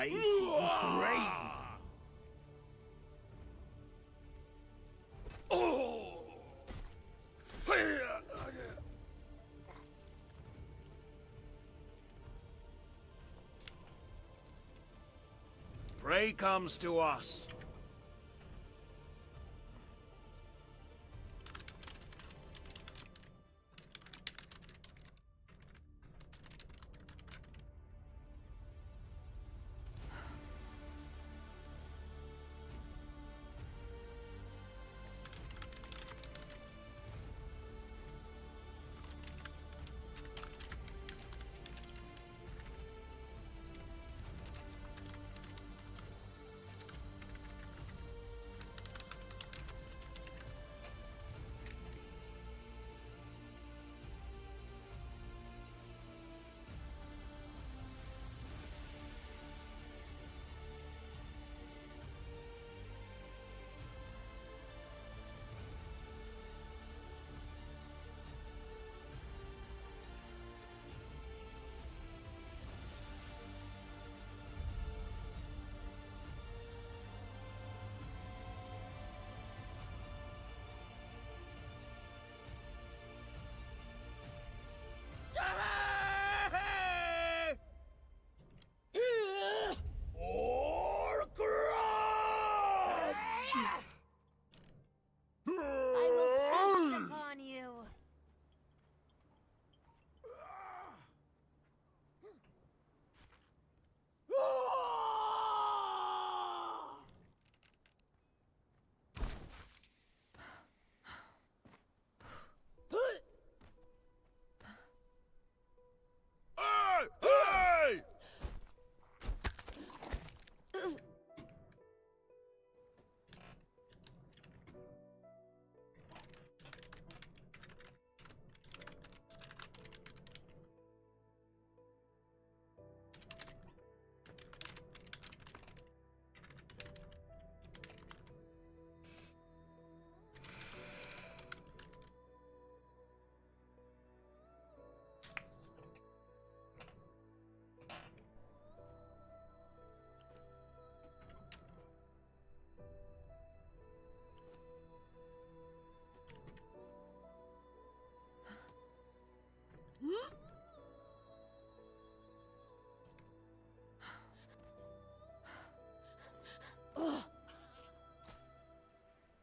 I see rain. Prey comes to us. I will feast upon you. Hey!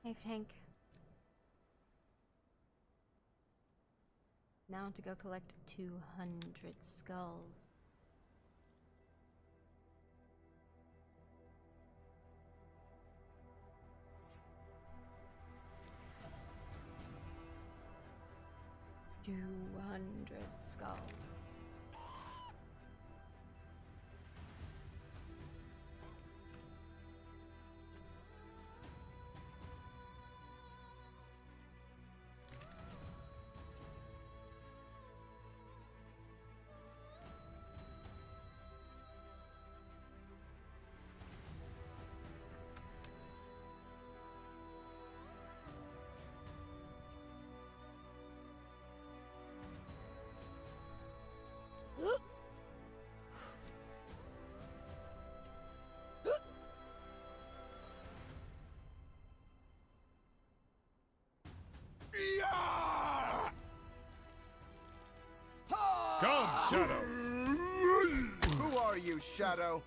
Hey, Hank. Now to go collect 200 skulls. $200 skulls. Come, Shadow! Who are you, Shadow?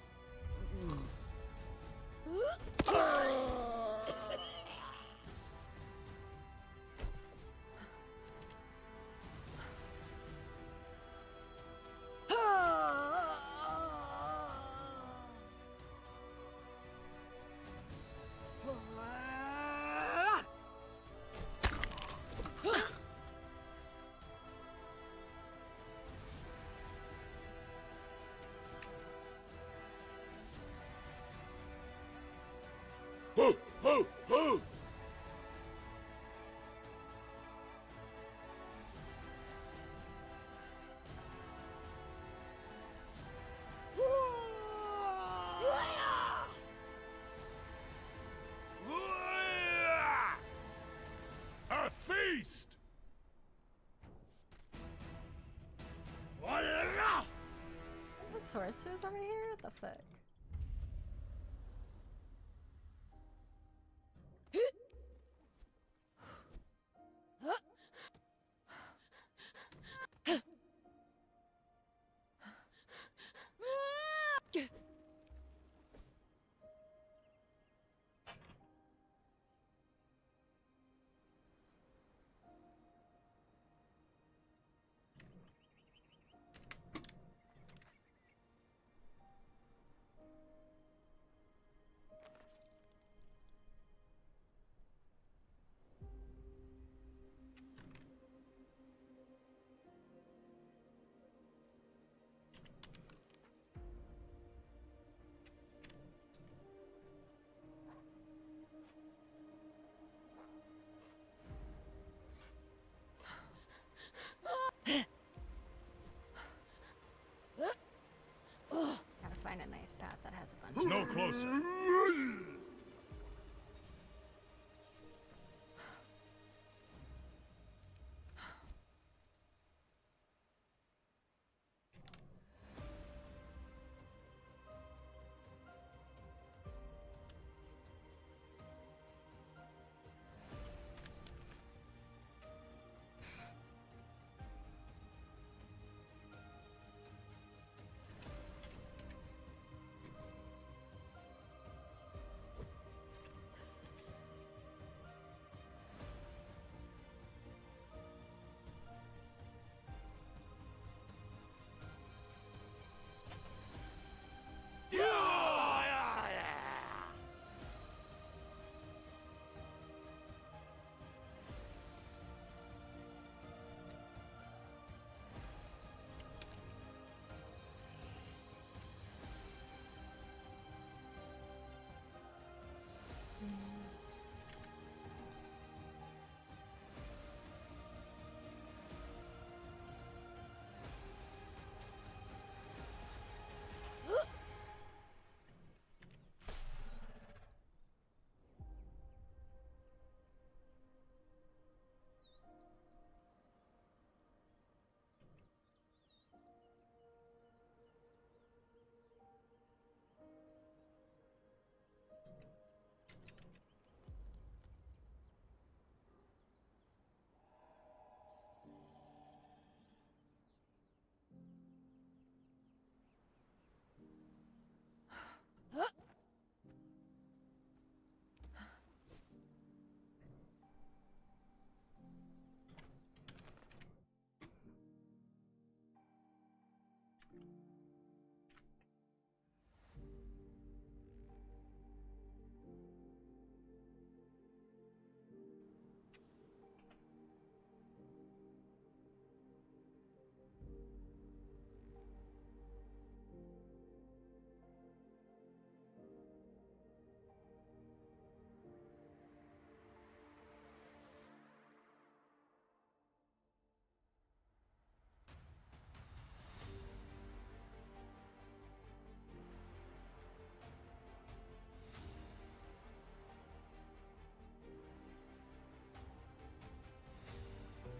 Ho, ho, ho! A feast! The sorcerers over here? What the fuck? closer.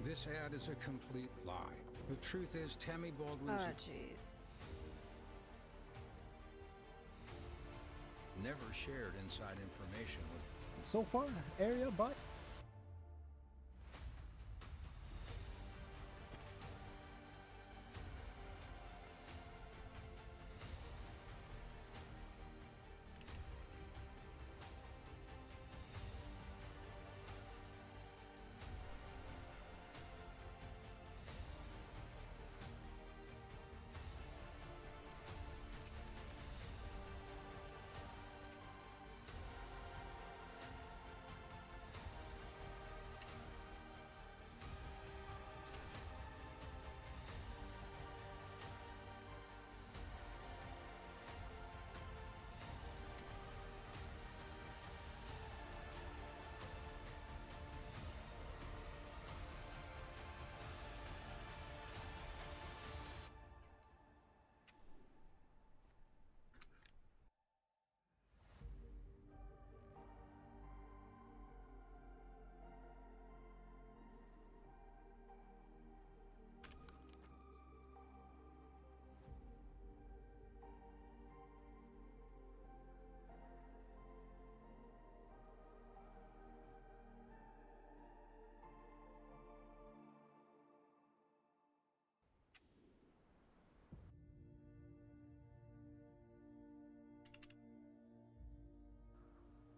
This ad is a complete lie. The truth is, Tammy Baldwin's Oh, jeez. never shared inside information with. So far, area, but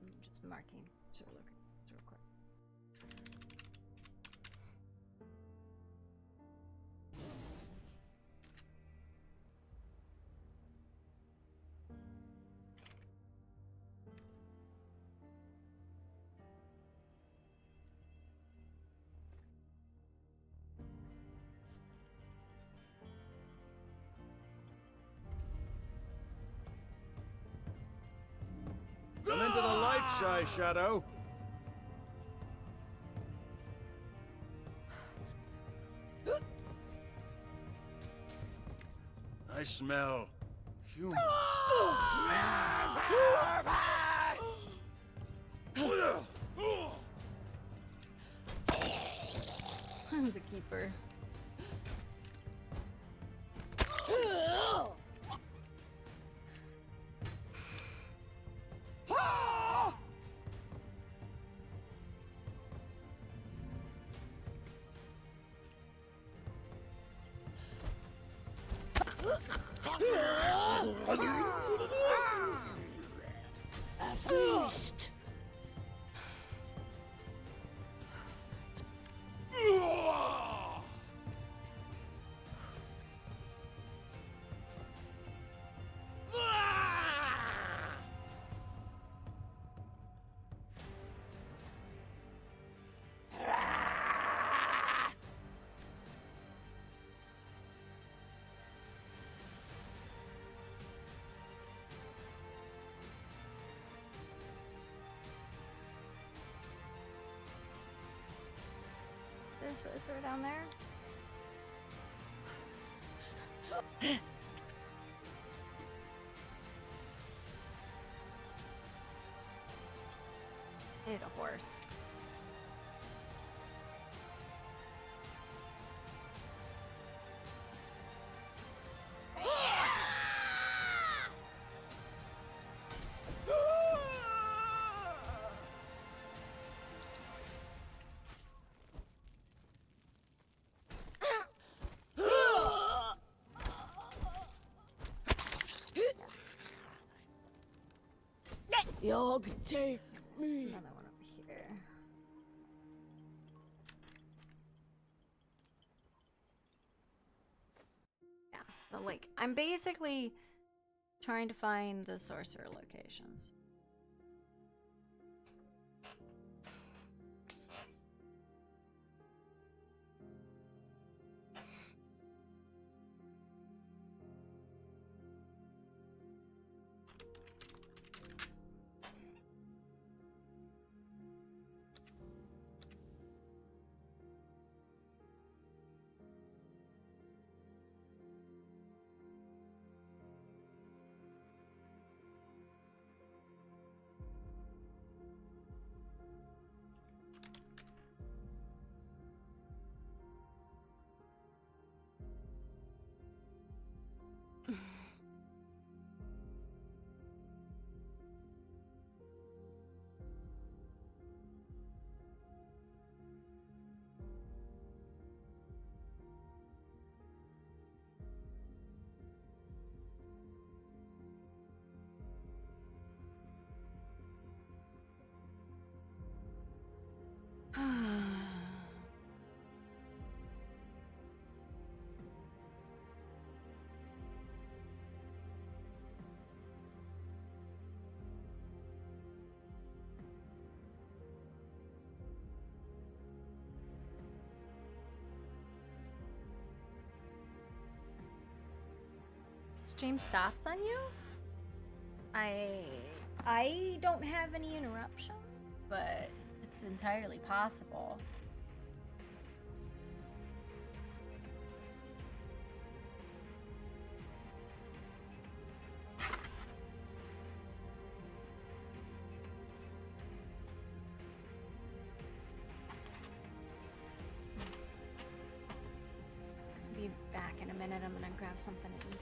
I'm just marking to look to record. Come into the light, Shy Shadow. I smell human. He's a keeper. A feast. There's a sorcerer down there. I need a horse. Yog, take me. Another one over here. Yeah, so like I'm basically trying to find the sorcerer locations. Stream stops on you? I don't have any interruptions, but it's entirely possible. Be back in a minute. I'm gonna grab something to eat.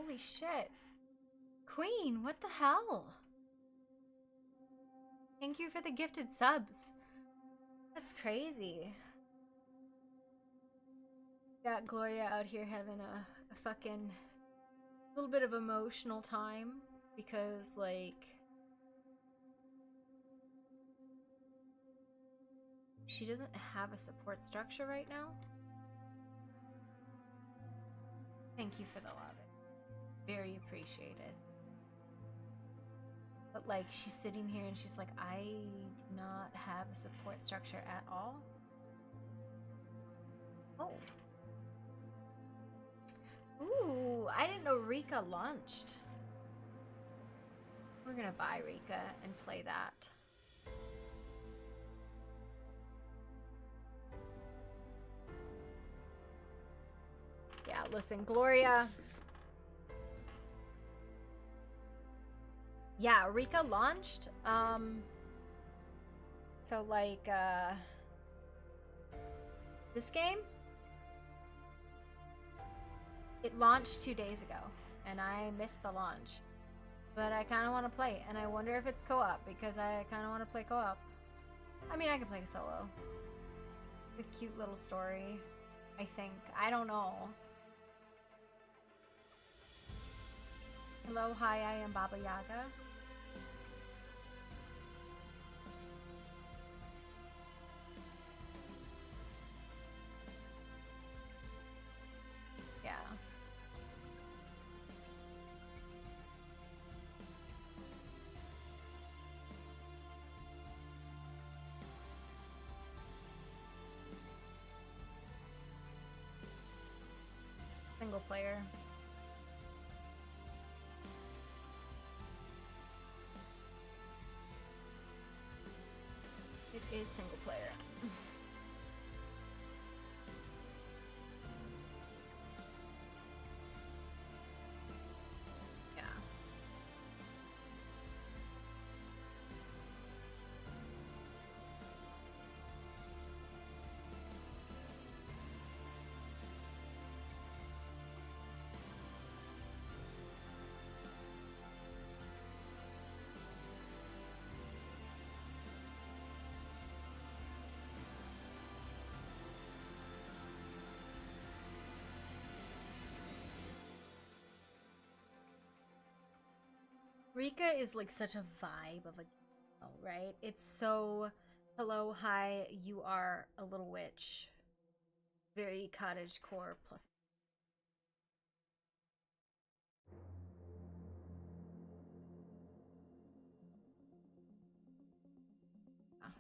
Holy shit. Queen, what the hell? Thank you for the gifted subs. That's crazy. Got Gloria out here having a fucking little bit of emotional time because, like, she doesn't have a support structure right now. Thank you for the love. Very appreciated. But, like, she's sitting here and she's like, I do not have a support structure at all. Oh. Ooh, I didn't know Rika launched. We're gonna buy Rika and play that. Yeah, listen, Gloria. Yeah, Rika launched. So like, this game, it launched 2 days ago, and I missed the launch. But I kind of want to play it, and I wonder if it's co-op, because I kind of want to play co-op. I mean, I can play solo. It's a cute little story, I think. I don't know. Hello, hi, I am Baba Yaga. Yeah. Single player. It is single player. Yeah. Rika is like such a vibe of a, right? It's so, hello, hi, you are a little witch. Very cottage core plus. Ah.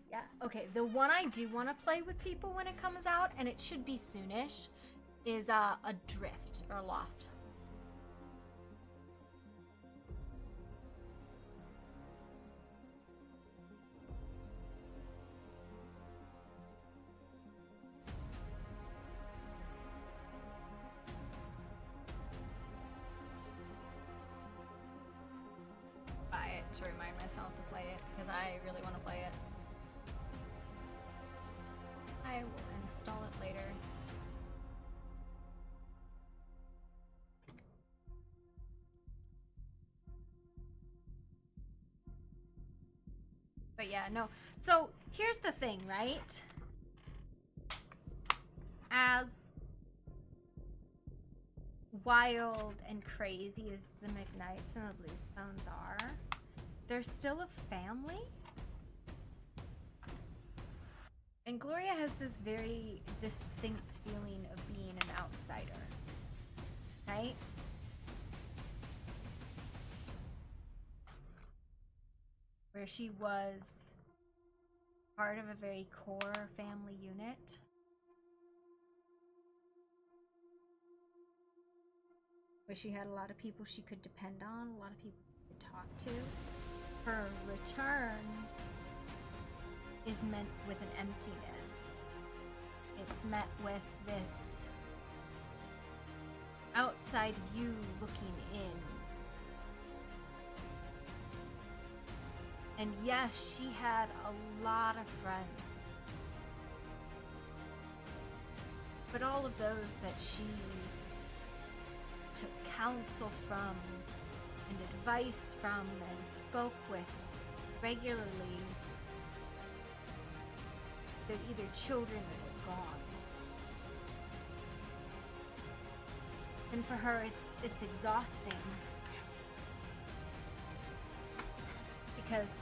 Yeah, okay, the one I do want to play with people when it comes out, and it should be soonish, is Adrift or Loft. Buy it to remind myself to play it because I really want to play it. I will install it later. But yeah, no. So here's the thing, right? As wild and crazy as the McKnights and the Bluestones are, they're still a family. And Gloria has this very distinct feeling of being an outsider, right? Where she was part of a very core family unit. Where she had a lot of people she could depend on, a lot of people she could talk to. Her return is met with an emptiness. It's met with this outside view looking in. And yes, she had a lot of friends. But all of those that she took counsel from and advice from and spoke with regularly, they're either children or they're gone. And for her, it's exhausting. Because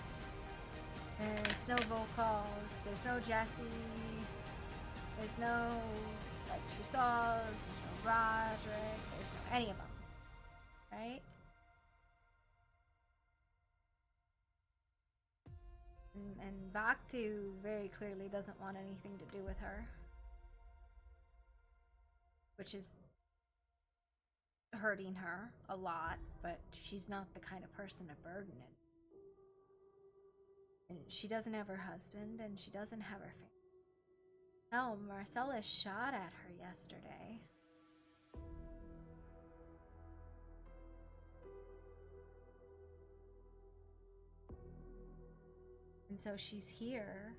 there's no vocals, there's no Jesse, there's no like Trousseau's, there's no Roderick, there's no any of them, right? And Bhaktu very clearly doesn't want anything to do with her, which is hurting her a lot, but she's not the kind of person to burden it. And she doesn't have her husband, and she doesn't have her family. Hell, Marcellus shot at her yesterday. And so she's here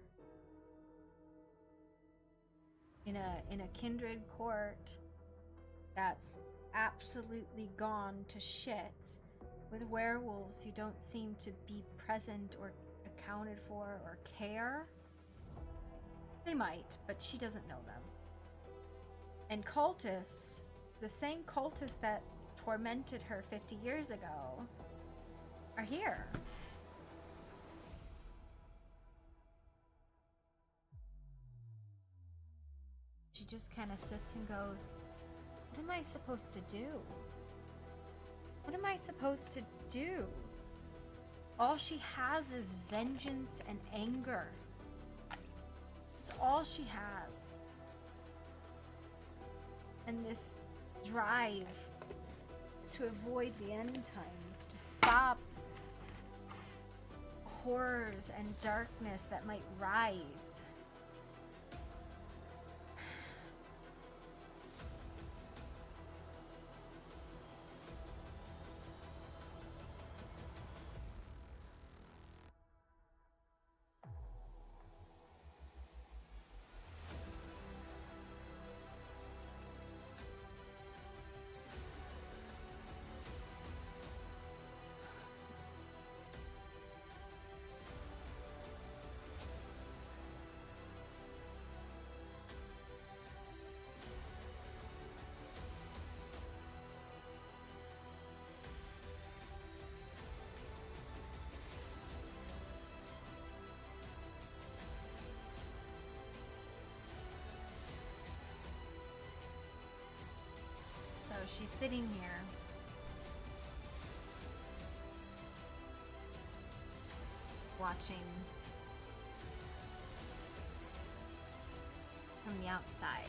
in a kindred court that's absolutely gone to shit, with werewolves who don't seem to be present or accounted for or care. They might, but she doesn't know them. And cultists, the same cultists that tormented her 50 years ago, are here. She just kind of sits and goes, what am I supposed to do? What am I supposed to do? All she has is vengeance and anger. It's all she has. And this drive to avoid the end times, to stop horrors and darkness that might rise. So she's sitting here, watching from the outside.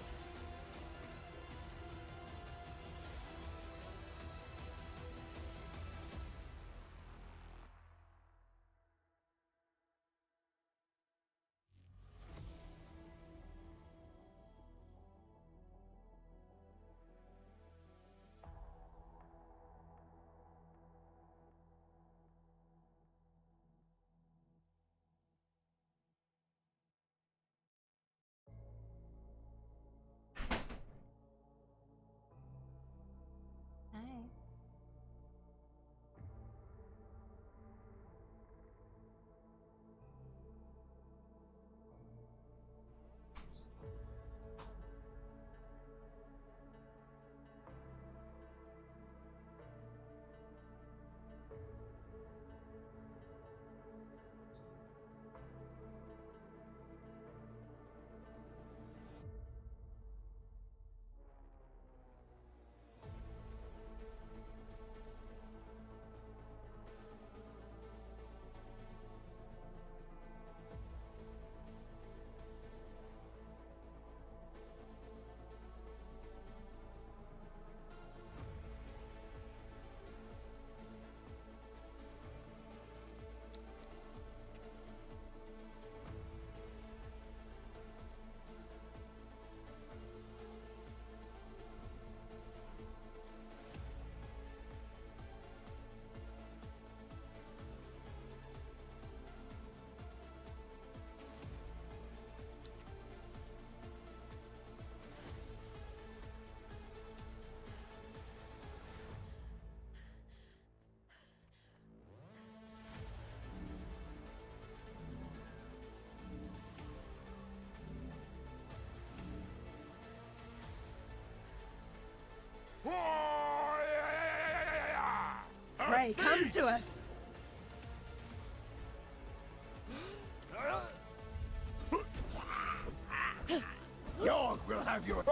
prey comes to us. York will have your...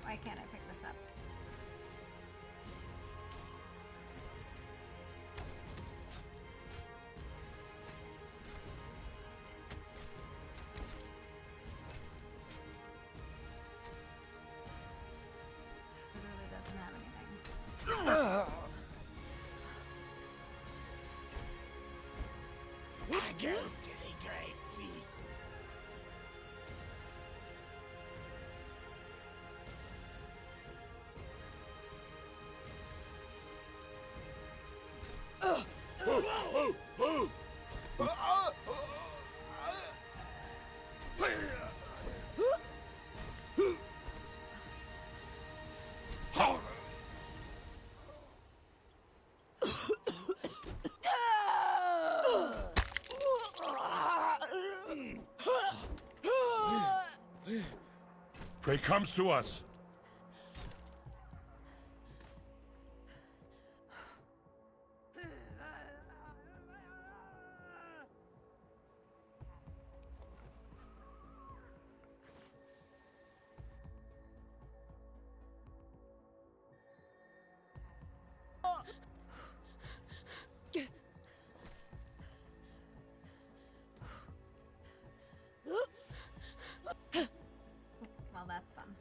Why can't I pick this up? Literally doesn't have anything. I go to the great feast. Prey comes to us. Well, that's fun.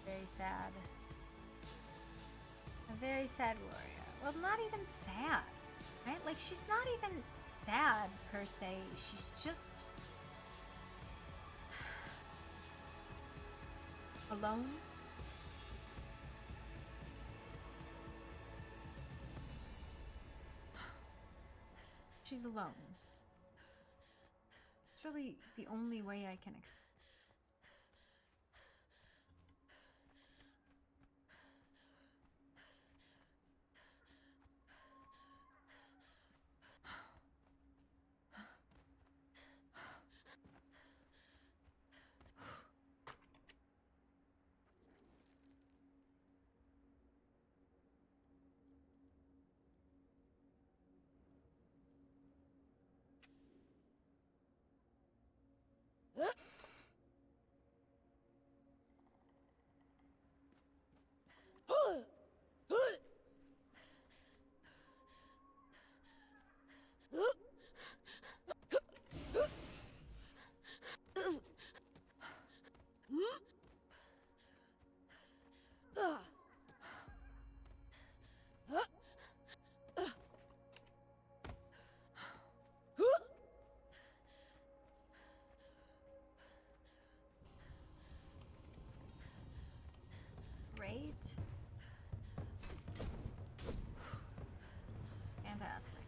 Very sad. A very sad Gloria. Well, not even sad, right? Like, she's not even sad per se. She's just alone. She's alone. It's really the only way I can explain. Great. Fantastic.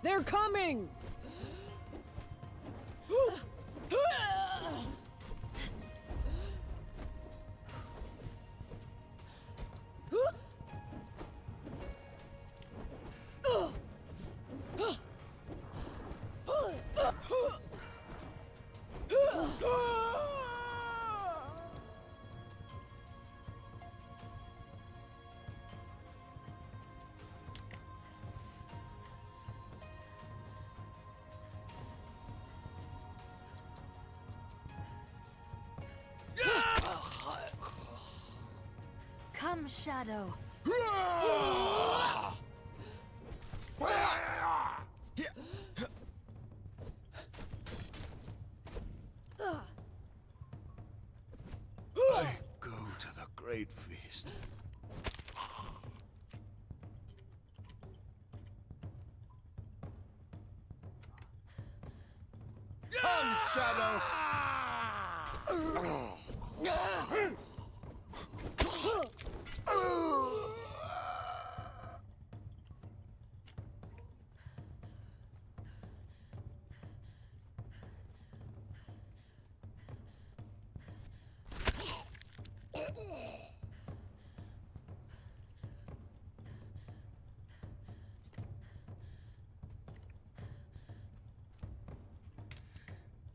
They're coming! Come, Shadow. I go to the great feast. Come, Shadow!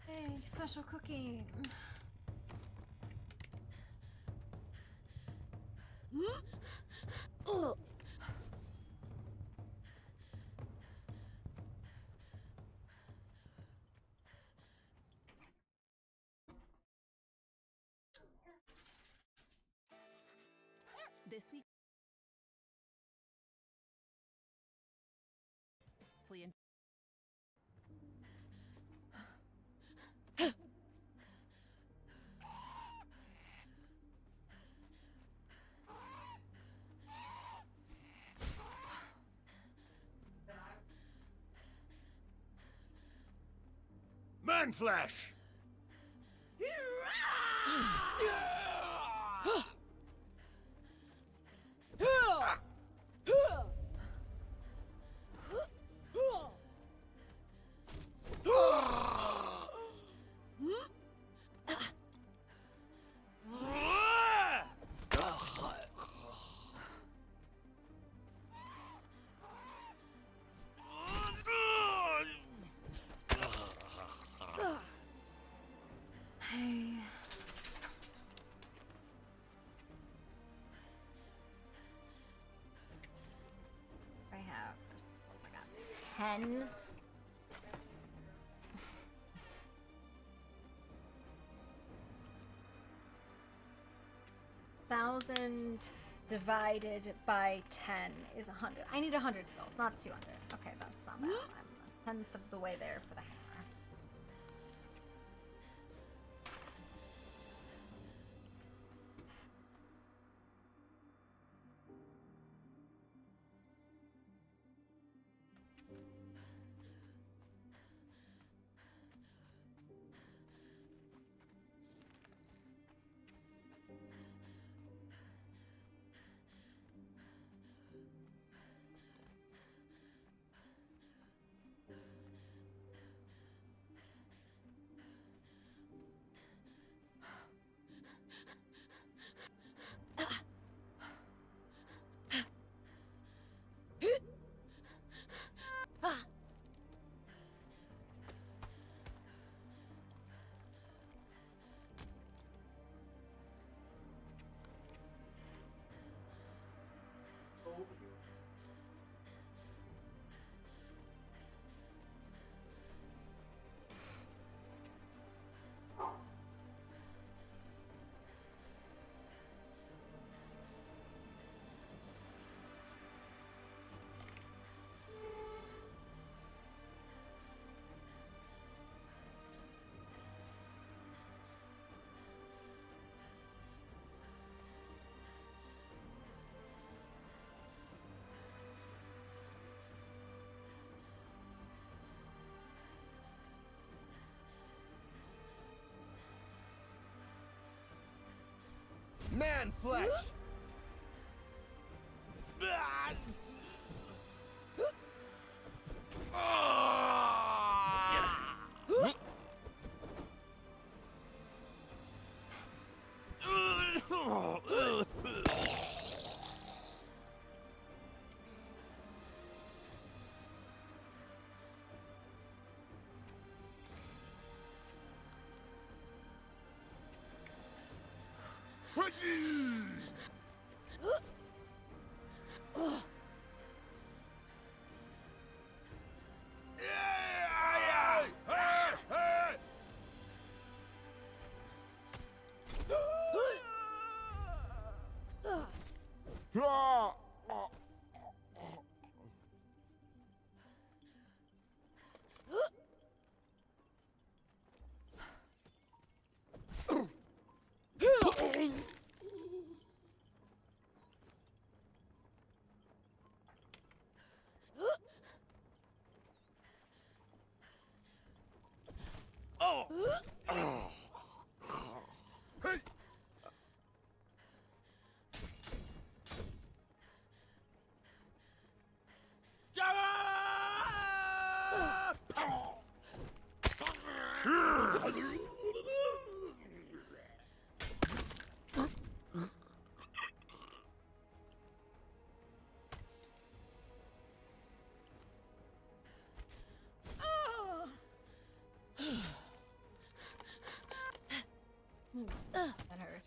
Hey, special cooking. This week, flee in. Man flesh! Hey. I have, I got 10. Thousand divided by 10 is 100. I need 100 skulls, not 200. Okay, that's not bad. I'm a tenth of the way there for the hammer. Man flesh! That hurt.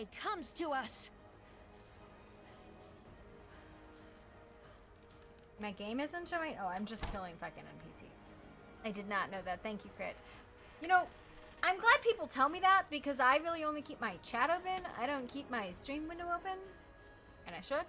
day comes to us. My game isn't showing? Oh, I'm just killing fucking NPC. I did not know that. Thank you, Crit. You know, I'm glad people tell me that because I really only keep my chat open. I don't keep my stream window open. And I should.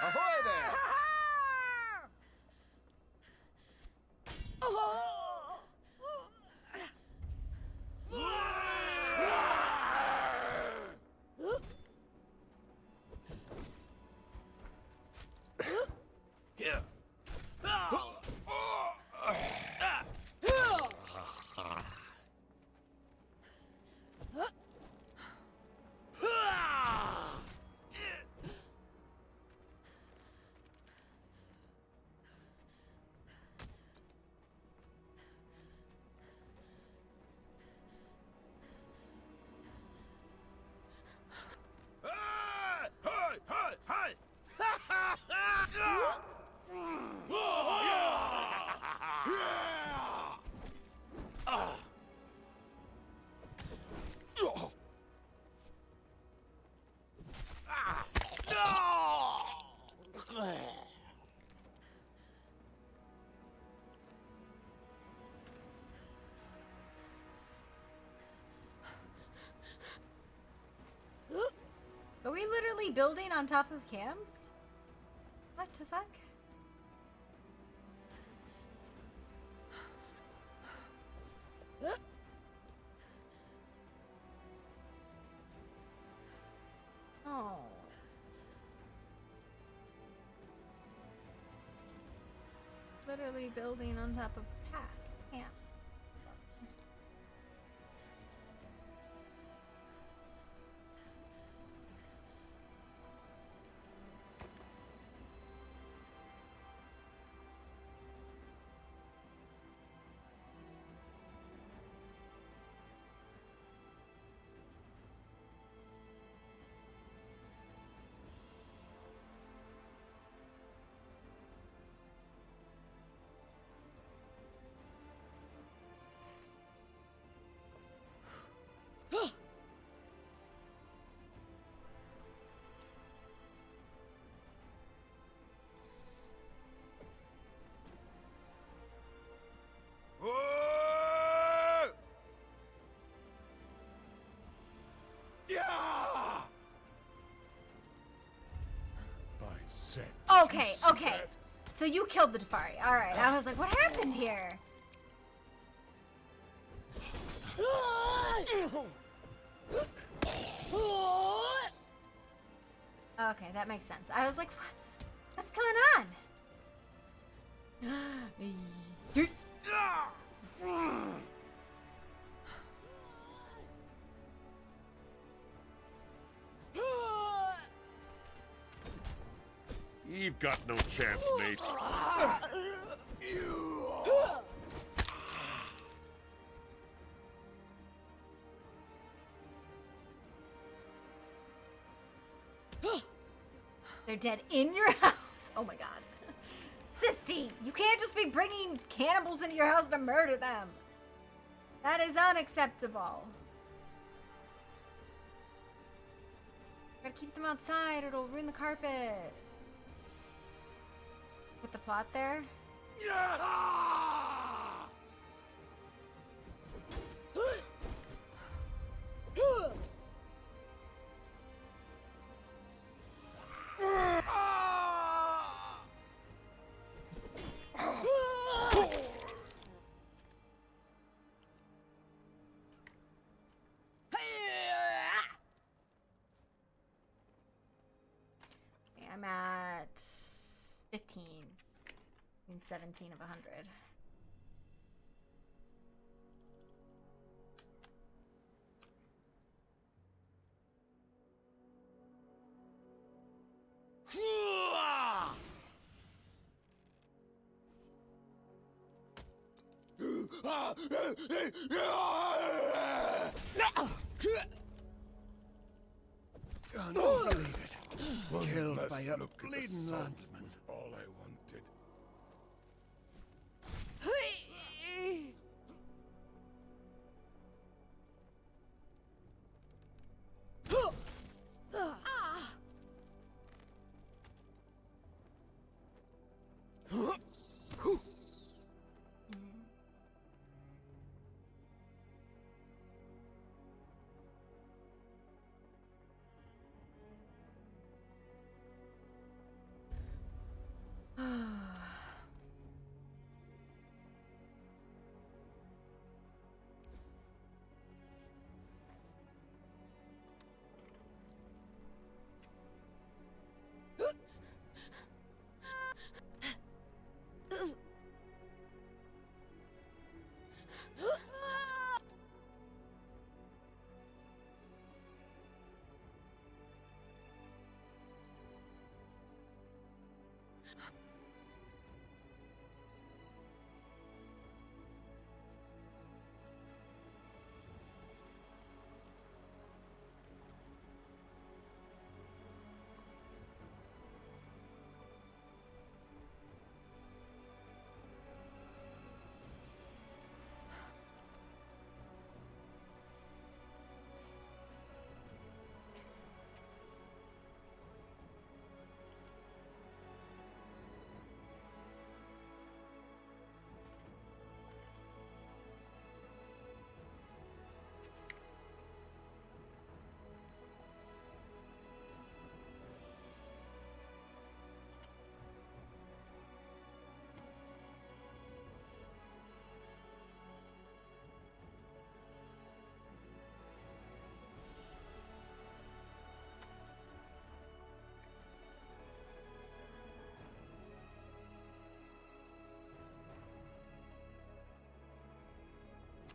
Ahoy there! Here. Are we literally building on top of cams? What the fuck? Oh. Literally building on top of cams. Okay, okay. So you killed the Tefari. Alright, I was like, what happened here? Okay, that makes sense. I was like, what? What's going on? You've got no chance, mate. They're dead in your house. Oh my god. Sistine, you can't just be bringing cannibals into your house to murder them. That is unacceptable. Gotta keep them outside or it'll ruin the carpet. With the plot there? I'm at 15. In 17 of 100. Can't believe it. One Killed last by a look at the bleeding sun landsman. was all I wanted.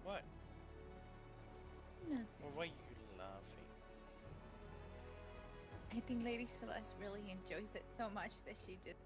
What? Nothing. Well, why are you laughing? I think Lady Celeste really enjoys it so much that she just.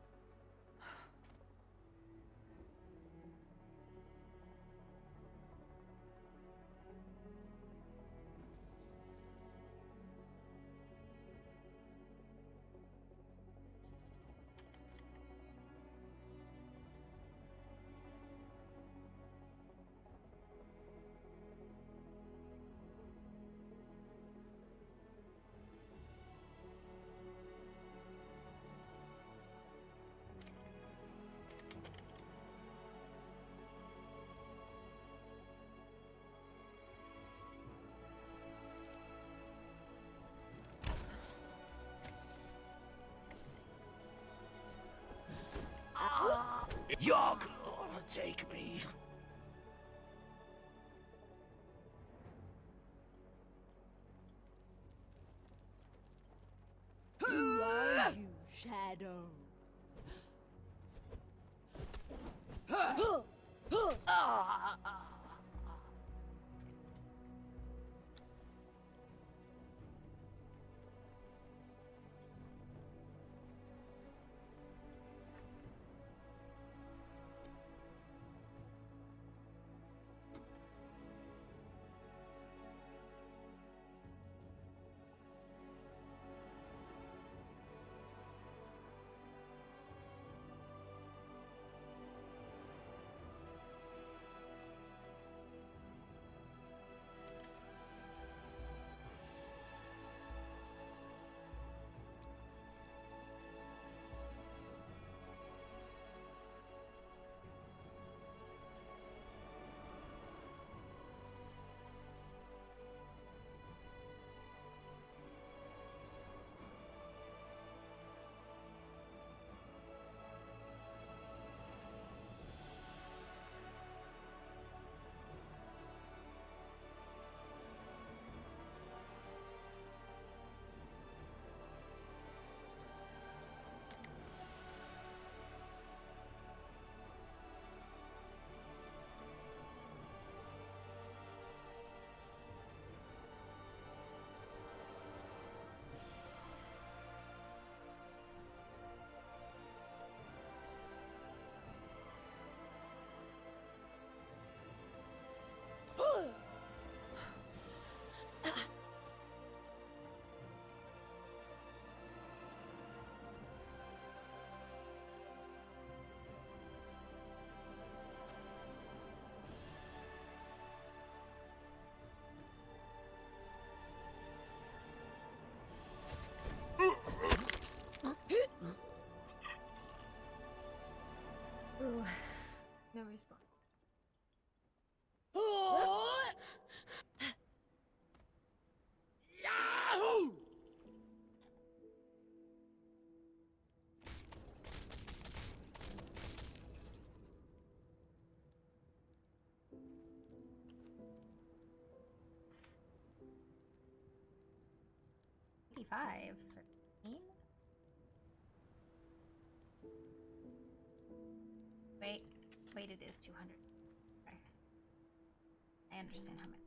Your Gloria, take me. Who are you, Shadow? Ooh. No respawn. Yahoo! $85 for team? Wait, it is 200. Okay. I understand how much.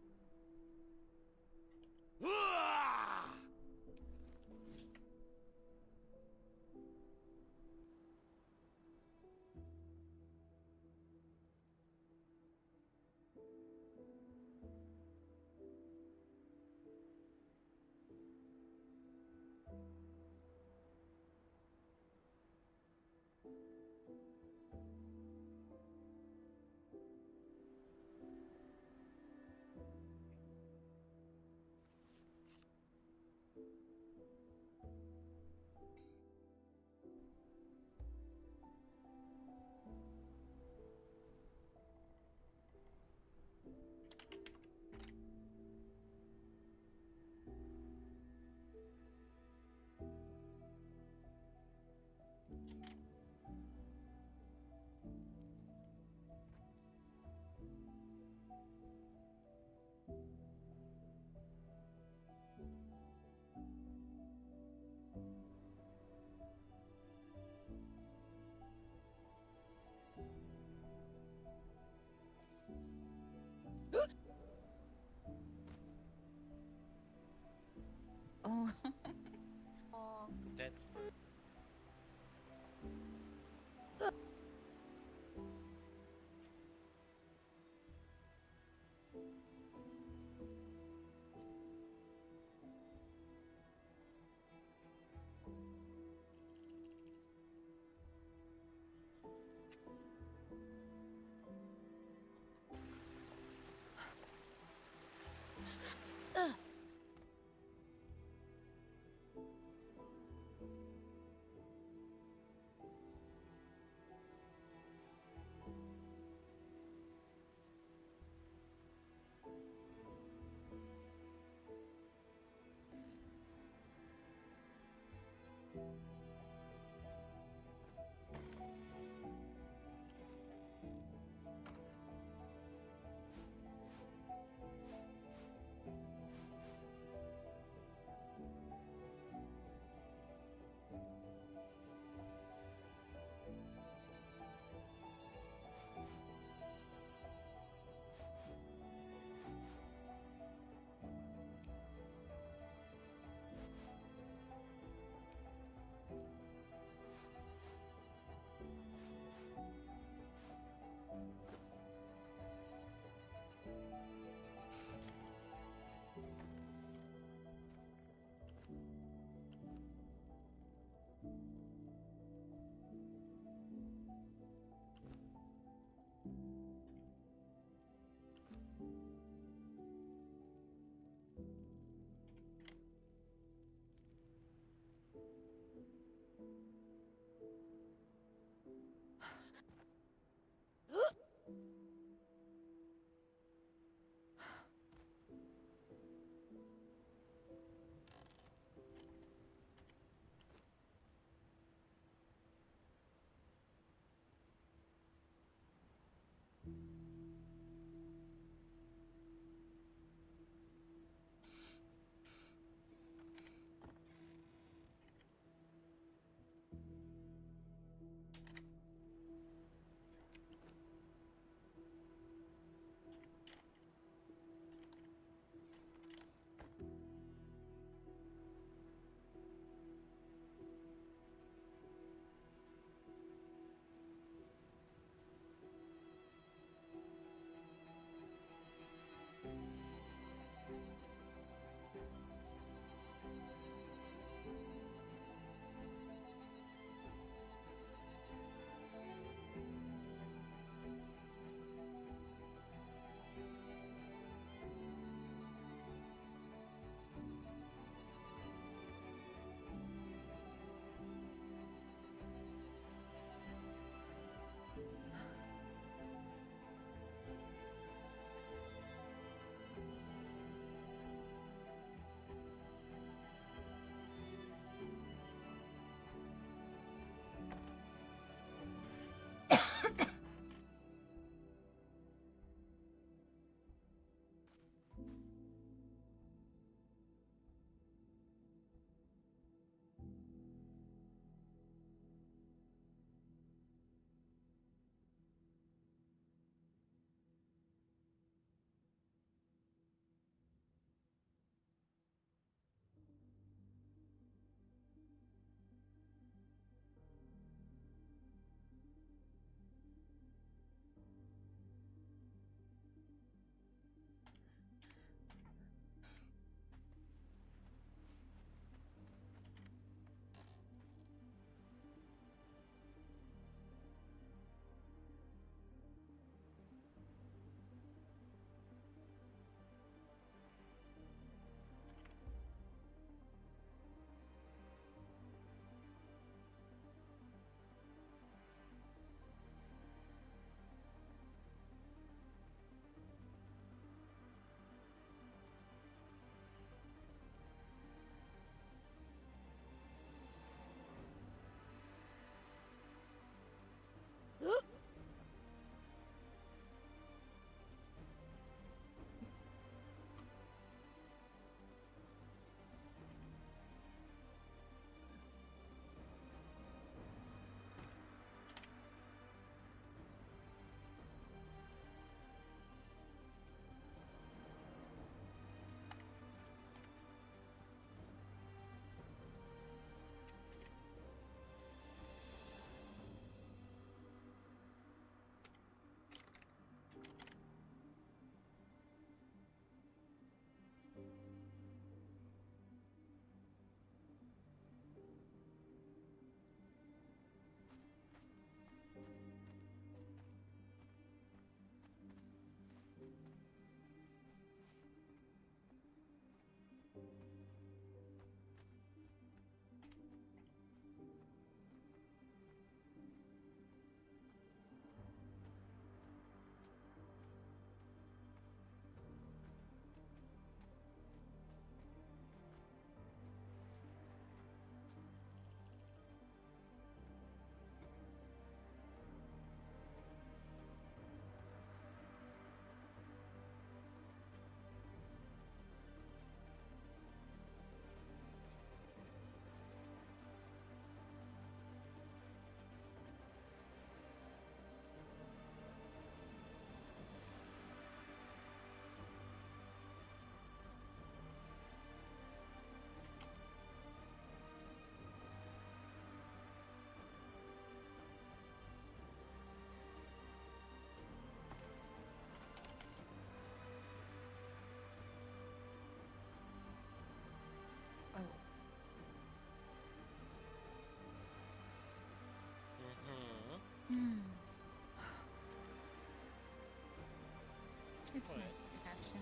It's What? not production.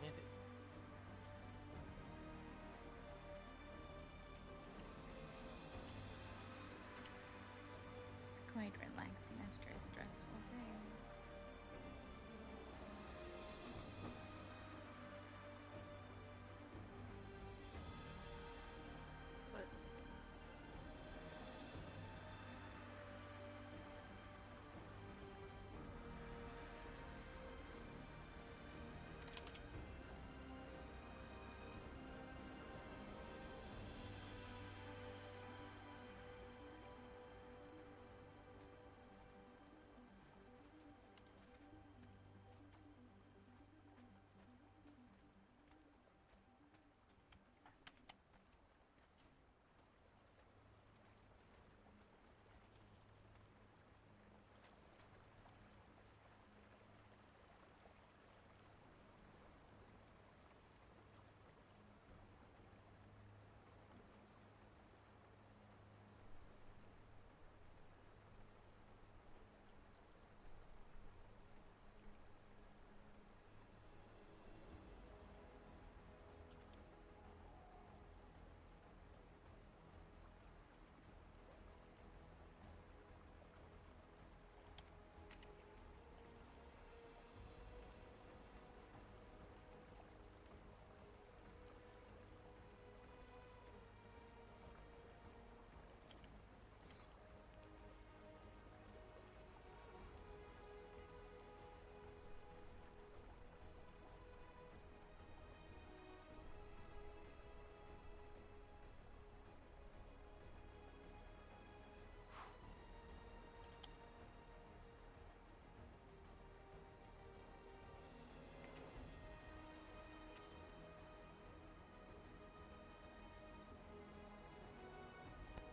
Knit it. It's quite relaxing after a stressful day.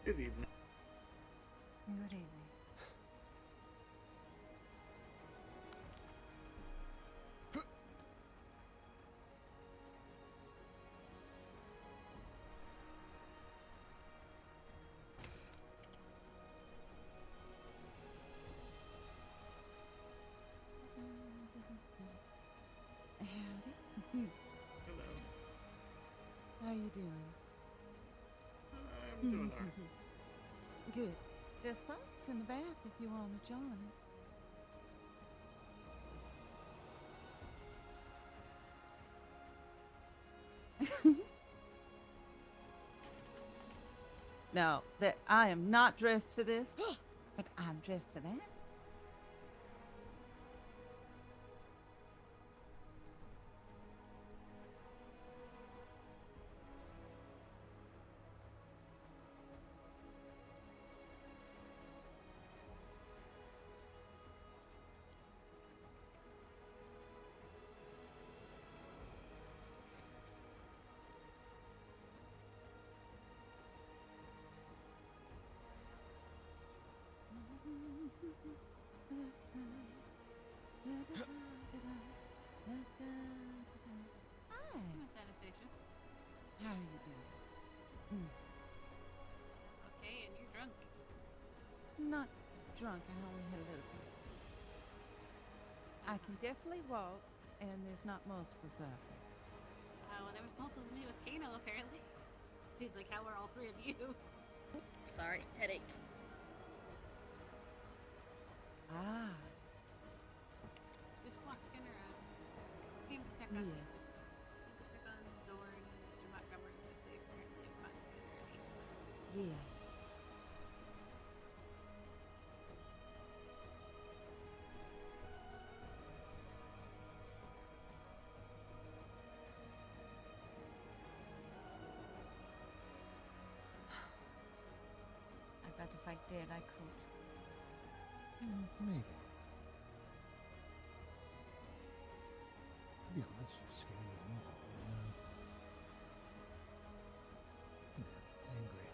Good evening. Good evening. Howdy. Hello. How you doing? I'm doing alright. Good. There's folks in the back if you want to join us. No, that I am not dressed for this, but I'm dressed for that. Hi. Anastasia. How are you doing? Okay, and you're drunk. Not drunk. I only had a little bit. I can definitely walk, and there's not multiples of me. Well, there was multiples of me with Kano, apparently. Seems like how are all three of you? Sorry, headache. Ah. Just walking around. Came to check on Yeah. check on Zorn and Mr. Montgomery, but they apparently have gotten good early, so. Yeah. I bet if I did, I could. Maybe. To be honest, you're scaring me more. Angry.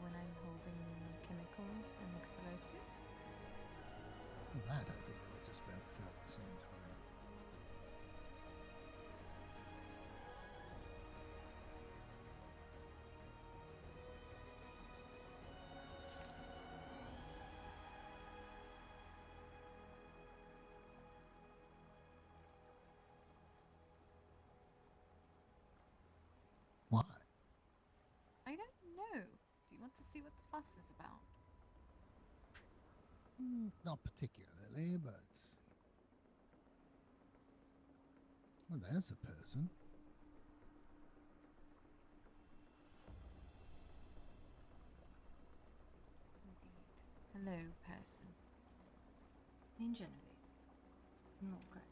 When I'm holding chemicals and explosives? That I think we would just both do at the same time. I don't know. Do you want to see what the fuss is about? Not particularly, but... Well, there's a person. Indeed. Hello, person. In Genevieve. Not great.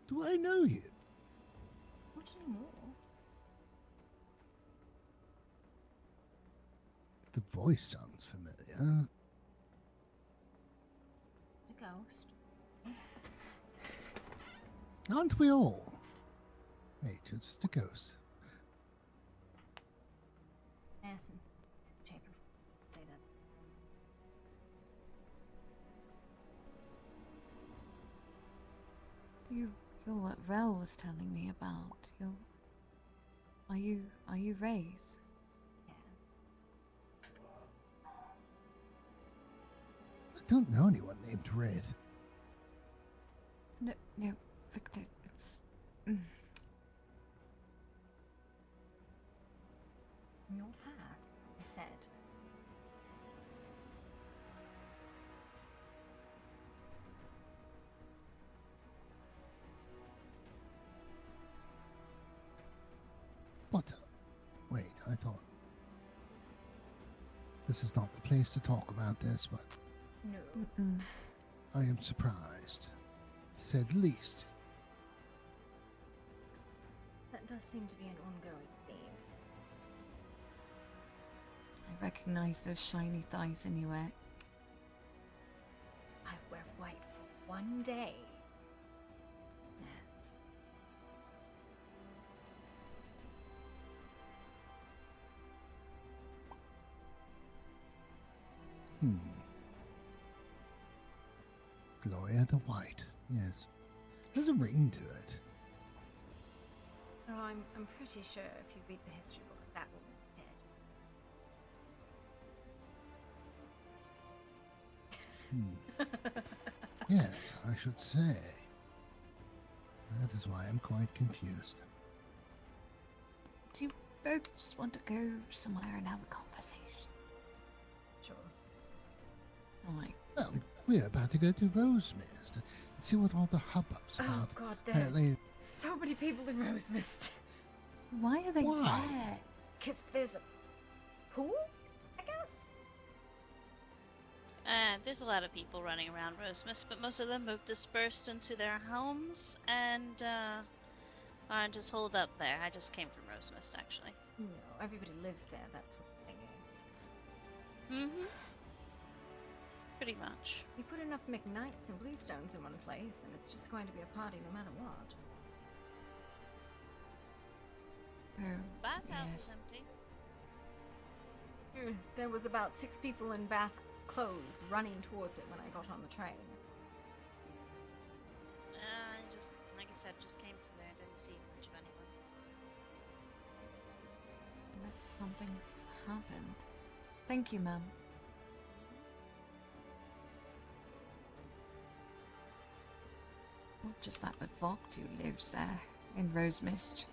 Do I know you? Not anymore. The voice sounds familiar. The ghost. Aren't we all? Wait, you're just a ghost. Essence. Shape of. Say that. You're what Rel was telling me about. Are you Wraith? Yeah. I don't know anyone named Wraith. No, Victor, it's... From your past, I said. What? Wait, I thought... This is not the place to talk about this, but No. I am surprised. To say the least. That does seem to be an ongoing theme. I recognize those shiny thighs anywhere. I wear white for one day. Yes. Gloria the White, yes. There's a ring to it. Oh, I'm pretty sure if you read the history books, that woman's dead. Yes, I should say. That is why I'm quite confused. Do you both just want to go somewhere and have a conversation? Sure. Alright. Well, we're about to go to Rosemist and see what all the hubbub's Oh about. god, there's so many people in Rosemist. Why are they Why? there? Because there's a pool, I guess? There's a lot of people running around Rosemas, but most of them have dispersed into their homes and aren't just holed up there. I just came from Rosemas, actually. No, everybody lives there, that's what the thing is. Mm-hmm. Pretty much. You put enough McKnights and Bluestones in one place, and it's just going to be a party no matter what. Bathhouse is yes. empty. There was about 6 people in bath clothes running towards it when I got on the train. I just, like I said, just came from there. Didn't see much of anyone. Unless something's happened. Thank you, ma'am. Not just that, but Vogt who lives there in Rosemist.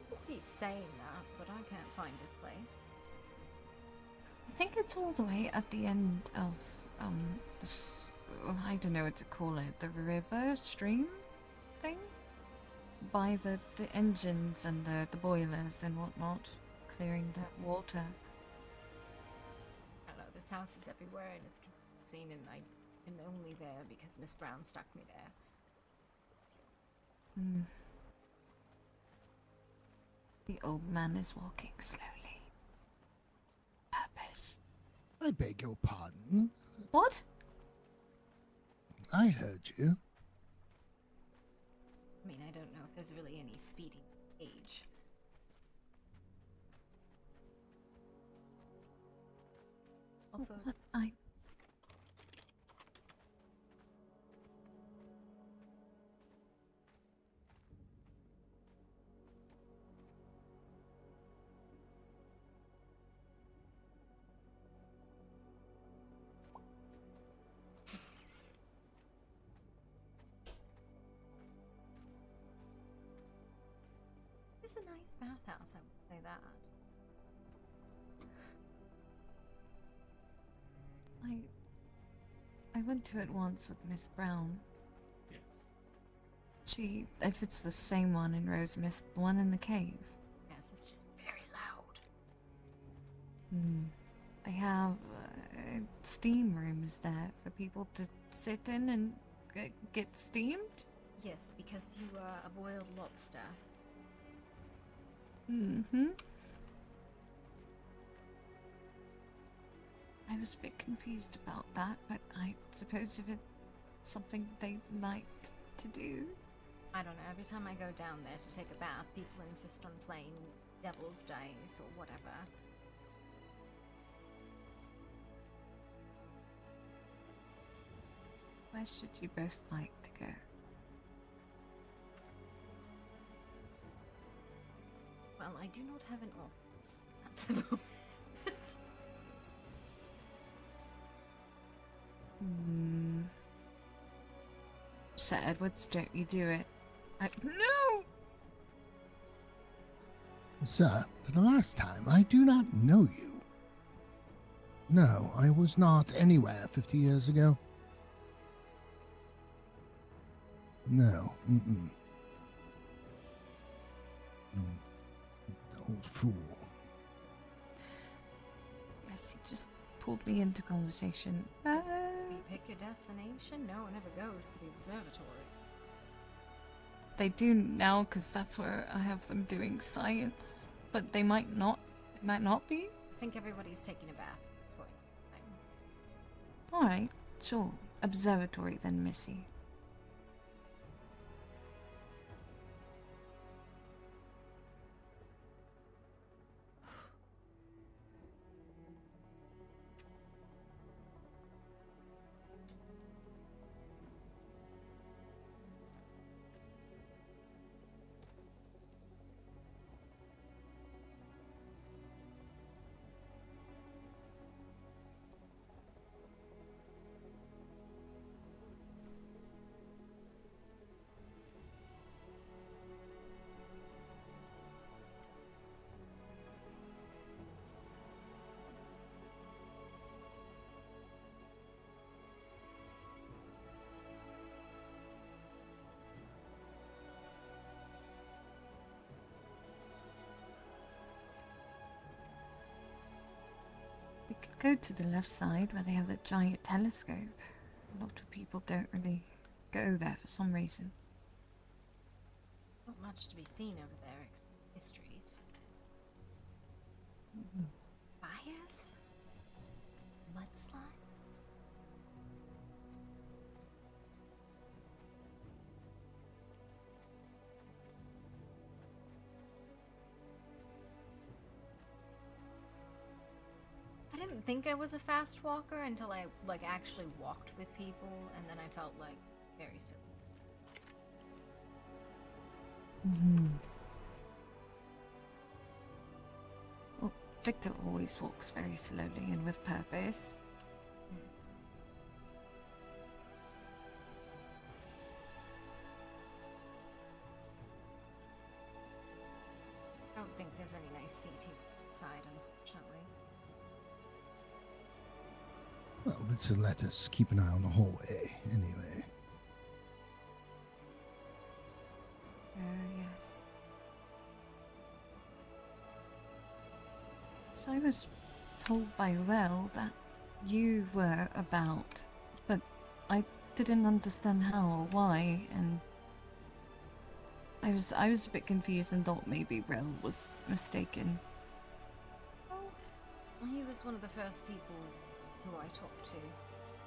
You keep saying that, but I can't find his place. I think it's all the way at the end of I don't know what to call it, the river stream thing, by the engines and the boilers and whatnot, clearing the water. I don't know, this house is everywhere and it's confusing, and I am only there because Miss Brown stuck me there. The old man is walking slowly. Purpose. I beg your pardon. What? I heard you. I mean, I don't know if there's really any speeding age. Also, What? this is a nice bathhouse, I would say that. I went to it once with Miss Brown. Yes. If it's the same one in Rose Mist, the one in the cave. Yes, it's just very loud. They have steam rooms there for people to sit in and get steamed. Yes, because you are a boiled lobster. I was a bit confused about that, but I suppose if it's something they liked to do. I don't know, every time I go down there to take a bath, people insist on playing Devil's Dice or whatever. Where should you both like to go? Well, I do not have an office at the moment. Sir Edwards, don't you do it. No! Sir, for the last time, I do not know you. No, I was not anywhere 50 years ago. No, Old fool. Yes, you just pulled me into conversation. You pick your destination? No one ever goes to the observatory. They do now, because that's where I have them doing science. But they might not. It might not be. I think everybody's taking a bath at this point. Alright, sure. Observatory then, Missy. We could go to the left side where they have that giant telescope. A lot of people don't really go there for some reason. Not much to be seen over there except histories. Fires? Mudslide? I didn't think I was a fast walker until I actually walked with people, and then I felt like very silly. Well, Victor always walks very slowly and with purpose. I don't think there's any nice seating inside, unfortunately. Well, this will let us keep an eye on the hallway, anyway. Oh, yes. So I was told by Rel that you were about, but I didn't understand how or why, and I was a bit confused and thought maybe Rel was mistaken. Oh, he was one of the first people who I talked to.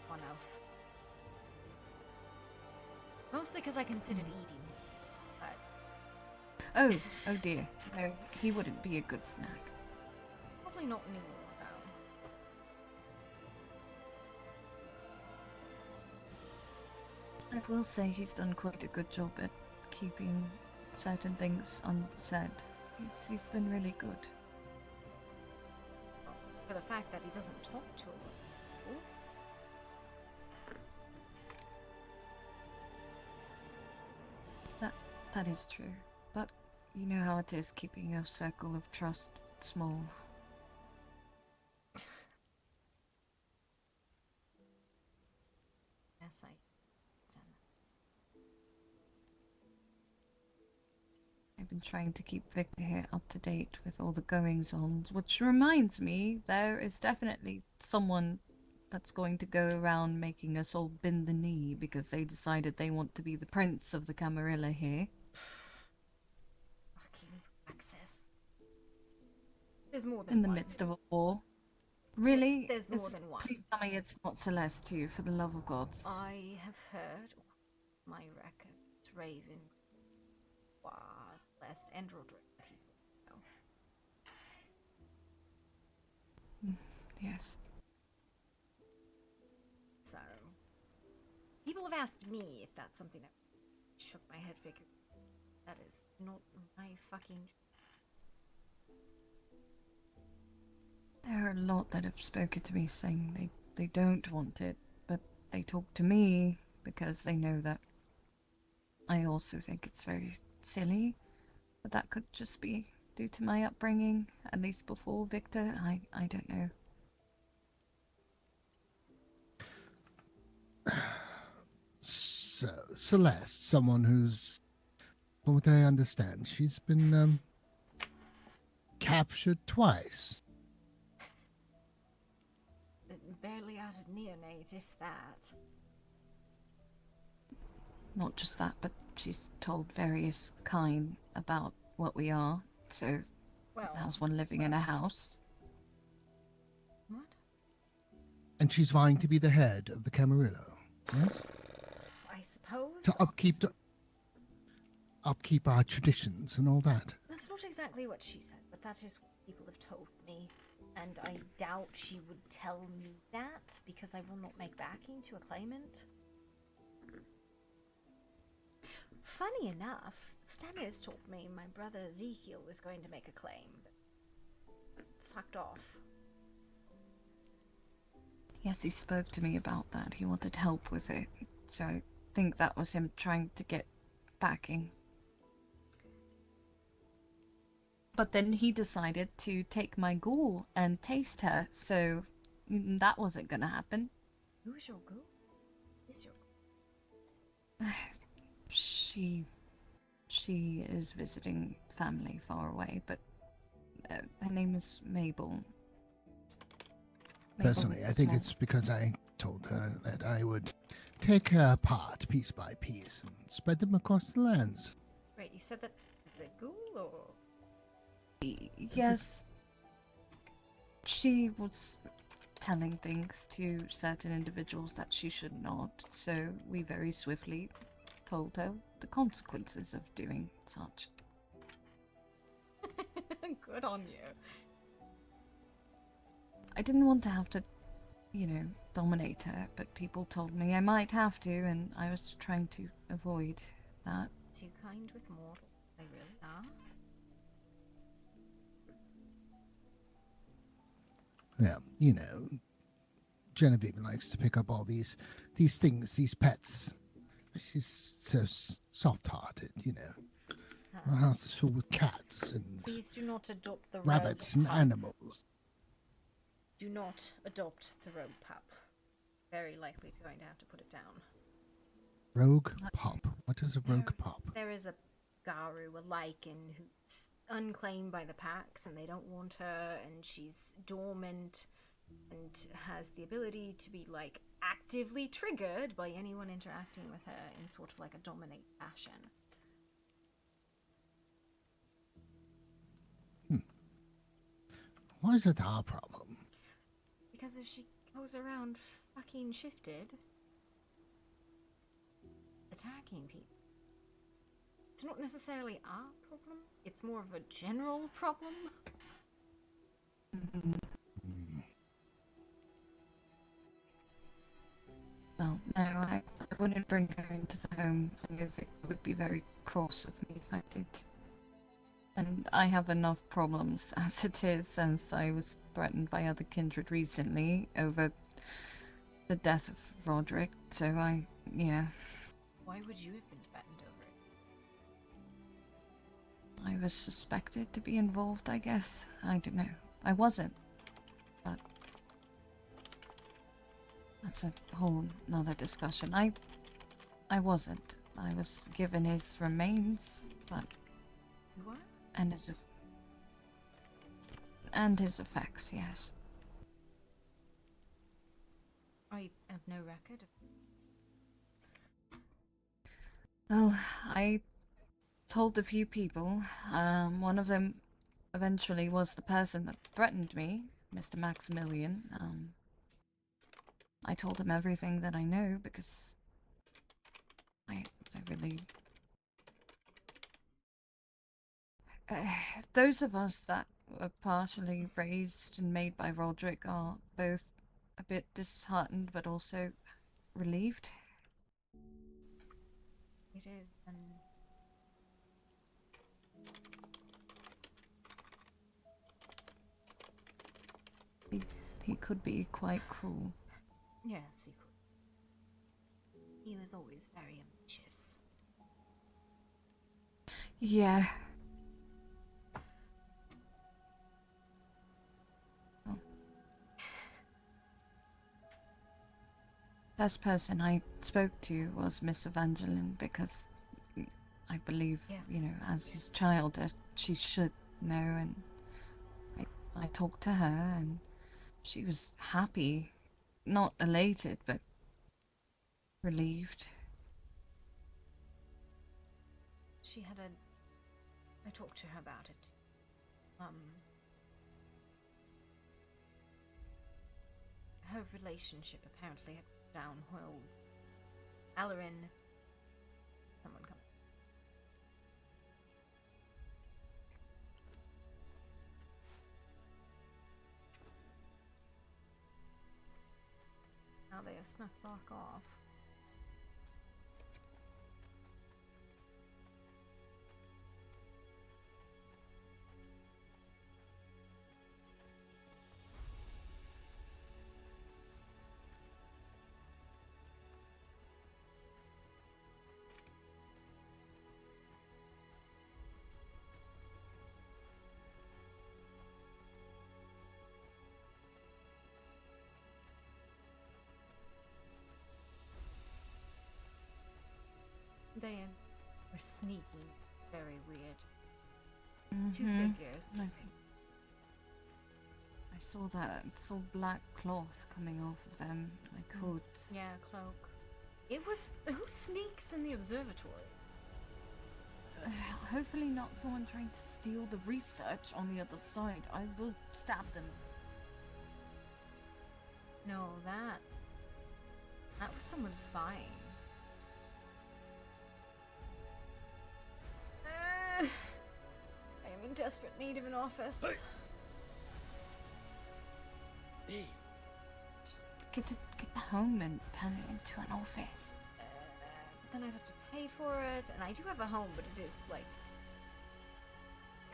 One of. Mostly because I considered eating him, but Oh dear. No, he wouldn't be a good snack. probably not anymore, though. I will say he's done quite a good job at keeping certain things unsaid. He's been really good. For the fact that he doesn't talk to a lot of people. That is true. But You know how it is keeping your circle of trust small. Yes, I understand that. I've been trying to keep Victor here up to date with all the goings-on, which reminds me, there is definitely someone that's going to go around making us all bend the knee because they decided they want to be the prince of the Camarilla here. Fucking access. There's more than In the one. midst of a war. Really? There's more than one. Please tell me it's not Celeste too, for the love of gods. I have heard my records, Raven, was less and Roderick, but he's dead now. Yes. So, people have asked me if that's something that shook my head, figured that is not my fucking. There are a lot that have spoken to me saying they don't want it, but they talk to me because they know that I also think it's very silly. But that could just be due to my upbringing, at least before Victor. I don't know. So, Celeste, someone who's, from what I understand, she's been captured twice. Barely out of neonate, if that. Not just that, but she's told various kind about what we are. So, Well, how's one living in a house? what? And she's vying to be the head of the Camarillo, yes? I suppose. To upkeep our traditions and all that. That's not exactly what she said, but that is what people have told me. And I doubt she would tell me that, because I will not make backing to a claimant. Funny enough, Stannis told me my brother Ezekiel was going to make a claim, but fucked off. Yes, he spoke to me about that. He wanted help with it. So I think that was him trying to get backing. But then he decided to take my ghoul and taste her, so that wasn't gonna happen. Who's your ghoul? Is your ghoul? She is visiting family far away, but her name is Mabel. Personally, I think it's because I told her that I would take her apart piece by piece and spread them across the lands. Wait, you said that to the ghoul, or? Yes. She was telling things to certain individuals that she should not, so we very swiftly told her the consequences of doing such. Good on you. I didn't want to have to, dominate her, but people told me I might have to, and I was trying to avoid that. Too kind with mortals, they really are. Yeah, Genevieve likes to pick up all these things, these pets. She's so soft-hearted, Our house is filled with cats and Please do not adopt the rabbits rogue and pup. animals. Do not adopt the rogue pup. Very likely going to have to put it down. Rogue pup. What is a rogue pup? There is a Garu, a lichen, who's unclaimed by the packs, and they don't want her, and she's dormant, and has the ability to be, actively triggered by anyone interacting with her in sort of a dominate fashion. Why is it our problem? Because if she goes around fucking shifted, attacking people, it's not necessarily our problem, it's more of a general problem. Well, no, I wouldn't bring her into the home. I know Victor would be very cross with me if I did. And I have enough problems as it is, as I was threatened by other kindred recently over the death of Roderick, so yeah. Why would you have been threatened over I was suspected to be involved, I guess. I don't know. I wasn't. But that's a whole nother discussion. I wasn't. I was given his remains, but... What? And his effects, yes. I have no record of... Well, I told a few people. One of them eventually was the person that threatened me, Mr. Maximilian. I told him everything that I know because I really... those of us that were partially raised and made by Roderick are both a bit disheartened but also relieved. It is, and... He could be quite cruel. Yes, he could. He was always very ambitious. Yeah. Well, first person I spoke to was Miss Evangeline because I believe, you know, as his child, she should know, and I talked to her, and she was happy, not elated, but relieved. She had a... I talked to her about it. Her relationship apparently had downwelled. Alarin... Someone come. Now they have snuck back off. They were sneaky, very weird. Two figures. I saw that. I saw black cloth coming off of them, like hoods. Yeah, cloak. It was... Who sneaks in the observatory? Hopefully not someone trying to steal the research on the other side. I will stab them. No, that was someone spying. I am in desperate need of an office. Hey. Just get home and turn it into an office. Then I'd have to pay for it, and I do have a home, but it is like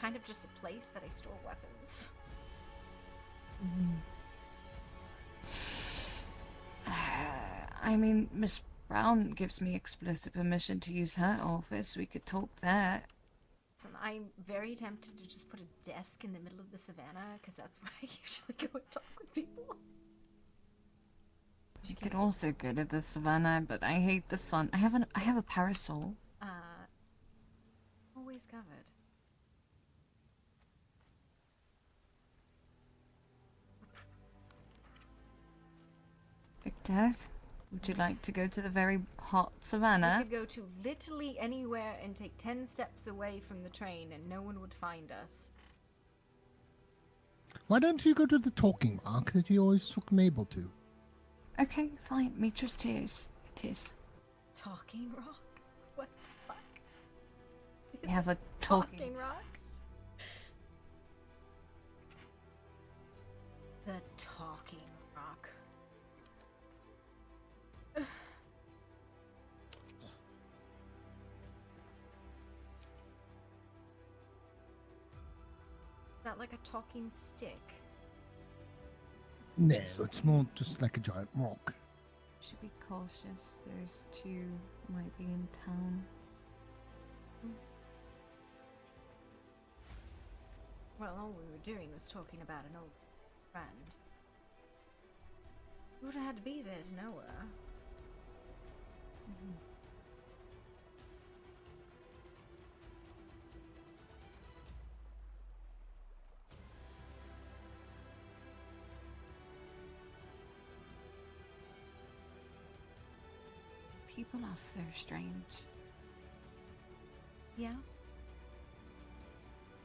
kind of just a place that I store weapons. I mean, Miss Brown gives me explicit permission to use her office. We could talk there. And I'm very tempted to just put a desk in the middle of the savannah, because that's where I usually go and talk with people. You could also go to the savannah, but I hate the sun. I have a parasol. Always covered. Victor, would you like to go to the very hot savannah? We could go to literally anywhere and take 10 steps away from the train and no one would find us. Why don't you go to the talking rock that you always took Mabel to? Okay, fine. Mitra's tears. It is. Talking rock? What the fuck? We have a talking rock? The talking rock. Not like a talking stick. No, it's more just like a giant rock. Should be cautious. Those two might be in town. Well, all we were doing was talking about an old friend. You would have had to be there to know her. People are so strange. Yeah?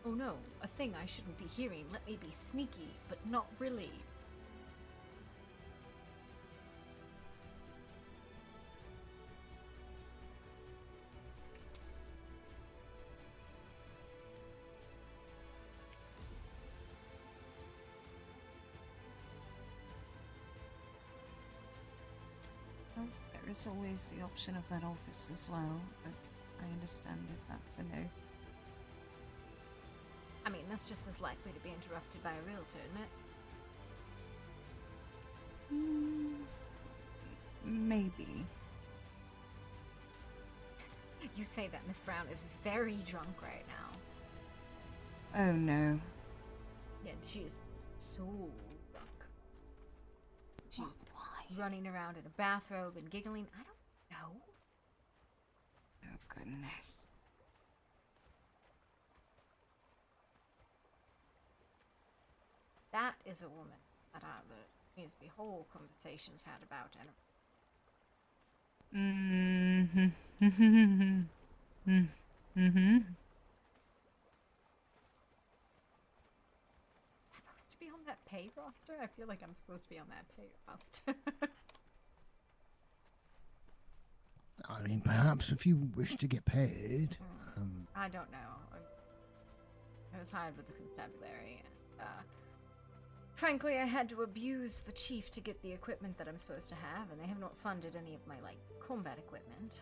Oh no, a thing I shouldn't be hearing. Let me be sneaky, but not really. Well, there is always the option of that office as well, but I understand if that's a no. I mean, that's just as likely to be interrupted by a realtor, isn't it? Maybe. You say that Miss Brown is very drunk right now. Oh no. Yeah, she is so drunk. She's Why? running around in a bathrobe and giggling. I don't know. Oh goodness. That is a woman that there needs to be whole conversations had about. And supposed to be on that pay roster? I feel like I'm supposed to be on that pay roster. I mean, perhaps if you wish to get paid. I don't know. I was hired with the constabulary. Frankly, I had to abuse the chief to get the equipment that I'm supposed to have, and they have not funded any of my, combat equipment.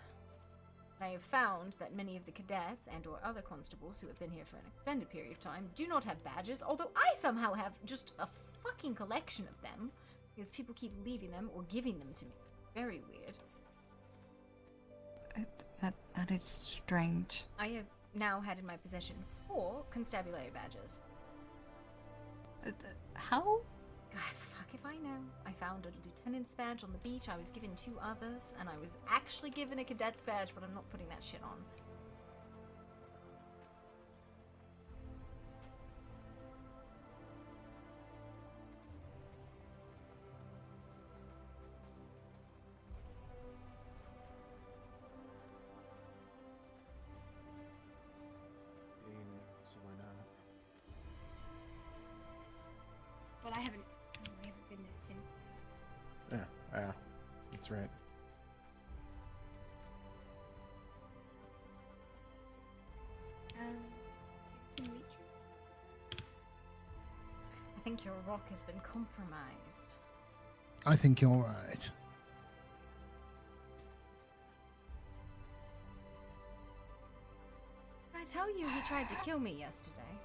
I have found that many of the cadets and or other constables who have been here for an extended period of time do not have badges, although I somehow have just a fucking collection of them, because people keep leaving them or giving them to me. Very weird. That is strange. I have now had in my possession 4 constabulary badges. How? Fuck if I know. I found a lieutenant's badge on the beach. I was given 2 others, and I was actually given a cadet's badge, but I'm not putting that shit on. So why not? But I haven't been there since. Yeah, that's right. I think your rock has been compromised. I think you're right. Did I tell you he tried to kill me yesterday?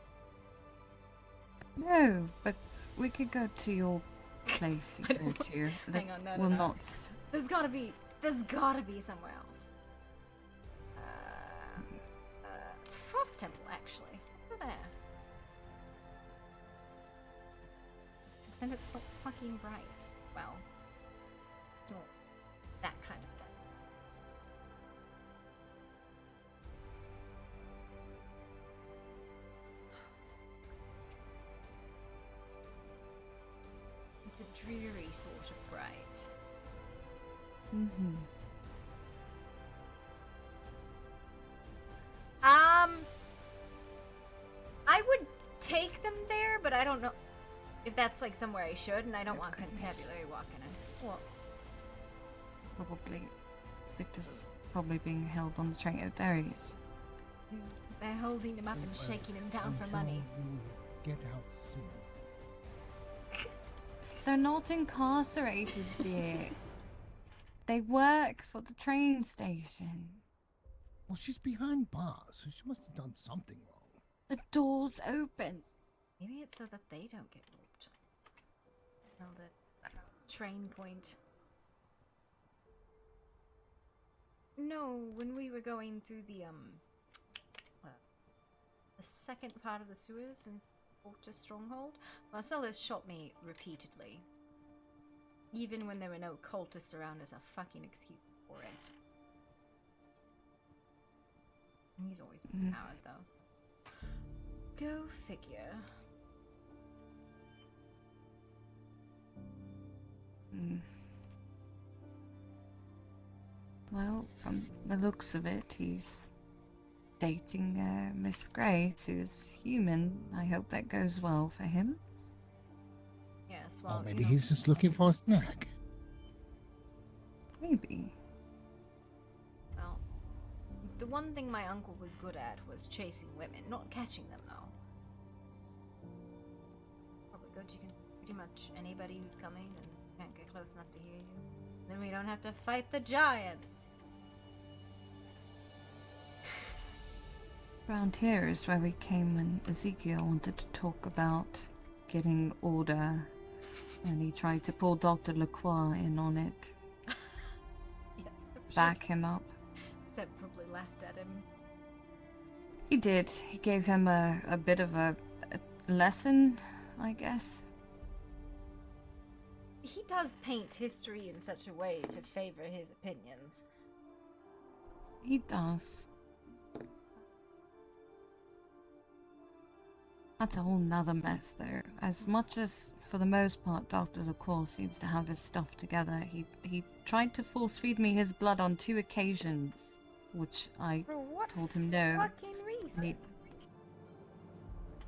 No, but we could go to your place you go to. Hang on, no, will no. not. There's gotta be somewhere else. Frost Temple, actually. Let's go there. Because then it's not fucking bright. Well, it's not that kind of thing. It's a dreary sort of bright. I would take them there, but I don't know if that's somewhere I should, and I don't want constabulary walking in. Well, Probably. Victor's probably being held on the train. Oh, there he is. they're holding him up and shaking him down for money. You will get out soon. They're not incarcerated, dear. They work for the train station. Well, she's behind bars, so she must have done something wrong. The door's open. Maybe it's so that they don't get robbed. Held at train point. No, when we were going through the second part of the sewers and cultist stronghold. Marcellus shot me repeatedly. Even when there were no cultists around as a fucking excuse for it. He's always been powered though. So. Go figure. Well, from the looks of it, he's dating Miss Grace, who's human. I hope that goes well for him. Yes, well, Or maybe he's just looking for a snack. Maybe. Well, the one thing my uncle was good at was chasing women, not catching them though. Probably good. You can pretty much anybody who's coming and can't get close enough to hear you. Then we don't have to fight the giants. Around here is where we came when Ezekiel wanted to talk about getting order, and he tried to pull Dr. Lacroix in on it. Yes, Back him up. Seb probably laughed at him. He did. He gave him a bit of a lesson, I guess. He does paint history in such a way to favor his opinions. He does. That's a whole nother mess, though. As much as, for the most part, Dr. Lacroix seems to have his stuff together, he tried to force-feed me his blood on 2 occasions, which I For what told him no. fucking reason?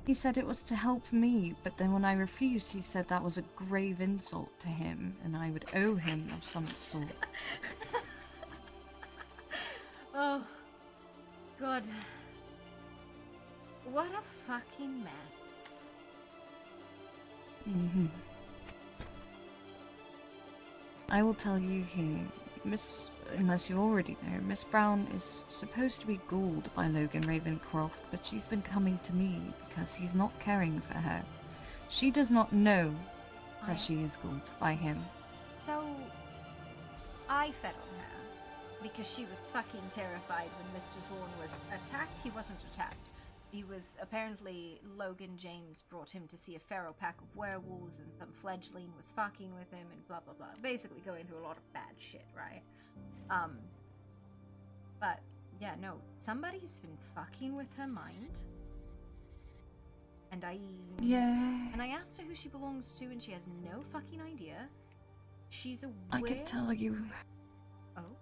He said it was to help me, but then when I refused, he said that was a grave insult to him, and I would owe him of some sort. Oh, God. What a fucking mess. I will tell you here, unless you already know, Miss Brown is supposed to be ghouled by Logan Ravencroft, but she's been coming to me because he's not caring for her. She does not know that she is ghouled by him. So, I fed on her because she was fucking terrified when Mr. Zorn was attacked. He wasn't attacked. He was apparently, Logan James brought him to see a feral pack of werewolves, and some fledgling was fucking with him and blah blah blah. Basically going through a lot of bad shit, right? But yeah, no, somebody's been fucking with her mind. And I asked her who she belongs to, and she has no fucking idea. She's aware. I could tell you. Oh?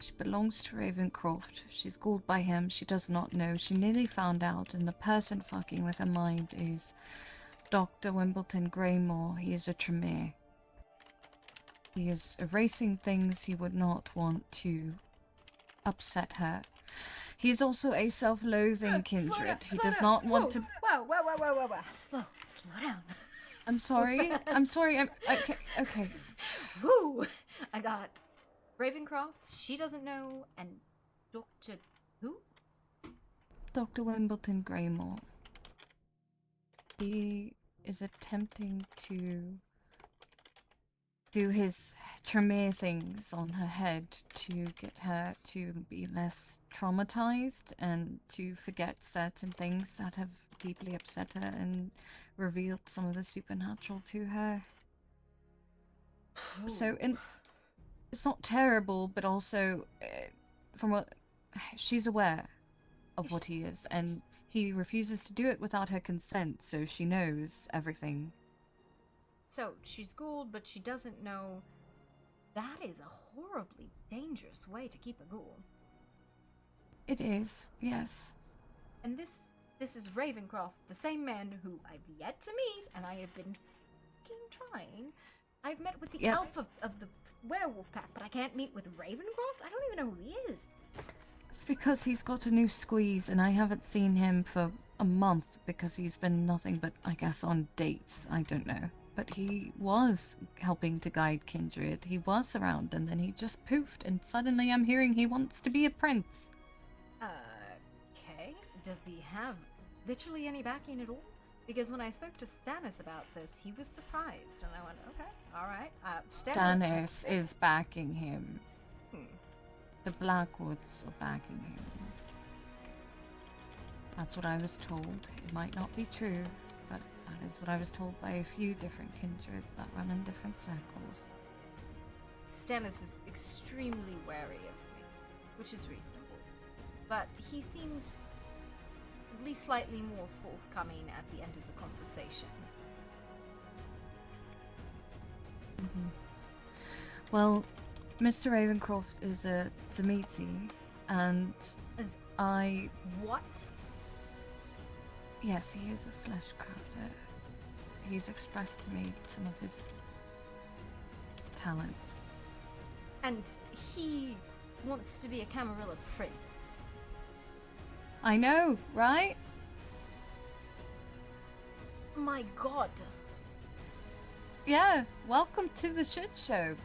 She belongs to Ravencroft. She's ghouled by him. She does not know. She nearly found out, and the person fucking with her mind is Dr. Wimbledon Greymore. He is a Tremere. He is erasing things he would not want to upset her. He is also a self-loathing kindred. He does not want to... Whoa. Slow down. I'm sorry. I'm sorry. Okay. Woo! I got Ravencroft, she doesn't know, and Dr. who? Dr. Wimbledon Greymore. He is attempting to do his Tremere things on her head to get her to be less traumatized and to forget certain things that have deeply upset her and revealed some of the supernatural to her. So, it's not terrible, but also, from what she's aware of what he is, and he refuses to do it without her consent, so she knows everything. So, she's ghouled, but she doesn't know. That is a horribly dangerous way to keep a ghoul. It is, yes. And this is Ravencroft, the same man who I've yet to meet, and I have been fucking trying. I've met with the elf of the werewolf pack, but I can't meet with Ravencroft? I don't even know who he is. It's because he's got a new squeeze, and I haven't seen him for a month because he's been nothing but, I guess, on dates. I don't know. But he was helping to guide Kindred. He was around, and then he just poofed, and suddenly I'm hearing he wants to be a prince. Okay. Does he have literally any backing at all? Because when I spoke to Stannis about this, he was surprised, and I went, okay, alright. Stannis is backing him. The Blackwoods are backing him. That's what I was told. It might not be true, but that is what I was told by a few different kindred that run in different circles. Stannis is extremely wary of me, which is reasonable. But he seemed at least slightly more forthcoming at the end of the conversation. Mm-hmm. Well, Mr. Ravencroft is a Demetri, and I... What? Yes, he is a flesh crafter. He's expressed to me some of his talents. And he wants to be a Camarilla prince. I know, right? My god. Yeah, welcome to the shit show.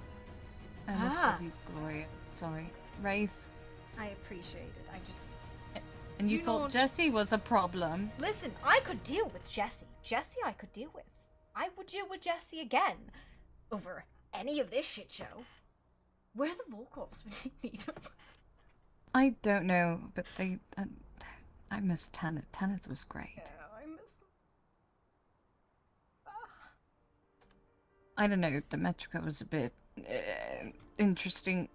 I almost Ah. called you Gloria. Sorry. Wraith. I appreciate it. I just... And you Do thought not- Jessie was a problem. Listen, I could deal with Jessie. Jessie I could deal with. I would deal with Jessie again over any of this shit show. Where are the Volkovs when you need them? I don't know, but they... I miss Tanith. Tanith was great. Yeah, I miss them. I don't know, the Metrica was a bit... interesting.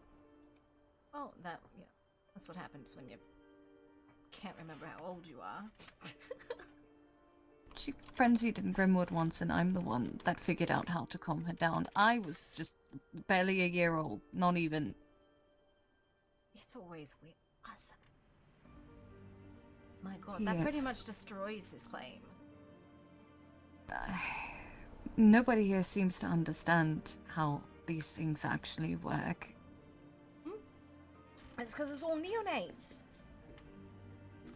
Oh, that's what happens when you can't remember how old you are. She frenzied in Grimwood once, and I'm the one that figured out how to calm her down. I was just barely a year old, not even. It's always with us. My god, that pretty Yes. much destroys his claim. Nobody here seems to understand how these things actually work. It's because it's all neonates.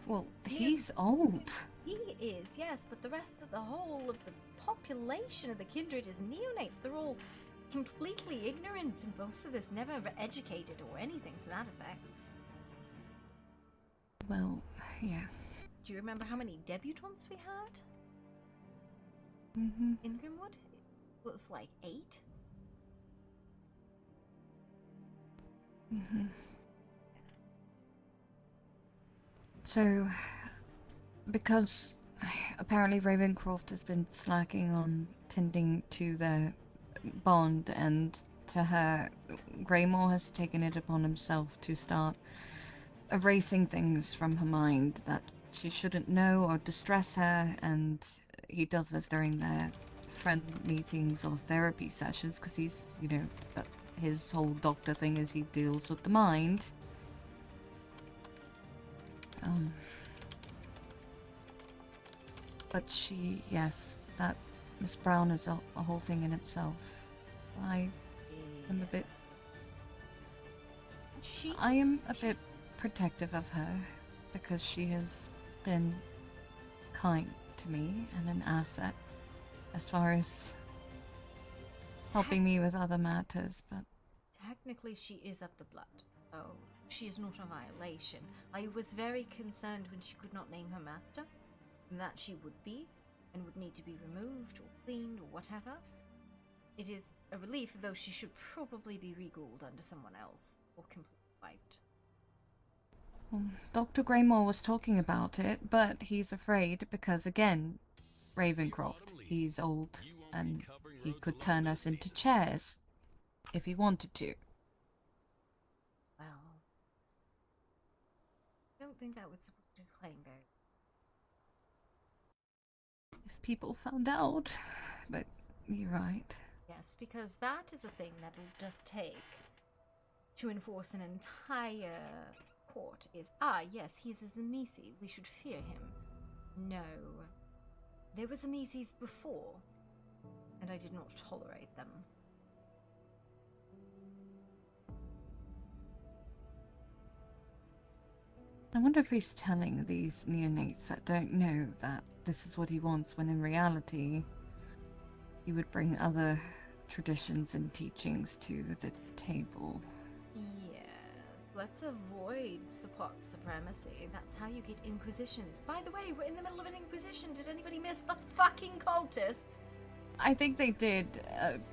Well, he's old. He is, yes, but the rest of the whole of the population of the kindred is neonates. They're all completely ignorant, and most of this never educated or anything to that effect. Well, yeah. Do you remember how many debutantes we had Mm-hmm. in Grimwood? It was like 8. Mm-hmm. So, because apparently Ravencroft has been slacking on tending to their bond, and to her, Greymore has taken it upon himself to start erasing things from her mind that she shouldn't know or distress her, and he does this during their friend meetings or therapy sessions, because he's, you know, his whole doctor thing is he deals with the mind. But she, yes, that Miss Brown is a whole thing in itself. I am a bit protective of her, because she has been kind to me and an asset as far as helping me with other matters, but Technically, she is of the blood. Oh, she is not a violation. I was very concerned when she could not name her master, and that she would be, and would need to be removed or cleaned or whatever. It is a relief, though she should probably be regaled under someone else, or completely wiped. Dr. Greymore was talking about it, but he's afraid because, again, Ravencroft, he's old, and he could turn us into chairs if he wanted to. Well, I don't think that would support his claim very well. If people found out, but you're right. Yes, because that is a thing that will just take to enforce an entire court is, yes, he's a Zamisi, we should fear him. No. There were Zamisis before, and I did not tolerate them. I wonder if he's telling these neonates that don't know that this is what he wants, when in reality he would bring other traditions and teachings to the table. Yes, let's avoid support supremacy. That's how you get inquisitions. By the way, we're in the middle of an inquisition. Did anybody miss the fucking cultists? I think they did,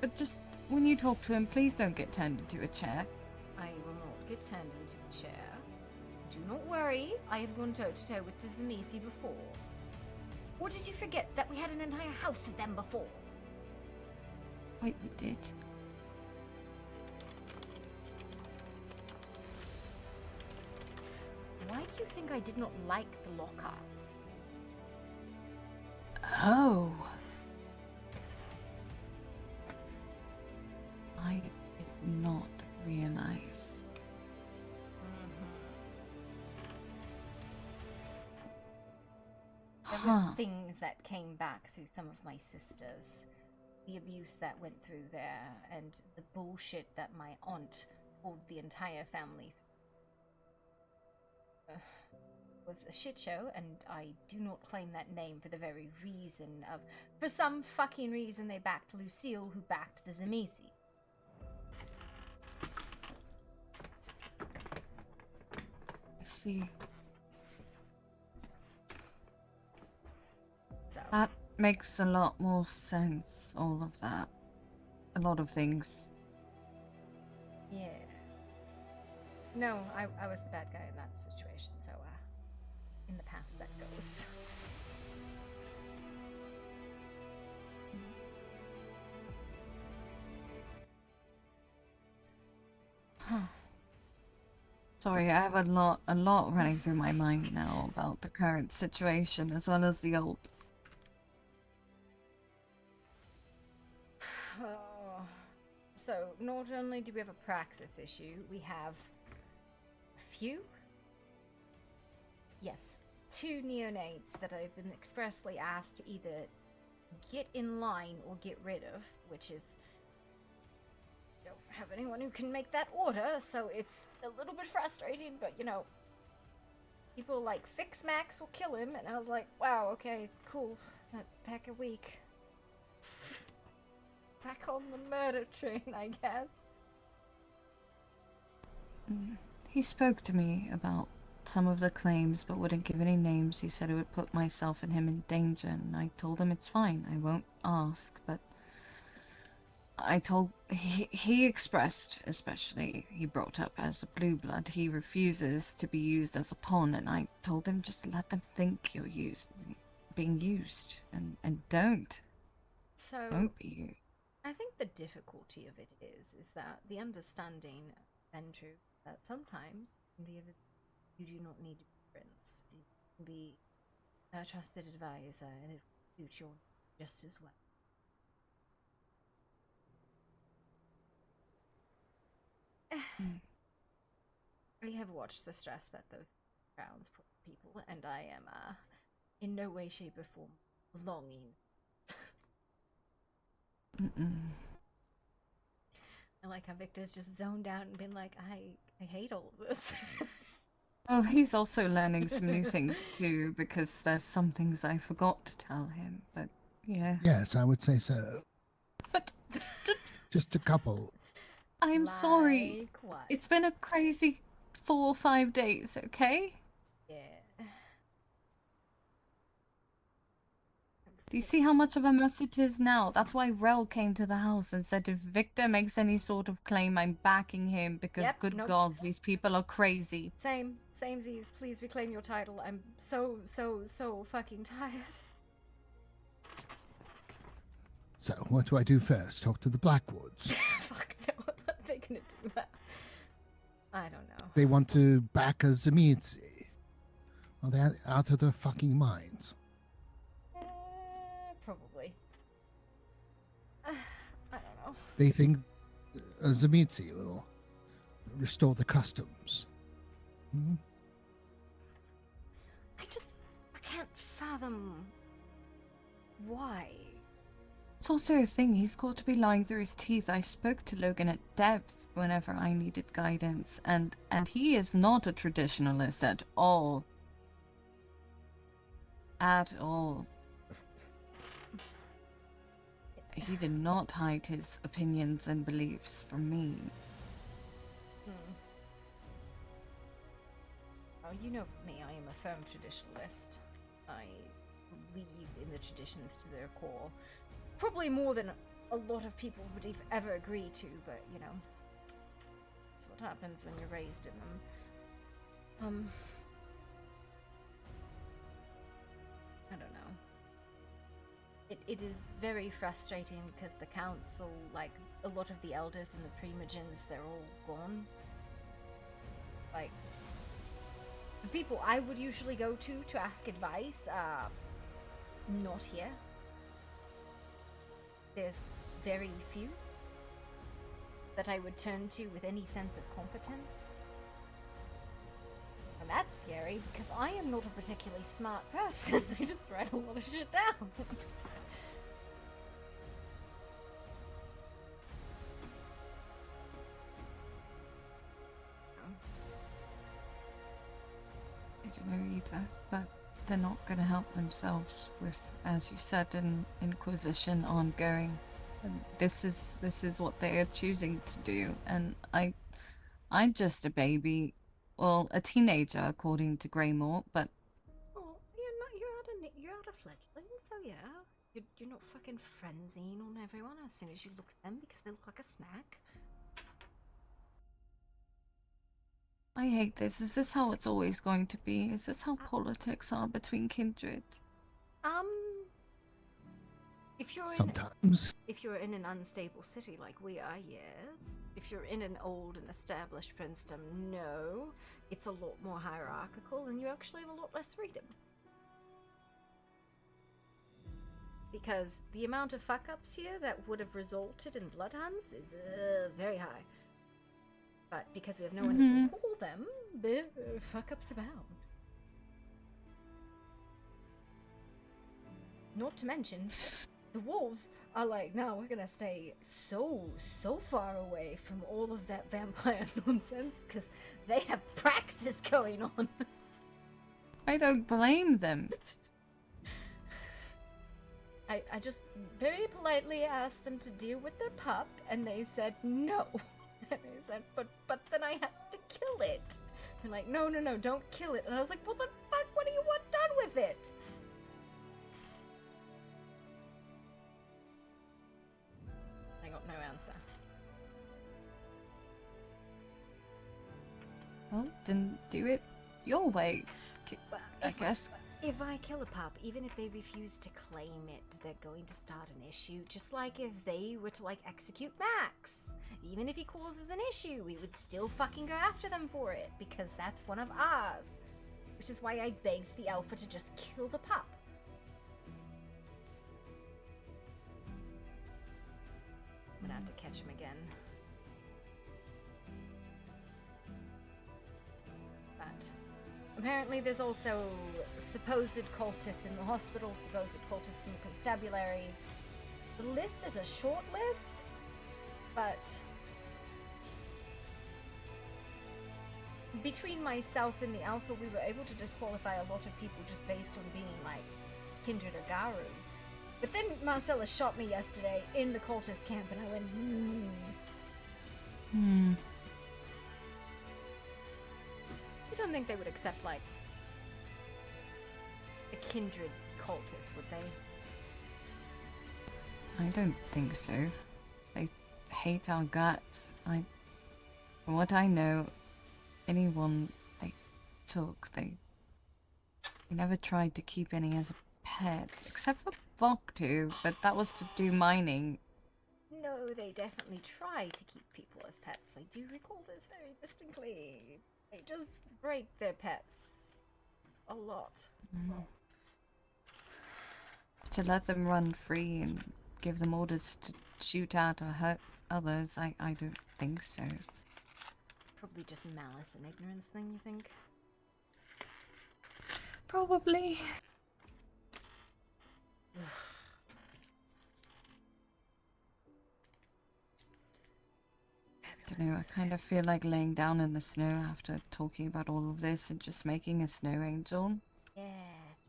but just when you talk to him, please don't get turned into a chair. I will not get turned into a chair. Do not worry, I have gone toe-to-toe with the Zamisi before. Or did you forget that we had an entire house of them before? Wait, we did? Why do you think I did not like the Lockharts? Oh. I did not realize. There were things that came back through some of my sisters. The abuse that went through there, and the bullshit that my aunt told the entire family was a shit show, and I do not claim that name for the very reason of... For some fucking reason they backed Lucille, who backed the Zamisi. I see. So. That makes a lot more sense, all of that. A lot of things. Yeah. No, I was the bad guy in that situation, so, in the past that goes. Huh. Sorry, I have a lot running through my mind now about the current situation as well as the old. Oh. So, not only do we have a praxis issue, we have a few? Yes, 2 neonates that I've been expressly asked to either get in line or get rid of, which is... don't have anyone who can make that order, so it's a little bit frustrating, but you know, people like Fix Max will kill him, and I was like, wow, okay, cool, back a week. Back on the murder train, I guess. He spoke to me about some of the claims, but wouldn't give any names. He said it would put myself and him in danger, and I told him it's fine, I won't ask, but I told... He expressed, especially, he brought up as a blue blood, he refuses to be used as a pawn, and I told him just let them think you're being used, and don't. So... Don't be used. I think the difficulty of it is that the understanding and truth that sometimes you do not need to be friends. You can be a trusted advisor, and it will suit your just as well. I have watched the stress that those crowns put on people, and I am in no way, shape, or form longing. I like how Victor's just zoned out and been like, I hate all of this. Well, he's also learning some new things too, because there's some things I forgot to tell him, but yeah. Yes, I would say so. But... just a couple. I'm sorry. Like what? It's been a crazy 4 or 5 days, okay? Yeah. Do you see how much of a mess it is now? That's why Rel came to the house and said if Victor makes any sort of claim, I'm backing him because good gods, these people are crazy. Same Z's. Please reclaim your title. I'm so fucking tired. So, what do I do first? Talk to the Blackwoods. Fuck no, are they gonna do that? I don't know. They want to back a Zamitzi. Are they out of their fucking minds? Probably. I don't know. They think a Zamitzi will restore the customs. Hmm? I can't fathom why. It's also a thing, he's got to be lying through his teeth. I spoke to Logan at depth whenever I needed guidance, and he is not a traditionalist at all. At all. He did not hide his opinions and beliefs from me. Oh, you know me, I am a firm traditionalist. I believe in the traditions to their core. Probably more than a lot of people would ever agree to, but, you know, that's what happens when you're raised in them. I don't know. It is very frustrating because the council, like a lot of the elders and the primogens, they're all gone. Like, the people I would usually go to ask advice are not here. There's very few that I would turn to with any sense of competence. And that's scary because I am not a particularly smart person. I just write a lot of shit down. I don't know either, but they're not going to help themselves with, as you said, an Inquisition ongoing. And this is what they are choosing to do, and I'm just a baby, well, a teenager according to Greymore, but Oh, you're out of fledgling, so yeah. You're not fucking frenzying on everyone as soon as you look at them because they look like a snack. I hate this. Is this how it's always going to be? Is this how politics are between kindred? If you're Sometimes. if you're in an unstable city like we are, yes. If you're in an old and established princedom, no. It's a lot more hierarchical and you actually have a lot less freedom. Because the amount of fuck-ups here that would have resulted in bloodhounds is very high. But because we have no one to call them, fuck-ups abound. Not to mention, the wolves are like, no, we're gonna stay so far away from all of that vampire nonsense because they have praxis going on. I don't blame them. I just very politely asked them to deal with their pup, and they said no. And I said, but then I have to kill it. They're like, no, don't kill it. And I was like, well, the fuck, what do you want done with it? I got no answer. Well, then do it your way, I guess. If I kill a pup, even if they refuse to claim it, they're going to start an issue. Just like if they were to, like, execute Max. Even if he causes an issue, we would still fucking go after them for it, because that's one of ours. Which is why I begged the alpha to just kill the pup. I'm gonna have to catch him again. But apparently there's also supposed cultists in the hospital, supposed cultists in the constabulary. The list is a short list, but between myself and the Alpha, we were able to disqualify a lot of people just based on being, like, kindred or Garu. But then Marcella shot me yesterday in the cultist camp, and I went, I don't think they would accept, like, a kindred cultist, would they? I don't think so. They hate our guts. From what I know, anyone they took, they never tried to keep any as a pet, except for Voktu, but that was to do mining. No, they definitely try to keep people as pets. I do recall this very distinctly. They just break their pets a lot. To let them run free and give them orders to shoot at or hurt others, I don't think so. Probably just malice and ignorance thing, you think? Probably. I don't know, I kind of feel like laying down in the snow after talking about all of this and just making a snow angel. Yeah,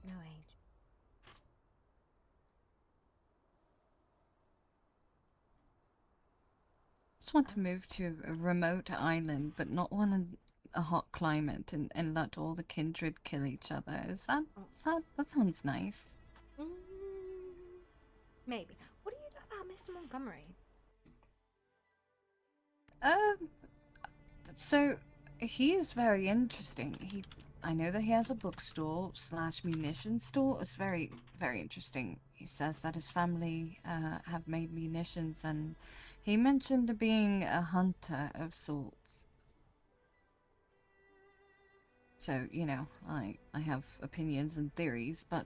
snow angel. Just want to move to a remote island, but not one in a hot climate, and let all the kindred kill each other. That sounds nice. Maybe. What do you know about Mr. Montgomery? So he is very interesting. I know that he has a bookstore slash munition store. It's very, very interesting. He says that his family have made munitions, and he mentioned being a hunter of sorts. So, you know, I have opinions and theories, but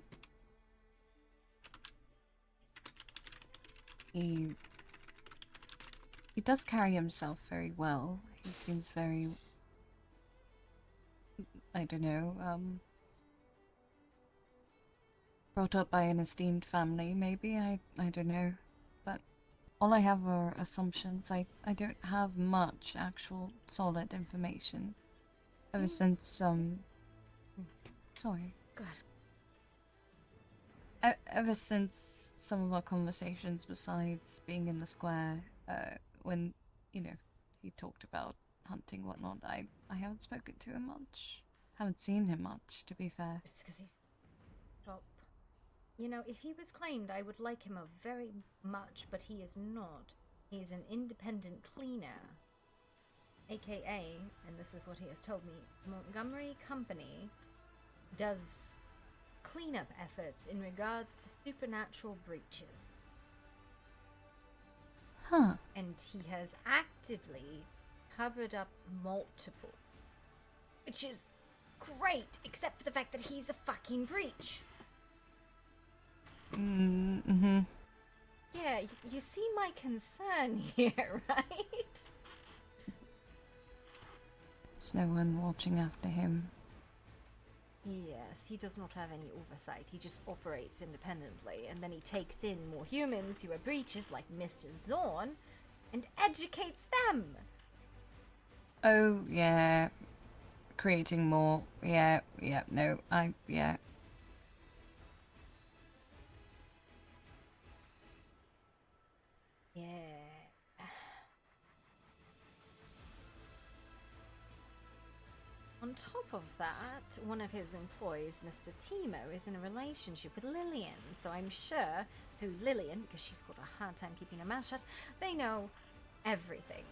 he does carry himself very well. He seems very, I don't know, brought up by an esteemed family, maybe. I don't know. But all I have are assumptions. I don't have much actual solid information. Ever since, sorry. Go Ever since some of our conversations besides being in the square, when, you know, he talked about hunting whatnot, I haven't spoken to him much. Haven't seen him much, to be fair. It's because he's top. You know, if he was claimed, I would like him very much, but he is not. He's an independent cleaner. AKA, and this is what he has told me, Montgomery Company does cleanup efforts in regards to supernatural breaches. Huh. And he has actively covered up multiple. Which is great, except for the fact that he's a fucking breach. Mm-hmm. Yeah, you see my concern here, right? There's no one watching after him. Yes, he does not have any oversight. He just operates independently, and then he takes in more humans who are breaches like Mr. Zorn and educates them. Oh, yeah. Creating more. Yeah, no, yeah. Yeah. On top of that, one of his employees, Mr. Timo, is in a relationship with Lillian. So I'm sure through Lillian, because she's got a hard time keeping her mouth shut, they know everything.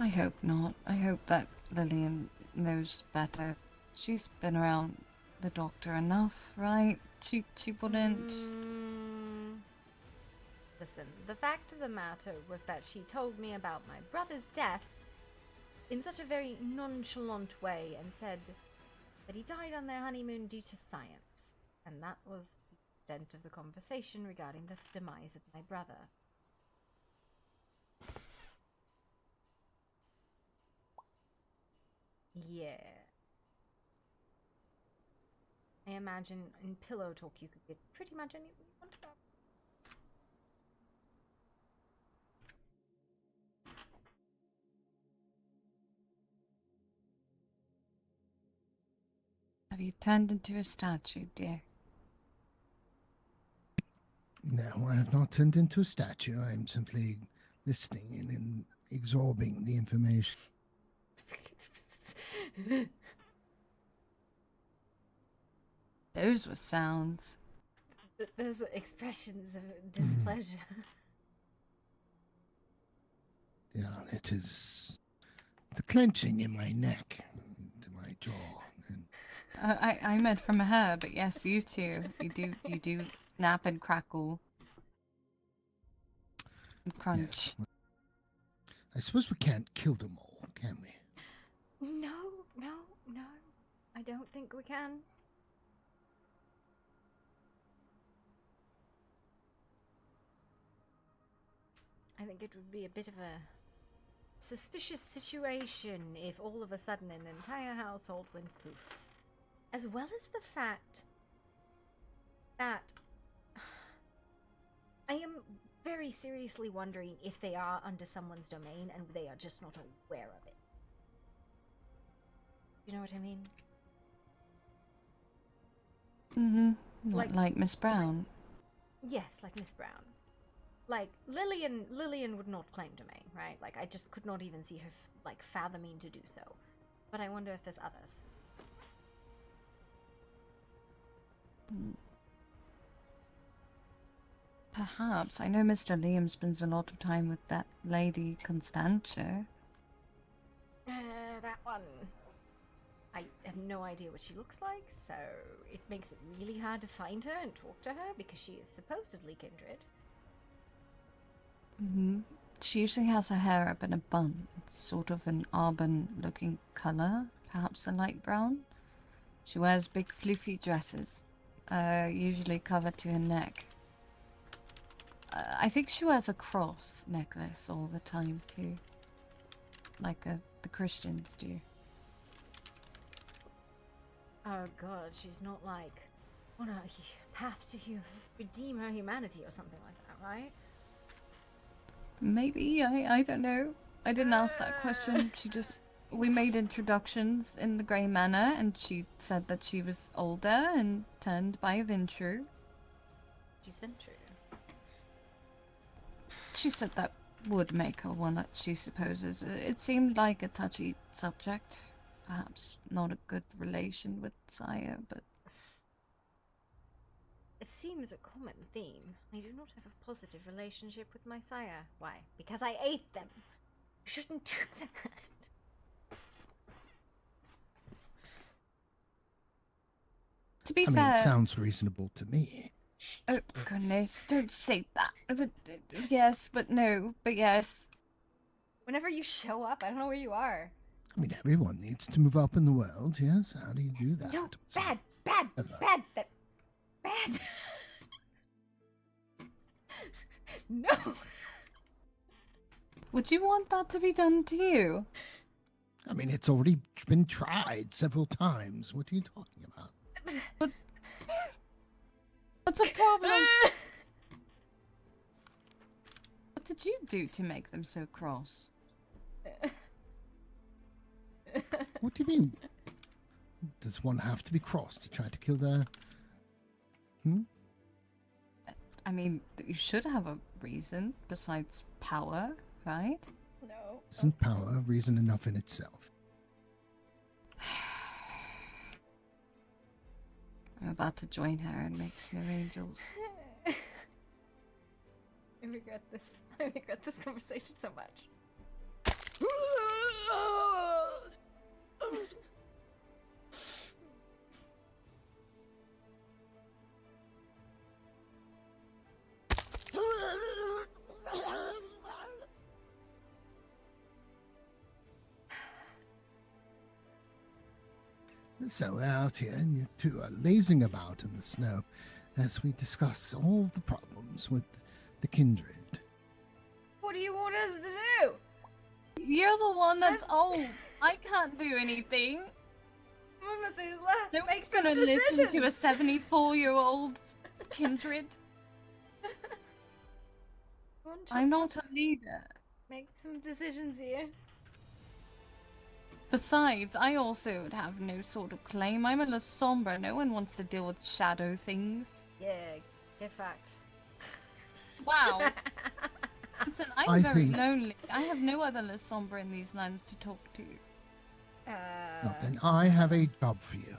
I hope not. I hope that Lillian knows better. She's been around the doctor enough, right? She wouldn't... Listen, the fact of the matter was that she told me about my brother's death in such a very nonchalant way and said that he died on their honeymoon due to science. And that was the extent of the conversation regarding the demise of my brother. Yeah. I imagine in pillow talk you could get pretty much anything you want about. Have you turned into a statue, dear? No, I have not turned into a statue. I am simply listening and absorbing the information. Those were sounds. Those are expressions of displeasure. Yeah, it is the clenching in my neck, to my jaw. And I meant from her, but yes, you too. You do snap and crackle. And crunch. Yes. I suppose we can't kill them all, can we? No. I don't think we can. I think it would be a bit of a suspicious situation if all of a sudden an entire household went poof. As well as the fact that I am very seriously wondering if they are under someone's domain and they are just not aware of it. You know what I mean? Mm-hmm. Like Miss Brown. Yes, like Miss Brown. Like, Lillian would not claim domain, right? Like, I just could not even see her, fathoming to do so. But I wonder if there's others. perhaps. I know Mr. Liam spends a lot of time with that lady Constantia. That one. I have no idea what she looks like, so it makes it really hard to find her and talk to her because she is supposedly kindred. Mm-hmm. She usually has her hair up in a bun. It's sort of an auburn-looking color, perhaps a light brown. She wears big floofy dresses, usually covered to her neck. I think she wears a cross necklace all the time too, like the Christians do. Oh god, she's not like on a path to redeem her humanity or something like that, right? Maybe, I don't know. I didn't ask that question. We made introductions in the Grey Manor, and she said that she was older and turned by a Vintru. She's Vintru. She said that would make her one that she supposes. It seemed like a touchy subject. Perhaps not a good relation with Sire, but... It seems a common theme. I do not have a positive relationship with my sire. Why? Because I ate them. You shouldn't do that. To be I fair... mean, it sounds reasonable to me. Oh, goodness, don't say that. But, yes, but no, but yes. Whenever you show up, I don't know where you are. I mean, everyone needs to move up in the world, yes? How do you do that? No, So, bad. No. Would you want that to be done to you? I mean, it's already been tried several times. What are you talking about? But... What's a problem? What did you do to make them so cross? What do you mean? Does one have to be crossed to try to kill their... I mean, you should have a reason besides power, right? No. Isn't power reason enough in itself? I'm about to join her and make snow angels. I regret this. I regret this conversation so much. So we're out here and you two are lazing about in the snow as we discuss all the problems with the kindred. What do you want us to do? You're the one that's old. I can't do anything. No one's gonna listen to a 74-year-old kindred. I'm not a leader. Make some decisions here. Besides, I also would have no sort of claim. I'm a La Sombra. No one wants to deal with shadow things. Yeah, get fucked. Wow. Listen, I'm very lonely. I have no other La Sombra in these lands to talk to. Well, then I have a job for you.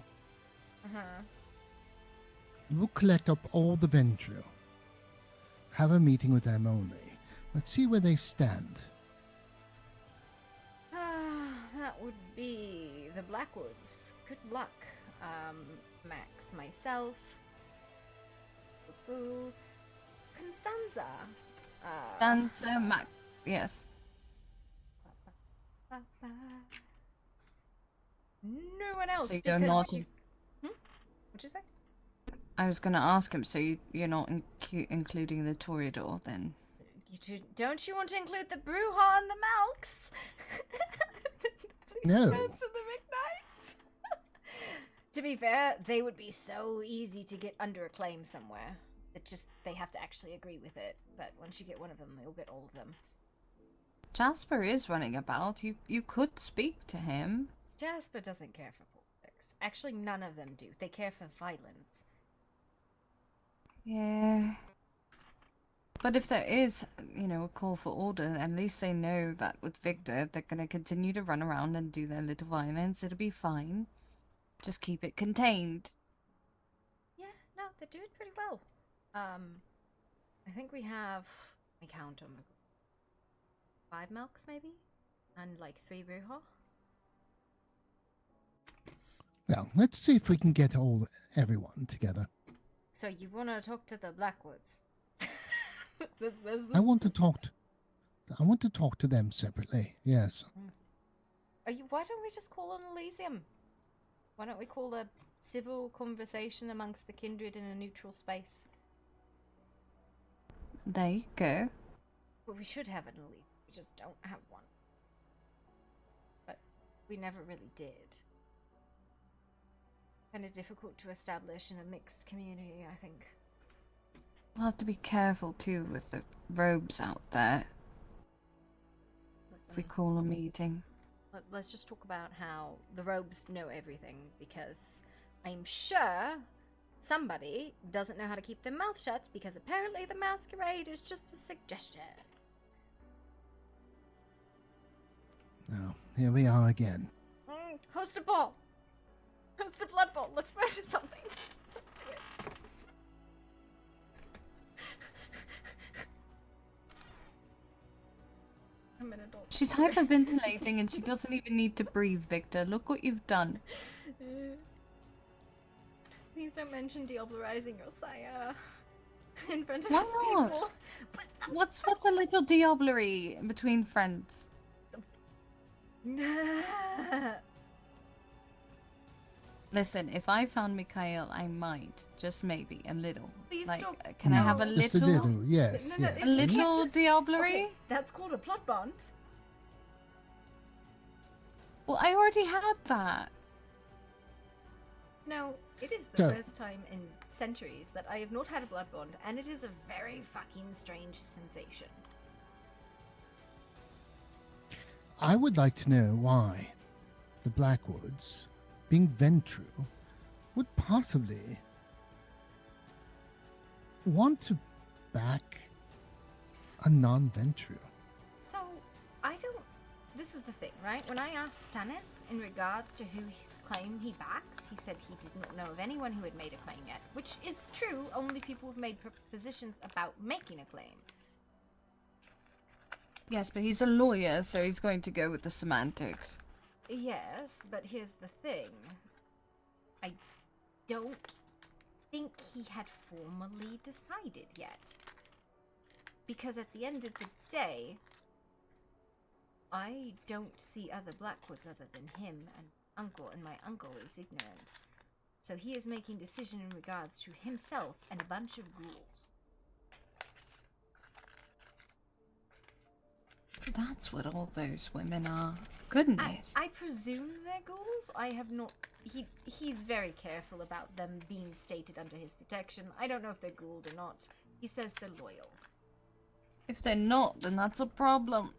We'll collect up all the Ventru. Have a meeting with them only. Let's see where they stand. That would be the Blackwoods. Good luck. Max, myself, Boo, Constanza. Dancer, Mac. Yes. No one else. So you're not. What'd you say? I was gonna ask him. So you're not including the Toreador then? Don't you want to include the Bruja and the Malks? No. And the McKnights. To be fair, they would be so easy to get under a claim somewhere. They have to actually agree with it. But once you get one of them, you'll get all of them. Jasper is running about. You could speak to him. Jasper doesn't care for politics. Actually, none of them do. They care for violence. Yeah. But if there is, a call for order, at least they know that with Victor, they're going to continue to run around and do their little violence. It'll be fine. Just keep it contained. Yeah, no, they do it pretty well. I I think we have, let me count them, 5 milks maybe? And like 3 bruja? Well, let's see if we can get everyone together. So you want to talk to the Blackwoods? I want to talk to them separately. Yes. Why don't we just call an Elysium? Why don't we call a civil conversation amongst the kindred in a neutral space? There you go. Well, we should have an Elysium. We just don't have one. But we never really did. Kind of difficult to establish in a mixed community, I think. We'll have to be careful too with the robes out there. If we call a meeting. Let's just talk about how the robes know everything, because I'm sure somebody doesn't know how to keep their mouth shut, because apparently the masquerade is just a suggestion. Now, here we are again. Host a ball! Host a blood bowl! Let's murder something! Let's do it! I'm an adult. She's hyperventilating and she doesn't even need to breathe, Victor. Look what you've done. Please don't mention diablerizing your sire in front of Why other not? people. What's a little diablery between friends? Listen, if I found Mikhail, I might, just maybe, a little. Please like, stop. can I have a Just a little? little, yes, No, yes. A little diablery? Okay, that's called a plot bond. Well, I already had that. No, it is the So- first time in centuries that I have not had a blood bond, and it is a very fucking strange sensation. I would like to know why the Blackwoods, being Ventru, would possibly want to back a non-Ventru. So, I don't... This is the thing, right? When I asked Stannis in regards to who his claim he backs, he said he didn't know of anyone who had made a claim yet. Which is true, only people have made propositions about making a claim. Yes, but he's a lawyer, so he's going to go with the semantics. Yes, but here's the thing. I don't think he had formally decided yet. Because at the end of the day, I don't see other Blackwoods other than him and uncle, and my uncle is ignorant. So he is making decision in regards to himself and a bunch of ghouls. That's what all those women are. Goodness. I presume they're ghouls. I have not... He's very careful about them being stated under his protection. I don't know if they're ghouled or not. He says they're loyal. If they're not, then that's a problem.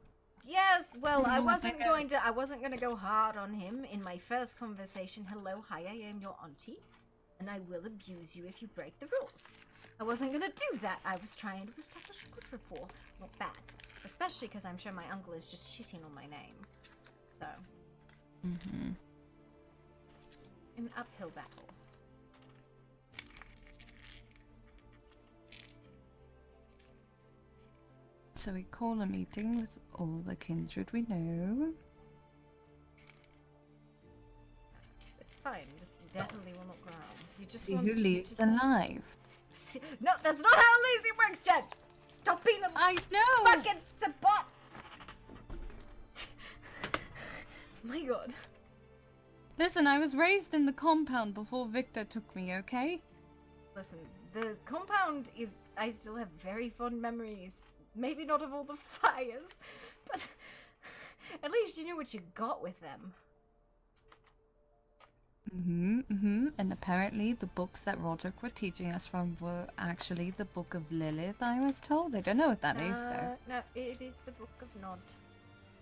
Yes, well, I Oh, wasn't damn. going to go hard on him in my first conversation. Hello, hi, I am your auntie, and I will abuse you if you break the rules. I wasn't going to do that. I was trying to establish a good rapport, not bad. Especially because I'm sure my uncle is just shitting on my name. So, Mm-hmm. an uphill battle. So we call a meeting with all the kindred we know. It's fine. This definitely will not go on. You just See want, who you leaves just- alive. No, that's not how Elysium works, Jen! Stop being a I know! fucking support! My god. Listen, I was raised in the compound before Victor took me, okay? Listen, the compound is... I still have very fond memories. Maybe not of all the fires, but at least you knew what you got with them. And apparently the books that Roderick were teaching us from were actually the Book of Lilith, I was told. I don't know what that is, though. No, it is the Book of Nod.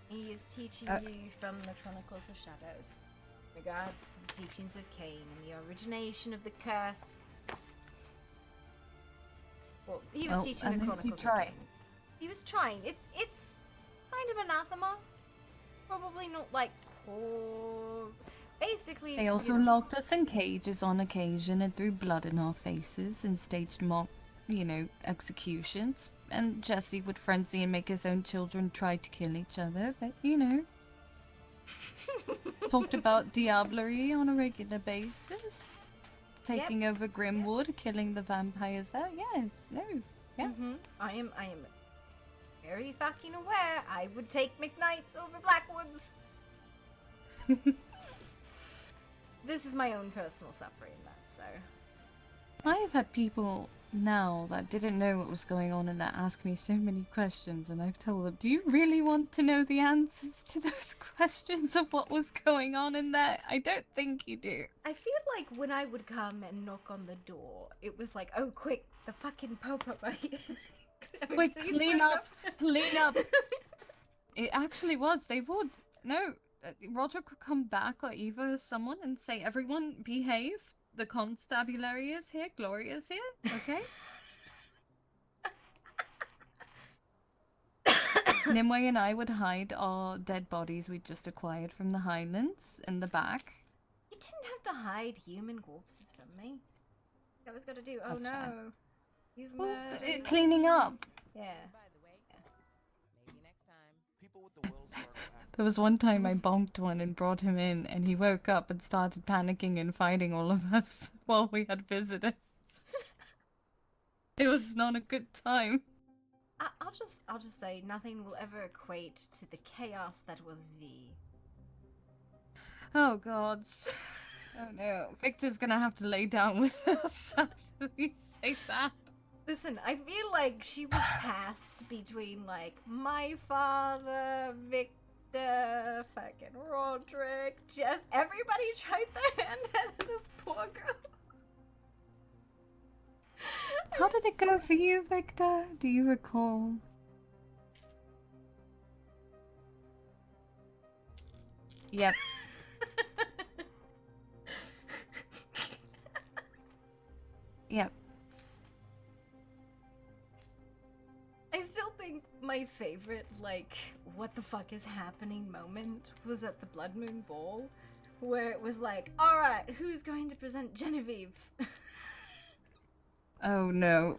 He is teaching you from the Chronicles of Shadows. Regards to the teachings of Cain and the origination of the curse. Well, he was teaching at the least he Chronicles of tried. Cain. He was trying. It's kind of anathema. Probably not like core. Basically, They also locked us in cages on occasion and threw blood in our faces and staged mock you know, executions. And Jesse would frenzy and make his own children try to kill each other, but, you know. Talked about diablerie on a regular basis. Taking over Grimwood, killing the vampires there. Yes, no, yeah. I am very fucking aware. I would take McKnights over Blackwoods. This is my own personal suffering, that, so. I have had people now that didn't know what was going on and that ask me so many questions, and I've told them, do you really want to know the answers to those questions of what was going on in there? I don't think you do. I feel like when I would come and knock on the door, it was like, oh, quick, the fucking Popo. Quick, clean up, clean up. It actually was. They would. No, Roger could come back, or Eva or someone, and say, everyone behave. The constabulary is here. Gloria is here. Okay. Nimue and I would hide our dead bodies we'd just acquired from the Highlands in the back. You didn't have to hide human corpses from me. That was gotta do. Oh That's no. fair. You've Well, murdered. cleaning up. Yeah. There was one time I bonked one and brought him in, and he woke up and started panicking and fighting all of us while we had visitors. It was not a good time. I'll just say nothing will ever equate to the chaos that was V. Oh god. Oh no. Victor's gonna have to lay down with us after you say that. Listen, I feel like she was passed between like my father, Victor, fucking Roderick, just everybody tried their hand at this poor girl. How did it go for you, Victor? Do you recall? Yep. Yep. I still think my favorite, like, what the fuck is happening moment was at the Blood Moon Ball, where it was like, alright, who's going to present Genevieve? Oh no.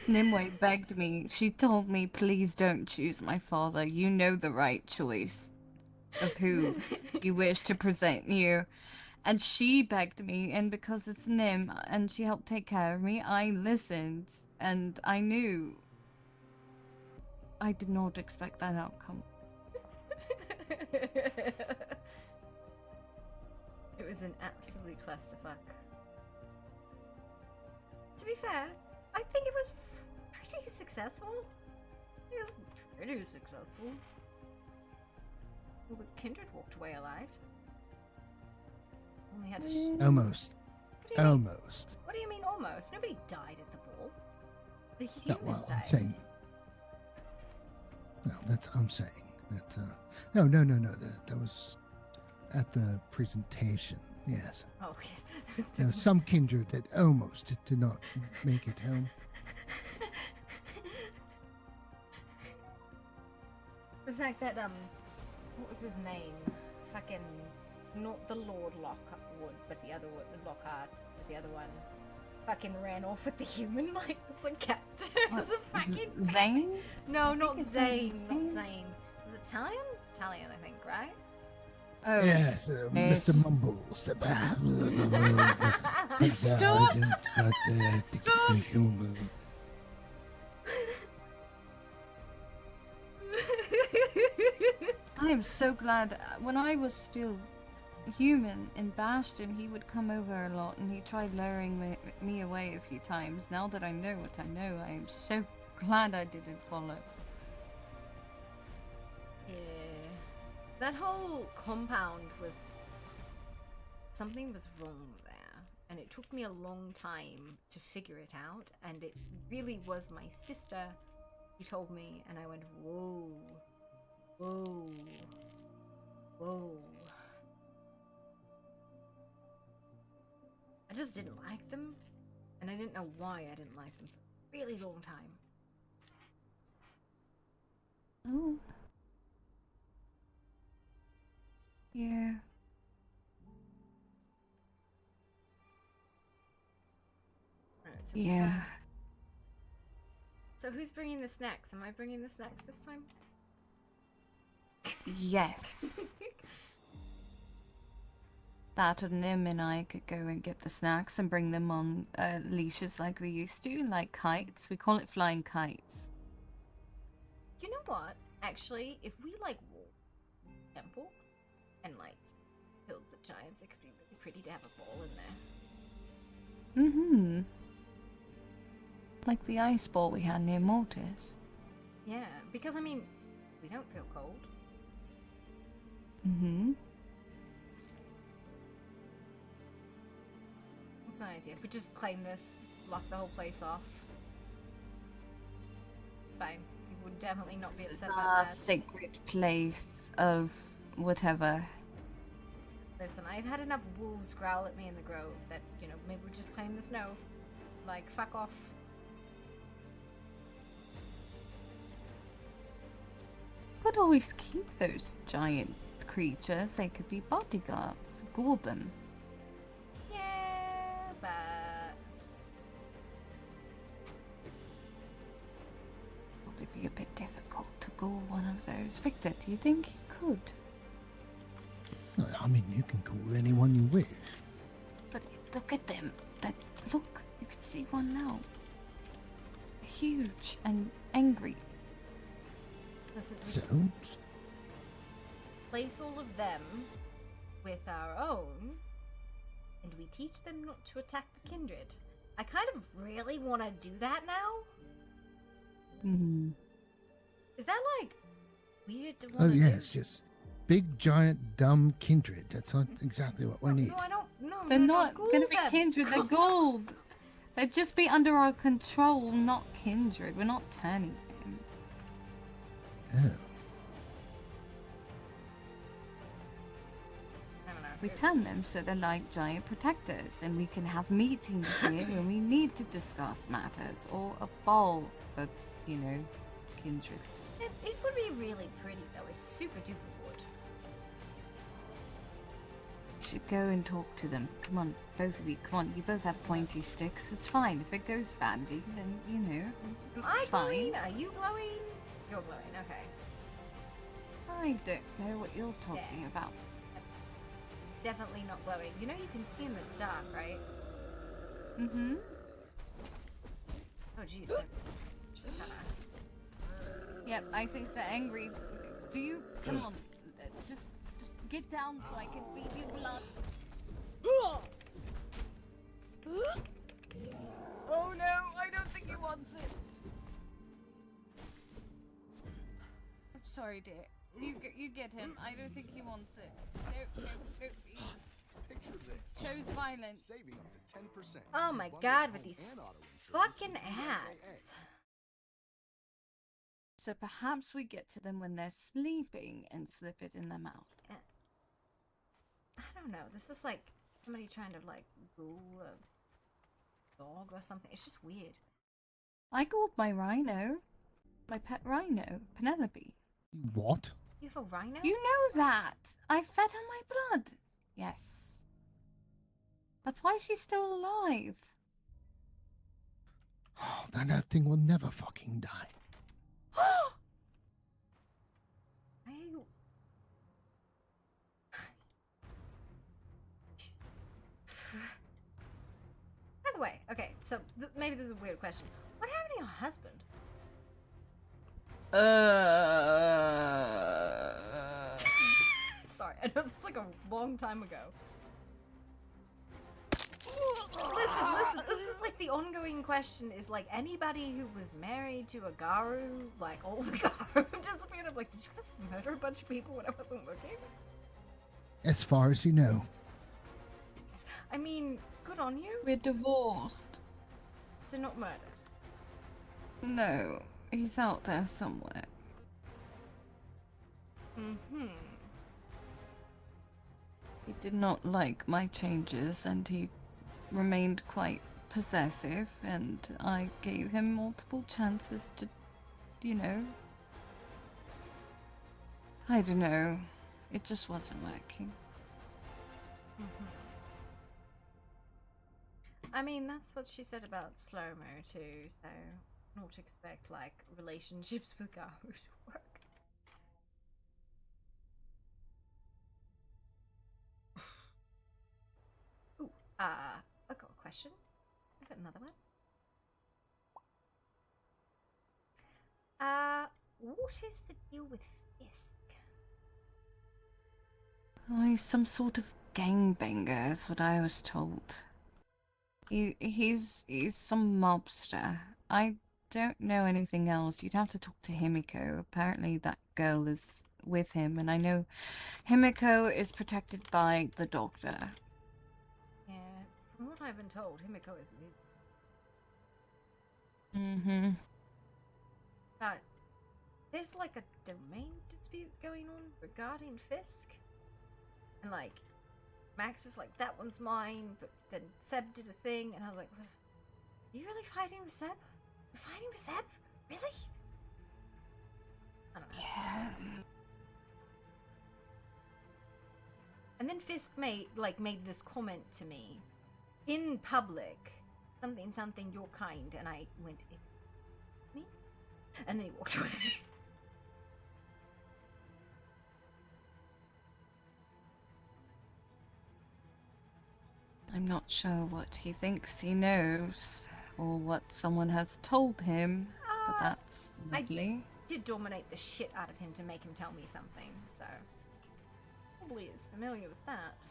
Nimue begged me. She told me, please don't choose my father. You know the right choice of who you wish to present you. And she begged me, and because it's Nim, and she helped take care of me, I listened, and I knew. I did not expect that outcome. It was an absolute clusterfuck. To be fair, I think it was pretty successful. It was pretty successful. Well, but Kindred walked away alive. Only had to Almost. Almost. What do you mean almost? Nobody died at the ball. The No, humans well, died. I'm saying. No, I'm saying that. No. That was at the presentation. Yes. Oh, yes. That was There was some kindred that almost did not make it home. The fact that, what was his name? Fucking, not the Lord Lockwood, but the other one, Lockhart, the other one, fucking ran off with the human, like, as a captain. As a fucking... Zane? No, not his Zane, name's not Zane. Zane. Is it Talion? Talion, I think, right? Oh. Yes, yes. Mr. Mumbles, the Stop! Stop! Human. I am so glad. When I was still human in Bastion, he would come over a lot, and he tried luring me away a few times. Now that I know what I know, I am so glad I didn't follow. Yeah. That whole compound was... Something was wrong there. And it took me a long time to figure it out. And it really was my sister who told me. And I went, whoa. Whoa. Whoa. I just didn't like them. And I didn't know why I didn't like them for a really long time. Oh. Yeah. Alright, Yeah. So who's bringing the snacks? Am I bringing the snacks this time? Yes. That and Nim and I could go and get the snacks and bring them on leashes like we used to, like kites. We call it flying kites. You know what? Actually, if we like walk temple and like killed the giants, it could be really pretty to have a ball in there. Mm-hmm. Like the ice ball we had near Mortis. Yeah, because I mean, we don't feel cold. Mm-hmm. What's an idea? If we just claim this, lock the whole place off. It's fine. We would definitely not be This is upset about our that. sacred place of whatever. Listen, I've had enough wolves growl at me in the grove that, you know, maybe we just claim the snow. Like, fuck off. Could always keep those giant creatures. They could be bodyguards. Ghoul them. Yeah, but... Probably be a bit difficult to ghoul one of those. Victor, do you think you could? I mean, you can call anyone you wish. But look at them. Look, you can see one now. Huge and angry. Listen, we So, should place all of them with our own, and we teach them not to attack the kindred. I kind of really want to do that now. Hmm. Is that like weird to oh want to yes, do? yes. Big, giant, dumb kindred. That's not exactly what we need. No, I don't. No, They're no, not ghoul gonna be them. kindred, they're gold. They'd just be under our control, not kindred. We're not turning them. Oh. I don't know. We turn them so they're like giant protectors, and we can have meetings here when we need to discuss matters, or a ball for, you know, kindred. It would be really pretty though. It's super duper wood. We should go and talk to them. Come on, both of you. Come on, you both have pointy sticks. It's fine. If it goes badly, then, you know, Am it's I fine. glowing? Are you glowing? You're glowing. Okay. I don't know what you're talking about. Definitely not glowing. You know you can see in the dark, right? Mm-hmm. Oh jeez. That actually kinda... Yep, I think they're angry. Do you... Come on. Just get down so I can feed you blood. Oh no, I don't think he wants it. I'm sorry, dear. You get him. I don't think he wants it. No, please. Picture this. Chose violence. Saving up to 10%. Oh my god, with these fucking ads. So perhaps we get to them when they're sleeping and slip it in their mouth. I don't know. This is like somebody trying to like ghoul a dog or something. It's just weird. I called my rhino. My pet rhino, Penelope. What? You have a rhino? You know that! I fed her my blood. Yes. That's why she's still alive. Oh, that thing will never fucking die. Why are you... By the way, okay, so maybe this is a weird question. What happened to your husband? Sorry, I know this is like a long time ago. Listen, this is like the ongoing question is like anybody who was married to a Garu, like all the Garu disappeared. I'm like, did you guys murder a bunch of people when I wasn't looking? As far as you know. I mean, good on you. We're divorced. So not murdered. No, he's out there somewhere. Mm-hmm. He did not like my changes and he remained quite possessive, and I gave him multiple chances to, you know. I don't know. It just wasn't working. I mean, that's what she said about slow-mo too, so not expect, like, relationships with Garu to work. Ooh, I got a question. I got another one. What is the deal with Fisk? Oh, he's some sort of gangbanger, is what I was told. He's some mobster. I don't know anything else. You'd have to talk to Himiko. Apparently that girl is with him, and I know Himiko is protected by the doctor. Yeah, from what I've been told, Himiko is. Mm-hmm. But there's like a domain dispute going on regarding Fisk. And like, Max is like, that one's mine, but then Seb did a thing, and I was like, are you really fighting with Seb? You're fighting with Seb? Really? I don't know. Yeah. And then Fisk made this comment to me in public, something, you're kind, and I went, me? And then he walked away. I'm not sure what he thinks he knows, or what someone has told him, but that's lovely. I did dominate the shit out of him to make him tell me something, so probably is familiar with that.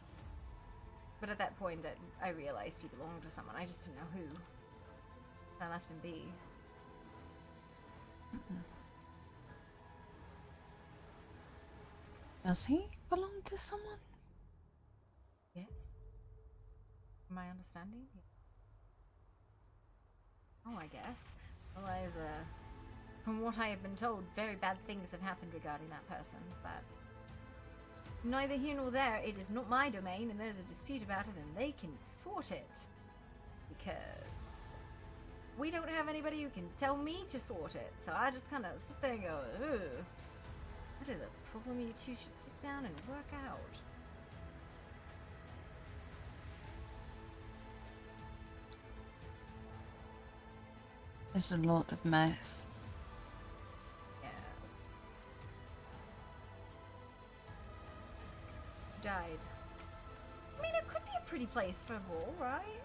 But at that point, I realized he belonged to someone. I just didn't know who. I left him be. Does he belong to someone? Yes. Am I understanding? Oh, I guess. Otherwise, from what I have been told, very bad things have happened regarding that person, but neither here nor there. It is not my domain, and there's a dispute about it, and they can sort it. Because we don't have anybody who can tell me to sort it, so I just kind of sit there and go, ugh. That is a problem you two should sit down and work out. There's a lot of mess. Yes. Died. I mean, it could be a pretty place for a ball, right?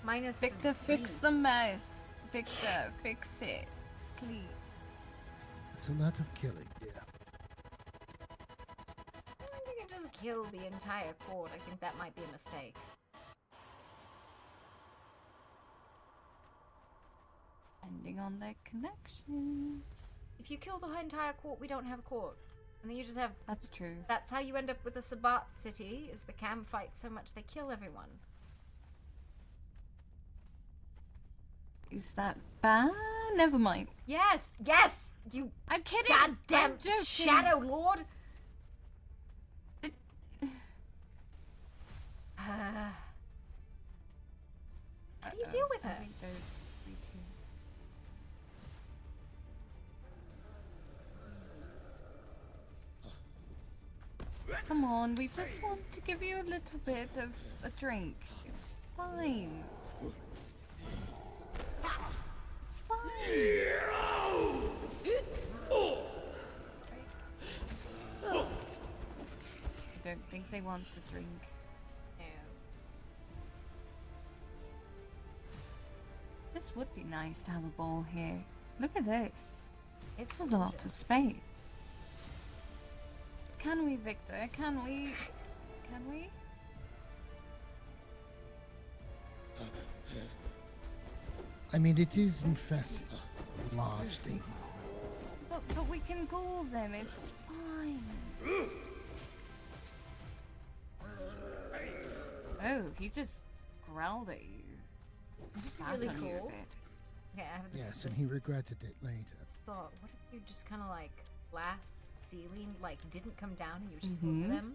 Minus Victor, fix the mess. Victor, fix it. Please. It's a lot of killing, yeah. I don't think you can just kill the entire court. I think that might be a mistake. Depending on their connections. If you kill the entire court, we don't have a court. And then you just have... That's true. That's how you end up with a Sabat city, is the Cam fight so much they kill everyone. Is that bad? Never mind. Yes! Yes! You... I'm kidding! Goddamn I'm joking. Shadow Lord! How do you deal with her? I think those three two. Come on, we just want to give you a little bit of a drink. It's fine. It's fine. I don't think they want to drink. No. This would be nice to have a ball here. Look at this. It's This is a lot of gorgeous. space. Can we, Victor? Can we? Can we? I mean, it is infested. It's a large thing. But we can ghoul them. It's fine. Oh, he just growled at you. Slapped really on you a cool. bit. Yeah, I have this, Yes, and he regretted it later. this thought. What if you just kind of like glass ceiling, like didn't come down and you were just over them?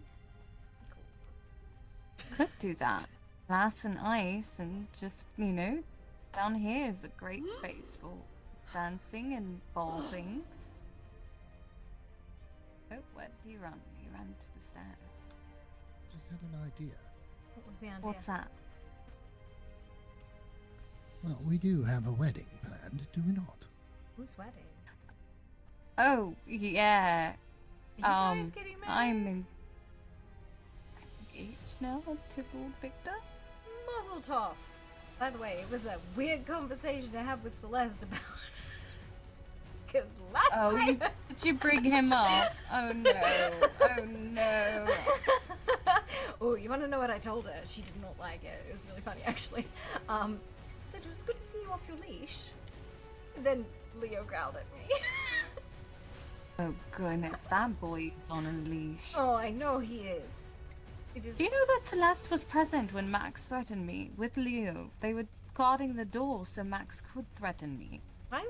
Could do that. Glass and ice, and just, you know, down here is a great space for dancing and ball things. Oh, where did he run? He ran to the stairs. Just had an idea. What was the idea? What's that? Well, we do have a wedding planned, do we not? Whose wedding? Oh, yeah. Are you guys getting married? I'm engaged now to Lord Victor. Muzzle tov. By the way, it was a weird conversation to have with Celeste about. Because last time. Did you bring him up? Oh no. Oh no. Oh, you want to know what I told her? She did not like it. It was really funny, actually. I said it was good to see you off your leash. And then Leo growled at me. Oh goodness, that boy is on a leash. Oh, I know he is. Do you know that Celeste was present when Max threatened me with Leo? They were guarding the door so Max could threaten me. Why?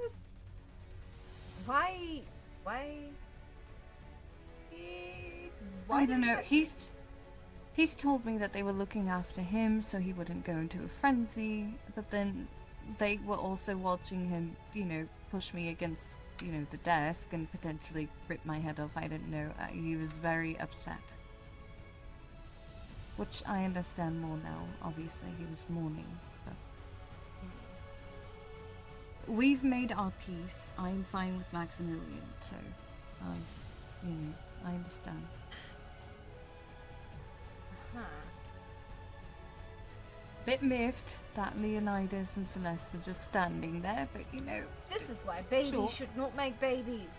I don't know. He's told me that they were looking after him so he wouldn't go into a frenzy, but then they were also watching him, you know, push me against, you know, the desk and potentially rip my head off. I didn't know. He was very upset. Which I understand more now. Obviously, he was mourning. But we've made our peace. I'm fine with Maximilian, so, you know, I understand. Bit miffed that Leonidas and Celeste were just standing there, but you know. This is why babies should not make babies.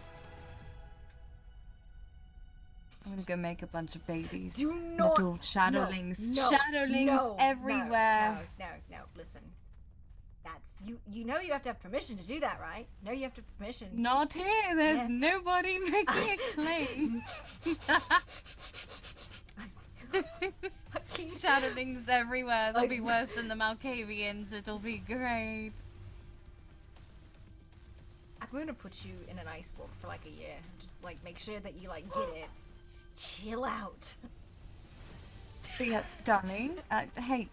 I'm gonna go make a bunch of babies. Do not. Little shadowlings. Shadowlings everywhere. No, listen. That's you know you have to have permission to do that, right? No, you have to have permission. Not here. There's nobody making a claim. Shadowlings everywhere. They'll be worse than the Malkavians. It'll be great. I'm gonna put you in an ice block for like a year. Just like make sure that you like get it. Chill out. But yes, darling. Hey,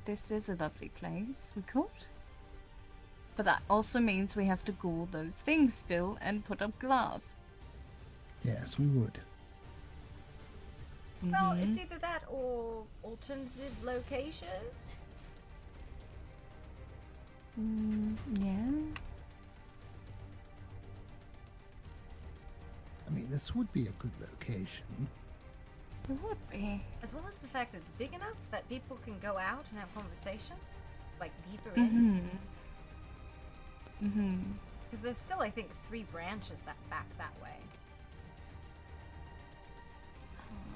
this is a lovely place. We could. But that also means we have to ghoul those things still and put up glass. Yes, we would. Well, it's either that or alternative location. Yeah. I mean, this would be a good location. It would be. As well as the fact it's big enough that people can go out and have conversations, like deeper in. Because there's still, I think, 3 branches that back that way.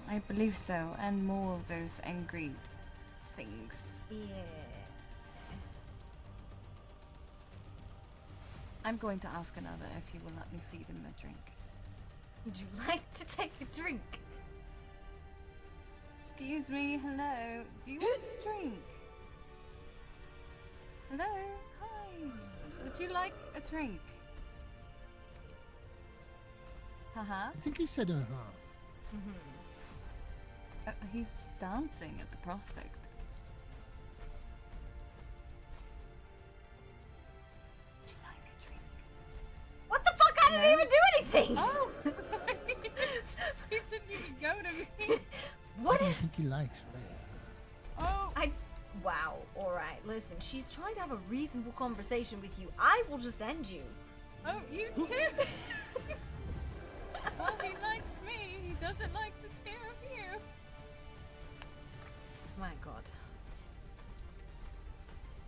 I believe so, and more of those angry things. Yeah. I'm going to ask another if you will let me feed him a drink. Would you like to take a drink? Excuse me, hello. Do you want a drink? Hello? Hi. Would you like a drink? Haha. I think he said He's dancing at the prospect. Would you like a drink? What the fuck? I didn't even do anything! Oh! He didn't even go to me. What I is... think he likes me. Oh! Wow, alright, listen, she's trying to have a reasonable conversation with you. I will just end you. Oh, you too! Well, he likes me. He doesn't like the two of you. My god.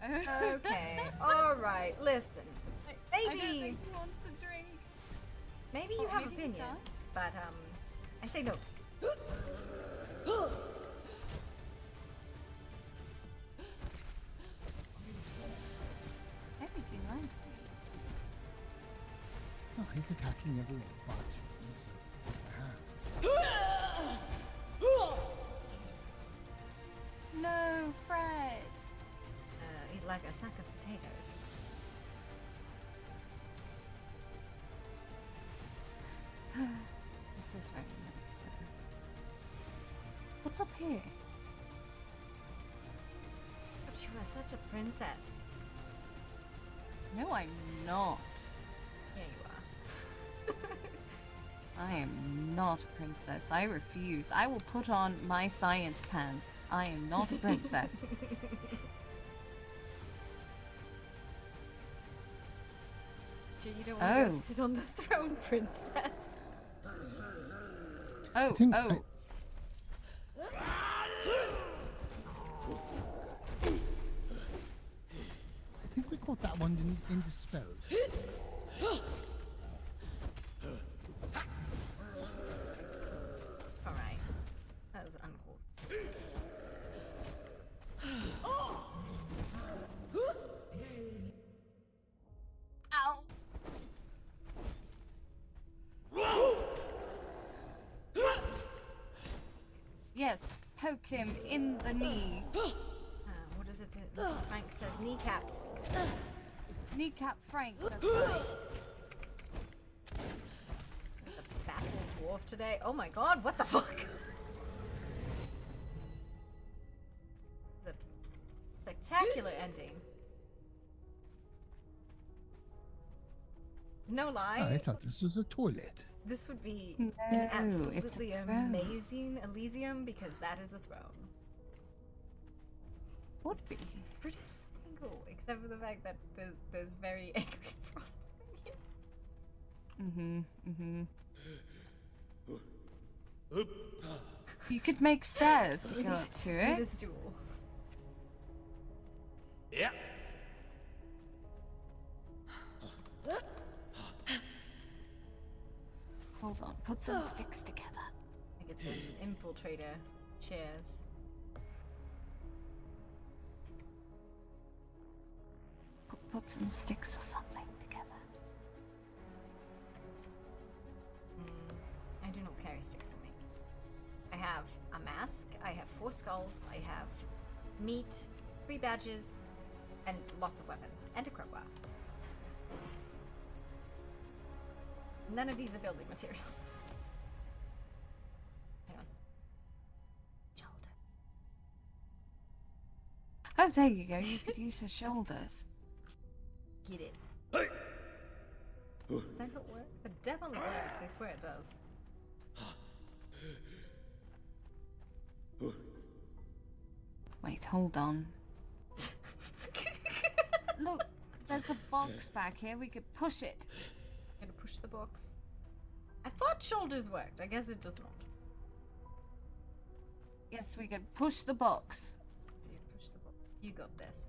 Okay, alright, listen. I don't Maybe... think he wants a drink. Maybe you have opinions, but, I say no. I think he likes me. Oh, he's attacking everyone but you, so perhaps. No, Fred. Eat like a sack of potatoes. This is very nice, though. What's up here? But you are such a princess. No, I'm not. Yeah, you are. I am not a princess. I refuse. I will put on my science pants. I am not a princess. Creature, you don't want to Oh. sit on the throne, princess. Oh, think oh. I think we caught that one indisposed. Alright. That was uncool. Ow! Yes, poke him in the knee. What is it? Mr. Frank says kneecaps. Kneecap Frank, that's right. The battle dwarf today. Oh my god, what the fuck? It's a spectacular ending. No lie. Oh, I thought this was a toilet. This would be No, an it's a absolutely throne. amazing Elysium because that is a throne. Would be. Pretty fucking cool, except for the fact that there's very angry frost. You could make stairs to go up to It it. is dual. Yeah. Hold on, put some sticks together. I get the infiltrator chairs. Put some sticks or something together. I do not carry sticks with me. I have a mask, I have 4 skulls, I have meat, 3 badges, and lots of weapons, and a crowbar. None of these are building materials. Hang on. Shoulder. Oh, there you go. You could use her shoulders. Get it. Hey. Does that not work? The definitely works, I swear it does. Wait, hold on. Look, there's a box back here. We could push it. Gonna push the box. I thought shoulders worked. I guess it does not. Yes, we could push the box. You push the box. You got this.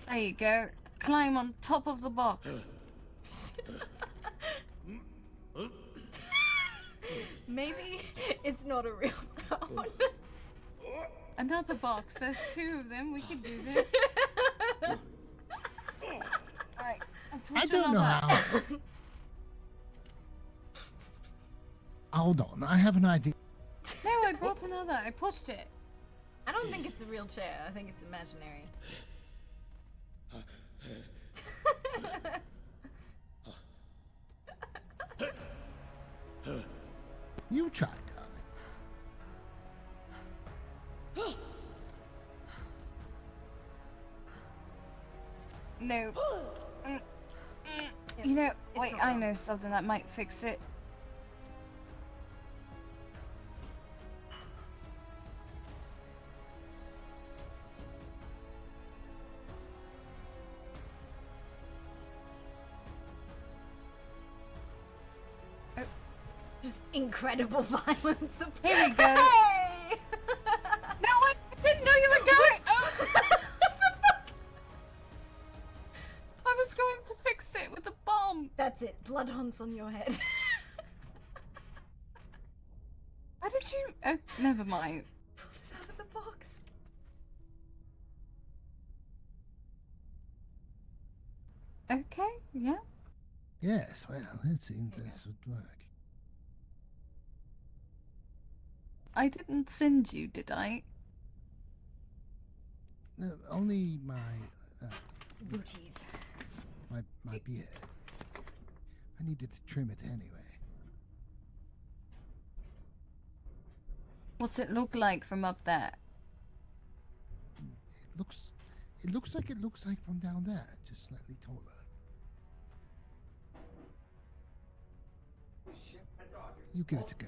There you go. Climb on top of the box. Maybe it's not a real throne. Another box. There's 2 of them. We can do this. Alright, I'll push I don't know another. how. Hold on, I have an idea. No, I brought another. I pushed it. I don't think it's a real chair. I think it's imaginary. You try, darling. No. You know, wait, not I wrong. know something that might fix it. Just incredible violence. Here we go. Hey! No, I didn't know you were going. Oh. I was going to fix it with a bomb. That's it. Blood hunts on your head. How did you? Oh, never mind. Pulled it out of the box. Okay, yeah. Yes, well, it seems this would work. I didn't send you, did I? No, only my Booties. my beard. I needed to trim it anyway. What's it look like from up there? It looks like from down there, just slightly taller. You give it a go.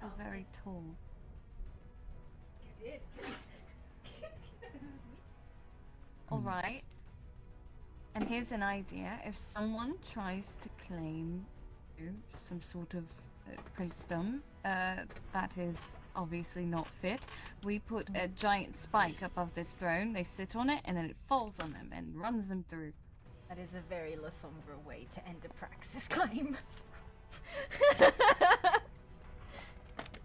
You're very tall. You did. Alright. And here's an idea. If someone tries to claim some sort of princedom that is obviously not fit, we put a giant spike above this throne, they sit on it, and then it falls on them and runs them through. That is a very La Sombra way to end a praxis claim.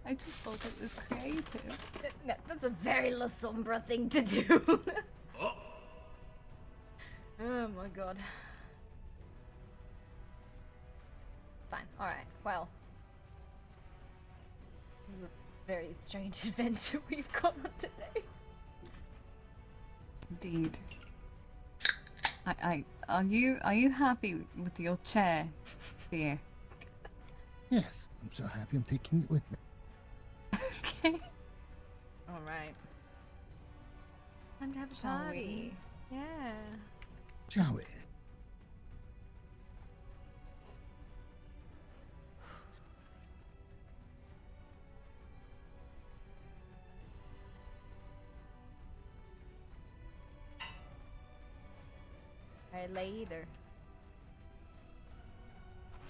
I just thought it was creative. No, that's a very La Sombra thing to do. Oh my god. It's fine. Alright, well. This is a very strange adventure we've gone on today. Indeed. Are you happy with your chair, dear? Yes, I'm so happy I'm taking it with me. Okay. Alright. Time to have a Shall party. Yeah. Shall we? Alright, later.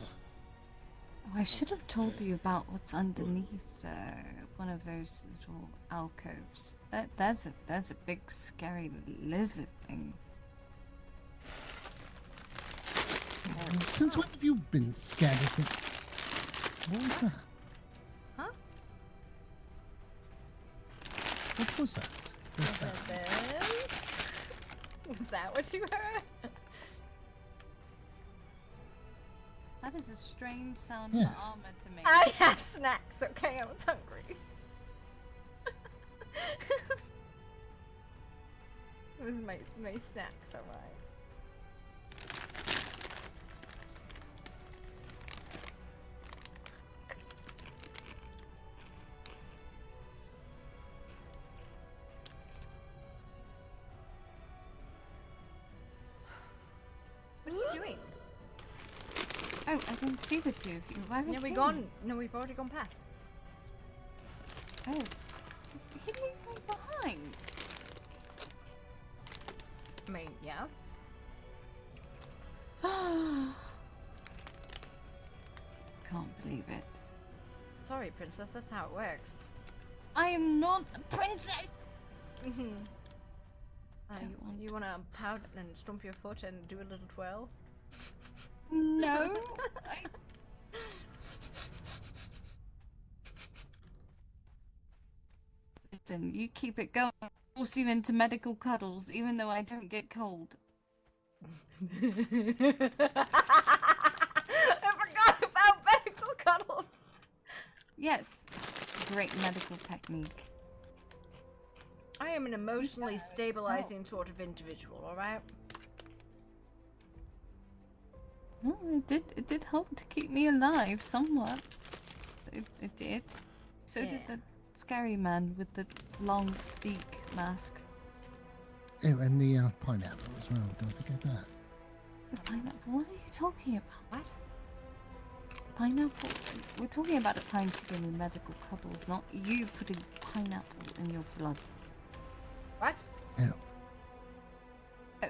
Oh, I should have told you about what's underneath one of those little alcoves. There's a big scary lizard thing. Since when have you been scared of it? What was that? Huh? What was that? What's that? This? Was that what you heard? That is a strange sound Yes. for armor to make. I have snacks, okay? I was hungry. It was my snacks, alright. What are you doing? Oh, I didn't see the two of you. Why was Yeah, he? No, we've already gone past. Oh, he leave me behind. I mean, yeah. Can't believe it. Sorry, princess, that's how it works. I am not a princess. You wanna pout and stomp your foot and do a little twirl? No. Listen, you keep it going. I'll force you into medical cuddles, even though I don't get cold. I forgot about medical cuddles. Yes, great medical technique. I am an emotionally stabilizing sort of individual, alright? Well, it did help to keep me alive somewhat. It did. So did the scary man with the long beak mask. Oh, and the pineapple as well. Don't forget that. The pineapple? What are you talking about? What? Pineapple? We're talking about a time to give me medical cuddles, not you putting pineapple in your blood. What? Oh. Oh,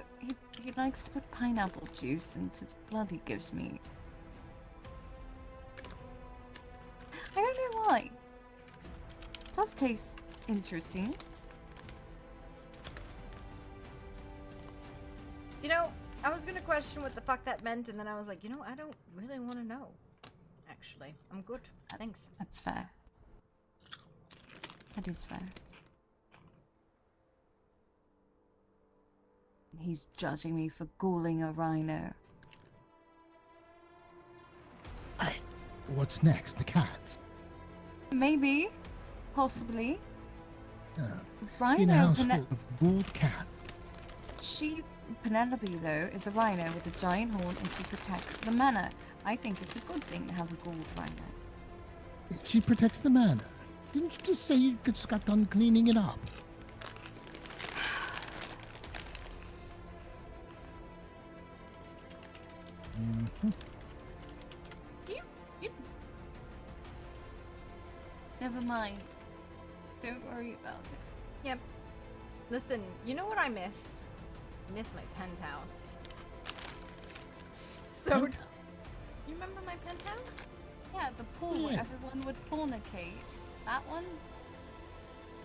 he likes to put pineapple juice into the blood he gives me. I don't know why. It does taste interesting. You know, I was gonna question what the fuck that meant, and then I was like, you know, I don't really want to know. Actually, I'm good. Thanks. That's fair. That is fair. He's judging me for ghouling a rhino. What's next? The cats? Maybe. Possibly. Oh. Rhino. In a house full of ghouled cats. Penelope, though, is a rhino with a giant horn and she protects the manor. I think it's a good thing to have a ghouled rhino. She protects the manor. Didn't you just say you just got done cleaning it up? Never mind. Don't worry about it. Yep. Listen, you know what I miss? I miss my penthouse. So, you remember my penthouse? Yeah, the pool where everyone would fornicate. That one?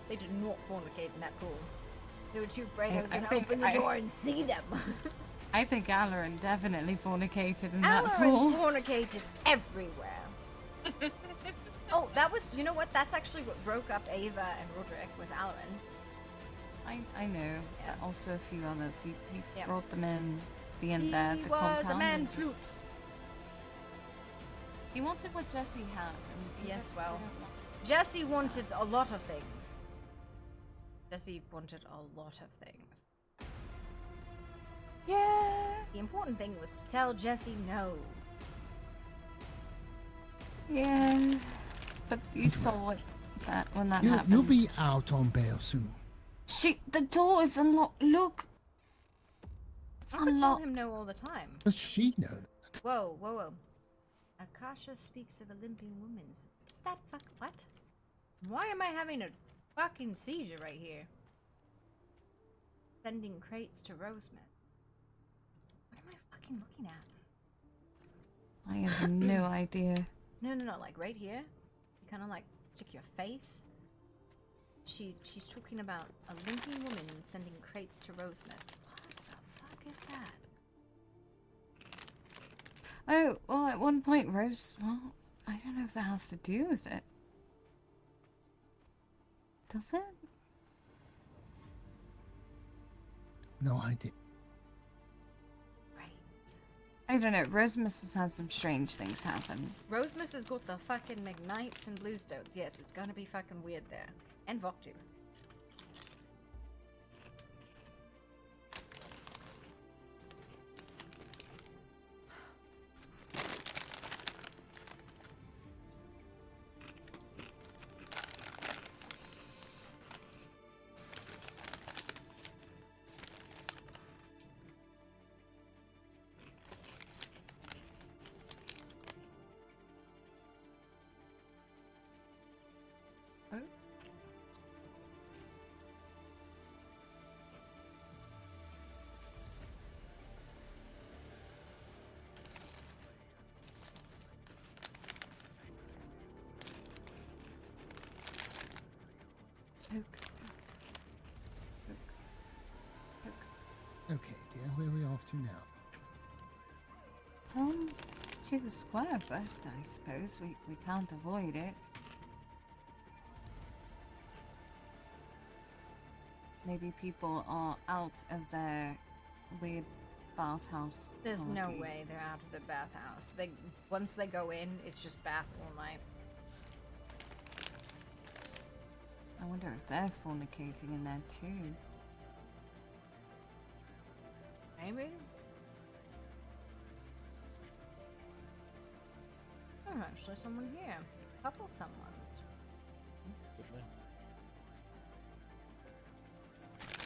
They did not fornicate in that pool. They were too afraid I I was gonna think open the door and see them. I think Alarin definitely fornicated in Alarin that pool. fornicated everywhere. Oh, that was, you know what? That's actually what broke up Ava and Roderick, was Alarin. I know. But also a few others. He Yep. brought them in the end there at He the was compound. a and man's just- He wanted what Jesse had. And he Yes, didn't- well, didn't want- Jesse wanted a lot of things. Jesse wanted a lot of things. Yeah. The important thing was to tell Jesse no. Yeah. But you saw it when that happened. You'll be out on bail soon. The door is unlocked. Look. It's I could tell unlocked. him no all the time. Does she know that? Whoa, whoa, whoa. Akasha speaks of a limping woman. Is that what? Why am I having a fucking seizure right here? Sending crates to Rosemith. What am I fucking looking at? I have no idea. No, like right here. You kind of like stick your face. She's talking about a limping woman sending crates to Rosemith. What the fuck is that? Oh, well, at one point, Rose... Well, I don't know if that has to do with it. Does it? No idea. Right. I don't know. Rosemus has had some strange things happen. Rosemus has got the fucking Magnites and Bluestones. Yes, it's gonna be fucking weird there. And Voktu. Okay, dear, where are we off to now? To the square first, I suppose. We can't avoid it. Maybe people are out of their weird bathhouse. There's no party. way they're out of the bathhouse. Once they go in, it's just bath all night. I wonder if they're fornicating in there too. Maybe. There's actually someone here. A couple someones.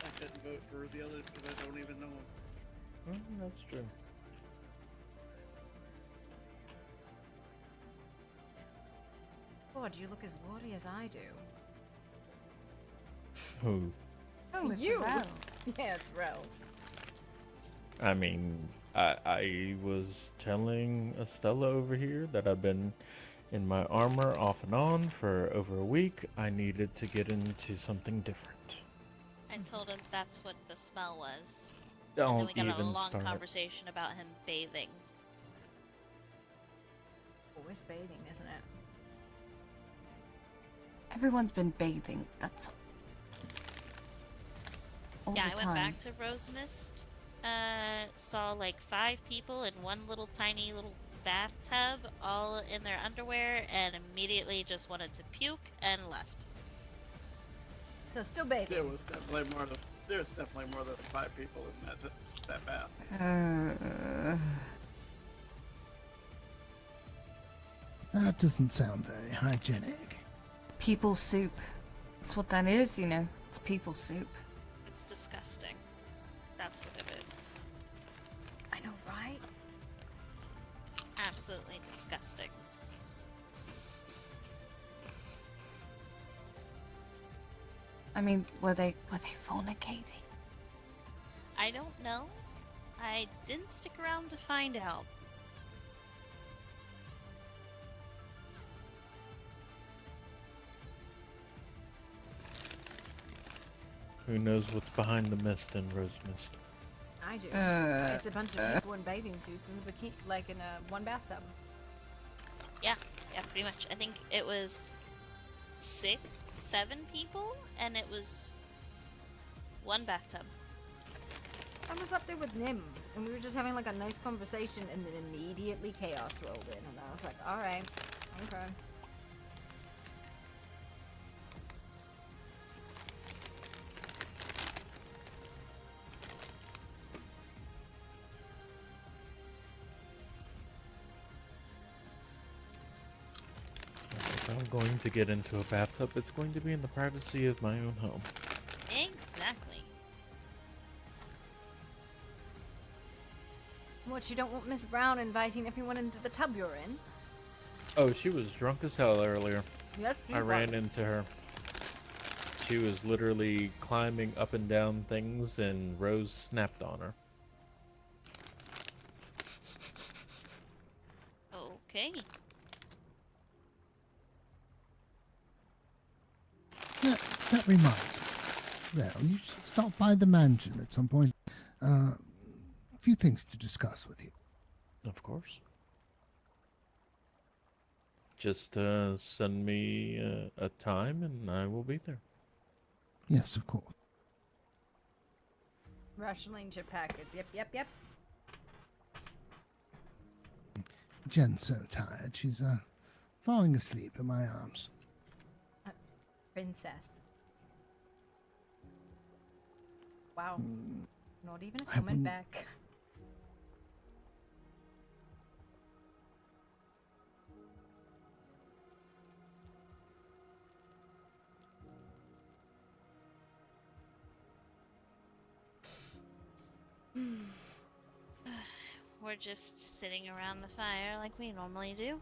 I couldn't vote for the others because I don't even know them. That's true. God, you look as naughty as I do. Who? Oh, it's you! Rel. Yeah, it's Rel. I mean, I was telling Estella over here that I've been in my armor off and on for over a week. I needed to get into something different. I told him that's what the smell was. Don't and then we got a even long start. conversation about him bathing. Always bathing, isn't it? Everyone's been bathing. That's all Yeah, the I time. went back to Rosemist, saw like 5 people in one little tiny little bathtub, all in their underwear, and immediately just wanted to puke and left. So still bathing. There's definitely more than 5 people in that bath. That doesn't sound very hygienic. People soup. That's what that is, you know. It's people soup. It's disgusting. That's what it is. I know, right? Absolutely disgusting. I mean, were they fornicating? I don't know. I didn't stick around to find out. Who knows what's behind the mist in Rose Mist? I do. It's a bunch of people in bathing suits in the bikini, like in a one bathtub. Yeah, pretty much. I think it was 6, 7 people, and it was one bathtub. I was up there with Nim, and we were just having like a nice conversation, and then immediately chaos rolled in, and I was like, all right, okay. If I'm going to get into a bathtub, it's going to be in the privacy of my own home. Exactly. What, you don't want Miss Brown inviting everyone into the tub you're in? Oh, she was drunk as hell earlier. Yes, she I ran was. into her. She was literally climbing up and down things, and Rose snapped on her. Okay. That reminds me. Well, you should stop by the mansion at some point. A few things to discuss with you. Of course. Just send me a time, and I will be there. Yes, of course. Rationing chip packets. Yep. Jen's so tired. She's falling asleep in my arms. Princess. Wow. Not even a I comment wouldn't- back. We're just sitting around the fire like we normally do.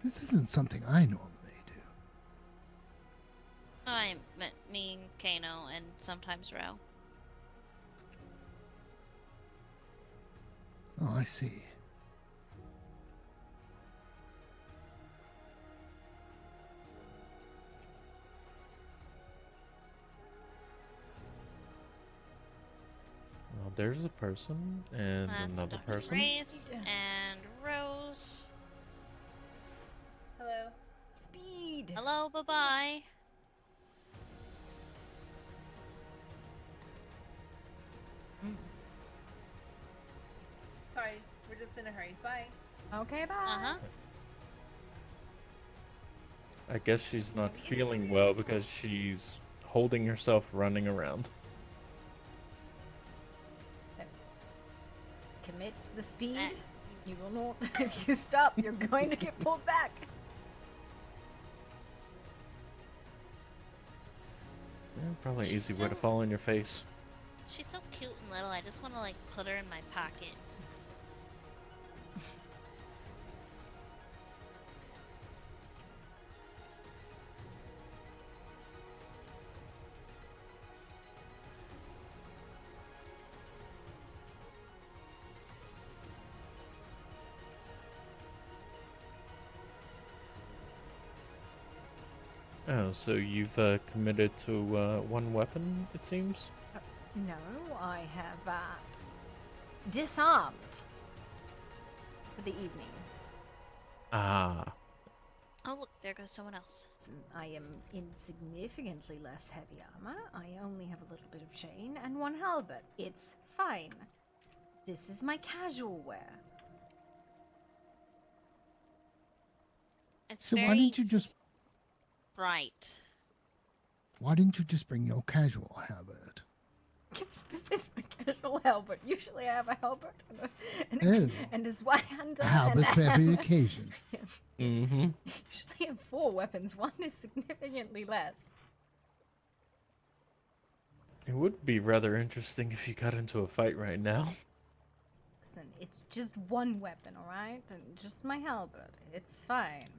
This isn't something I normally do. I meant me and Kano and sometimes Ro. Oh, I see. Well, there's a person, and That's another Dr. person. Grace and Rose. Hello. Speed. Hello, bye-bye. Sorry, we're just in a hurry. Bye. Okay, bye. Uh-huh. I guess she's not feeling well because she's holding herself running around. Commit to the speed. You will not. If you stop, you're going to get pulled back. Yeah, probably an She's easy way to so- fall on your face. She's so cute and little, I just want to, like, put her in my pocket. Oh, so you've committed to one weapon, it seems? No, I have disarmed for the evening. Ah. Oh, look, there goes someone else. I am in significantly less heavy armor. I only have a little bit of chain and one halberd. It's fine. This is my casual wear. It's So very why didn't you just bring your casual habit? This is my casual halberd. Usually I have a halberd and a Zweihander. Halberd and for every occasion. Yes. Mm-hmm. Usually I have 4 weapons. One is significantly less. It would be rather interesting if you got into a fight right now. Listen, it's just one weapon, alright? And just my halberd. It's fine.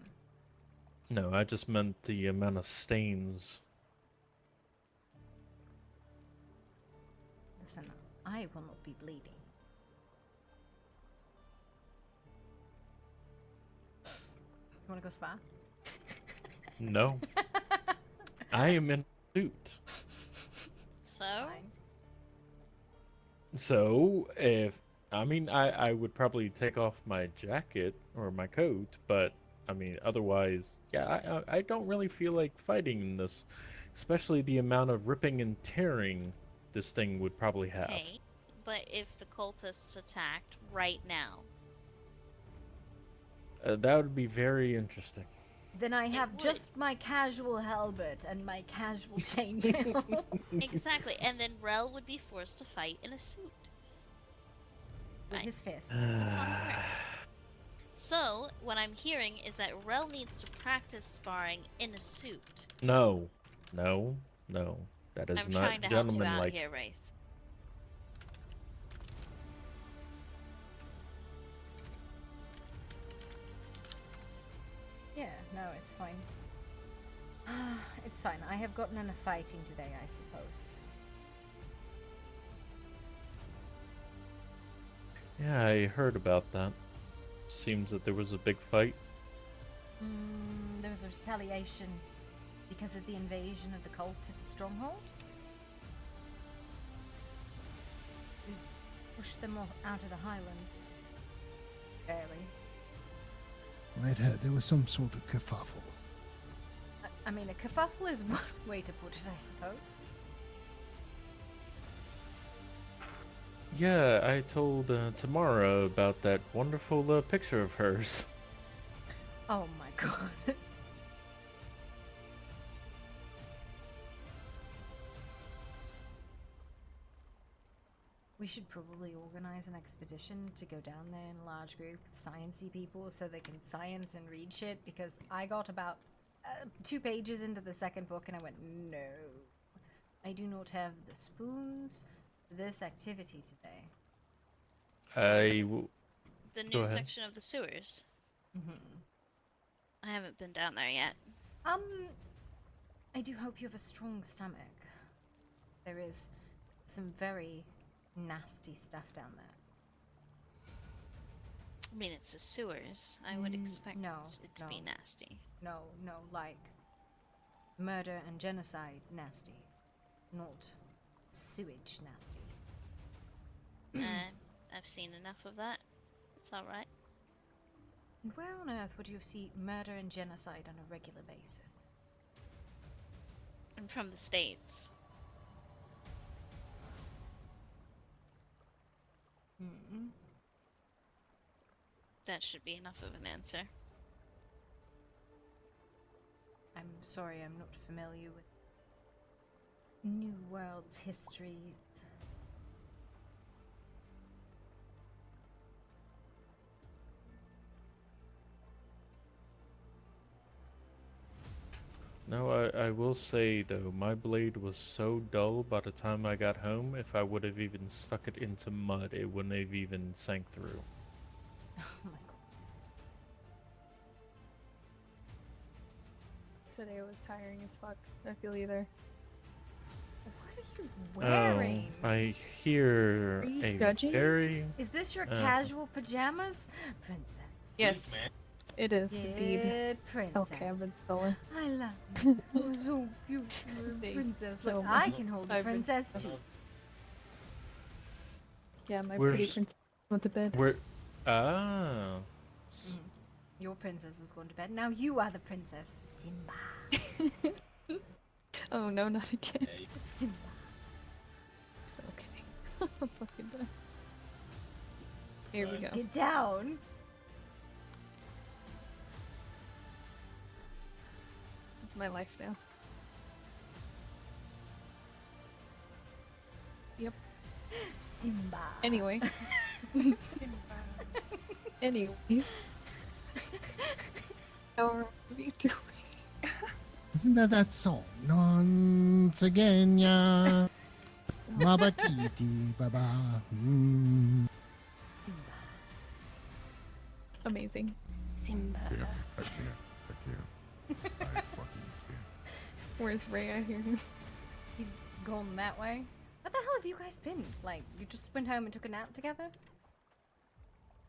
No, I just meant the amount of stains. Listen, I will not be bleeding. You want to go spa? No. I am in a suit. So? Fine. So, if I mean, I would probably take off my jacket or my coat, but I mean, otherwise, yeah, I don't really feel like fighting in this, especially the amount of ripping and tearing this thing would probably have. Okay, but if the cultists attacked right now, That would be very interesting. Then I have would. just my casual halberd and my casual chainmail. Exactly, and then Rel would be forced to fight in a suit. With Right. his fist. That's how it works. So, what I'm hearing is that Rel needs to practice sparring in a suit. No, no, no. That is I'm not trying to help you out gentlemanlike. here, Wraith. Yeah, no, it's fine. It's fine. I have gotten enough fighting today, I suppose. Yeah, I heard about that. Seems that there was a big fight. There was a retaliation because of the invasion of the cultist stronghold. We pushed them all out of the highlands. Barely. I'd heard there was some sort of kerfuffle. I mean, a kerfuffle is one way to put it, I suppose. Yeah, I told Tamara about that wonderful picture of hers. Oh my god. We should probably organize an expedition to go down there in a large group with sciencey people so they can science and read shit, because I got about 2 pages into the second book and I went, no. I do not have the spoons for this activity today. The Go new ahead. section of the sewers. I haven't been down there yet. I do hope you have a strong stomach. There is some very nasty stuff down there. I mean, it's the sewers. I would expect no, it to be nasty. No, like murder and genocide nasty, not sewage nasty. I've seen enough of that. It's alright. And where on earth would you see murder and genocide on a regular basis? I'm from the States. That should be enough of an answer. I'm sorry, I'm not familiar with New World's histories. No, I will say though, my blade was so dull by the time I got home, if I would have even stuck it into mud, it wouldn't have even sank through. Oh my god. Today was tiring as fuck. I feel either. What are you wearing? I hear Are you a judging? very... Is this your casual pajamas? Princess. Yes. It is indeed. Good princess. Okay, I've been stolen. I love you. You're so cute, you're a princess. Look, I can hold the princess too. Yeah, my Where's- pretty princess went to bed. Where... Ah... Your princess is going to bed. Now you are the princess, Simba. Oh no, not again. Simba. Okay. I'm fucking done. Here we go. Get down. This is my life now. Yep. Simba. Anyway. Simba. Anyways. How are we doing? Isn't that song? Once again, yeah. Mabakiti baba. Simba. Amazing. Simba. Yeah, back here. Where's Ray? I hear him. He's going that way. What the hell have you guys been? Like, you just went home and took a nap together?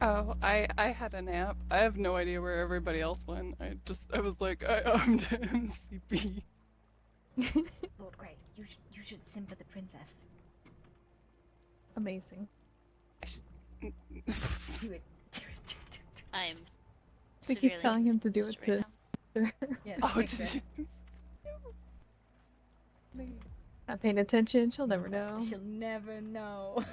Oh, I had a nap. I have no idea where everybody else went. I was like, I'm sleepy. Lord Grey, you should simper the princess. Amazing. Do it. I'm. Vicky's severely telling him to do it confused to right her. Yeah, Oh, fix did it. you? Not paying attention, she'll never know. She'll never know.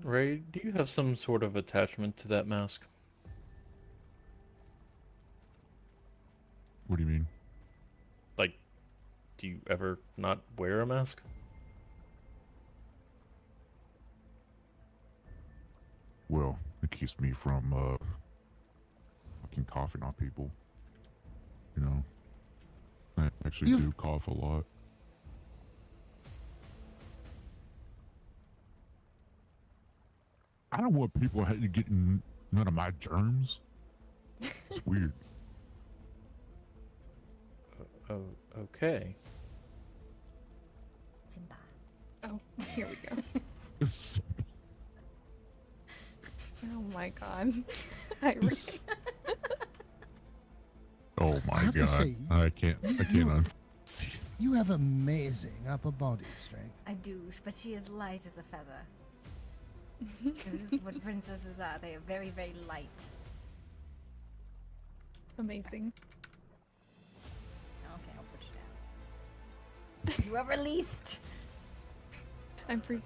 Ray, do you have some sort of attachment to that mask? What do you mean? Like, do you ever not wear a mask? Well, it keeps me from fucking coughing on people. You know, I actually do cough a lot. I don't want people getting none of my germs. It's weird. Oh, okay. Simba. Oh, here we go. It's- Oh my god. Hi, Ray. oh my have to god. say, I can't unsee. You have amazing upper body strength. I do, but she is light as a feather. This is what princesses are. They are very, very light. Amazing. Okay, I'll put you down. You are released. I'm free.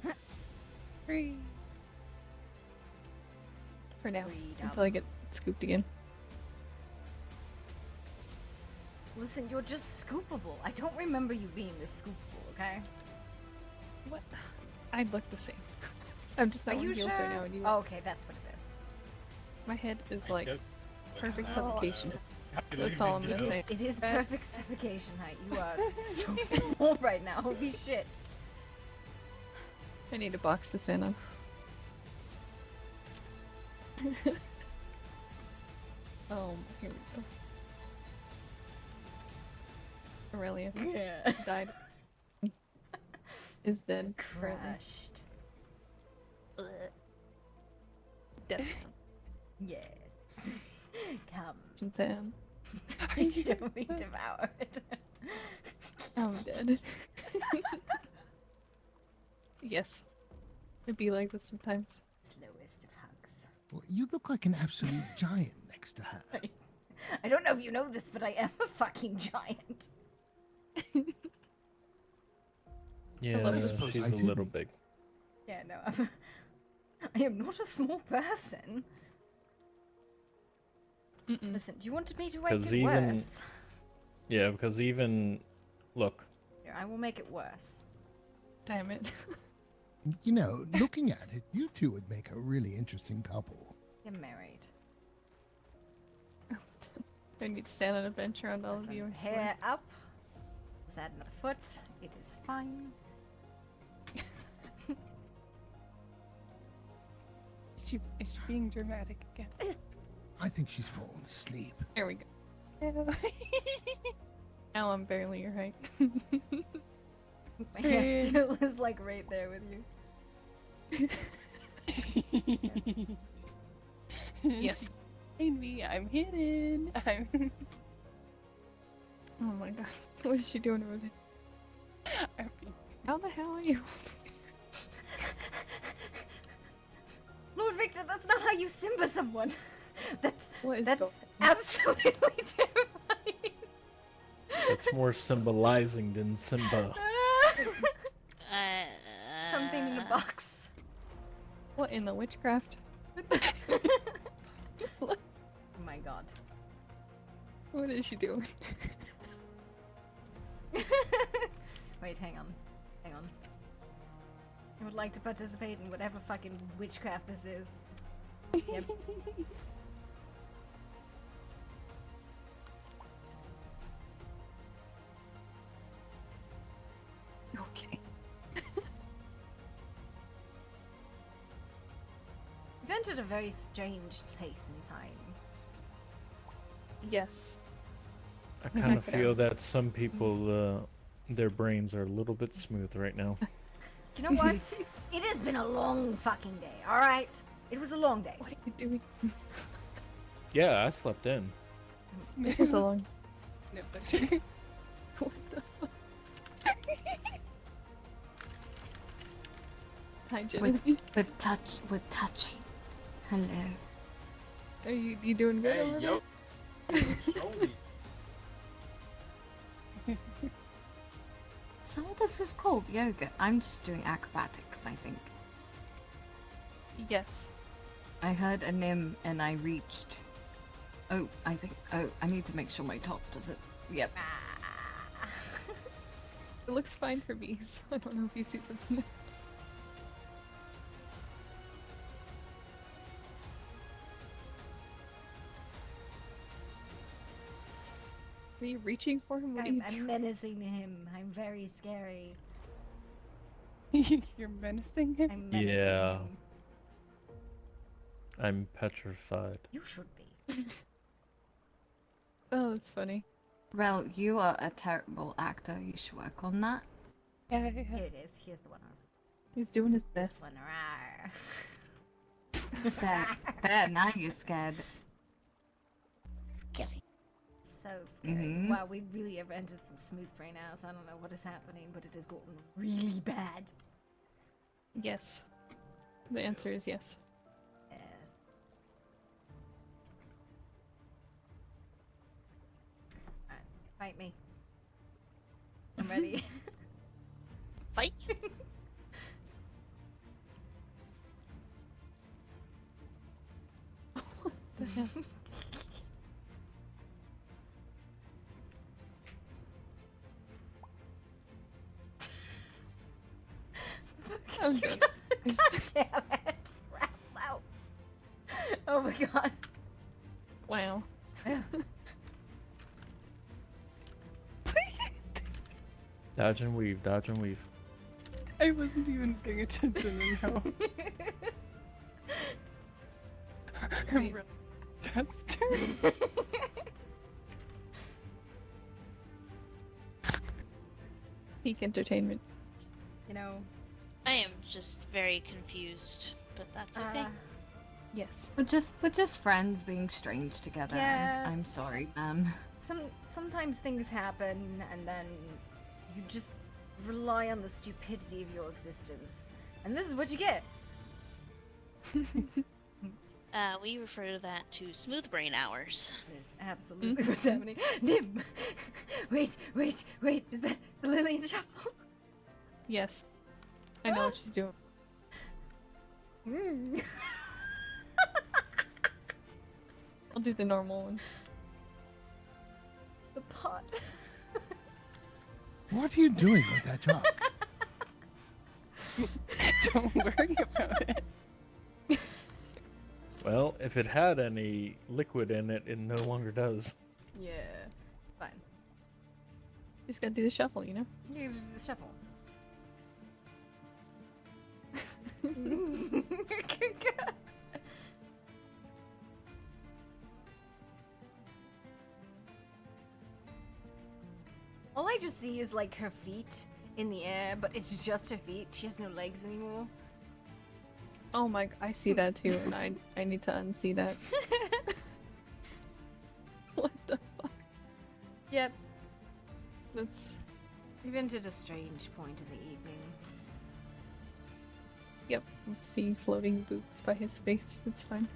It's free. For now. Freedom. Until I get scooped again. Listen, you're just scoopable. I don't remember you being this scoopable, okay? What? I'd look the same. I'm just not Are you wearing heels sure? right now. And you... Oh, okay, that's what it is. My head is like perfect suffocation. That's all I'm gonna say. It is perfect suffocation height. You are so small right now. Holy shit. I need a box to stand on. Oh, here we go. Aurelia died. Is dead. Crushed. Death. Yes. Come. Sam. You don't be devoured. I'm dead. Yes. It'd be like this sometimes. Slowest of hugs. Well, you look like an absolute giant next to her. I don't know if you know this, but I am a fucking giant. Yeah, suppose she's I a didn't. little big. Yeah, no, I am not a small person. Listen, do you want me to make Because it even, worse? yeah, because even, look, Here, I will make it worse. Damn it. You know, looking at it, you two would make a really interesting couple. Get married. I need to stand on a bench around all of Listen, you. I swear. hair up. Let's add another foot. It is fine. Is she being dramatic again? I think she's fallen asleep. There we go. Now I'm barely your height. My hair still is like right there with you. Yes. Find me. I'm hidden. Oh my god. What is she doing over there? How the hell are you? Lord Victor, that's not how you Simba someone. That's going absolutely terrifying. it's more symbolizing than Simba. Something in a box. What in the witchcraft? Oh my god. What is she doing? Wait, hang on. Hang on. I would like to participate in whatever fucking witchcraft this is. Yep. Okay. entered a very strange place and time. Yes. I kind of feel that some people, their brains are a little bit smooth right now. You know what? It has been a long fucking day, alright? It was a long day. What are you doing? Yeah, I slept in. It is a long. No, actually. What the fuck? Hi, Jenny. We're touching. Hello. Are you doing good over there? So what this is called? Yoga. I'm just doing acrobatics, I think. Yes. I heard a nim and I reached. Oh, I need to make sure my top does it. Yep. It looks fine for me, so I don't know if you see something else. Are you reaching for him? What are you I'm doing? menacing him. I'm very scary. You're menacing him? I'm menacing Yeah. him. I'm petrified. You should be. Oh, that's funny. Well, you are a terrible actor. You should work on that. Yeah. Here it is. Here's the one I was. He's doing his This best. one. Rawr. There, now you're scared. Scary. So scary. Mhm. Wow, we really have entered some smooth brain hours. I don't know what is happening, but it has gotten really bad. Yes. The answer is yes. Yes. Alright, fight me. I'm ready. Fight. The hell? I'm good. God damn it! Wow. Oh my god. Wow. Dodge and weave, dodge and weave. I wasn't even paying attention and now. I'm really tester. Peak entertainment. You know. I am just very confused, but that's okay. Yes. We're just friends being strange together. Yeah. I'm sorry, ma'am. Sometimes things happen, and then you just rely on the stupidity of your existence, and this is what you get. We refer to that to smooth brain hours. That is absolutely what's happening. Nim! Wait! Is that the Lily in the shuffle? Yes. I know what she's doing. I'll do the normal one. The pot. What are you doing with that jug? Don't worry about it. Well, if it had any liquid in it, it no longer does. Yeah. Fine. Just gotta do the shuffle, you know? You just the shuffle. All I just see is like her feet in the air, but it's just her feet. She has no legs anymore. Oh my, I see that too, and I need to unsee that. What the fuck? Yep. That's... We've entered a strange point in the evening. Yep, let's see floating boots by his face, it's fine.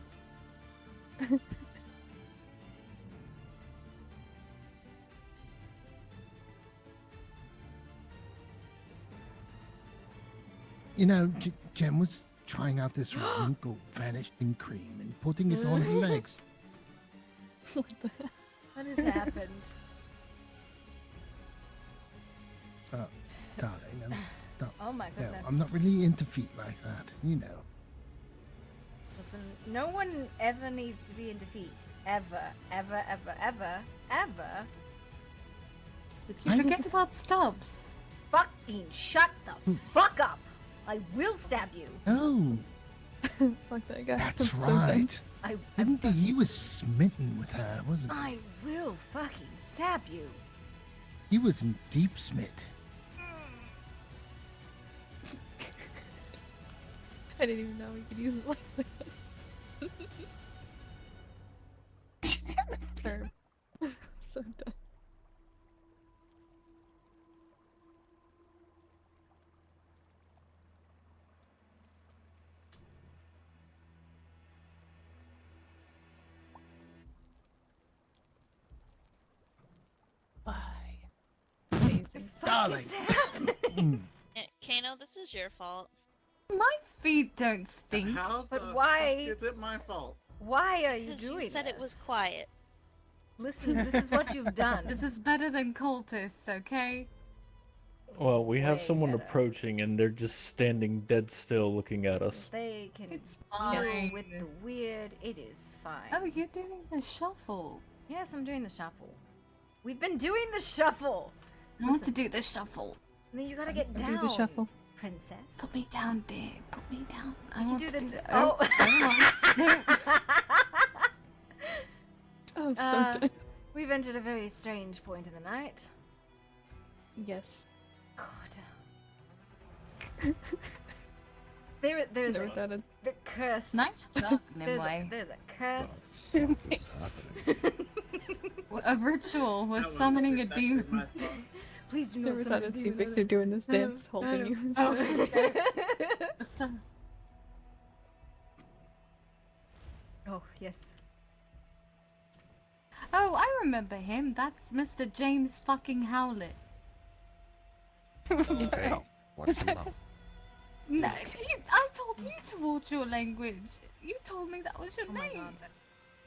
You know, Jem was trying out this wrinkle vanishing cream and putting it on her legs. What the hell? What has happened? Darling, Oh my no, goodness. I'm not really into feet like that, you know. Listen, no one ever needs to be in defeat. Ever. Ever, ever, ever, ever. Did you forget about Stubbs? Fucking shut the fuck up! I will stab you! Oh, Fuck that guy. That's I'm so done. right. Didn't he was smitten with her, wasn't he? I will fucking stab you. He was in deep smit. I didn't even know he could use it like that. Term. So done. Amazing. Darling. Kano, this is your fault. My feet don't stink. How But the why- fuck is it my fault? Why are you 'Cause doing you said this? it was quiet. Listen, this is what you've done. This is better than cultists, okay? Well, we have way someone better. approaching and they're just standing dead still looking at us. They can It's deal fine. with the weird. It is fine. Oh, you're doing the shuffle. Yes, I'm doing the shuffle. We've been doing the shuffle. I want to do the shuffle. And then you gotta get Do down, the shuffle. princess. Put me down, dear. Put me down. I You want do to the- do oh. Oh, so Uh, done. We've entered a very strange point in the night. Yes. God. There's Never thought of. the curse. Nice job, There's Nimue. there's a curse. A ritual was That was- summoning a that is demon. my fault. Please do Never not thought summon a I'd see demon. Victor doing this dance, I holding know. you. Oh. So, Oh, yes. oh, I remember him. That's Mr. James fucking Howlett. Okay. Watch your mouth. No, I told you to watch your language. You told me that was your Oh my name. god.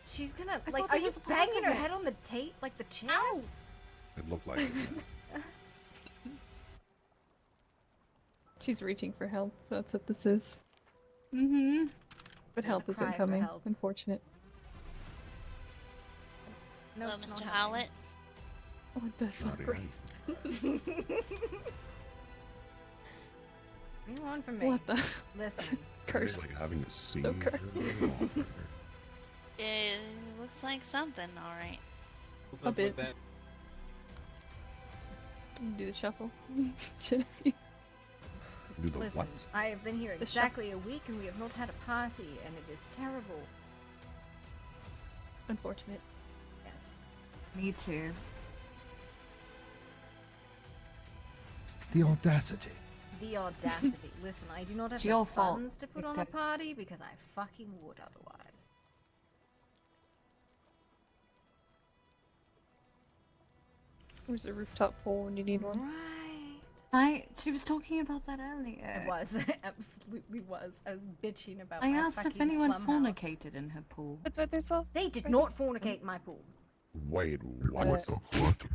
She's gonna, I like, thought are that you was part banging of her it. head on the tape, like the chair? Ow! It looked like it. She's reaching for help. That's what this is. Mm-hmm. But help cry isn't for coming. help. Unfortunate. No, Hello, not Mr. happening. Howlett. What the fuck? Bloody hell. You want from me? What the Listen. curse? It's like having a seizure. curse. It looks like something, alright. A bit. Do the shuffle. Genevieve. Do the Listen, what? I have been here The exactly a week and we have not had a party, and it is terrible. Unfortunate. Yes. Me too. The audacity. The audacity. Listen, I do not have It's the your fault, funds to put on a Victor. party because I fucking would otherwise. Where's the rooftop pole when you need one? She was talking about that earlier. It was. Absolutely was. I was bitching about I my asked if fucking anyone slum house. fornicated in her pool. That's what they saw. They did not fornicate in my pool. Wait, what the fuck?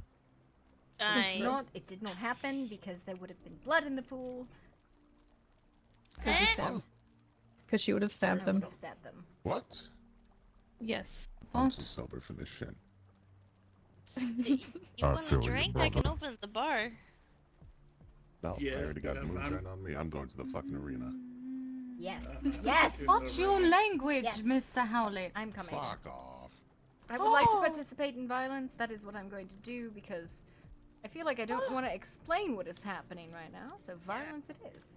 It did not happen because there would have been blood in the pool. Because she would have stabbed I them. would have stabbed them. What? Yes. I'm too sober for this shit. You I want a feel you, drink? I can brother. open the bar. No, Yeah, I already got I'm- moonshine on me. I'm going to the fucking arena. Yes. Yes. What's your language, Yes. Mr. Howlett? I'm coming. Fuck off. I would like to Oh. participate in violence. That is what I'm going to do because I feel like I don't want to explain what is happening right now. So violence it is.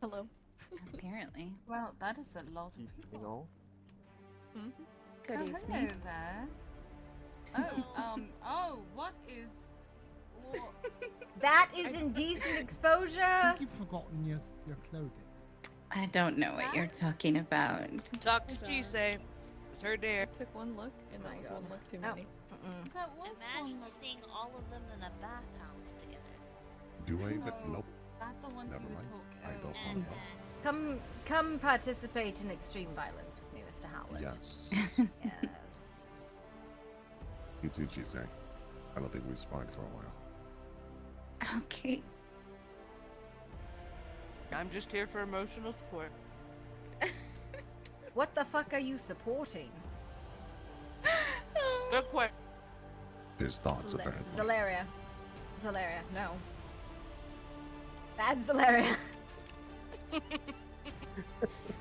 Hello. Apparently. Well, that is a lot of people. Good Oh, evening. hello there. Oh, what is... That is indecent I exposure. think you've forgotten your clothing. I don't know what you're talking about. Dr. G say it's her dare. Took one look, and that was one look too No. many. That was Imagine one seeing all of them in a bathhouse together. Do I even? No. Nope. That the ones Never you mind. were I talking don't want that. Come participate in extreme violence with me, Mr. Howlett. Yes. Yes. You too, Chisei. I don't think we've sparred for a while. Okay. I'm just here for emotional support. What the fuck are you supporting? Good question. His thoughts, apparently. Zalaria. No. Bad Zalaria.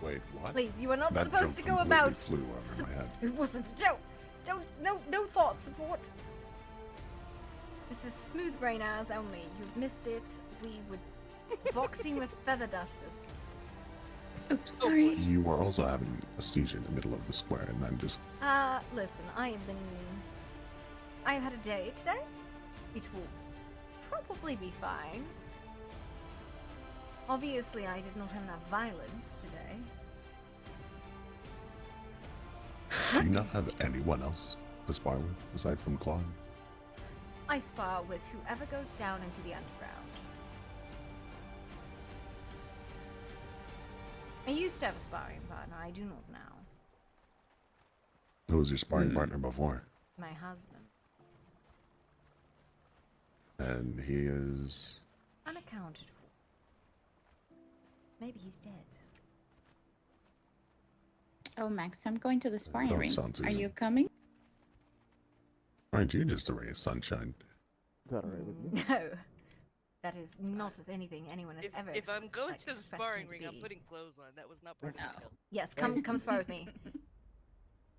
Wait, what? Please, you are not That supposed to joke go completely about. flew over my head. It wasn't a joke. Don't. No thought support. This is smooth brain hours only. You've missed it. We would boxing with feather dusters. Oops, sorry. You were also having a seizure in the middle of the square, and then just Listen, I have had a day today. It will probably be fine. Obviously, I did not have enough violence today. do you not have anyone else to spar with aside from Claude? I spar with whoever goes down into the underground. I used to have a sparring partner. I do not now. Who was your sparring partner before? My husband. And he is... Unaccounted for. Maybe he's dead. Oh, Max, I'm going to the sparring Don't ring. sound too Are young. you coming? Aren't you just a ray of sunshine? No, that is not anything anyone has ever. If I'm going to the expressed sparring me to ring, I'm be. putting clothes on. That was not part of the deal. Yes, come spar with me.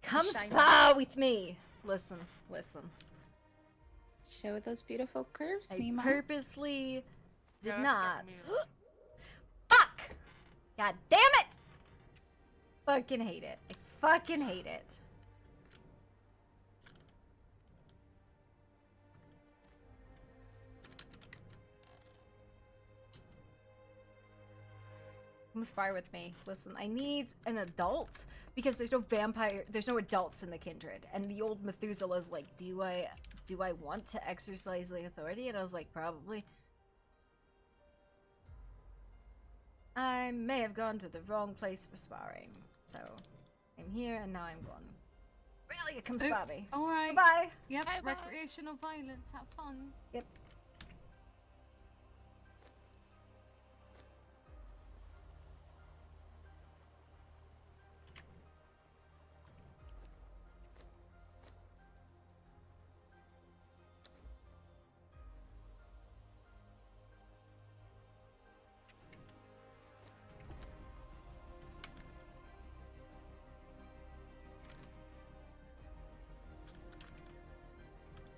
Come Shiny. spar with me. Listen. Show those beautiful curves, I Mima. purposely did Yeah, not. Mima. Fuck! God damn it! Fucking hate it. I fucking hate it. Come spar with me. Listen, I need an adult because there's no adults in the kindred. And the old Methuselah's like, do I want to exercise the authority? And I was like, probably. I may have gone to the wrong place for sparring. So, I'm here and now I'm gone. Really, come spar me. Alright. Bye. Yep, Bye-bye. recreational violence, have fun. Yep.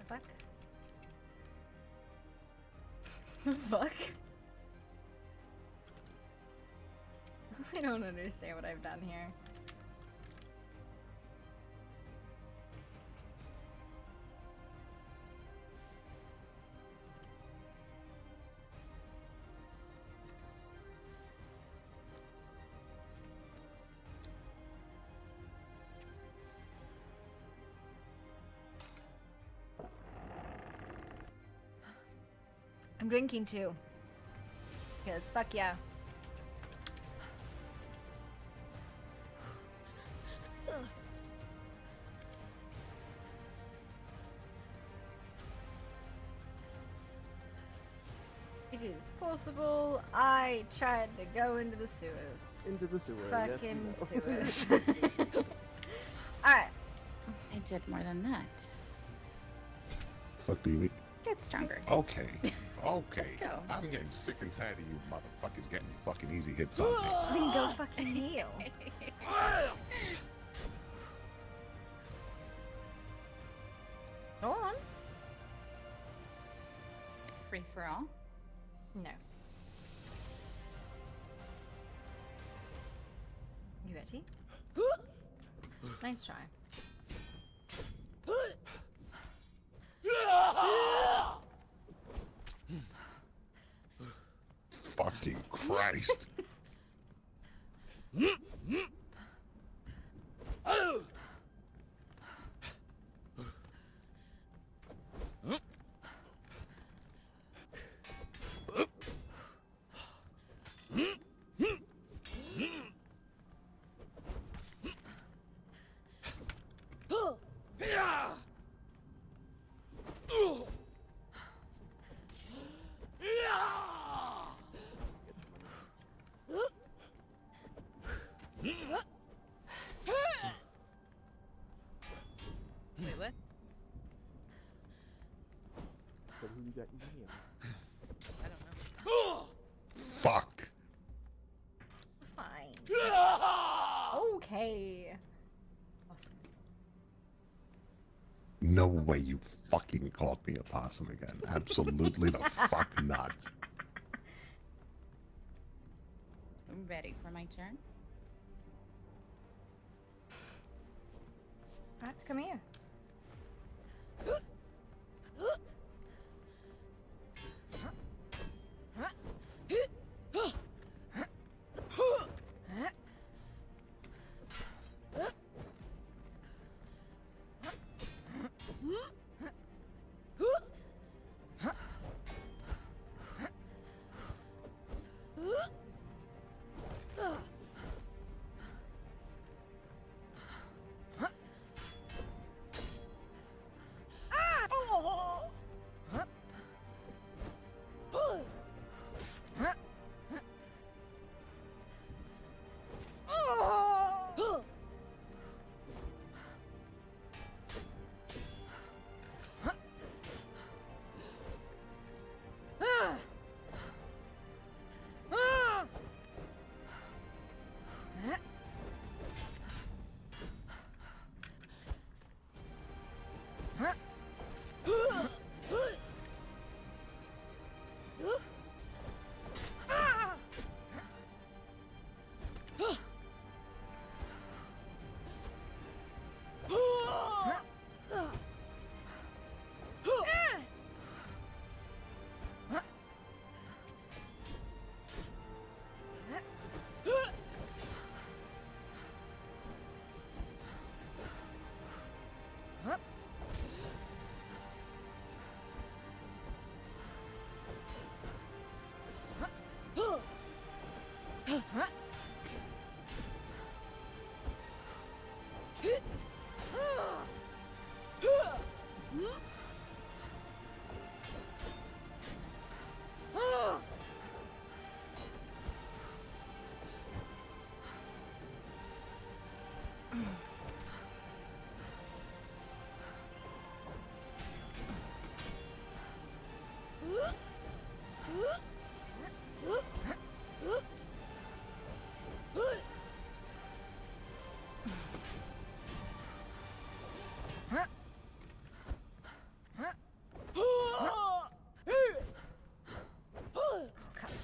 Fuck. Fuck. I don't understand what I've done here. I'm drinking too. Because fuck yeah. It is possible. I tried to go into the sewers. Into the sewers. Fucking yes, we know. sewers. Alright. I did more than that. Fuck do you mean? Get stronger. Okay. Okay. Let's go. I'm getting sick and tired of you motherfuckers getting fucking easy hits on me. Then go fucking heal. Go on. Free for all? No. You ready? Nice try. Fucking Christ. Wait, what? So who you got in here? I don't know. Fuck. Fine. Okay. Awesome. No way you fucking called me a possum again. Absolutely the fuck not. I'm ready for my turn. Alright, come here.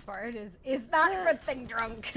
Part is that good thing drunk?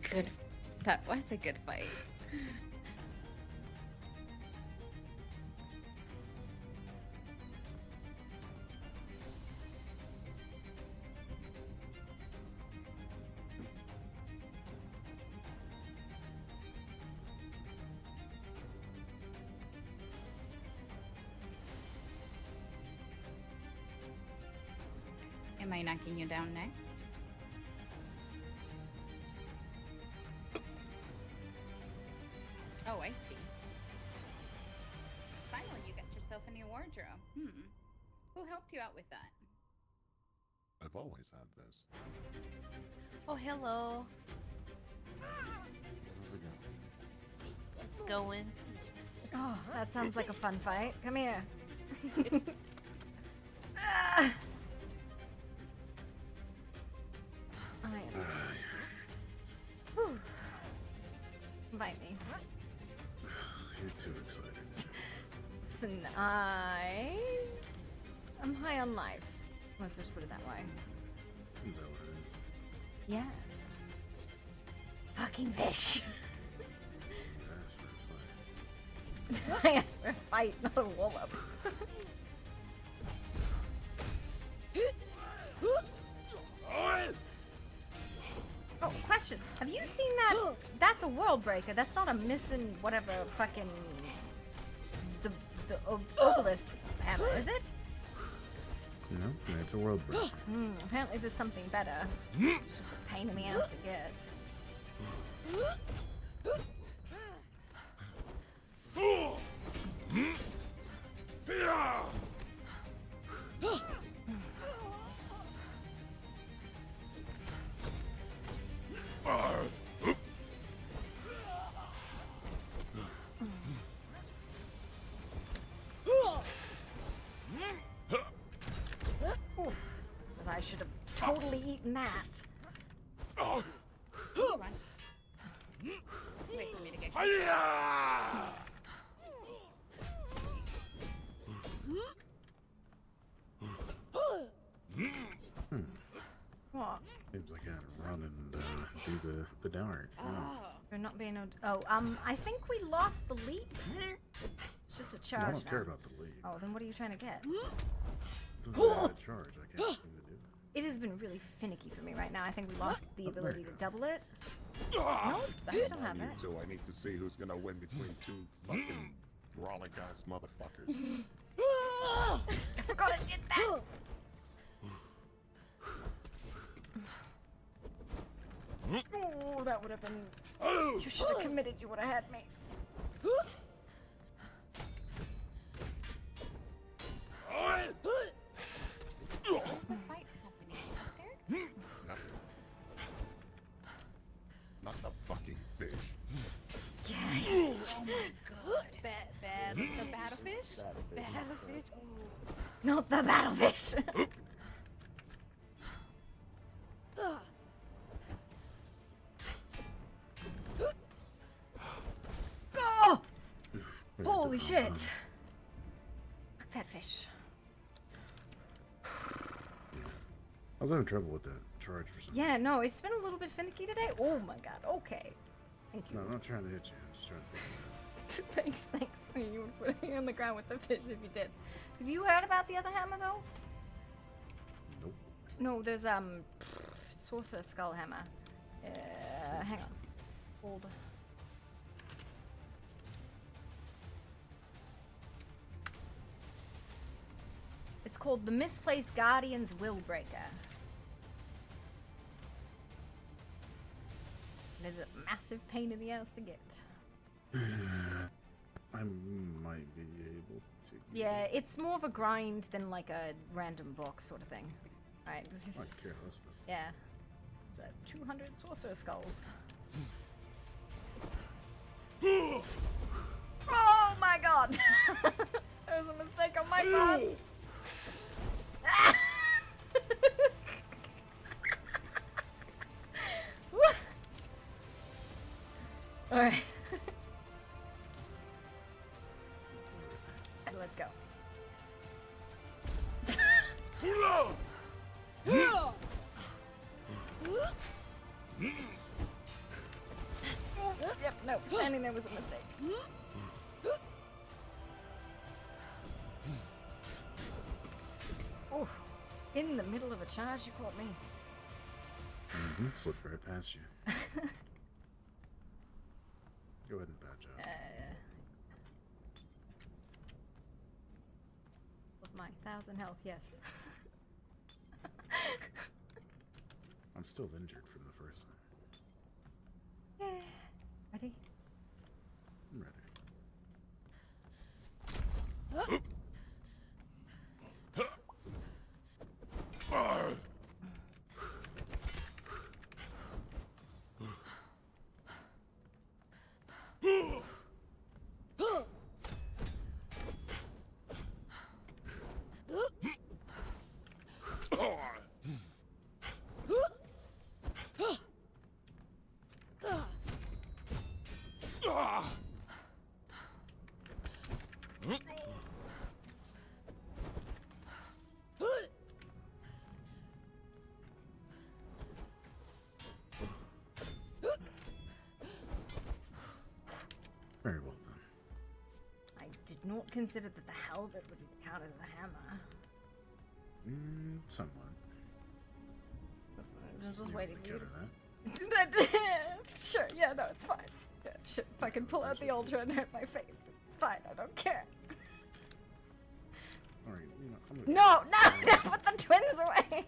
Good. That was a good fight. Am I knocking you down next? Oh, I see. Finally, you got yourself a new wardrobe. Who helped you out with that? I've always had this. Oh, hello. How's it going? It's going. Oh, that sounds like a fun fight. Come here. Ah. I am. Whew. Bite me. You're too excited. Listen, I'm high on life. Let's just put it that way. Is that what it is? Yes. Fucking fish. You asked for a fight. I asked for a fight, not a wallop. Oh, question. Have you seen that? That's a world breaker. That's not a missing whatever fucking the obelisk hammer, is it? No, it's a world breaker. Apparently there's something better. It's just a pain in the ass to get. Because I should have totally eaten that. Come on. Wait for me to get What? Seems like I had to run and do the dark. You're not being I think we lost the leap. It's just a charge I don't care now. about the lead. Oh, then what are you trying to get? This is a charge. I can't seem to do it. It has been really finicky for me right now. I think we lost the Oh, there ability you to go. double it. No, I still have it. So I need to see who's gonna win between two fucking brawling ass motherfuckers. I forgot I did that. Oh, that would have been. You should have committed. You would have had me. Where's the fight happening? Up there? Not the fucking fish. Yes. Oh my god. The battlefish? Battlefish. Not the battlefish. Oh! Holy shit. Fuck that fish. I was having trouble with that charge for some Yeah, no, it's been a little bit finicky today. Oh my god, okay. Thank you. No, I'm not trying to hit you. I'm just trying to figure it Thanks. You would put it on the ground with the fish if you did. Have you heard about the other hammer though? Nope. No, there's Sorcerer Skull Hammer. Hang on. Hold. It's called the Misplaced Guardian's Willbreaker. It is a massive pain in the ass to get. I might be able to. Yeah, it's more of a grind than like a random box sort of thing. Alright, this I is. care less about Yeah. It's a 200 Sorcerer Skulls. Oh my god! There was a mistake on my part. Alright. Let's go. Yep, no, standing there was a mistake. Oh, in the middle of a charge, you caught me. Slipped right past you. Go ahead and patch up. With my 1,000 health, yes. I'm still injured from the first one. Yeah. Ready? I'm ready. Very well done. I did not consider that the halberd would count as a hammer. Somewhat. I'm just You waiting wanna for you counter to... Sure, yeah, no, it's fine. Yeah, shit, if I can pull out the ultra and hurt my face, it's fine, I don't care. Alright, you know, I'm No, don't put the twins away!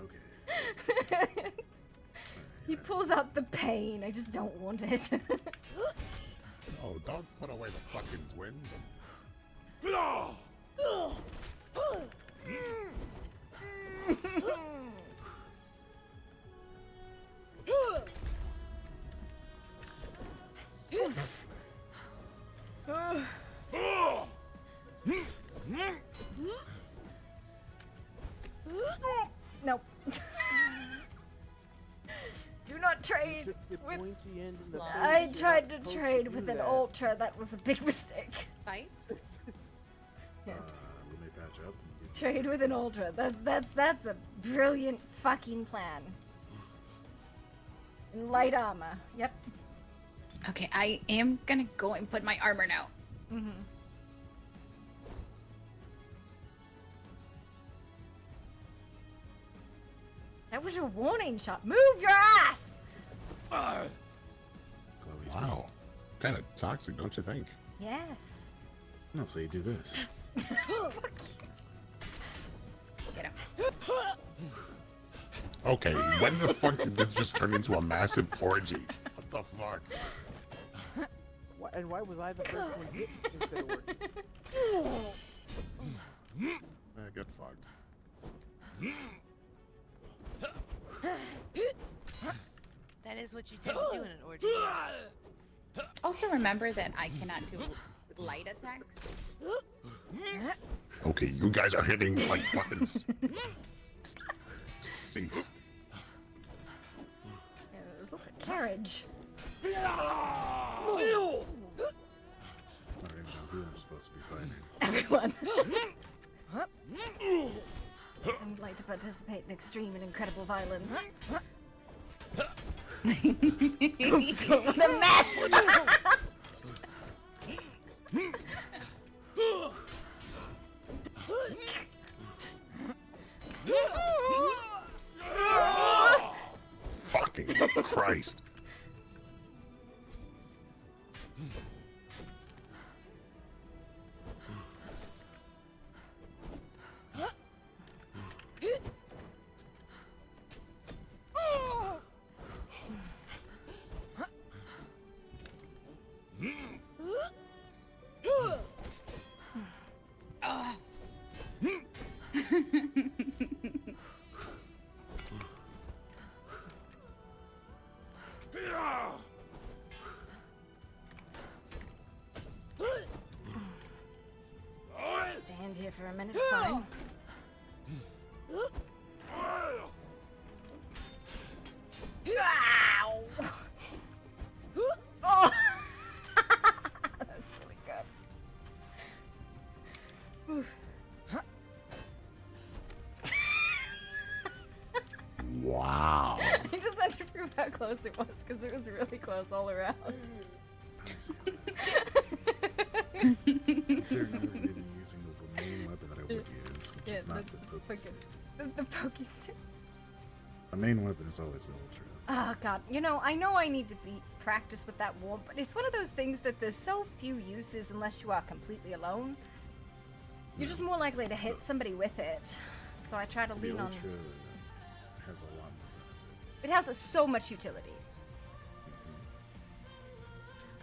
Okay. He pulls out the pain, I just don't want it. Oh, don't put away the fucking twins. Nope. Do not trade with... I tried to trade with an ultra, that was a big mistake. Fight? Let me patch up. Trade with an ultra, that's a brilliant fucking plan. In light armor, yep. Okay, I am gonna go and put my armor now. Mm-hmm. That was your warning shot. Move your ass! Wow. Kind of toxic, don't you think? Yes. No, so you do this. Get him. Okay, when the fuck did this just turn into a massive orgy? What the fuck? And why was I the first one hit instead of working? Get fucked. That is what you tend to do in an orgy. Also remember that I cannot do light attacks. Okay, you guys are hitting like buttons. Cease. Look at carriage. I don't even know who I'm supposed to be fighting. Everyone. I would like to participate in extreme and incredible violence. What a mess! Fucking Christ. Stand here for a minute, it's fine. Ow! Oh! That's really good. Oof. Wow. I just had to prove how close it was because it was really close all around. Considering I wasn't even using the main weapon that I would use, which is not the pokey stick. The pokey stick. My main weapon is always the ultra. Oh god, you know I need to be practice with that war, but it's one of those things that there's so few uses unless you are completely alone. You're just more likely to hit somebody with it. So I try to The lean on. ultra has a lot more It has so much utility.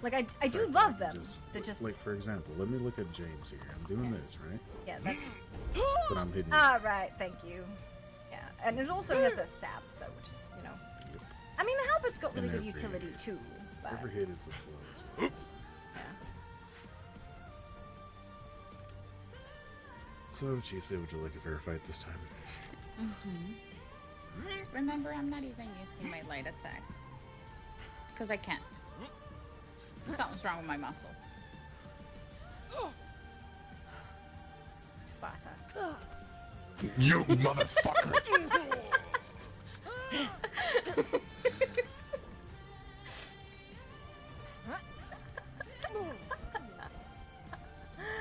Like, I do love them. They're just... Like, for example, let me look at James here. I'm doing this, right? Yeah, that's... But I'm hitting Ah, right, thank you. Yeah, and it also has a stab, so, which is, you know... I mean, the halbert's got really good utility, too, but... Every hit is a slow as well. So, Chisa, would you like a fair fight this time? Remember, I'm not even using my light attacks. Because I can't. Something's wrong with my muscles. Sparta. You motherfucker!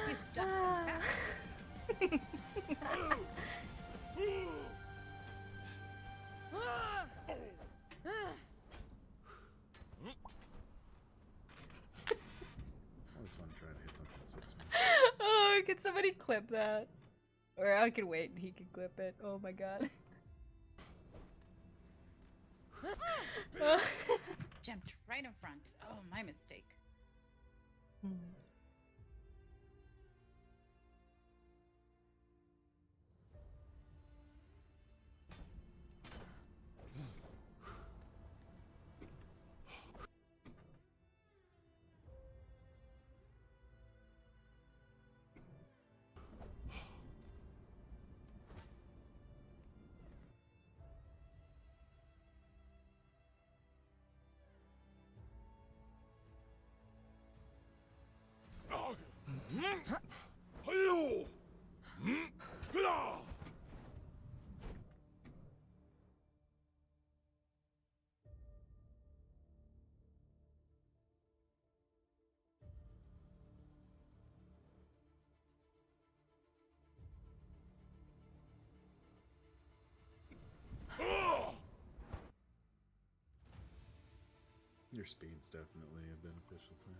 You stuck them fast. I was fun trying to hit something 6 minutes. Oh, can somebody clip that? Or I can wait and he can clip it. Oh my god. Jumped right in front. Oh, my mistake. Your speed's definitely a beneficial thing.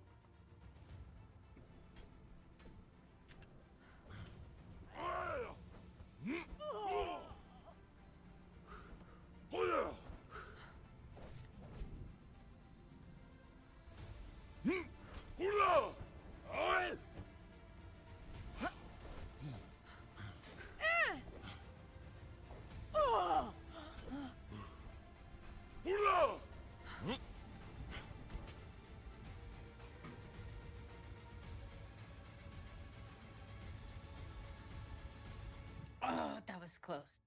Oh, that was close.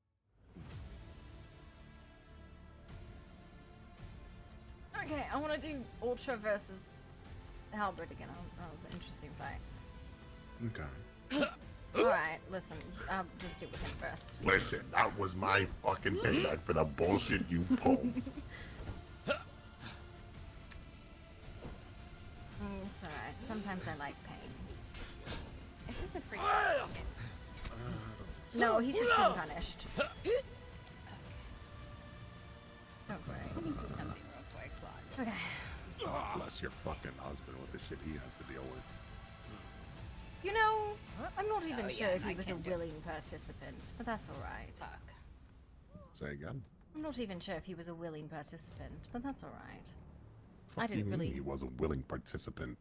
Okay, I want to do Ultra versus Halberd again. That was an interesting fight. Okay. Alright, listen, I'll just do with him first. Listen, that was my fucking payback for the bullshit you pulled. It's alright. Sometimes I like pain. Is this a free? No, he's just being punished. Oh, great. Let me see something real quick, Claude. Okay. Bless your fucking husband with the shit he has to deal with. You know, I'm not even Oh, sure yeah, if I he was a can do willing participant, but that's alright. Fuck. Say again? I'm not even sure if he was a willing participant, but that's alright. Fuck I didn't you mean really... he was a willing participant.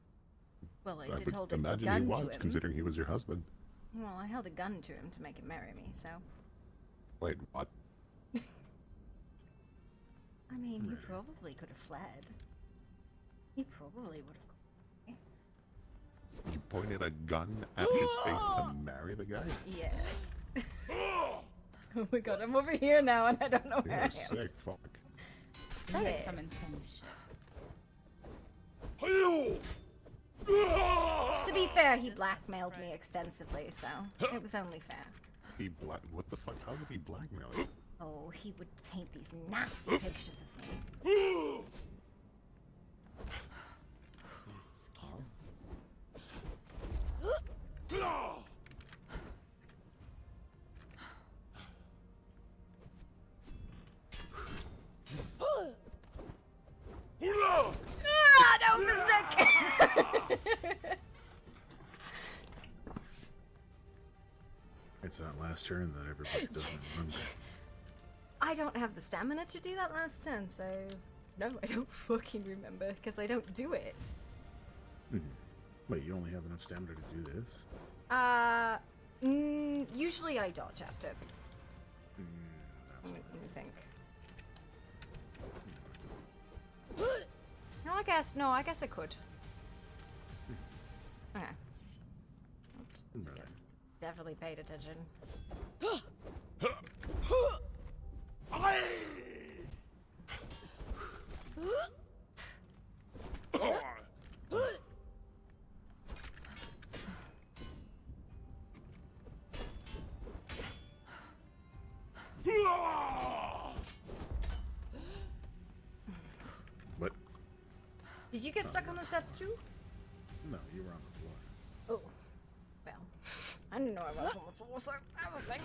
Well, I would did hold a imagine gun he was, to him. considering he was your husband. Well, I held a gun to him to make him marry me, so... Wait, what? I mean, he probably could have fled. He probably would have... You pointed a gun at his face to marry the guy? Yes. Oh my god, I'm over here now and I don't know where I am. Sick, fuck. That Yeah. is some intense shit. To be fair, he blackmailed me extensively, so it was only fair. He what the fuck? How would he blackmail you? Oh, he would paint these nasty pictures of me. Ah, no mistake! It's that last turn that everybody doesn't remember. I don't have the stamina to do that last turn, so no, I don't fucking remember because I don't do it. Wait, you only have enough stamina to do this? Usually I dodge after. That's Let me think. No, I guess I could. Okay. That's good. Definitely paid attention. What? Did you get stuck on the steps too? No, you were on the floor. Oh. Well, I didn't know I was on the floor, so that was a thing.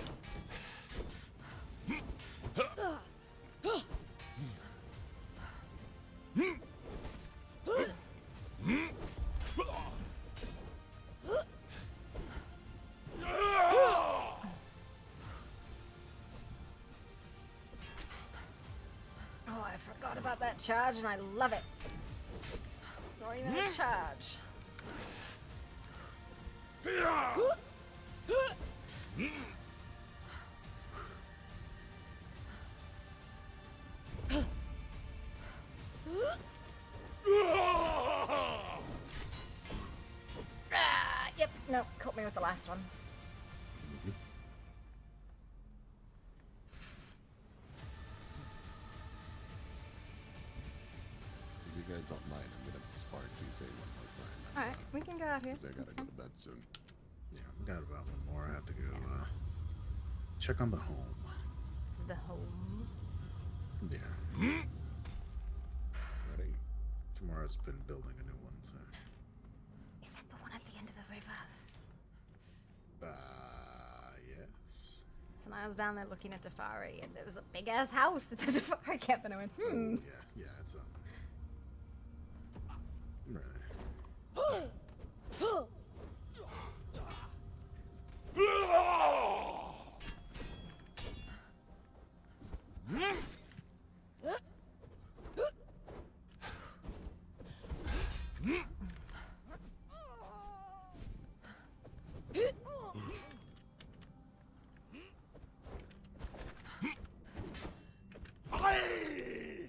Oh, I forgot about that charge and I love it. Not even a charge. Yep, no, caught me with the last one. If you guys don't mind, I'm gonna spark GC one more time. Alright, we can go out here. 'Cause I gotta go to bed soon. Yeah, I've got about one more. I have to go check on the home. The home. Yeah. Ready? Tomorrow's been building a new one, so. Is that the one at the end of the river? Yes. So I was down there looking at Tafari, and there was a big ass house at the Tafari camp, and I went, Oh, yeah, it's Right.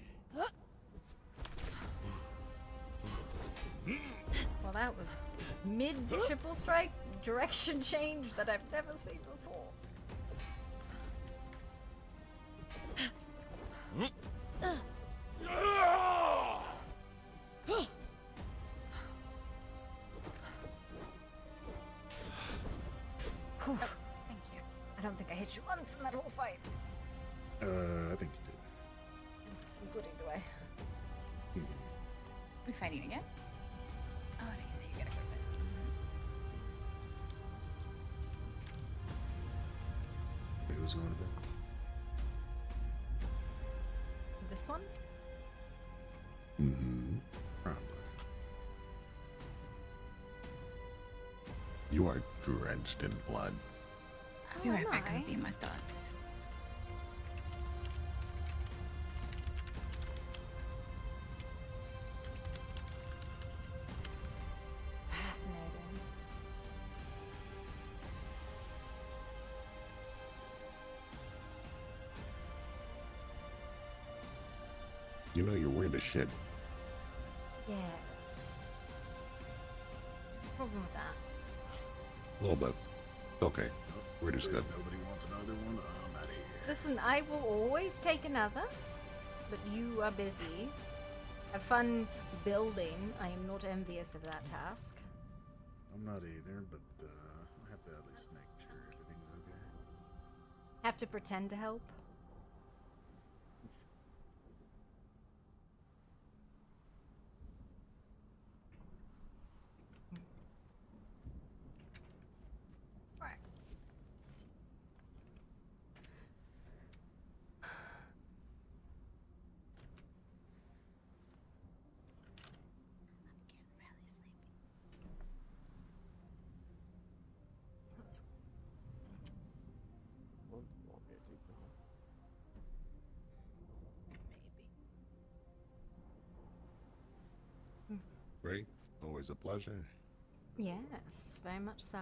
Well, that was mid triple strike direction change that I've never seen before. Whew. Thank you. I don't think I hit you once in that whole fight. I think you I'm good either way. did. We fighting again? Oh, no, you say you gotta go to bed. Who's going to bed? This one? Probably. You are drenched in blood. I'll be right back and be my thoughts. Fascinating. You know you're weird as shit. Yes. Problem with that. A little bit. Okay. Weird is good. Nobody wants another one. I'm out of here. Listen, I will always take another, but you are busy. Have fun building. I am not envious of that task. I'm not either, but I have to at least make sure everything's okay. Have to pretend to help. Right. Great. Always a pleasure. Yes, very much so.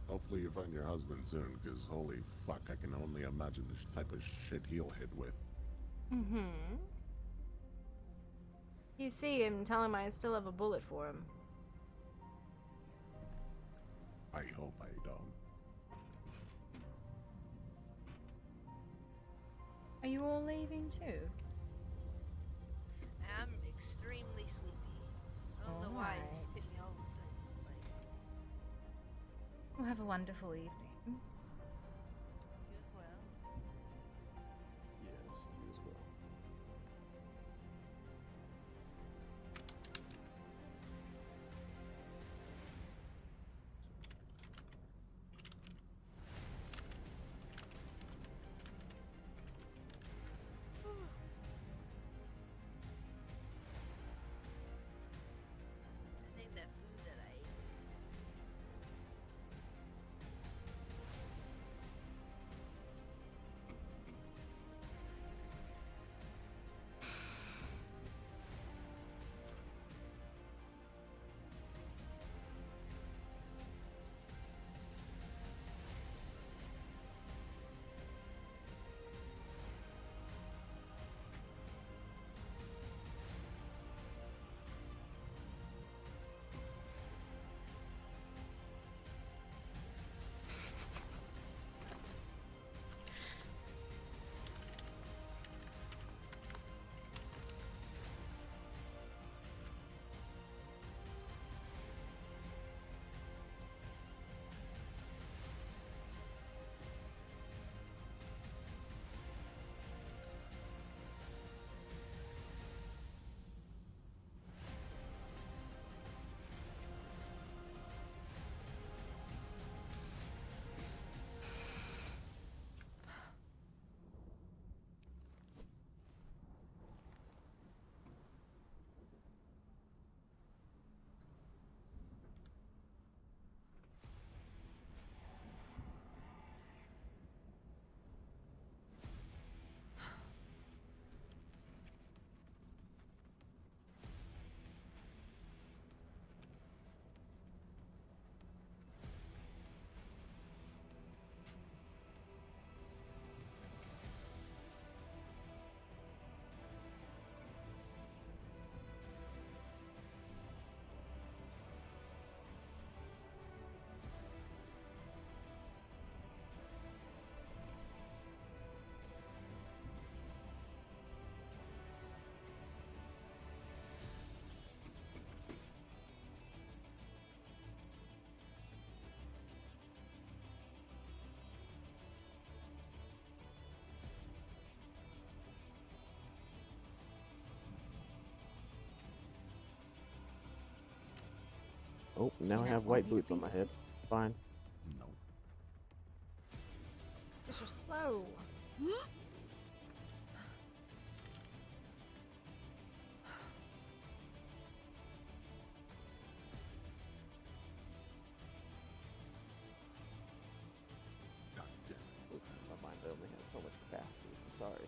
Hopefully you find your husband soon, because holy fuck, I can only imagine the type of shit he'll hit with. Mm-hmm. You see him, tell him I still have a bullet for him. I hope I don't. Are you all leaving too? I'm extremely sleepy. I don't know why it just hit me all of a sudden. Like, Well, have a wonderful evening. you as well. Yes, you as well. I think that food that I ate Oh, now I have white boots on my head. Fine. No. Because you're slow. God damn it. Listen, my mind only has so much capacity. I'm sorry.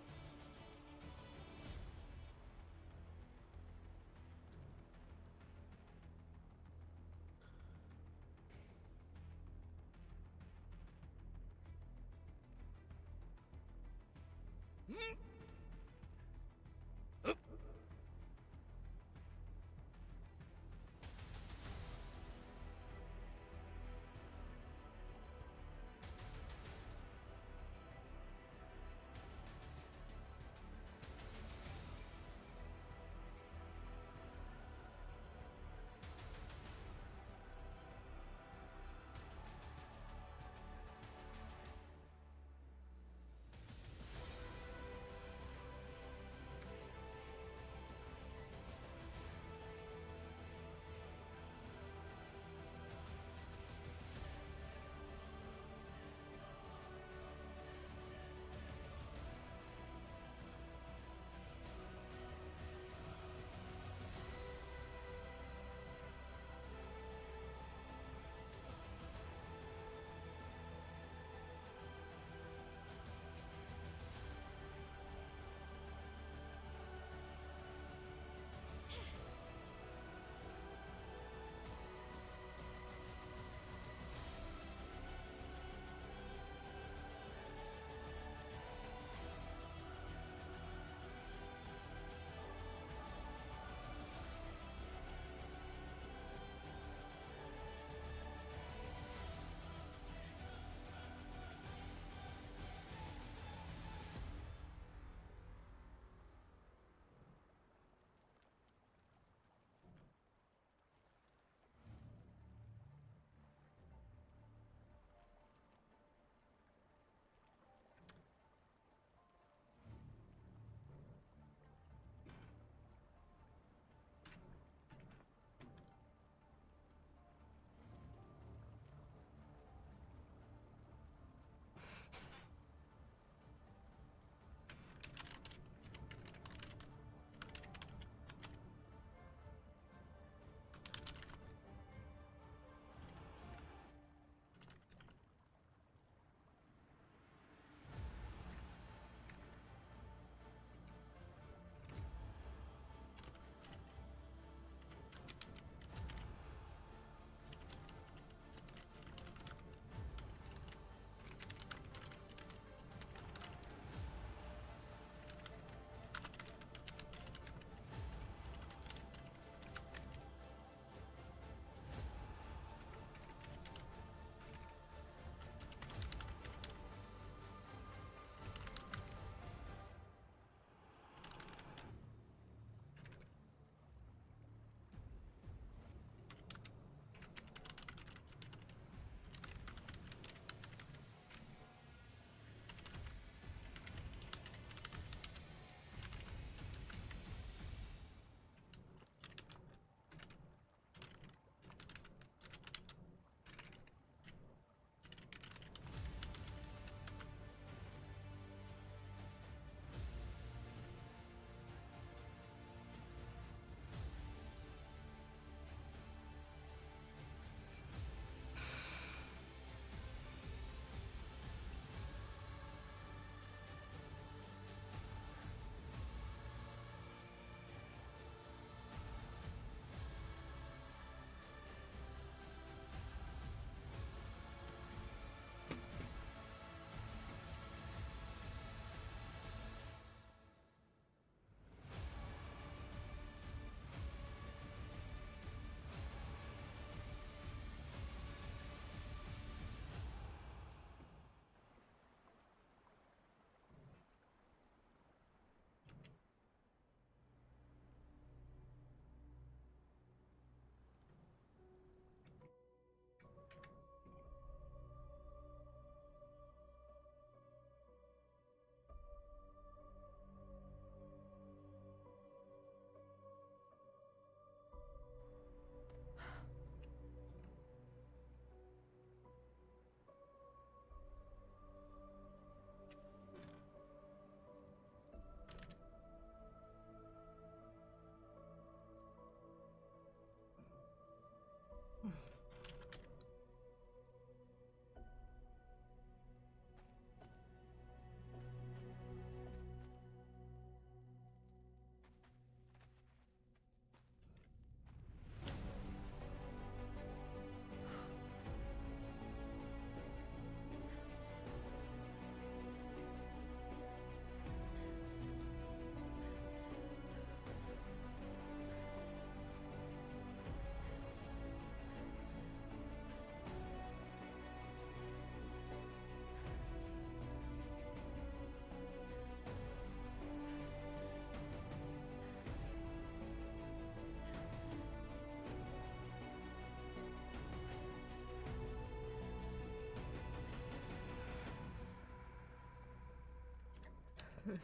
I'm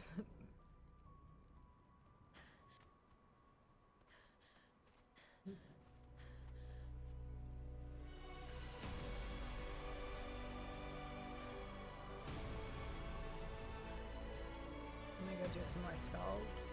gonna go do some more skulls.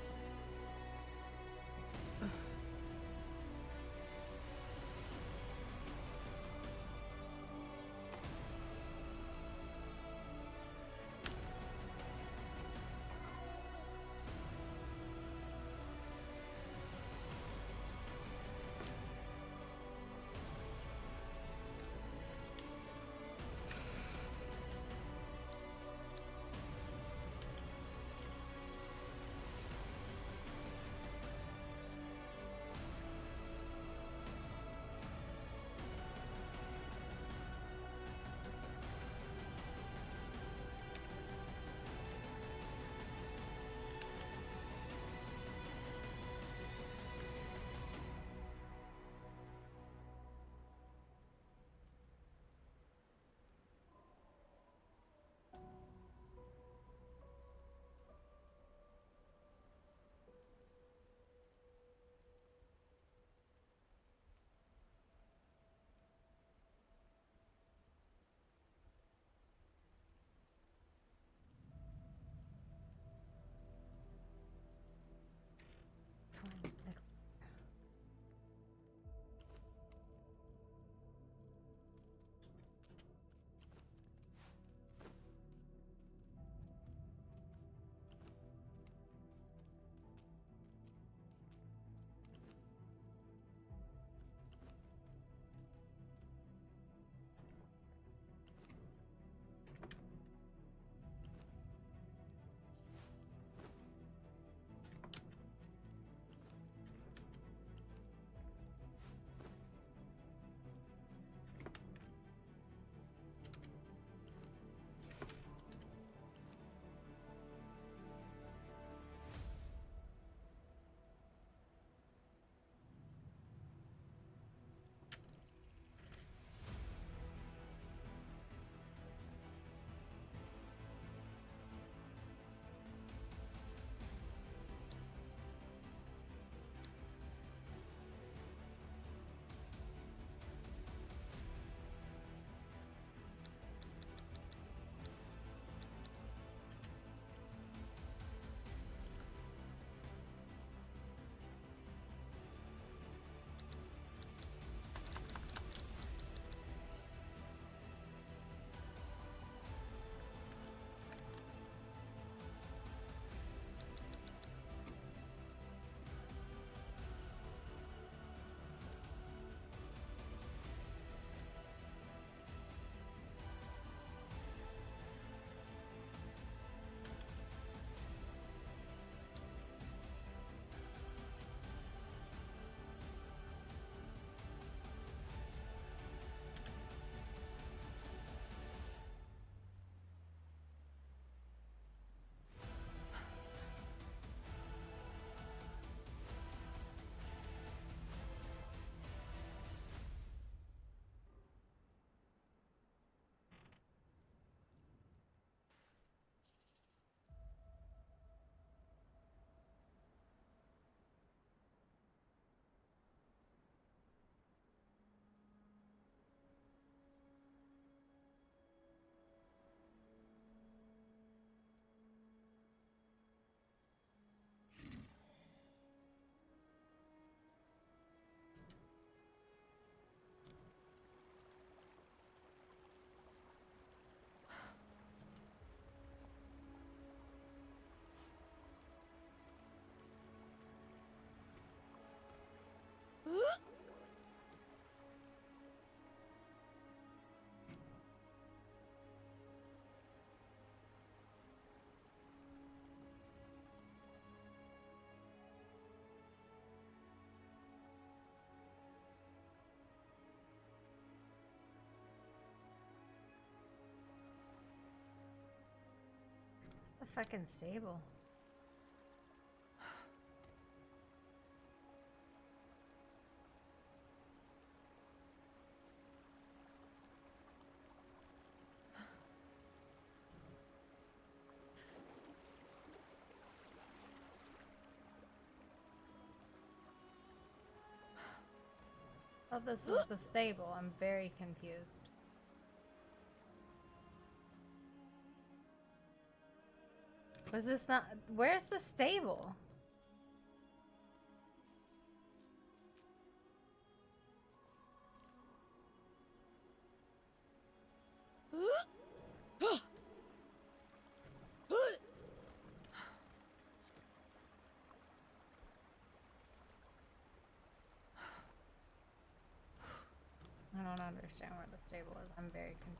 The fucking stable. Oh, this is the stable. I'm very confused. Was this not? Where's the stable? I don't understand where the stable is. I'm very confused.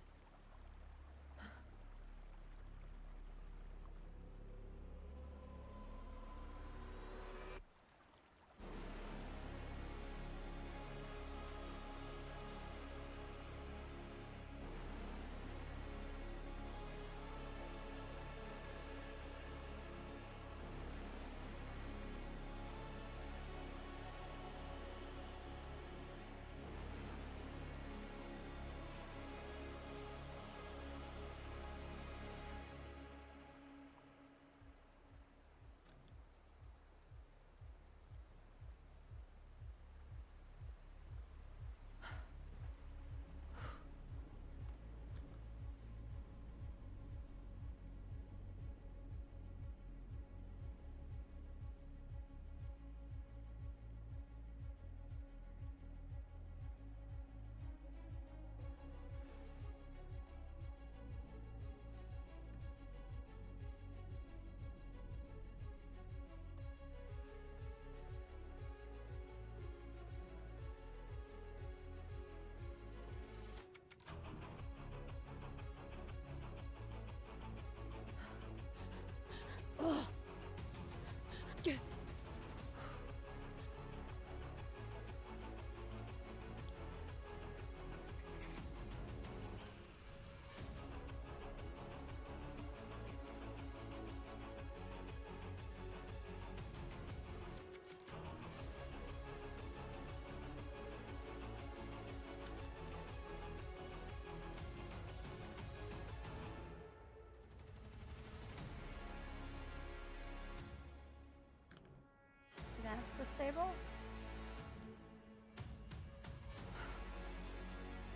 That's the stable?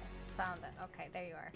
Yes, found it. Okay, there you are.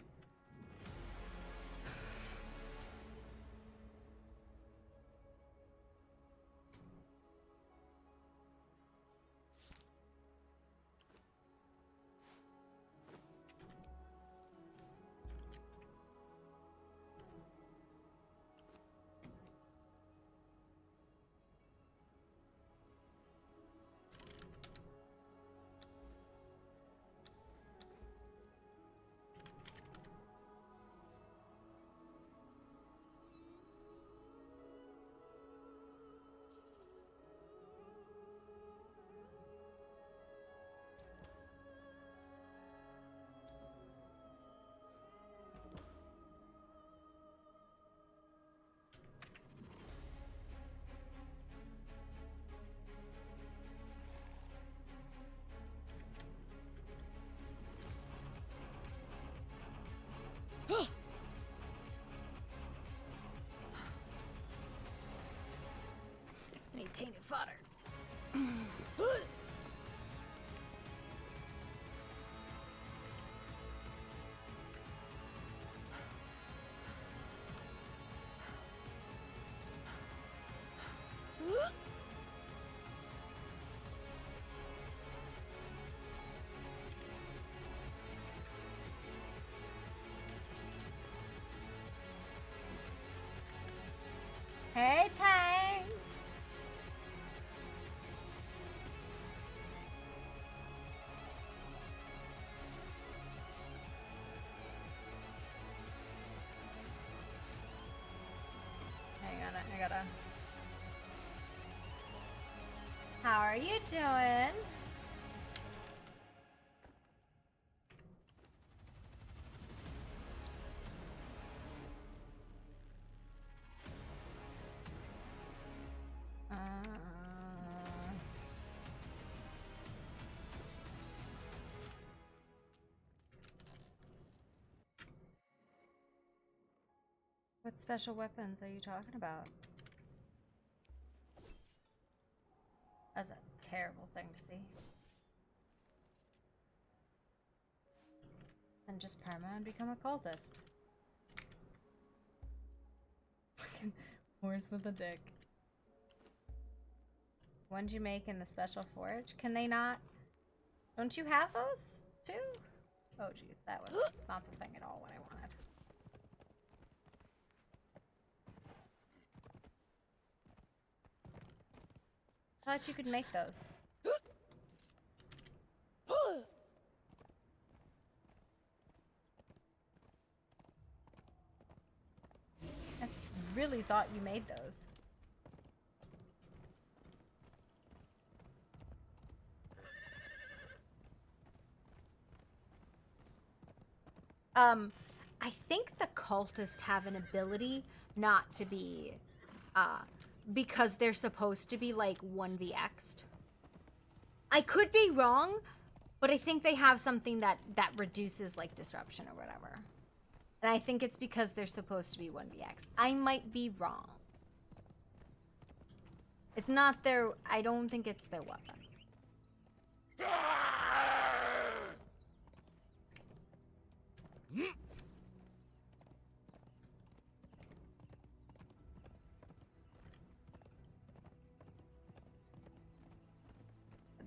I need tainted fodder. Hey, Tang! Hang on, I gotta... How are you doing? What special weapons are you talking about? That's a terrible thing to see. And just perma and become a cultist. Horse with a dick. One'd you make in the special forge? Can they not? Don't you have those too? Oh geez, that was not the thing at all what I wanted. I thought you could make those. I really thought you made those. I think the cultists have an ability not to be, because they're supposed to be like 1vx'd. I could be wrong, but I think they have something that reduces like disruption or whatever. And I think it's because they're supposed to be 1vx. I might be wrong. It's not their, I don't think it's their weapons.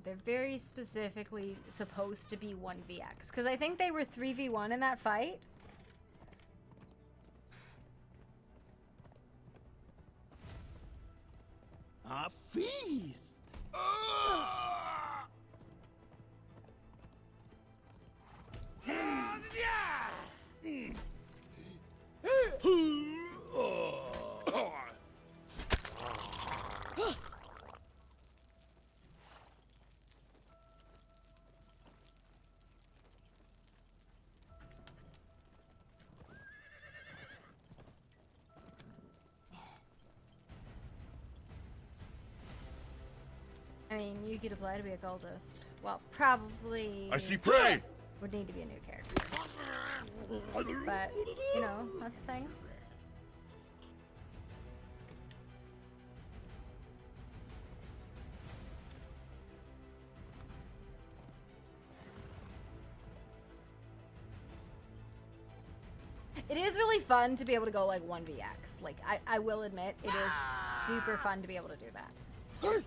They're very specifically supposed to be 1vx. Because I think they were 3v1 in that fight. A feast! I mean, you could apply to be a cultist. Well, probably... I see prey! Would need to be a new character. But, you know, that's the thing. It is really fun to be able to go like 1vx. Like, I will admit, it is super fun to be able to do that.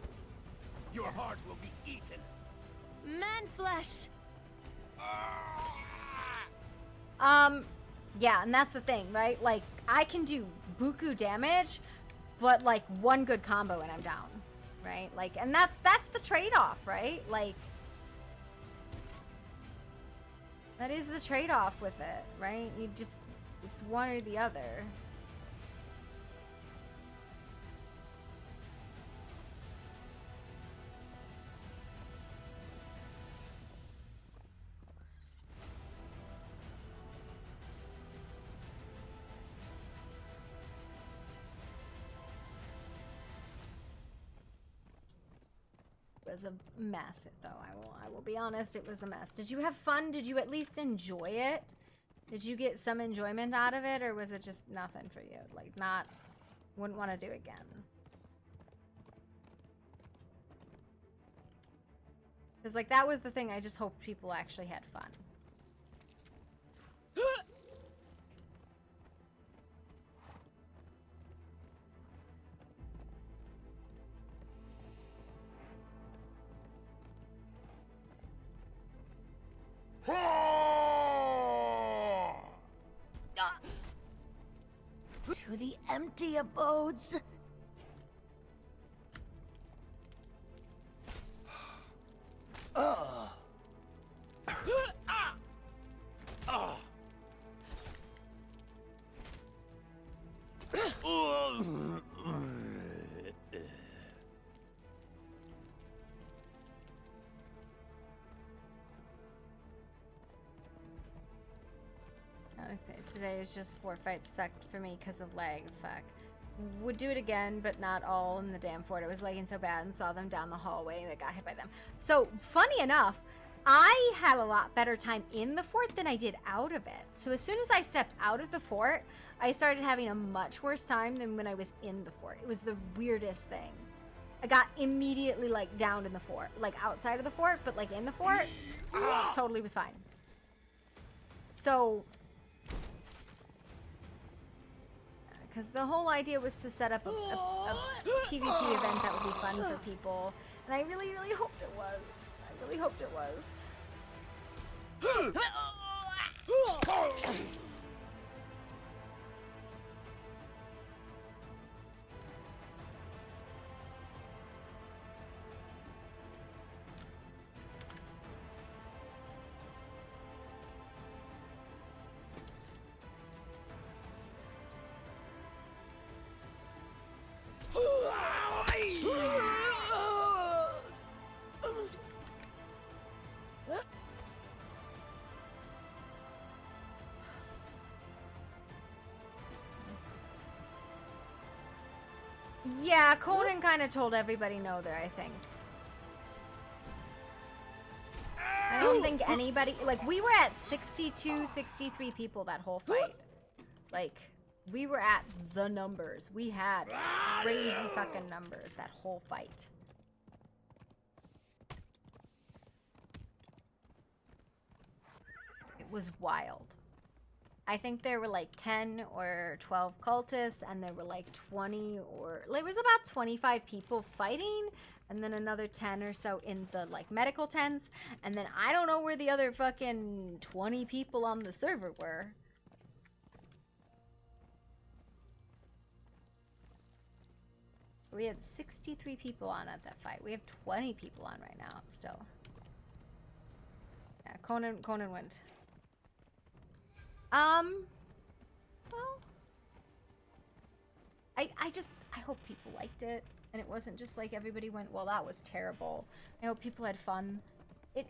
Your heart will be eaten. Man flesh. Yeah, and that's the thing, right? Like, I can do buku damage, but like one good combo and I'm down, right? Like, and that's the trade-off, right? Like, that is the trade-off with it, right? You just, it's one or the other. Was a mess though. I will be honest, it was a mess. Did you have fun? Did you at least enjoy it? Did you get some enjoyment out of it, or was it just nothing for you? Like, not, wouldn't want to do again. Because like that was the thing, I just hoped people actually had fun. To the empty abodes. Today is just 4 fights sucked for me because of lag. Fuck. Would do it again, but not all in the damn fort. It was lagging so bad and saw them down the hallway and I got hit by them. So, funny enough, I had a lot better time in the fort than I did out of it. So as soon as I stepped out of the fort, I started having a much worse time than when I was in the fort. It was the weirdest thing. I got immediately, like, downed in the fort. Like, outside of the fort, but, like, in the fort, totally was fine. So, because the whole idea was to set up a PvP event that would be fun for people, and I really, really hoped it was. I really hoped it was. Yeah, Conan kind of told everybody no there, I think. I don't think anybody, like, we were at 62, 63 people that whole fight. Like, we were at the numbers. We had crazy fucking numbers that whole fight. It was wild. I think there were like 10 or 12 cultists, and there were like 20 or... Like, it was about 25 people fighting, and then another 10 or so in the, like, medical tents. And then I don't know where the other fucking 20 people on the server were. We had 63 people on at that fight. We have 20 people on right now, still. Yeah, Conan went. Well, I hope people liked it, and it wasn't just like everybody went, well, that was terrible. I hope people had fun. It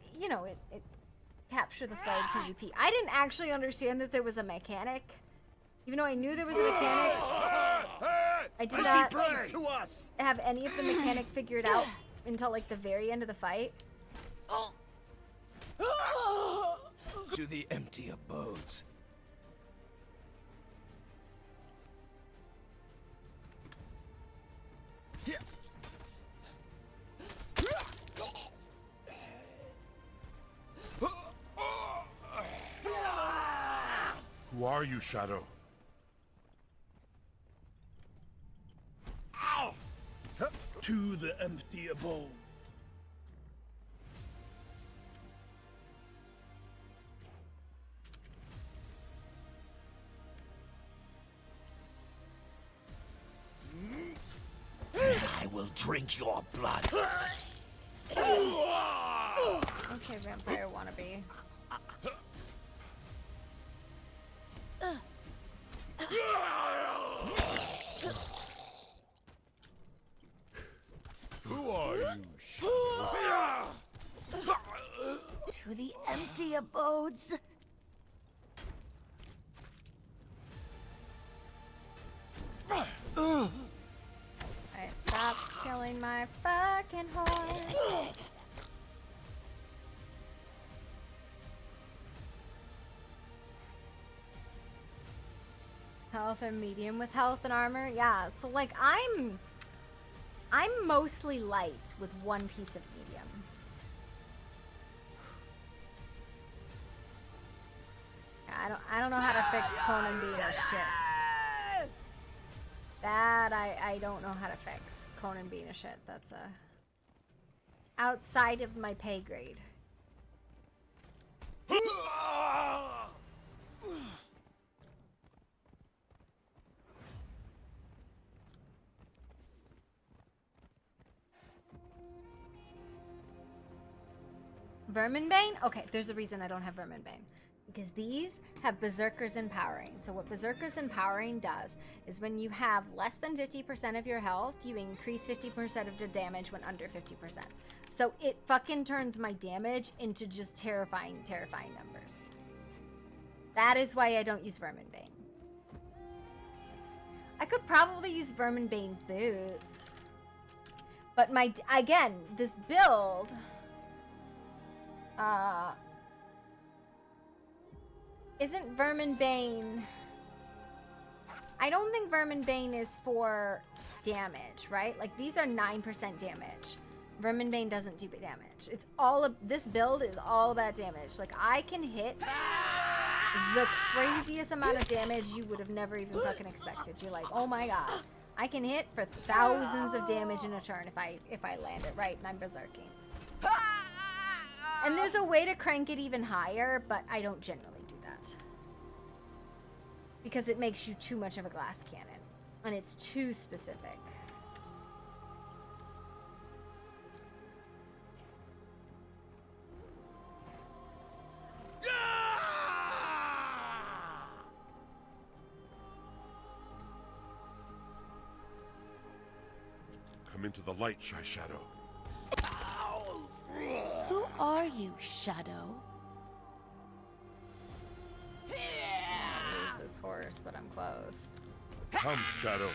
captured the flag PvP. I didn't actually understand that there was a mechanic, even though I knew there was a mechanic. I did not have any of the mechanic figured out until like the very end of the fight. To the empty abodes. Who are you, Shadow? Ow! To the empty abode. I will drink your blood. Okay, vampire wannabe. Who are you? To the empty abodes. Alright, stop killing my fucking horse. Health or medium with health and armor? Yeah, so like I'm mostly light with one piece of medium. Yeah, I don't know how to fix Conan being a shit. That I don't know how to fix. Conan being a shit. That's outside of my pay grade. Verminbane? Okay, there's a reason I don't have Verminbane. Because these have Berserker's Empowering. So what Berserker's Empowering does is when you have less than 50% of your health, you increase 50% of the damage when under 50%. So it fucking turns my damage into just terrifying, terrifying numbers. That is why I don't use Verminbane. I could probably use Verminbane boots. But again, this build... isn't Verminbane... I don't think Verminbane is for damage, right? Like, these are 9% damage. Verminbane doesn't do damage. It's all of... This build is all about damage. Like, I can hit the craziest amount of damage you would have never even fucking expected. You're like, oh my god, I can hit for thousands of damage in a turn if I land it right and I'm berserking. And there's a way to crank it even higher, but I don't generally do that. Because it makes you too much of a glass cannon. And it's too specific. Come into the light, Shy Shadow. Who are you, Shadow? I lose this horse, but I'm close. Come, Shadow.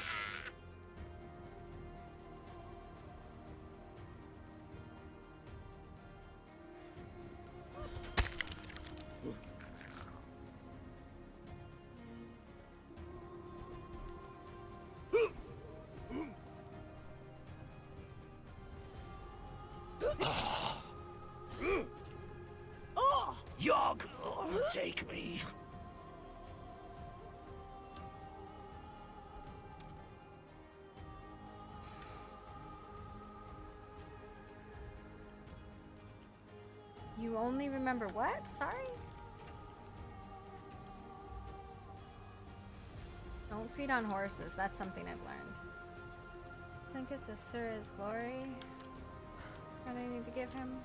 Yog, take me. You only remember what? Sorry? Don't feed on horses. That's something I've learned. I think it's a Sir's Glory. What do I need to give him?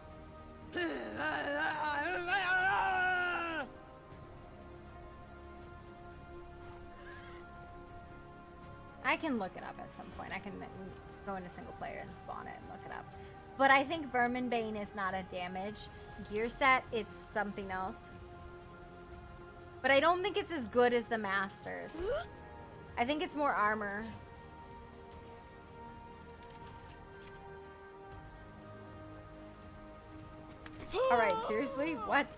I can look it up at some point. I can go into single player and spawn it and look it up. But I think Verminbane is not a damage gear set. It's something else. But I don't think it's as good as the Masters. I think it's more armor. Alright, seriously? What?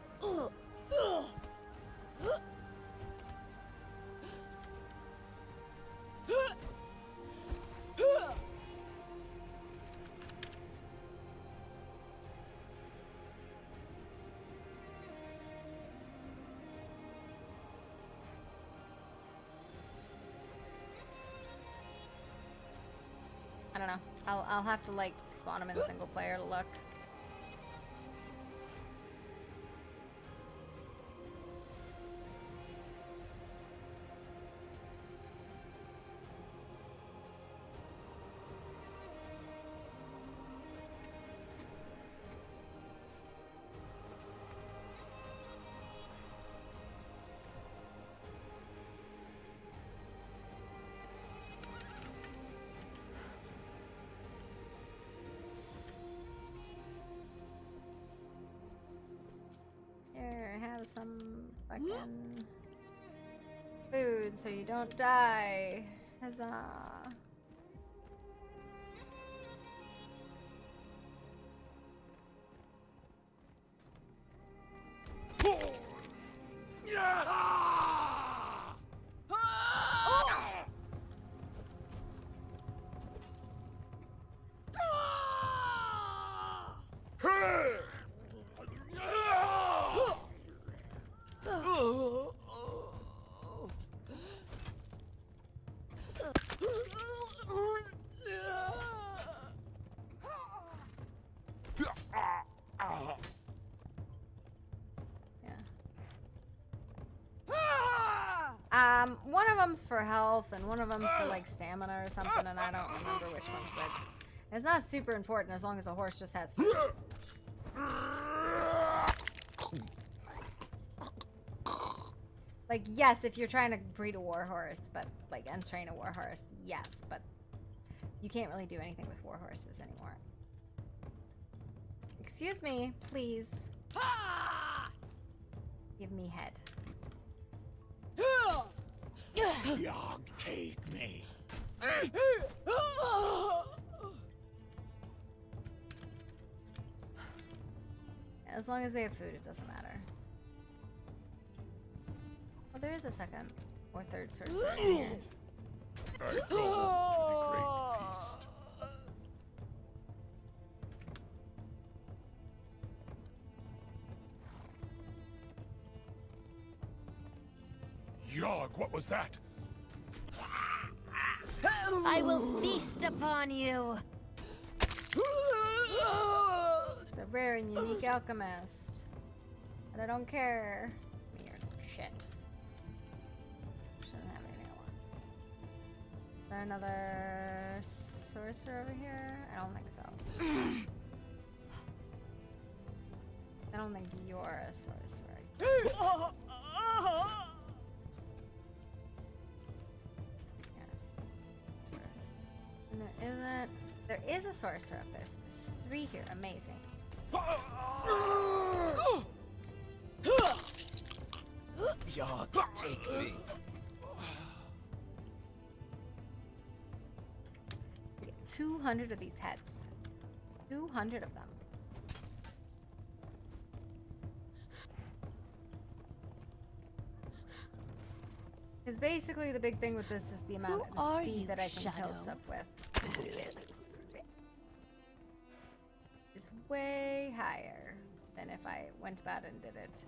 I don't know. I'll have to like spawn them in single player to look. Here, have some fucking food so you don't die. Huzzah. One of them's for health and one of them's for like stamina or something, and I don't remember which one's which. It's not super important as long as the horse just has food. Like, yes, if you're trying to breed a war horse, but like, and train a war horse, yes, but you can't really do anything with war horses anymore. Excuse me, please. Give me head. Yog, take me. As long as they have food, it doesn't matter. Well, there is a second or third sorcerer in here. I go to the great feast. Yog, what was that? I will feast upon you. It's a rare and unique alchemist. But I don't care. Weird shit. Shouldn't have anything I want. Is there another sorcerer over here? I don't think so. I don't think you're a sorcerer. Yeah. Sorcerer. And there isn't. There is a sorcerer up there. So there's 3 here. Amazing. Yog, take me. We get 200 of these heads. 200 of them. Because basically the big thing with this is the amount of speed that I can kill stuff with. Is way higher than if I went about and did it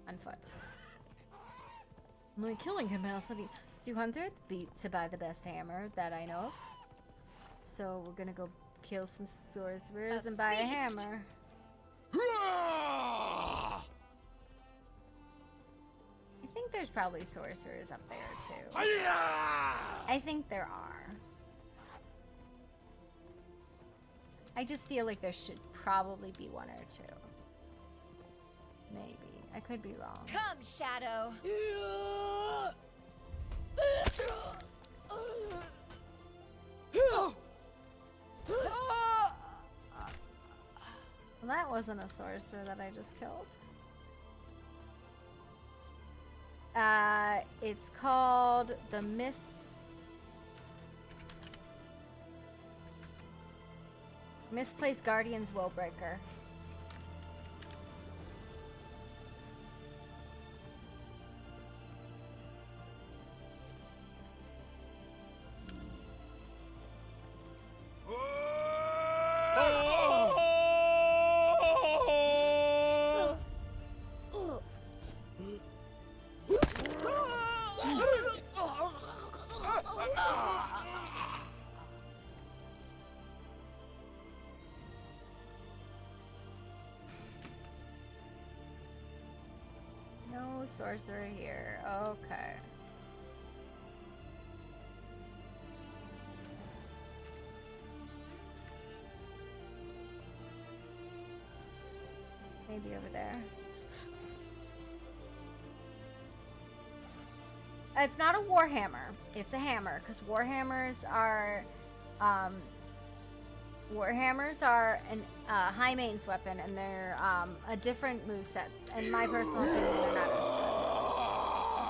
on foot. My killing capacity 200 beats to buy the best hammer that I know of. So we're gonna go kill some sorcerers and buy a hammer. I think there's probably sorcerers up there too. I think there are. I just feel like there should probably be 1 or 2. Maybe. I could be wrong. Come, Shadow. Well, that wasn't a sorcerer that I just killed. It's called the Misplaced Guardian's Willbreaker. No sorcerer here. Okay. Maybe over there. It's not a warhammer. It's a hammer, because warhammers are an high mains weapon, and they're a different moveset. In my personal opinion, they're not as good.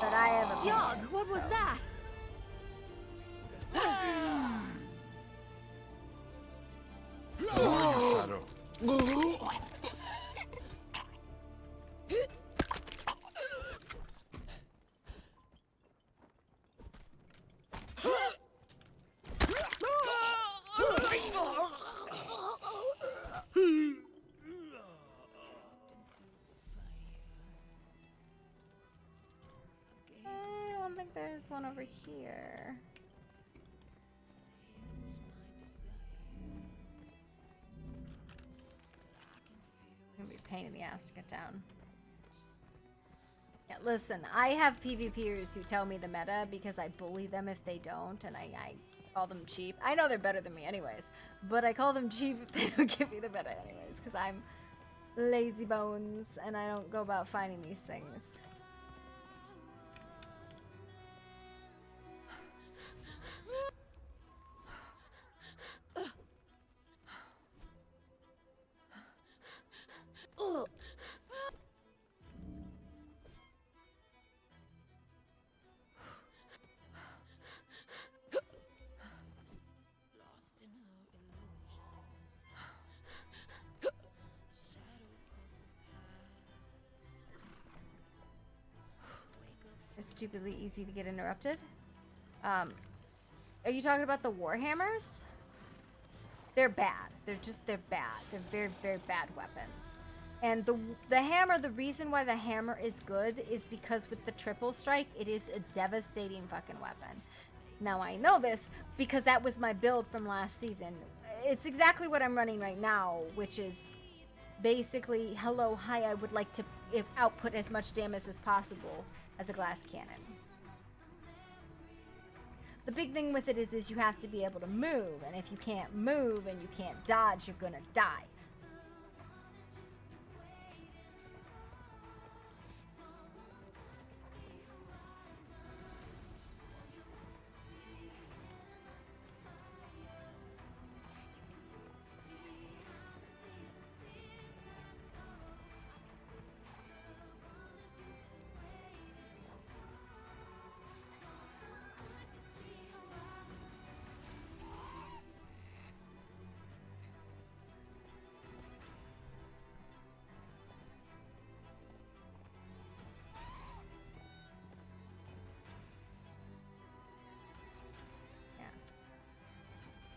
But I have opinions. Yog, what was that? Shadow. I don't think there's one over here. It's gonna be a pain in the ass to get down. Yeah, listen, I have PvPers who tell me the meta because I bully them if they don't, and I call them cheap. I know they're better than me anyways, but I call them cheap if they don't give me the meta anyways, because I'm lazy bones and I don't go about finding these things. It's stupidly easy to get interrupted. Are you talking about the warhammers? They're bad. They're bad. They're very, very bad weapons. And the hammer, the reason why the hammer is good is because with the triple strike, it is a devastating fucking weapon. Now I know this because that was my build from last season. It's exactly what I'm running right now, which is basically, hello, hi, I would like to output as much damage as possible as a glass cannon. The big thing with it is you have to be able to move, and if you can't move and you can't dodge, you're gonna die.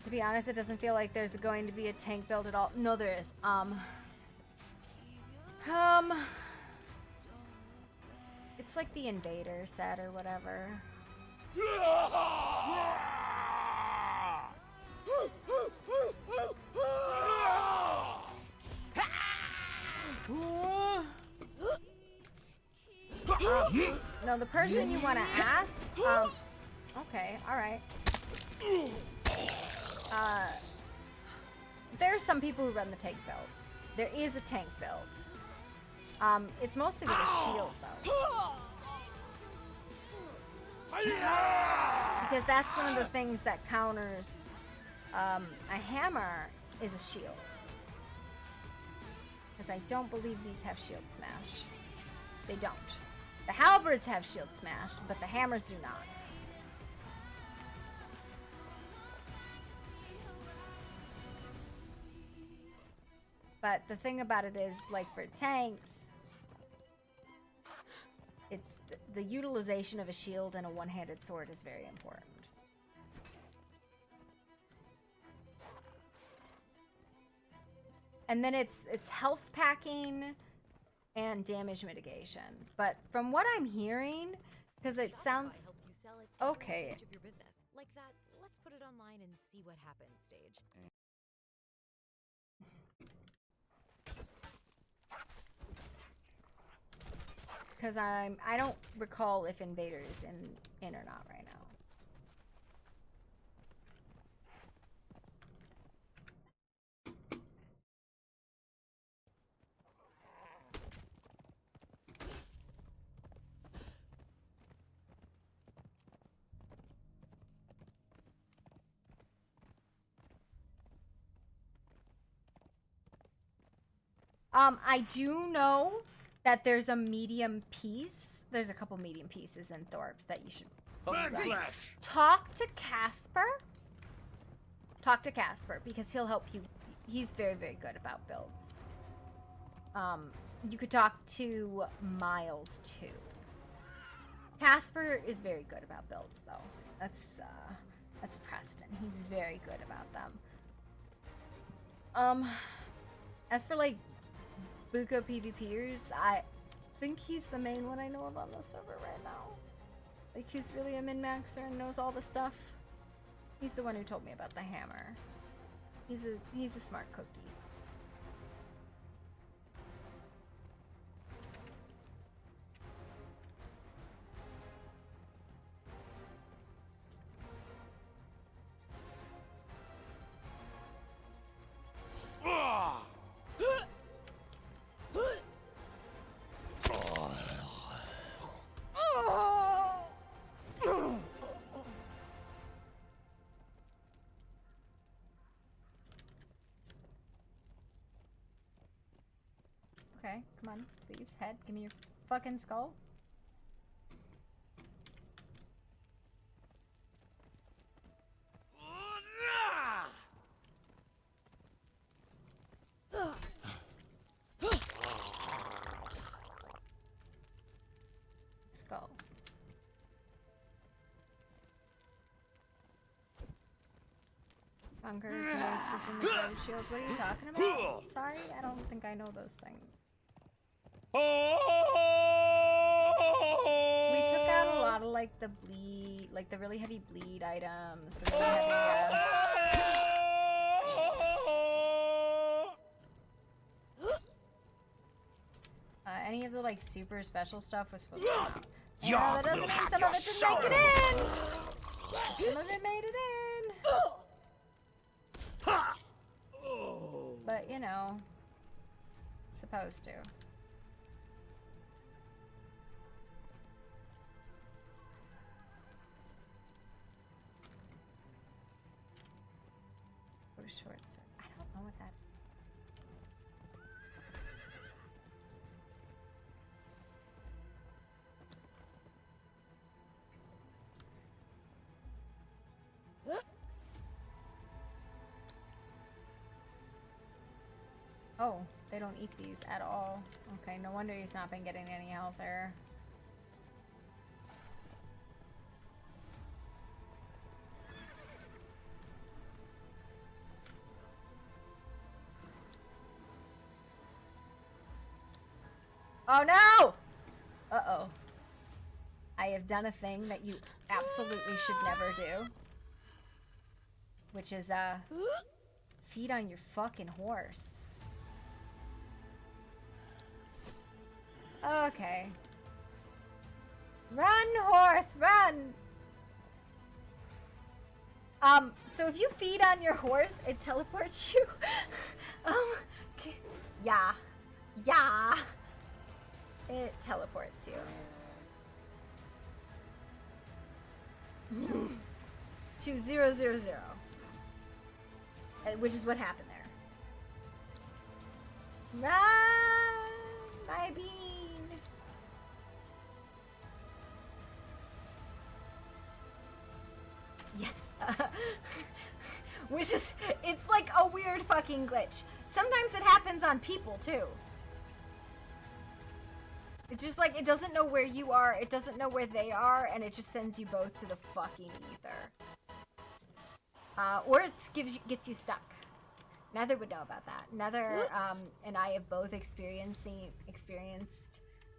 To be honest, it doesn't feel like there's going to be a tank build at all. No, there is. It's like the Invader set or whatever. No, the person you want to ask, okay, alright. There's some people who run the tank build. There is a tank build. It's mostly with a shield, though. Because that's one of the things that counters a hammer is a shield. Because I don't believe these have shield smash. They don't. The halberds have shield smash, but the hammers do not. But the thing about it is, like for tanks, it's the utilization of a shield and a one-handed sword is very important. And then it's health packing and damage mitigation. But from what I'm hearing, because it sounds okay. Like that, let's put it online and see what happens stage. Because I don't recall if Invader is in or not right now. I do know that there's a medium piece. There's a couple medium pieces in Thorpe's that you should talk to Casper. Talk to Casper because he'll help you. He's very, very good about builds. You could talk to Miles too. Casper is very good about builds though. That's Preston. He's very good about them. As for like Buko PvPers, I think he's the main one I know of on the server right now. Like, he's really a min-maxer and knows all the stuff. He's the one who told me about the hammer. He's a smart cookie. Okay, come on, please, head, give me your fucking skull. Skull. Bunkers, most was in the road shield. What are you talking about? Sorry, I don't think I know those things. We took out a lot of like the bleed, like the really heavy bleed items. The really heavy, any of the like super special stuff was supposed to come out. Yeah, that doesn't mean some of it didn't make it in. Some of it made it in. But you know, supposed to. Short sword. I don't know what that. Oh, they don't eat these at all. Okay, no wonder he's not been getting any health there. Oh no! Uh-oh. I have done a thing that you absolutely should never do. Which is, feed on your fucking horse. Okay. Run, horse, run! So if you feed on your horse, it teleports you. Okay. Yeah. Yeah. It teleports you. To 000. Which is what happened there. Run, my bean. Yes. Which is, it's like a weird fucking glitch. Sometimes it happens on people too. It's just like, it doesn't know where you are, it doesn't know where they are, and it just sends you both to the fucking ether. Or it gets you stuck. Nether would know about that. Nether and I have both experienced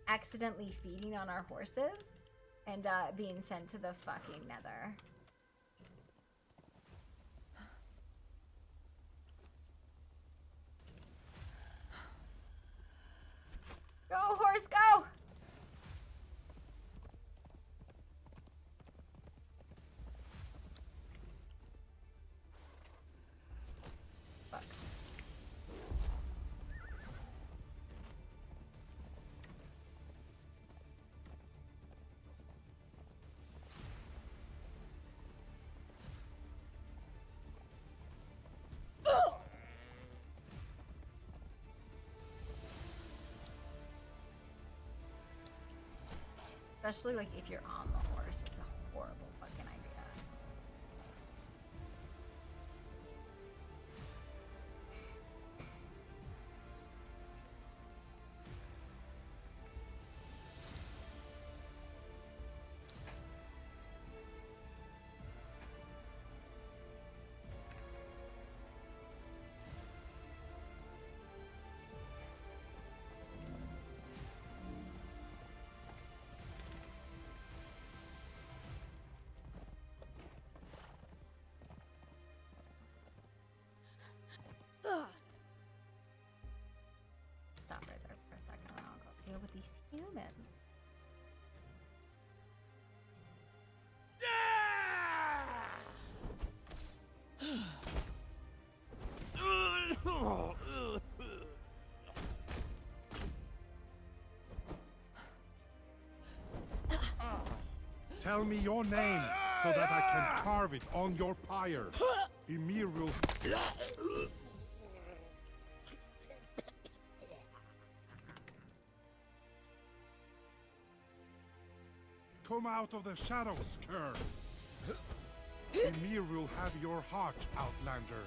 accidentally feeding on our horses and being sent to the fucking Nether. Go, horse, go! Fuck. Especially like if you're on the horse, it's a horrible fucking idea. Stop right there for a second and I'll go deal with these humans. Tell me your name so that I can carve it on your pyre. Ymir will... Come out of the shadows, Cur. Ymir will have your heart, Outlander.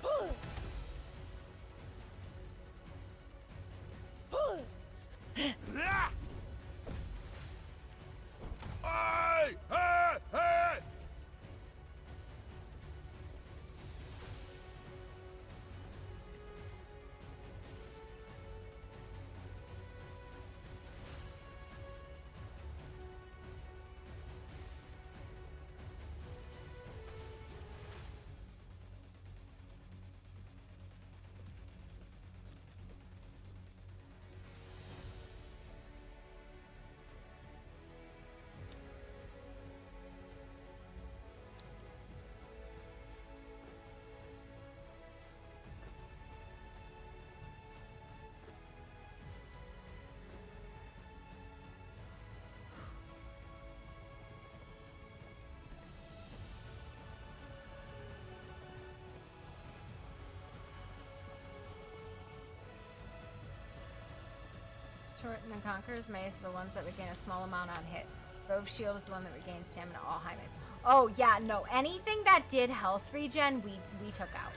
Thornton and Conqueror's Mace are the ones that regain a small amount on hit. Rove Shield is the one that regains stamina all high mace. Oh yeah, no. Anything that did health regen, we took out.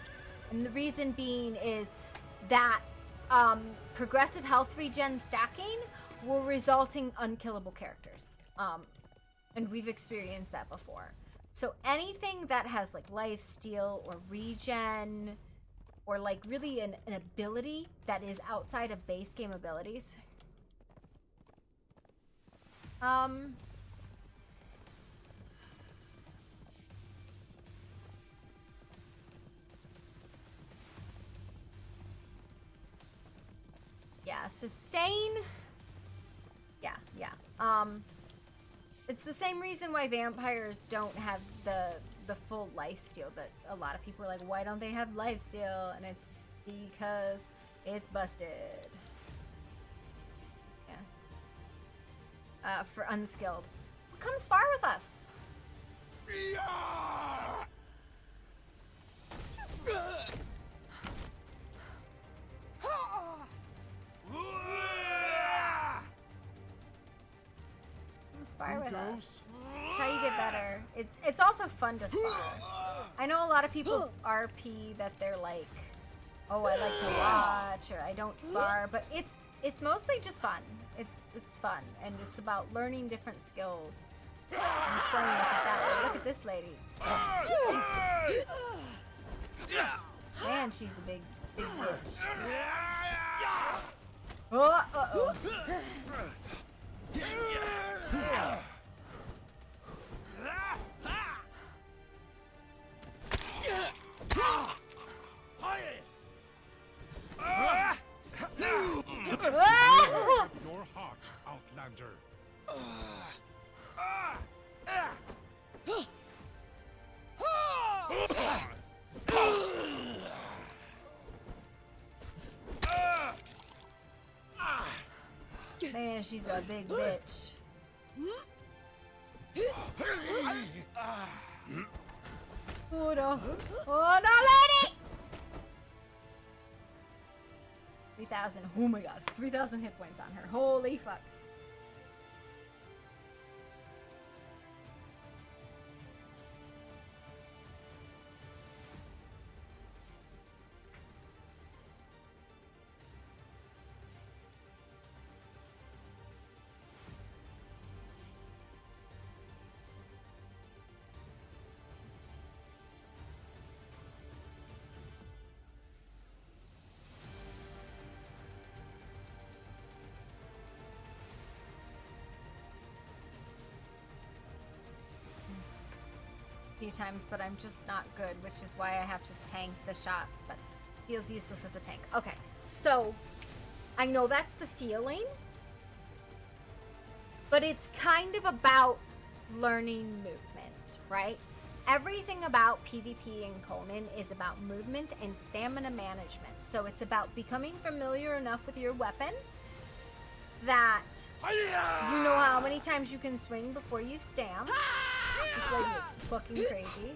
And the reason being is that progressive health regen stacking will result in unkillable characters. And we've experienced that before. So anything that has like life steal or regen or like really an ability that is outside of base game abilities. Yeah, sustain. Yeah. It's the same reason why vampires don't have the full lifesteal, but a lot of people are like, why don't they have lifesteal? And it's because it's busted. Yeah. For unskilled. Come spar with us. Spar with us. That's how you get better. It's also fun to spar. I know a lot of people RP that they're like, oh, I like to watch, or I don't spar, but it's mostly just fun. It's fun, and it's about learning different skills and playing with it that way. Look at this lady. Man, she's a big bitch. Oh, uh-oh. Your heart, Outlander. Man, she's a big bitch. Oh no. Oh no, lady! 3,000. Oh my god. 3,000 hit points on her. Holy fuck. Few times, but I'm just not good, which is why I have to tank the shots, but feels useless as a tank. Okay, so I know that's the feeling, but it's kind of about learning movement, right? Everything about PvP and Conan is about movement and stamina management. So it's about becoming familiar enough with your weapon that you know how many times you can swing before you stam. This lady is fucking crazy.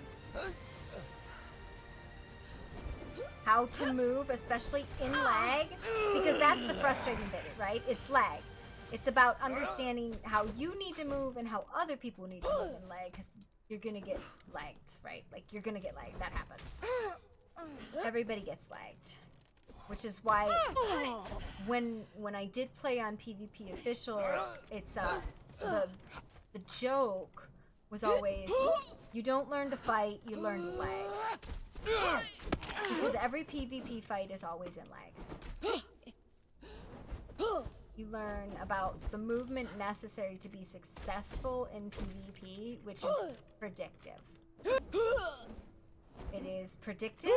How to move, especially in lag, because that's the frustrating bit, right? It's lag. It's about understanding how you need to move and how other people need to move in lag, because you're gonna get lagged, right? Like, you're gonna get lagged. That happens. Everybody gets lagged. Which is why when I did play on PvP Official, it's the joke was always, you don't learn to fight, you learn to lag. Because every PvP fight is always in lag. You learn about the movement necessary to be successful in PvP, which is predictive. It is predictive,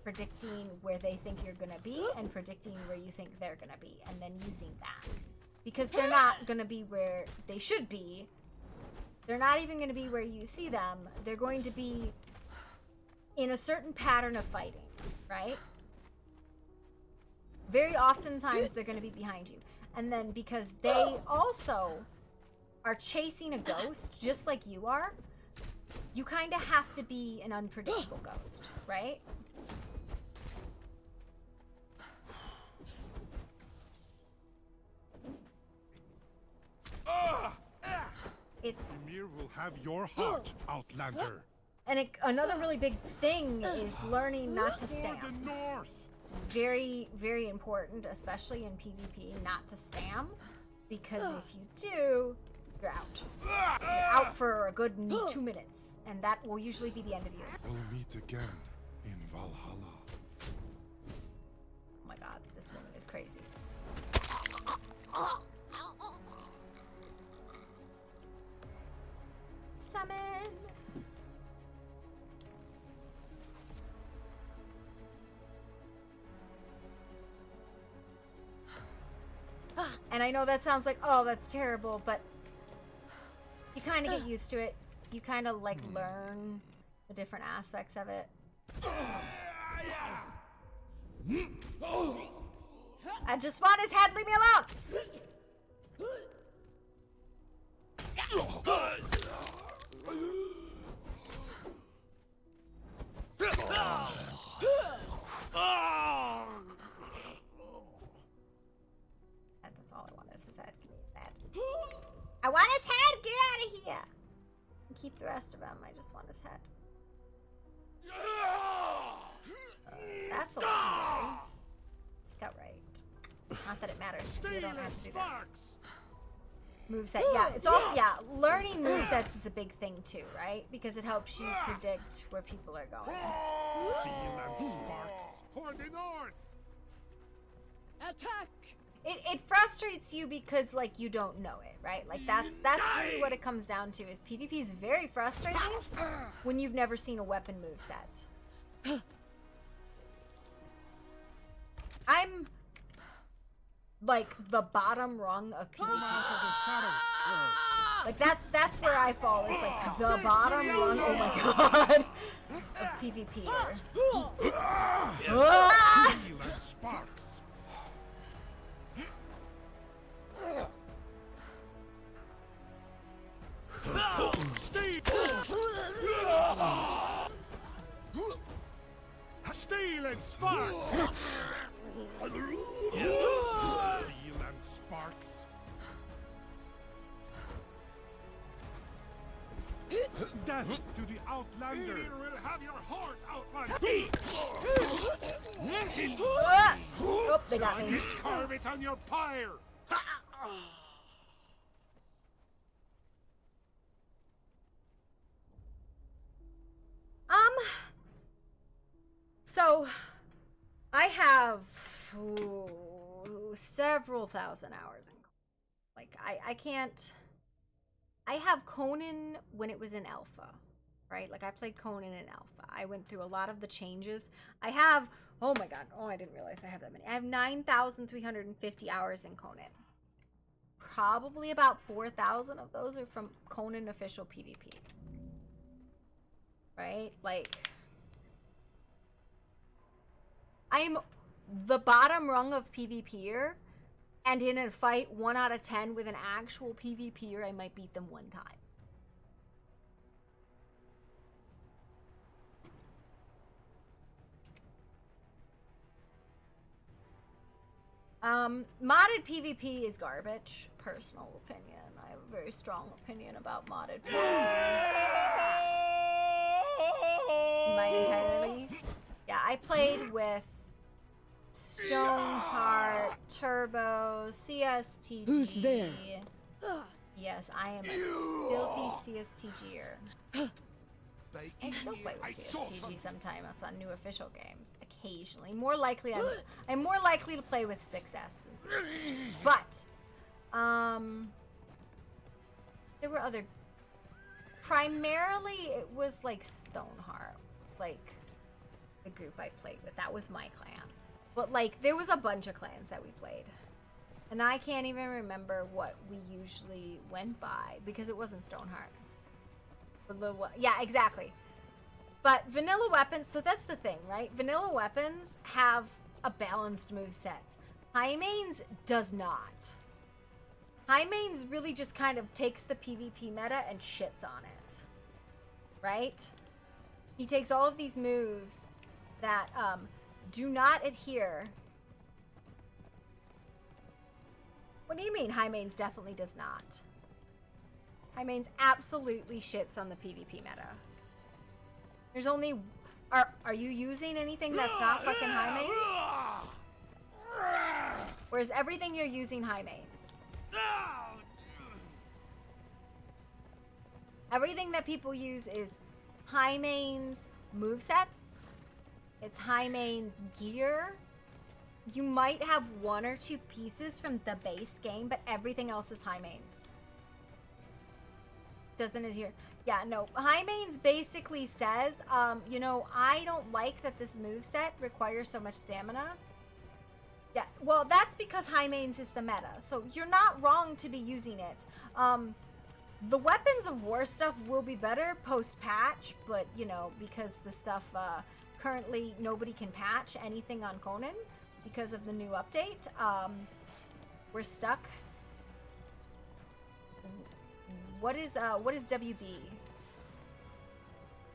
predicting where they think you're gonna be, and predicting where you think they're gonna be, and then using that. Because they're not gonna be where they should be. They're not even gonna be where you see them. They're going to be in a certain pattern of fighting, right? Very oftentimes they're gonna be behind you. And then because they also are chasing a ghost, just like you are, you kind of have to be an unpredictable ghost, right? it's Ymir will have your heart, Outlander. and another really big thing is learning not to For stamp. the North. It's very, very important, especially in PvP, not to spam, because if you do, you're out. You're out for a good 2 minutes, and that will usually be the end of you. We'll meet again in Valhalla. Oh my god, this woman is crazy. Summon! And I know that sounds like, oh, that's terrible, but you kind of get used to it. You kind of like learn the different aspects of it. I just want his head, leave me alone! That's all I want is his head. Give me his head. I want his head! Get out of here! Keep the rest of him. I just want his head. That's a legendary. Scout right. Not that it matters. You don't have to do that. Moveset. Yeah, it's also, yeah, learning movesets is a big thing too, right? Because it helps you predict where people are going. Steel and sparks for the North. Attack! It frustrates you because like you don't know it, right? Like that's really what it comes down to. Is PvP is very frustrating when you've never seen a weapon moveset. I'm like the bottom rung of PvP. Like that's where I fall, is like the bottom rung, oh my god, of PvP. Steel and sparks. Steel and sparks. Steel and sparks. Death to the Outlander. Ymir will have your heart, Outlander. Oh, they got me. Carve it on your pyre. So I have several thousand hours in, like I can't. I have Conan when it was in alpha, right? Like I played Conan in alpha. I went through a lot of the changes. I have, oh my god, oh, I didn't realize I have that many. I have 9,350 hours in Conan. Probably about 4,000 of those are from Conan official PvP. Right? Like, I'm the bottom rung of PvPer, and in a fight 1 out of 10 with an actual PvPer, I might beat them 1 time. Modded PvP is garbage. Personal opinion. I have a very strong opinion about modded PvP. My entirely. Yeah, I played with Stoneheart, Turbo, CSTG. Who's there? Yes, I am a filthy CSTGer. I still play with CSTG sometimes on new official games. Occasionally. More likely, I'm more likely to play with 6S than CSTG. But, there were other... Primarily, it was like Stoneheart. It's like the group I played with. That was my clan. But like, there was a bunch of clans that we played. And I can't even remember what we usually went by because it wasn't Stoneheart. Yeah, exactly. But vanilla weapons, so that's the thing, right? Vanilla weapons have a balanced moveset. High mains does not. High mains really just kind of takes the PvP meta and shits on it. Right? He takes all of these moves that do not adhere. What do you mean high mains definitely does not? High mains absolutely shits on the PvP meta. There's only... Are you using anything that's not fucking high mains? Or is everything you're using high mains? Everything that people use is high mains movesets. It's high mains gear. You might have one or two pieces from the base game, but everything else is high mains. Doesn't it here? Yeah, no. High mains basically says, you know, I don't like that this moveset requires so much stamina. Yeah, well, that's because high mains is the meta. So you're not wrong to be using it. The Weapons of War stuff will be better post-patch, but, you know, because the stuff, currently nobody can patch anything on Conan because of the new update. We're stuck. What is WB?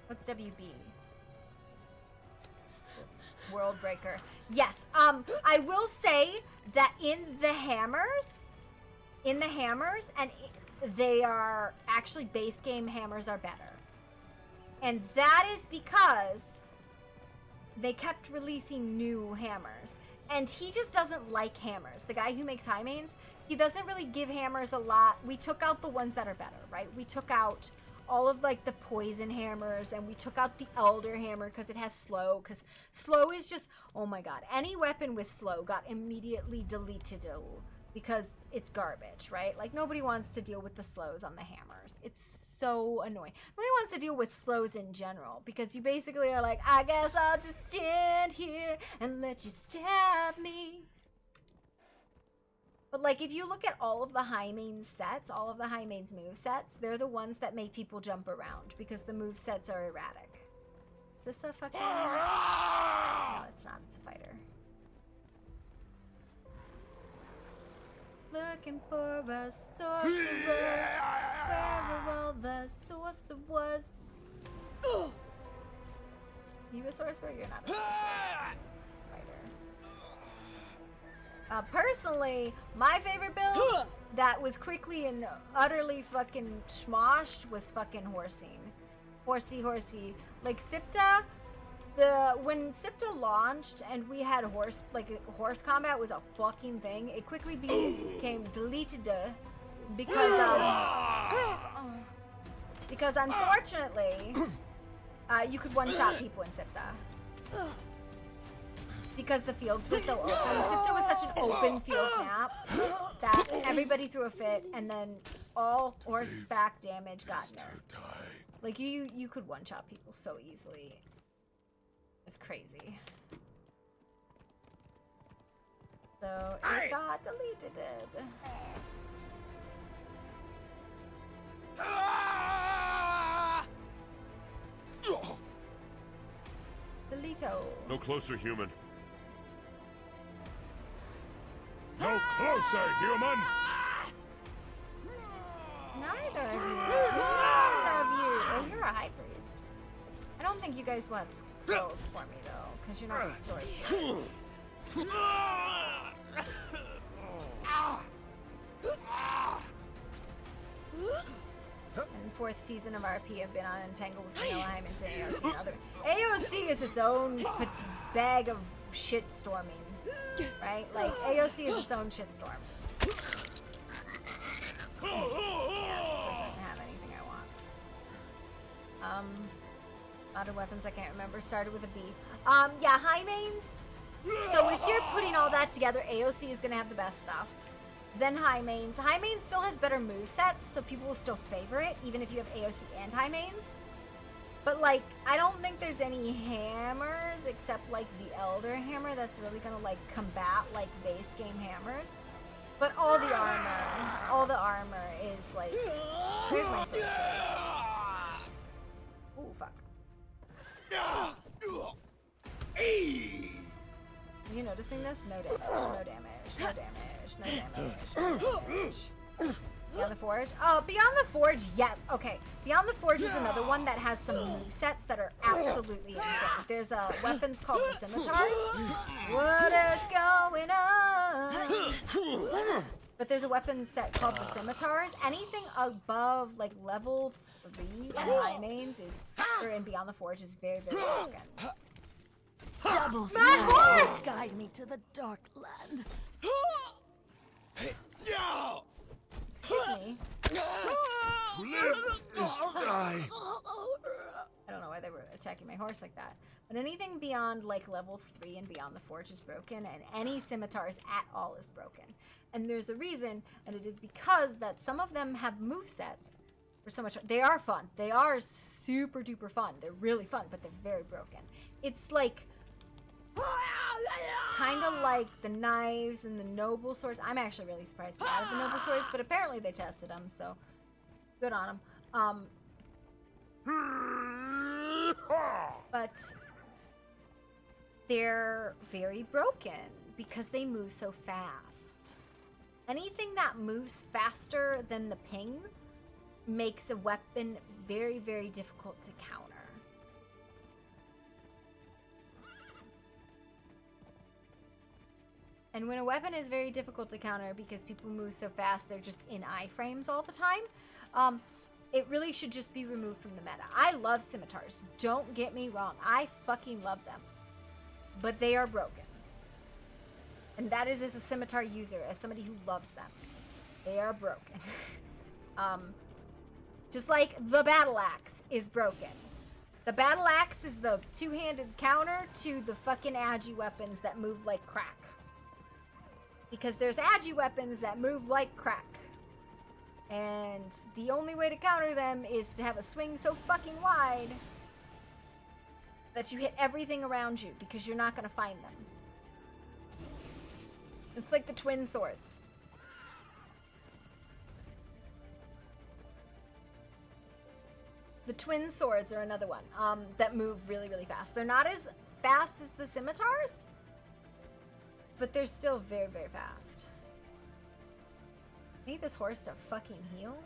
What's WB? World Breaker. Yes, I will say that in the hammers, and they are actually base game hammers are better. And that is because they kept releasing new hammers. And he just doesn't like hammers. The guy who makes high mains, he doesn't really give hammers a lot. We took out the ones that are better, right? We took out all of like the poison hammers, and we took out the elder hammer because it has slow, because slow is just, oh my god, any weapon with slow got immediately deleted because it's garbage, right? Like nobody wants to deal with the slows on the hammers. It's so annoying. Nobody wants to deal with slows in general because you basically are like, I guess I'll just stand here and let you stab me. But like if you look at all of the high mains sets, all of the high mains move sets, they're the ones that make people jump around because the move sets are erratic. Is this a fucking... No, it's not. It's a fighter. Looking for a sorcerer. Where were all the sorcerers? You a sorcerer? You're not a sorcerer. Fighter. Personally, my favorite build that was quickly and utterly fucking smoshed was fucking horsing. Horsey. Like Sipta, when Sipta launched and we had horse combat was a fucking thing, it quickly became deleted because unfortunately you could one-shot people in Sipta because the fields were so open. Sipta was such an open field map that everybody threw a fit, and then all horseback damage got nerfed. Like you could one-shot people so easily. It's crazy. So it got deleted. Delito. No closer, human. No closer, human! Neither of you. Neither of you. Oh, you're a high priest. I don't think you guys will have skills for me though, because you're not a sorcerer. And fourth season of RP have been on Entangled with Vanilla Hyman's and AOC and other. AOC is its own bag of shit storming, right? Like AOC is its own shit storm. Yeah, it doesn't have anything I want. Other weapons I can't remember. Started with a B. Yeah, high mains. So if you're putting all that together, AOC is gonna have the best stuff. Then high mains. High mains still has better movesets, so people will still favor it, even if you have AOC and high mains. But like, I don't think there's any hammers except like the Elder Hammer that's really gonna like combat like base game hammers. But all the armor is like, where's my sorceress? Ooh, fuck. Are you noticing this? No damage, no damage, no damage, no damage, no damage. Beyond the Forge? Oh, Beyond the Forge, yes. Okay, Beyond the Forge is another one that has some movesets that are absolutely insane. There's weapons called the Scimitars. What is going on? But there's a weapon set called the scimitars. Anything above like level 3 in high mains is, or in Beyond the Forge is very, very broken. Double My horse! swords guide me to the dark land. Excuse me. Live is die. I don't know why they were attacking my horse like that. But anything beyond like level 3 and Beyond the Forge is broken, and any scimitars at all is broken. And there's a reason, and it is because that some of them have movesets for so much. They are fun. They are super duper fun. They're really fun, but they're very broken. It's like kind of like the knives and the noble swords. I'm actually really surprised we're out of the noble swords, but apparently they tested them, so good on them. But they're very broken because they move so fast. Anything that moves faster than the ping makes a weapon very, very difficult to counter. And when a weapon is very difficult to counter because people move so fast, they're just in iframes all the time, it really should just be removed from the meta. I love scimitars. Don't get me wrong. I fucking love them. But they are broken. And that is as a scimitar user, as somebody who loves them. They are broken. Just like the battle axe is broken. The battle axe is the two-handed counter to the fucking agi weapons that move like crack. Because there's agi weapons that move like crack. And the only way to counter them is to have a swing so fucking wide that you hit everything around you, because you're not going to find them. It's like the twin swords. The twin swords are another one that move really, really fast. They're not as fast as the scimitars, but they're still very, very fast. I need this horse to fucking heal.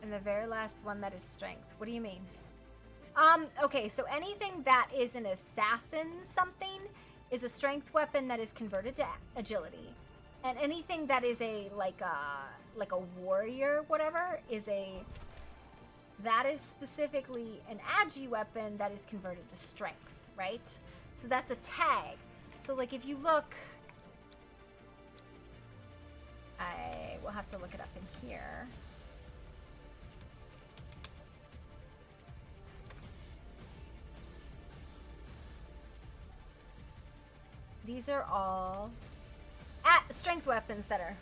And the very last one that is strength. What do you mean? Okay, so anything that is an assassin something is a strength weapon that is converted to agility. And anything that is a like a warrior whatever that is specifically an agi weapon that is converted to strength, right? So that's a tag. So like if you look, I will have to look it up in here. These are all strength weapons that are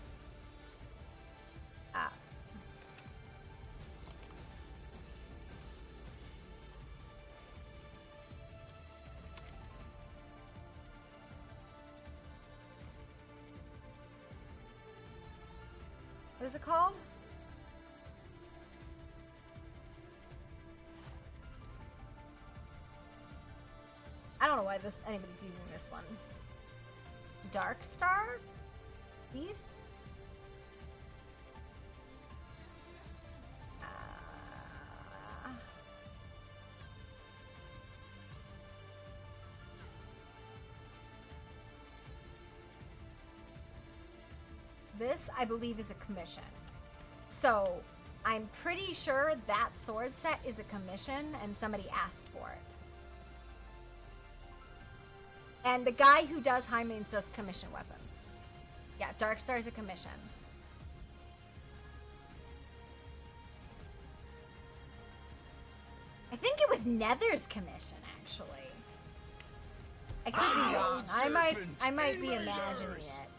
what is it called? I don't know why anybody's using this one. Dark Star? These? This, I believe, is a commission. So, I'm pretty sure that sword set is a commission and somebody asked for it. And the guy who does high mains does commission weapons. Yeah, Dark Star is a commission. I think it was Nether's commission, actually. I could be wrong. I might be imagining it.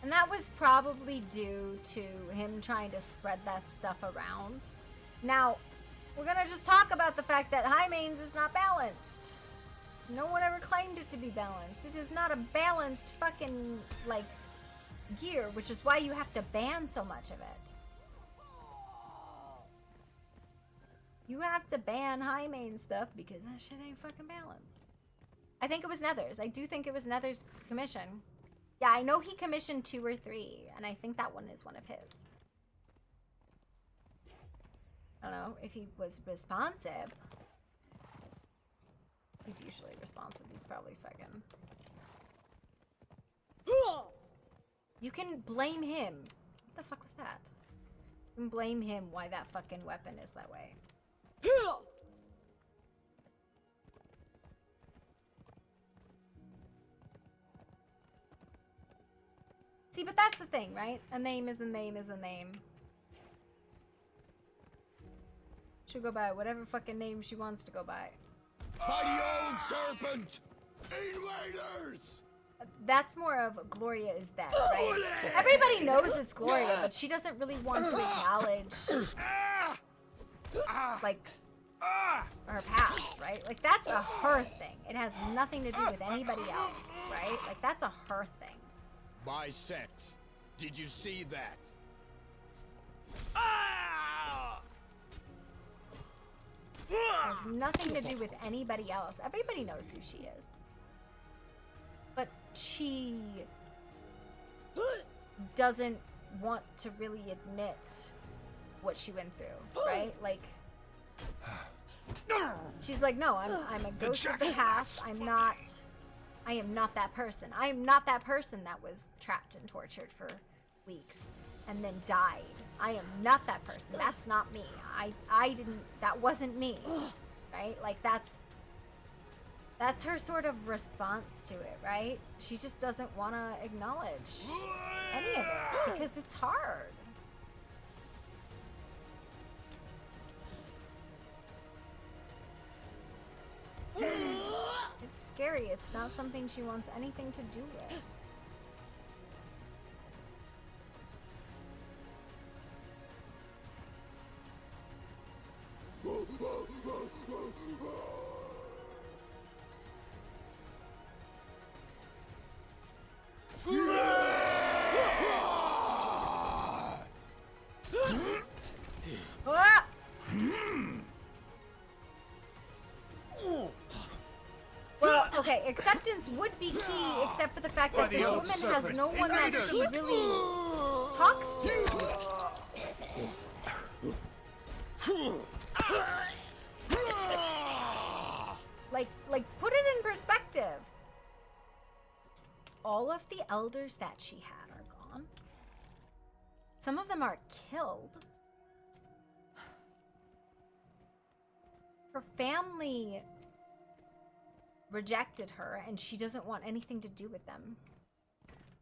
And that was probably due to him trying to spread that stuff around. Now, We're gonna just talk about the fact that High Mains is not balanced. No one ever claimed it to be balanced. It is not a balanced fucking, like, gear, which is why you have to ban so much of it. You have to ban High Main stuff because that shit ain't fucking balanced. I think it was Nether's. I do think it was Nether's commission. Yeah, I know he commissioned 2 or 3, and I think that one is one of his. I don't know if he was responsive. He's usually responsive. He's probably fucking... You can blame him. What the fuck was that? You can blame him why that fucking weapon is that way. See, but that's the thing, right? A name is a name is a name. She'll go by whatever fucking name she wants to go by. By the old serpent! Invaders! That's more of Gloria is dead, right? Everybody knows it's Gloria, but she doesn't really want to acknowledge, like, her past, right? Like, that's a her thing. It has nothing to do with anybody else, right? Like, that's a her thing. My sex. Did you see that? It has nothing to do with anybody else. Everybody knows who she is. But she doesn't want to really admit what she went through, right? Like, she's like, no, I'm a ghost of the past. I am not that person. I am not that person that was trapped and tortured for weeks and then died. I am not that person. That's not me. That wasn't me, right? Like, that's her sort of response to it, right? She just doesn't want to acknowledge any of it because it's hard. It's scary. It's not something she wants anything to do with. Ah! Well, okay, acceptance would be key, except for the fact that this woman has no one that she really talks to. Like, put it in perspective. All of the elders that she had are gone. Some of them are killed. Her family rejected her, and she doesn't want anything to do with them.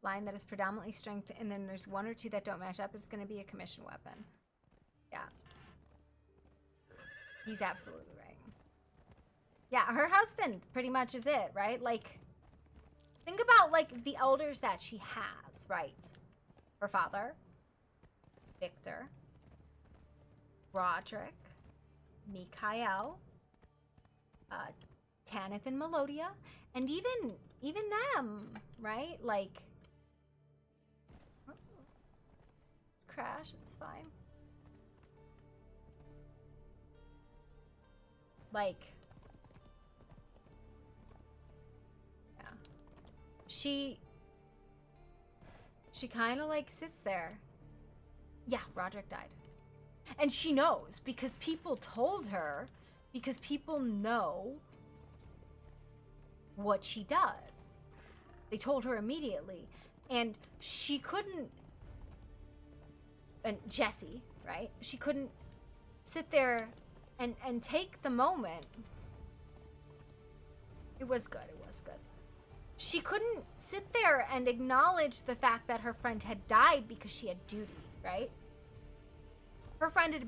Line that is predominantly strength, and then there's 1 or 2 that don't match up. It's going to be a commission weapon. Yeah. He's absolutely right. Yeah, her husband pretty much is it, right? Like, think about, like, the elders that she has, right? Her father, Victor, Roderick, Mikhail, Tanith and Melodia, and even them, right? Like, crash, it's fine. Like, yeah. She kind of, like, sits there. Yeah, Roderick died. And she knows, because people told her, because people know what she does. They told her immediately. And she couldn't, and Jessie, right? She couldn't sit there and take the moment. It was good, it was good. She couldn't sit there and acknowledge the fact that her friend had died because she had duty, right? Her friend had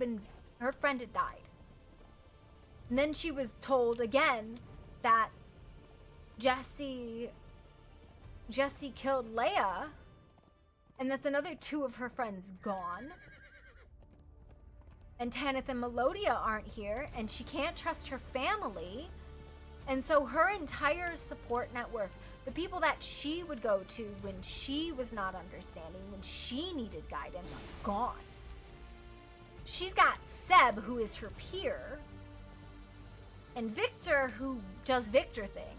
died. And then she was told again that Jessie killed Leia, and that's another 2 of her friends gone. And Tanith and Melodia aren't here, and she can't trust her family. And so her entire support network, the people that she would go to when she was not understanding, when she needed guidance, are gone. She's got Seb, who is her peer, and Victor, who does Victor things.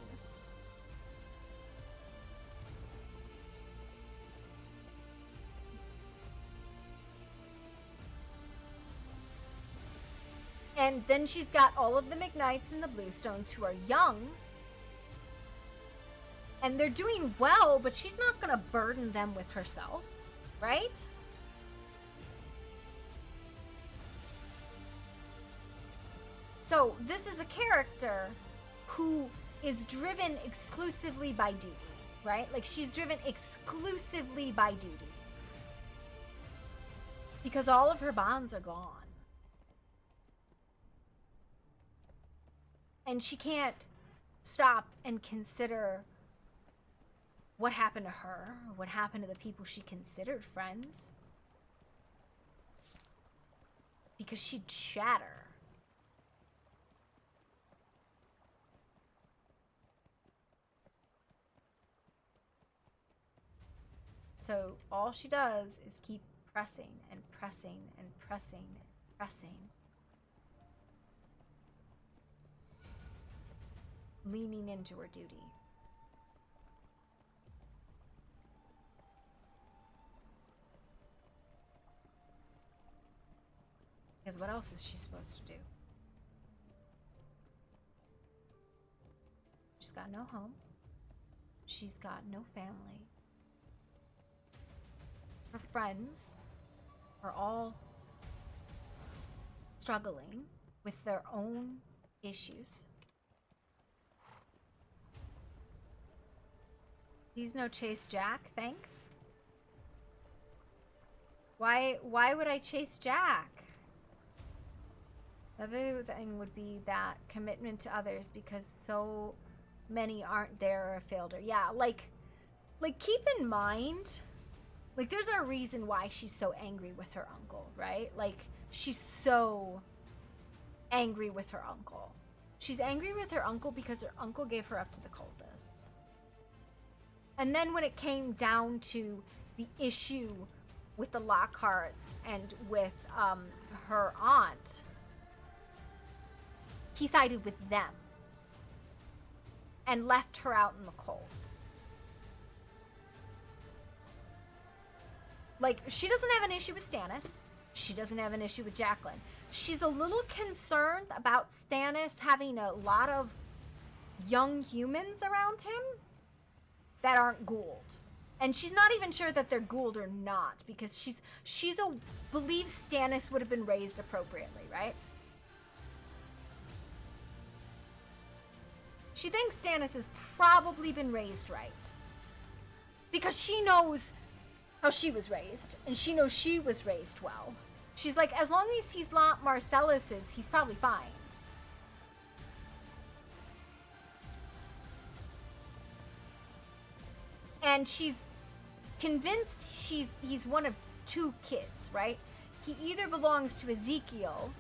And then she's got all of the McKnights and the Bluestones who are young. And they're doing well, but she's not going to burden them with herself, right? So this is a character who is driven exclusively by duty, right? Like, she's driven exclusively by duty. Because all of her bonds are gone. And she can't stop and consider what happened to her, or what happened to the people she considered friends. Because she'd shatter. So all she does is keep pressing and pressing and pressing and pressing. Leaning into her duty. Because what else is she supposed to do? She's got no home. She's got no family. Her friends are all struggling with their own issues. Please no chase Jack, thanks. Why would I chase Jack? The other thing would be that commitment to others, because so many aren't there or failed her. Yeah, like keep in mind, like, there's a reason why she's so angry with her uncle, right? Like, she's so angry with her uncle. She's angry with her uncle because her uncle gave her up to the cultists. And then when it came down to the issue with the Lockharts and with her aunt, he sided with them and left her out in the cold. Like, she doesn't have an issue with Stannis. She doesn't have an issue with Jacqueline. She's a little concerned about Stannis having a lot of young humans around him that aren't Gould. And she's not even sure that they're Gould or not, because she's believes Stannis would have been raised appropriately, right? She thinks Stannis has probably been raised right. Because she knows how she was raised, and she knows she was raised well. She's like, as long as he's not Marcellus's, he's probably fine. And she's convinced he's one of two kids, right? He either belongs to Ezekiel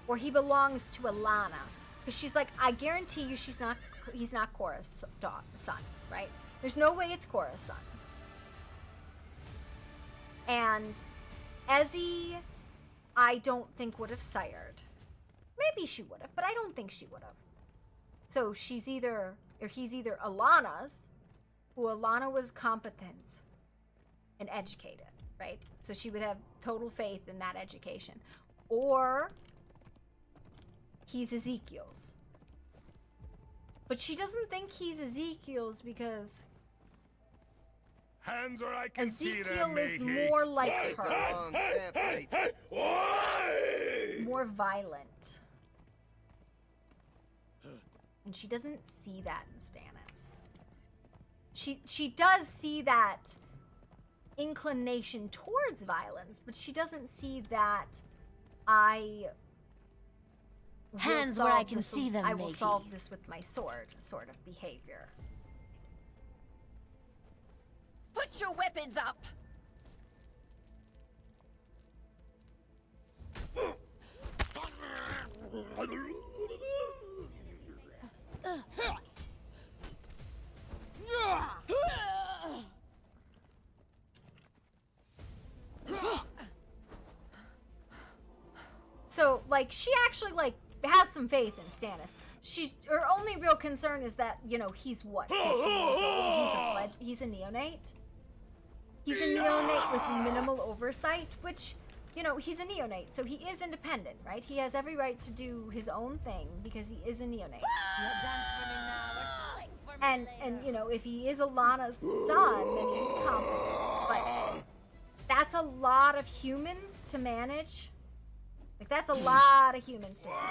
or he belongs to Alana. Because she's like, I guarantee you he's not Korra's son, right? There's no way it's Korra's son. And Ezzy, I don't think would have sired. Maybe she would have, but I don't think she would have. So he's either Alana's, who Alana was competent and educated, right? So she would have total faith in that education. Or he's Ezekiel's. But she doesn't think he's Ezekiel's because hands or I can see Ezekiel them, is matey. more like her. Why? More violent. And she doesn't see that in Stannis. She does see that inclination towards violence, but she doesn't see that hands where I can see them, I will matey. solve this with my sword sort of behavior. Put your weapons up! So, like, she actually, like, has some faith in Stannis. Her only real concern is that, you know, he's what, 15 years old? He's a neonate? He's a neonate with minimal oversight, which, you know, he's a neonate, so he is independent, right? He has every right to do his own thing because he is a neonate. And you know, if he is Alana's son, then he's competent. But that's a lot of humans to manage. Like, that's a lot of humans to manage.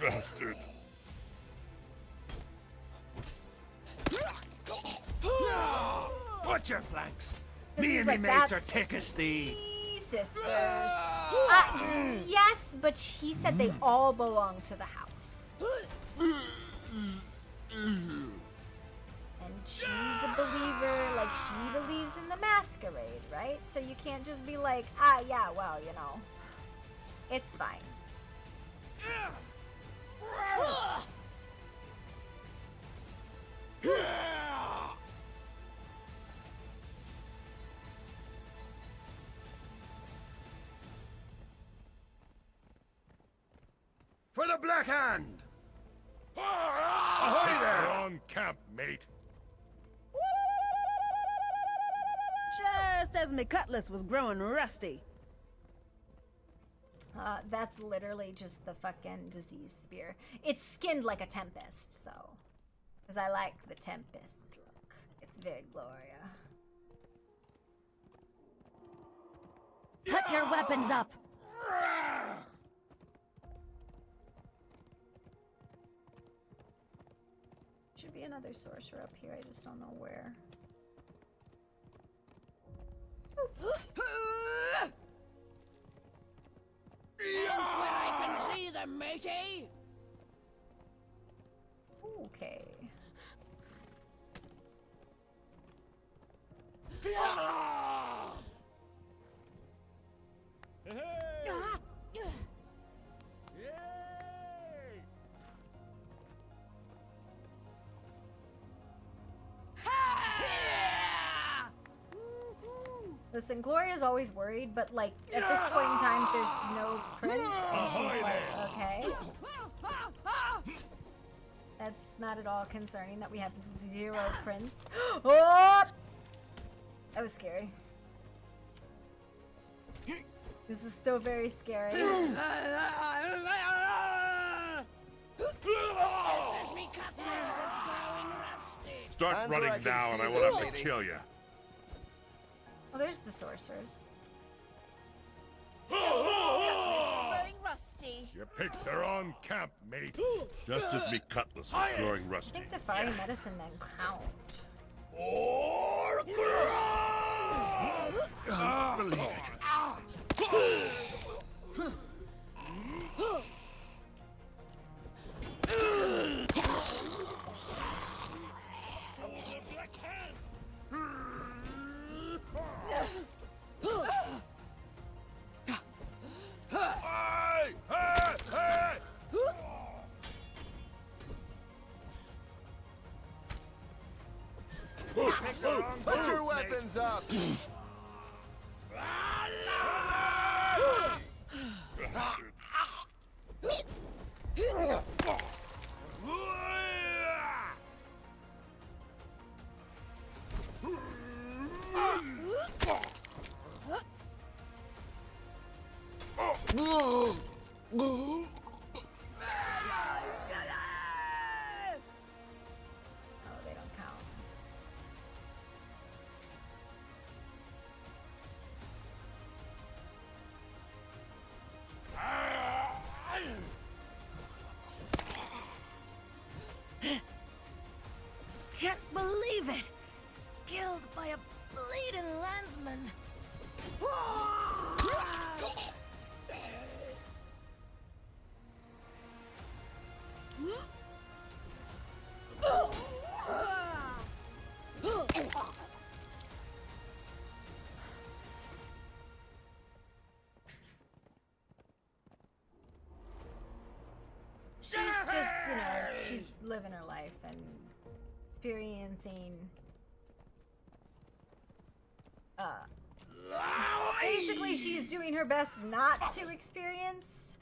Bastard. Watch your flanks. Me and me mates are thick as thieves. Sisters. Yes, but he said they all belong to the house. And she's a believer, like, she believes in the masquerade, right? So you can't just be like, yeah, well, you know, it's fine. For the Black Hand! Ahoy there! On camp, mate. Just as my cutlass was growing rusty. That's literally just the fucking disease spear. It's skinned like a tempest, though. Because I like the tempest look. It's very Gloria. Put your weapons up! Should be another sorcerer up here, I just don't know where. That's where I can see them, matey! Okay. Listen, Gloria's always worried, but, like, at this point in time, there's no prince, and she's like, okay. That's not at all concerning that we have 0 prince. Oh! That was scary. This is still very scary. Start running now, and I will have to kill you. Oh, there's the sorcerers. You picked the wrong camp, mate. Just as me cutlass was growing I rusty. think Defari medicine men count. Unbelievable. Put your weapons up! They don't count. Can't believe it! Killed by a bleeding landsman! living her life and experiencing basically she's doing her best not to experience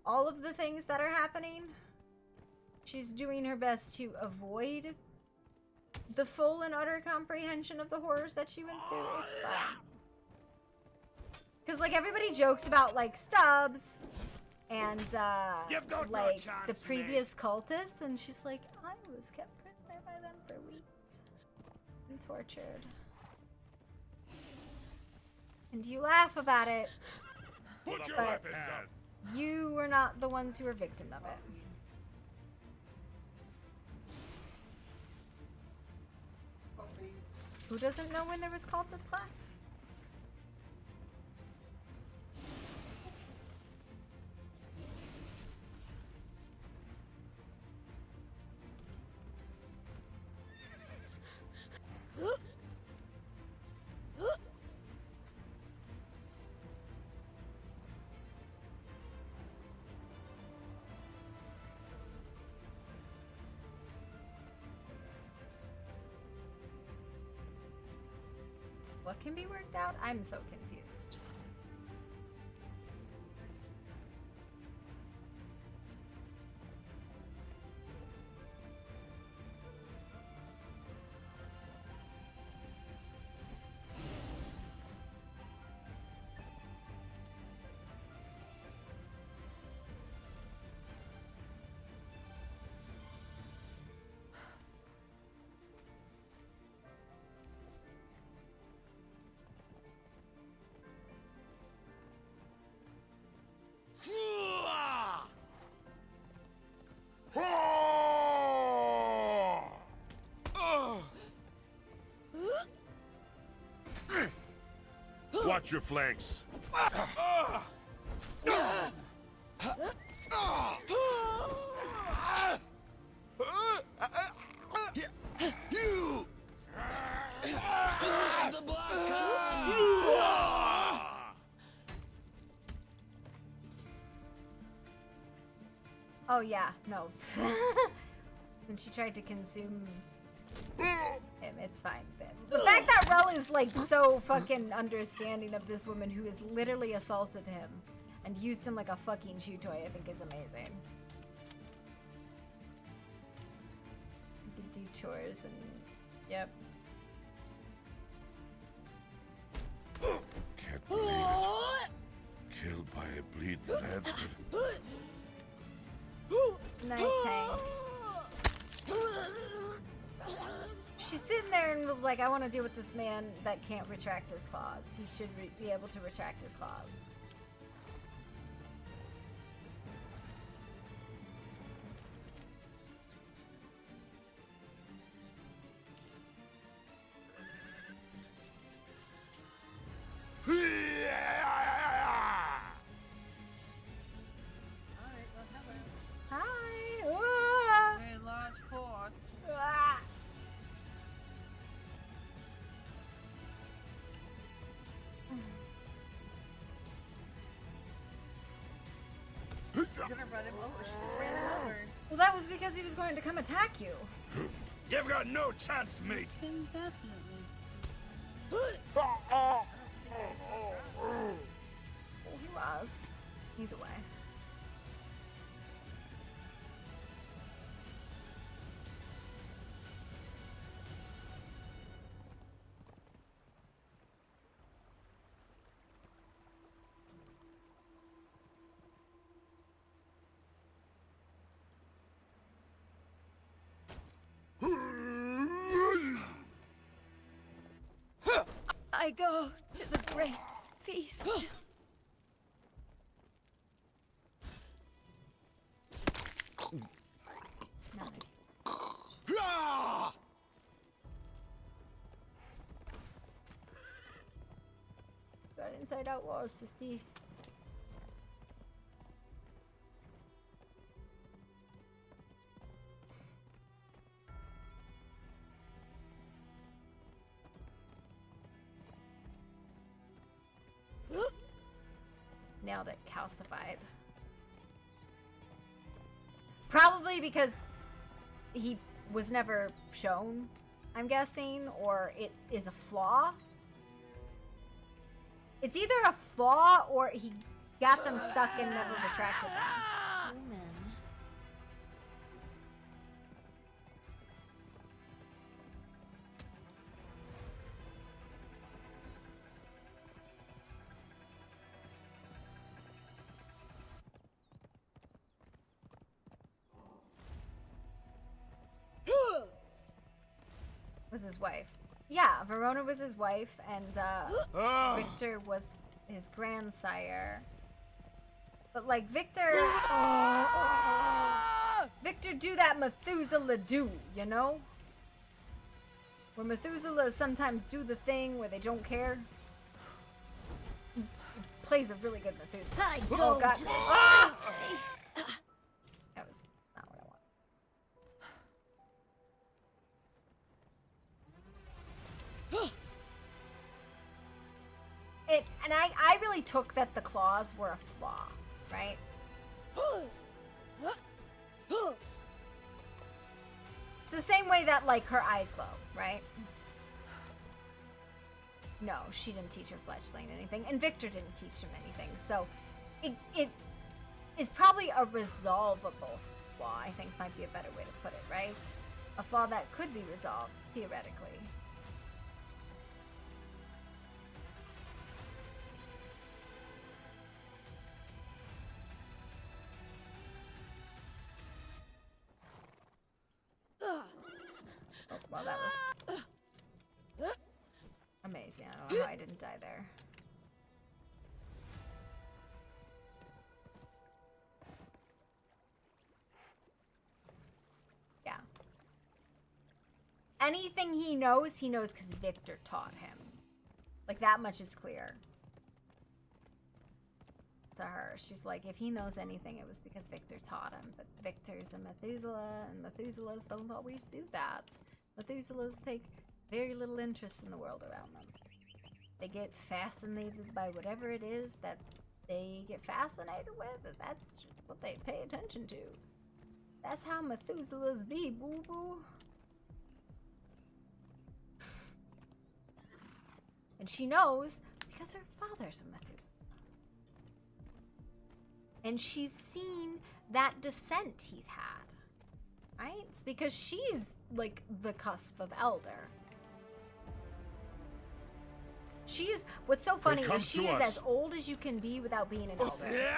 all of the things that are happening. She's doing her best to avoid the full and utter comprehension of the horrors that she went through. It's fine. Because, like, everybody jokes about, like, Stubbs and, like, the previous cultists, and she's like, I was kept prisoner by them for weeks and tortured. And you laugh about it, Put your but weapons up. you were not the ones who were victim of it. Who doesn't know when there was cultist class? What can be worked out? I'm so confused. Watch your flanks. Oh yeah, no. When she tried to consume him, it's fine. The fact that Rel is like so fucking understanding of this woman who has literally assaulted him and used him like a fucking chew toy, I think is amazing. You can do chores and yep. Can't believe it. Killed by a bleeding landsman. Nice tank. She's sitting there and was like, I want to deal with this man that can't retract his claws. He should be able to retract his claws. Hi! Ah! Very large force. Ah! She's gonna run him over. She just ran him over. Well, that was because he was going to come attack you. You've got no chance, mate. Indefinitely. Well, he was. Either way. I go to the great feast. Got inside out walls, sissy. Nailed it. Calcified. Probably because he was never shown, I'm guessing, or it is a flaw. It's either a flaw or he got them stuck and never retracted them. Human. Was his wife. Yeah, Verona was his wife, and Victor was his grandsire. But like Victor do that Methuselah do, you know? Where Methuselah sometimes do the thing where they don't care. He plays a really good Methuselah. Oh god. That was not what I wanted. And I really took that the claws were a flaw, right? It's the same way that, like, her eyes glow, right? No, she didn't teach her fledgling anything, and Victor didn't teach him anything, so it is probably a resolvable flaw, I think might be a better way to put it, right? A flaw that could be resolved, theoretically. Oh, well, that was amazing. I don't know how I didn't die there. Yeah. Anything he knows because Victor taught him. Like, that much is clear to her. She's like, if he knows anything, it was because Victor taught him. But Victor's a Methuselah, and Methuselahs don't always do that. Methuselahs take very little interest in the world around them. They get fascinated by whatever it is that they get fascinated with. That's what they pay attention to. That's how Methuselahs be, boo-boo. And she knows because her father's a Methuselah. And she's seen that descent he's had, right? It's because she's, like, the cusp of elder. She is, what's so funny is she is as old as you can be without being an elder.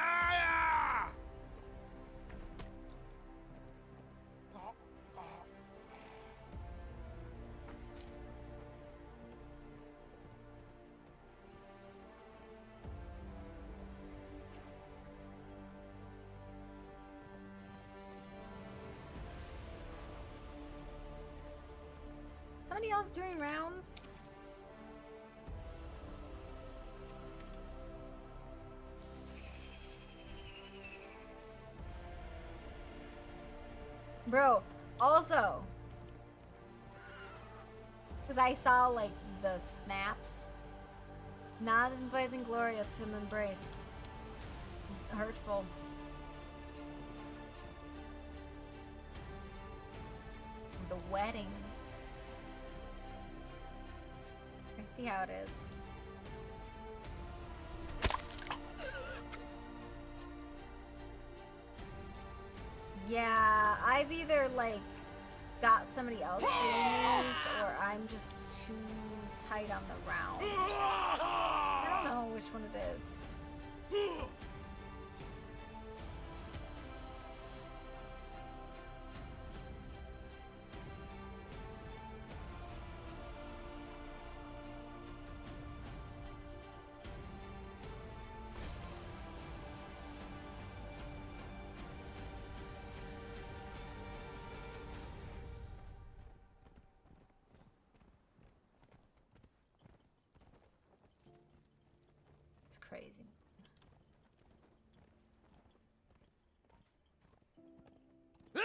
Somebody else doing rounds? Bro, also, because I saw, like, the snaps, not inviting Gloria to an embrace. Hurtful. The wedding. I see how it is. Yeah, I've either, like, got somebody else doing these, or I'm just too tight on the round. I don't know which one it is. Crazy. Yeah.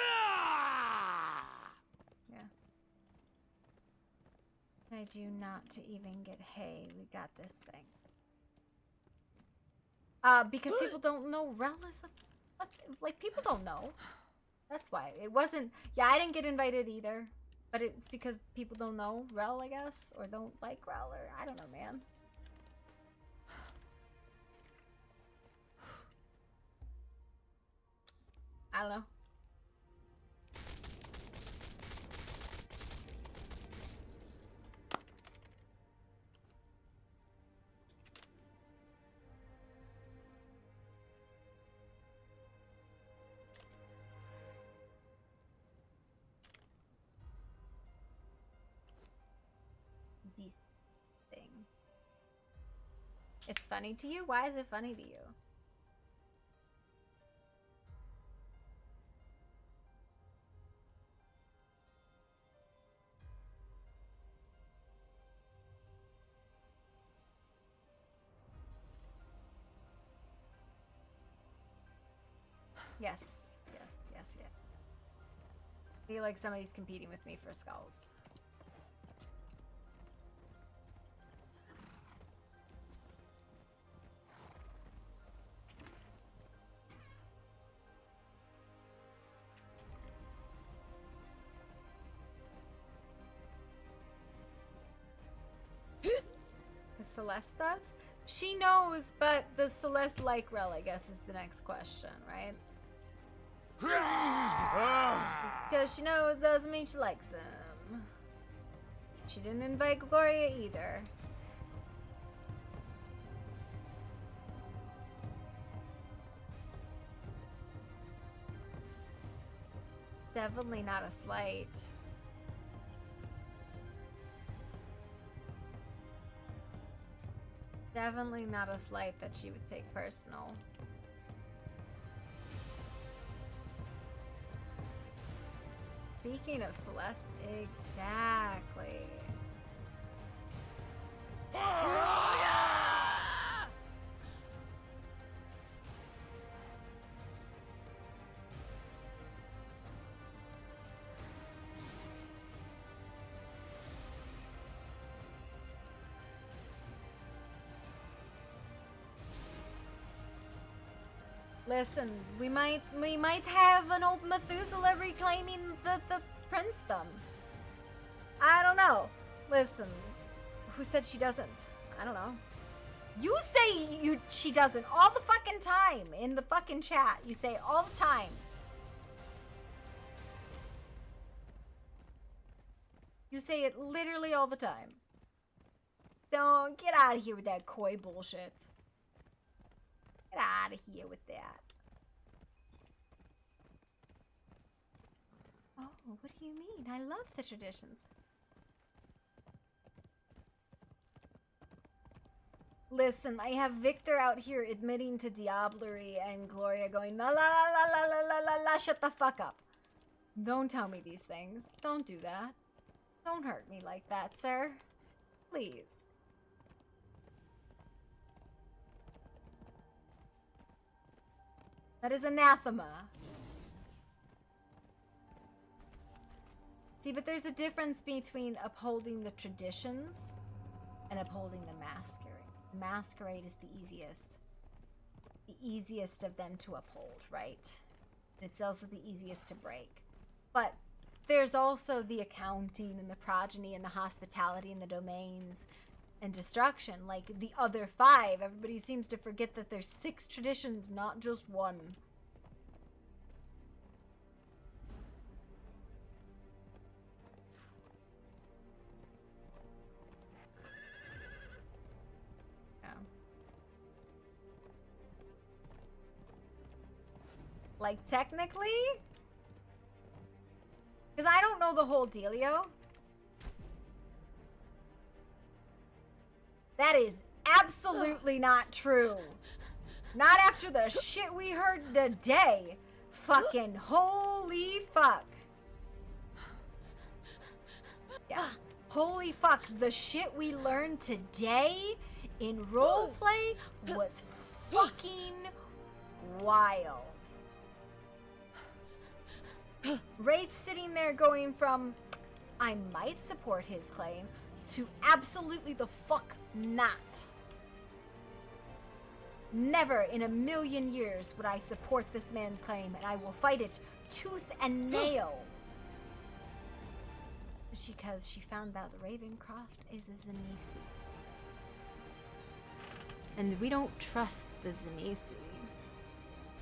I do not to even get hay. We got this thing. Because people don't know Rel is a, like, people don't know. That's why. It wasn't... Yeah, I didn't get invited either. But it's because people don't know Rel, I guess. Or don't like Rel, or I don't know, man. I don't know. Z thing. It's funny to you? Why is it funny to you? Yes, yes, yes, yes. I feel like somebody's competing with me for skulls. Celeste does? She knows, but does Celeste like Rel, I guess, is the next question, right? Just because she knows doesn't mean she likes him. She didn't invite Gloria either. Definitely not a slight. Definitely not a slight that she would take personal. Speaking of Celeste, exactly. Listen, we might have an old Methuselah reclaiming the princedom. I don't know. Listen, who said she doesn't? I don't know. You say she doesn't all the fucking time in the fucking chat. You say it all the time. You say it literally all the time. Don't get out of here with that coy bullshit. Get out of here with that. Oh, what do you mean? I love the traditions. Listen, I have Victor out here admitting to diablerie and Gloria going la la la la la la la la. Shut the fuck up. Don't tell me these things. Don't do that. Don't hurt me like that, sir. Please. That is anathema. See, but there's a difference between upholding the traditions and upholding the masquerade. The masquerade is the easiest of them to uphold, right? It's also the easiest to break. But there's also the accounting and the progeny and the hospitality and the domains and destruction, like the other 5. Everybody seems to forget that there's 6 traditions, not just 1. Yeah. Like, technically? Because I don't know the whole dealio. That is absolutely not true. Not after the shit we heard today. Fucking holy fuck. Yeah. Holy fuck. The shit we learned today in roleplay was fucking wild. Wraith sitting there going from, I might support his claim, to absolutely the fuck not. Never in a million years would I support this man's claim, and I will fight it tooth and nail. Because she found out Ravencroft is a Zamisi. And we don't trust the Zamisi.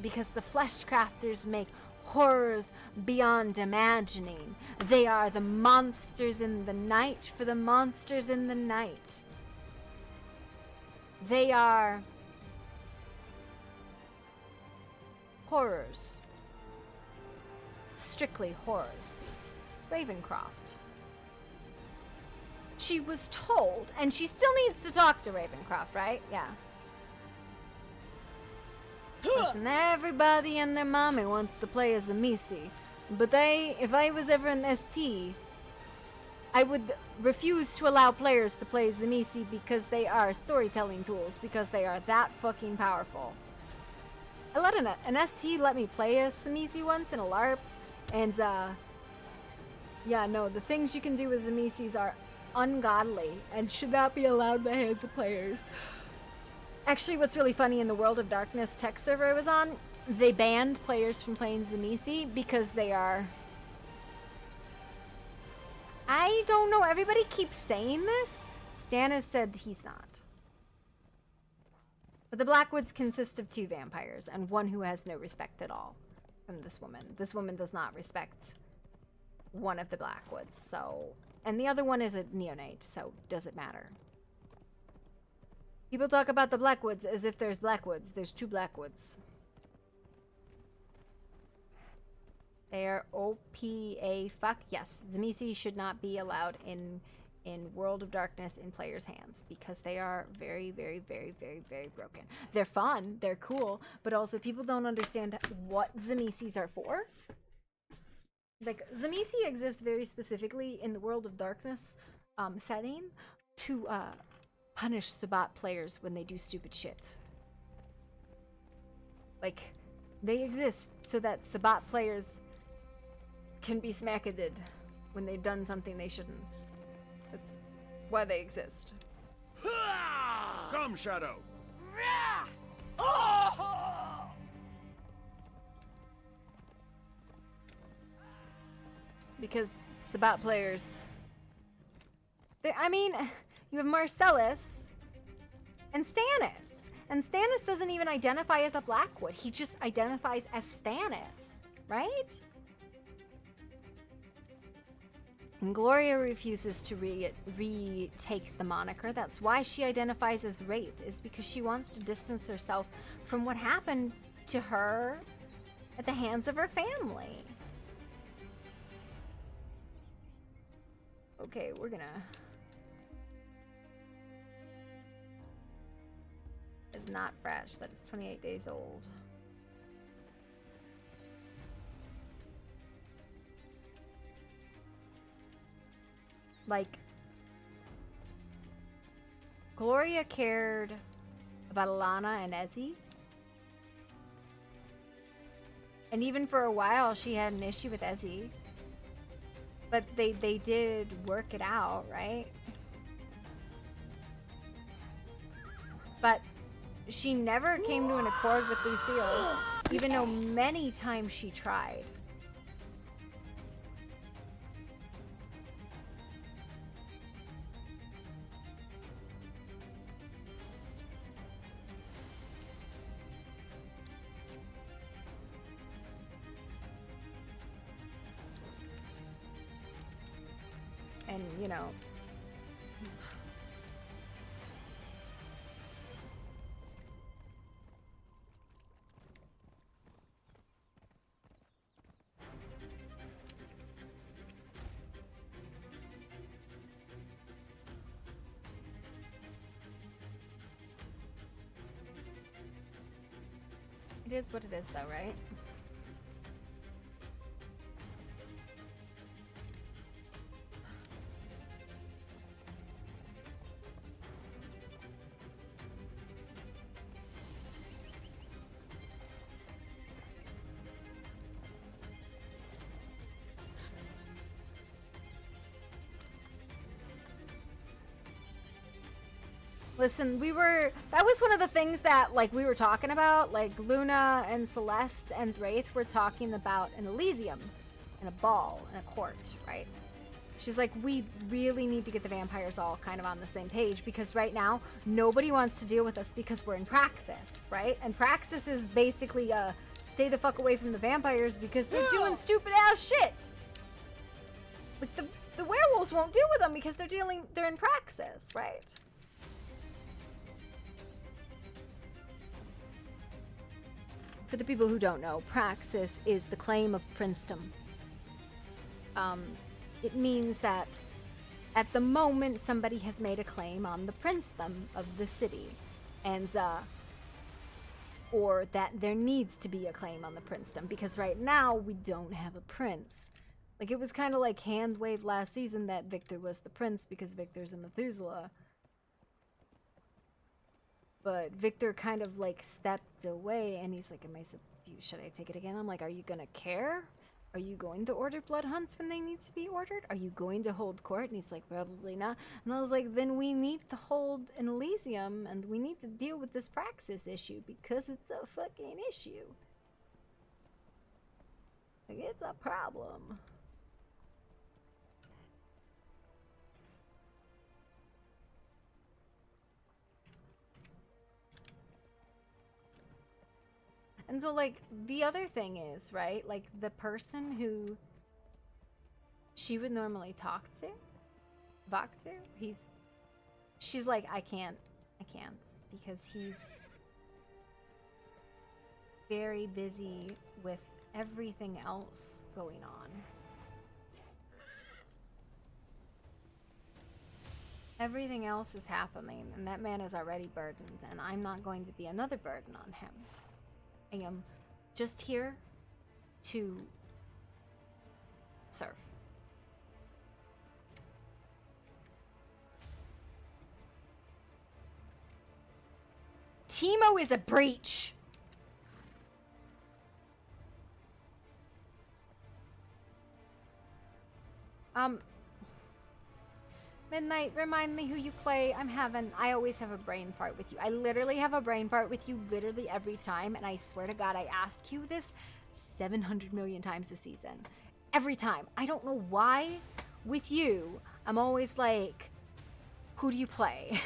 Because the flesh crafters make horrors beyond imagining. They are the monsters in the night for the monsters in the night. They are horrors. Strictly horrors. Ravencroft. She was told, and she still needs to talk to Ravencroft, right? Yeah. Listen, everybody and their mommy wants to play as a Misi. But if I was ever an ST, I would refuse to allow players to play as a Misi because they are storytelling tools, because they are that fucking powerful. I let an ST let me play as a Misi once in a LARP, and yeah, no, the things you can do as a Misis are ungodly and should not be allowed in the hands of players. Actually, what's really funny, in the World of Darkness tech server I was on, they banned players from playing Zamisi because they are... I don't know, everybody keeps saying this. Stan has said he's not. But the Blackwoods consist of 2 vampires and one who has no respect at all from this woman. This woman does not respect one of the Blackwoods, so... And the other one is a neonate, so does it matter? People talk about the Blackwoods as if there's Blackwoods. There's 2 Blackwoods. They are OPA fuck. Yes, Zamisi should not be allowed in World of Darkness in players' hands because they are very, very, very, very, very broken. They're fun, they're cool, but also people don't understand what Zamisis are for. Like, Zamisi exists very specifically in the World of Darkness setting to punish Sabat players when they do stupid shit. Like, they exist so that Sabat players can be smackaded when they've done something they shouldn't. That's why they exist. Come, Shadow! Because Sabat players... I mean, you have Marcellus and Stannis. And Stannis doesn't even identify as a Blackwood. He just identifies as Stannis, right? And Gloria refuses to retake the moniker. That's why she identifies as Wraith, is because she wants to distance herself from what happened to her at the hands of her family. Okay, we're gonna... It's not fresh. That is 28 days old. Like, Gloria cared about Alana and Ezzy. And even for a while, she had an issue with Ezzy. But they did work it out, right? But she never came to an accord with Lucille, even though many times she tried. And, you know, it is what it is, though, right? Listen, that was one of the things that, like, we were talking about. Like, Luna and Celeste and Wraith were talking about an Elysium and a ball and a court, right? She's like, we really need to get the vampires all kind of on the same page, because right now, nobody wants to deal with us because we're in Praxis, right? And Praxis is basically, stay the fuck away from the vampires because they're doing stupid ass shit. Like, the werewolves won't deal with them because they're in Praxis, right? For the people who don't know, Praxis is the claim of princedom. It means that at the moment somebody has made a claim on the princedom of the city, and or that there needs to be a claim on the princedom, because right now we don't have a prince. Like, it was kind of like hand-waved last season that Victor was the prince because Victor's a Methuselah. But Victor kind of, like, stepped away, and he's like, should I take it again? I'm like, are you gonna care? Are you going to order blood hunts when they need to be ordered? Are you going to hold court? And he's like, probably not. And I was like, then we need to hold an Elysium, and we need to deal with this Praxis issue, because it's a fucking issue. Like, it's a problem. And so, like, the other thing is, right, like, the person who she would normally talk to, she's like, I can't, because he's very busy with everything else going on. Everything else is happening, and that man is already burdened, and I'm not going to be another burden on him. I am just here to serve. Teemo is a breach. Midnight, remind me who you play. I always have a brain fart with you. I literally have a brain fart with you literally every time, and I swear to God, I ask you this 700 million times this season. Every time. I don't know why with you, I'm always like, who do you play?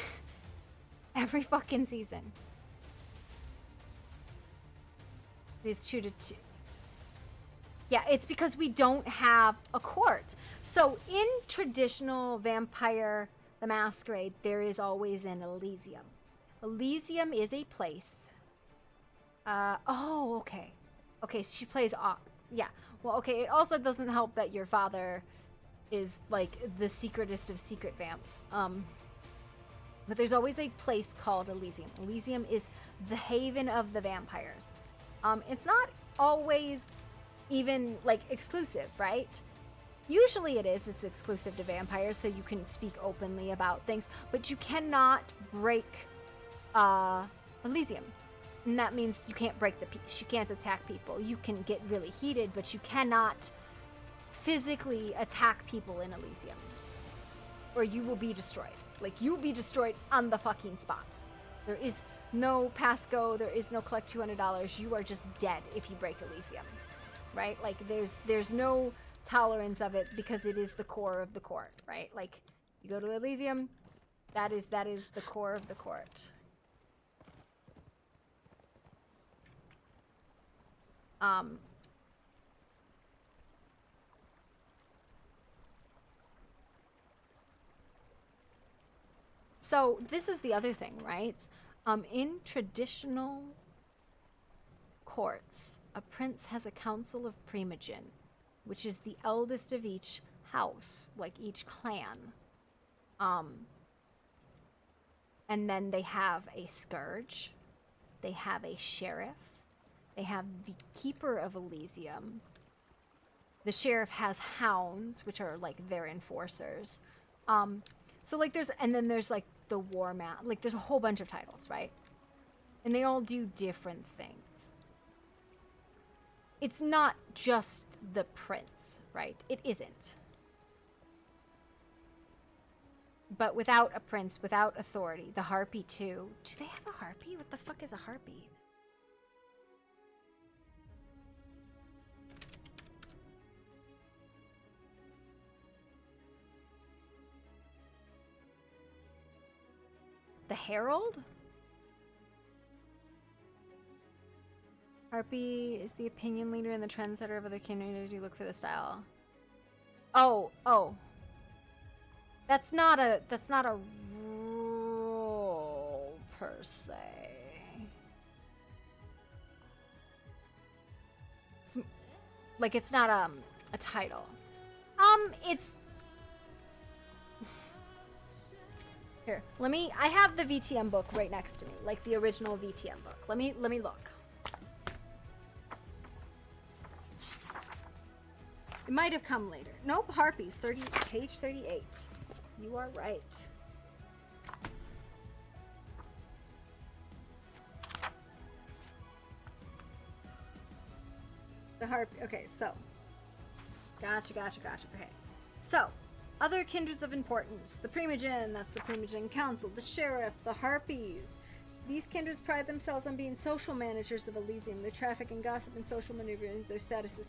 Every fucking season. It is 2-2. Yeah, it's because we don't have a court. So in traditional Vampire the Masquerade, there is always an Elysium. Elysium is a place. Oh, okay. Okay, so she plays Ox. Yeah. Well, okay, it also doesn't help that your father is, like, the secretest of secret vamps. But there's always a place called Elysium. Elysium is the haven of the vampires. It's not always even, like, exclusive, right? Usually it's exclusive to vampires, so you can speak openly about things, but you cannot break Elysium. And that means you can't break the peace. You can't attack people. You can get really heated, but you cannot physically attack people in Elysium, or you will be destroyed. Like, you will be destroyed on the fucking spot. There is no pass go, there is no collect $200. You are just dead if you break Elysium, right? Like, there's no tolerance of it, because it is the core of the court, right? Like, you go to Elysium, that is the core of the court. So this is the other thing, right? In traditional courts, a prince has a council of primogen, which is the eldest of each house, like each clan. And then they have a scourge, they have a sheriff, they have the keeper of Elysium. The sheriff has hounds, which are like their enforcers. So like there's like the war man, like there's a whole bunch of titles, right? And they all do different things. It's not just the prince, right? It isn't. but without a prince, without authority. The harpy too. Do they have a harpy? What the fuck is a harpy? The herald? Harpy is the opinion leader and the trendsetter of other community. Look for the style. Oh. That's not a role per se. It's not a title. It's here. I have the VTM book right next to me, like the original VTM book. Let me look. It might have come later. Nope, Harpies, page 38. You are right. The harpy. Okay, so. Gotcha. Okay. So, other kindreds of importance. The Primogen, that's the Primogen Council. The Sheriff, the Harpies. These kindreds pride themselves on being social managers of Elysium. Their traffic and gossip and social maneuvers. Their status is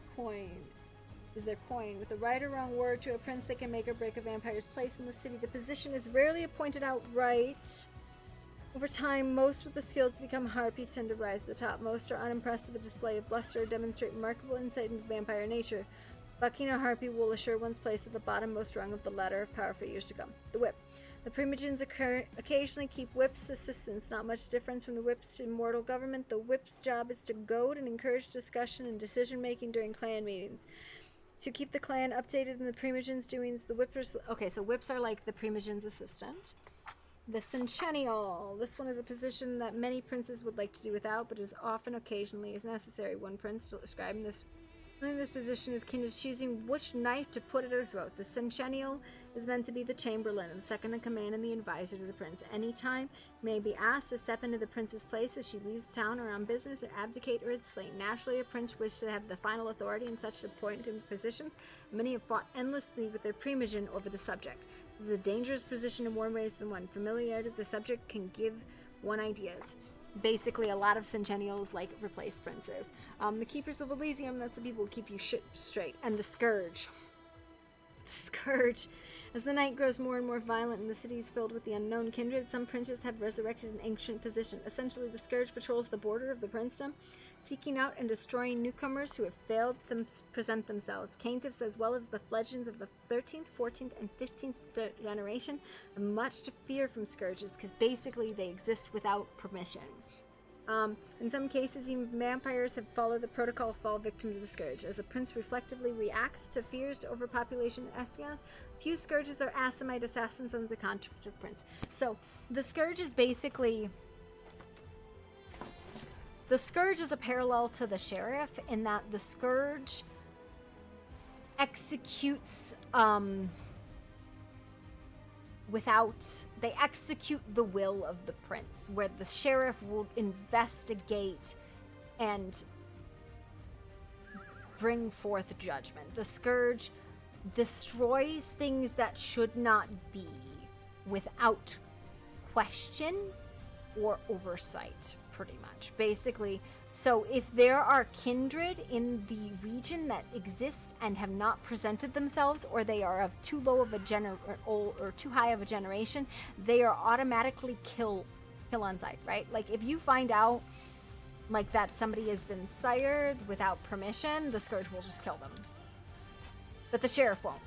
their coin. With the right or wrong word to a prince, they can make or break a vampire's place in the city. The position is rarely appointed outright. Over time, most with the skills to become harpies tend to rise to the top. Most are unimpressed with the display of bluster or demonstrate remarkable insight into vampire nature. Bucking a harpy will assure one's place at the bottommost rung of the ladder of power for years to come. The whip. The Primogens occasionally keep whips assistants, not much difference from the whips in mortal government. The whip's job is to goad and encourage discussion and decision-making during clan meetings. To keep the clan updated in the Primogens' doings, the whippers... Okay, so whips are like the Primogens' assistant. The Centennial. This one is a position that many princes would like to do without, but is often occasionally is necessary. One prince to describe this position is akin to choosing which knife to put at her throat. The Centennial is meant to be the chamberlain and second in command and the advisor to the prince. Anytime may be asked to step into the prince's place as she leaves town or on business, or abdicate or is slain. Naturally, a prince wishes to have the final authority in such appointed positions. Many have fought endlessly with their Primogen over the subject. This is a dangerous position in more ways than one. Familiarity with the subject can give one ideas. Basically, a lot of Centennials replace princes. The Keepers of Elysium, that's the people who keep you shit straight. And the Scourge. The Scourge. As the night grows more and more violent and the city is filled with the unknown kindred, some princes have resurrected an ancient position. Essentially, the Scourge patrols the border of the princedom, seeking out and destroying newcomers who have failed to present themselves. Caintiffs, as well as the fledglings of the 13th, 14th, and 15th generation, have much to fear from Scourges, because basically they exist without permission. In some cases, even vampires have followed the protocol of fall victim to the Scourge. As a prince reflectively reacts to fears, overpopulation, and espionage, few Scourges are Assamite assassins under the contract of prince. So, the Scourge is basically... The Scourge is a parallel to the Sheriff in that the Scourge executes, they execute the will of the prince, where the Sheriff will investigate and bring forth judgment. The Scourge destroys things that should not be without question or oversight, pretty much. Basically, so if there are kindred in the region that exist and have not presented themselves, or they are of too low of a or too high of a generation, they are automatically kill on sight, right? Like if you find out that somebody has been sired without permission, the Scourge will just kill them. But the Sheriff won't.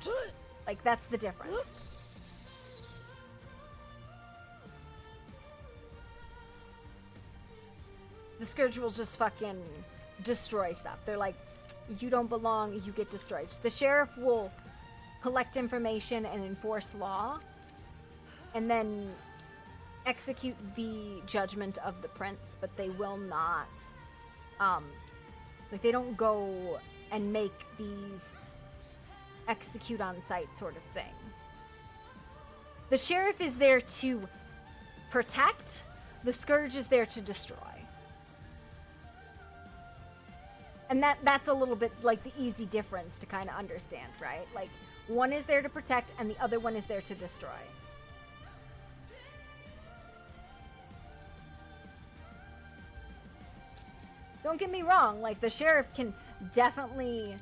That's the difference. The Scourge will just fucking destroy stuff. They're like, you don't belong, you get destroyed. The Sheriff will collect information and enforce law, and then execute the judgment of the prince, but they will not, they don't go and make these execute on sight sort of thing. The Sheriff is there to protect, the Scourge is there to destroy. And that's a little bit the easy difference to kind of understand, right? One is there to protect and the other one is there to destroy. Don't get me wrong, like the sheriff can definitely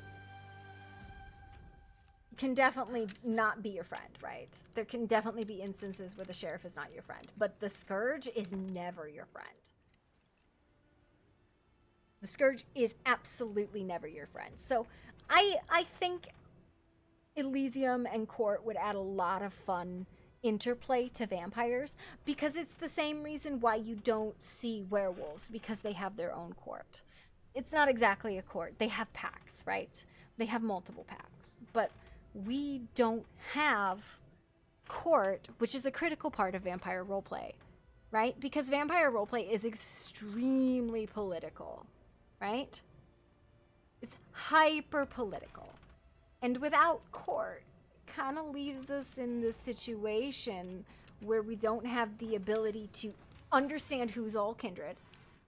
not be your friend, right? There can definitely be instances where the sheriff is not your friend, but the scourge is never your friend. The scourge is absolutely never your friend. So I think Elysium and Court would add a lot of fun interplay to vampires, because it's the same reason why you don't see werewolves, because they have their own court. It's not exactly a court. They have pacts, right? They have multiple pacts, but we don't have court, which is a critical part of vampire roleplay, right? Because vampire roleplay is extremely political, right? It's hyper political. And without court, it kind of leaves us in this situation where we don't have the ability to understand who's all kindred,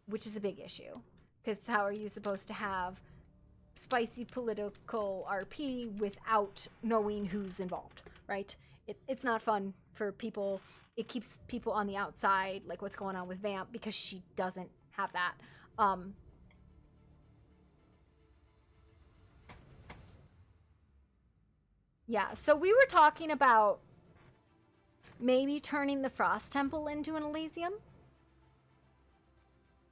which is a big issue. Because how are you supposed to have spicy political RP without knowing who's involved, right? It's not fun for people. It keeps people on the outside, like what's going on with Vamp, because she doesn't have that. Yeah, so we were talking about maybe turning the Frost Temple into an Elysium.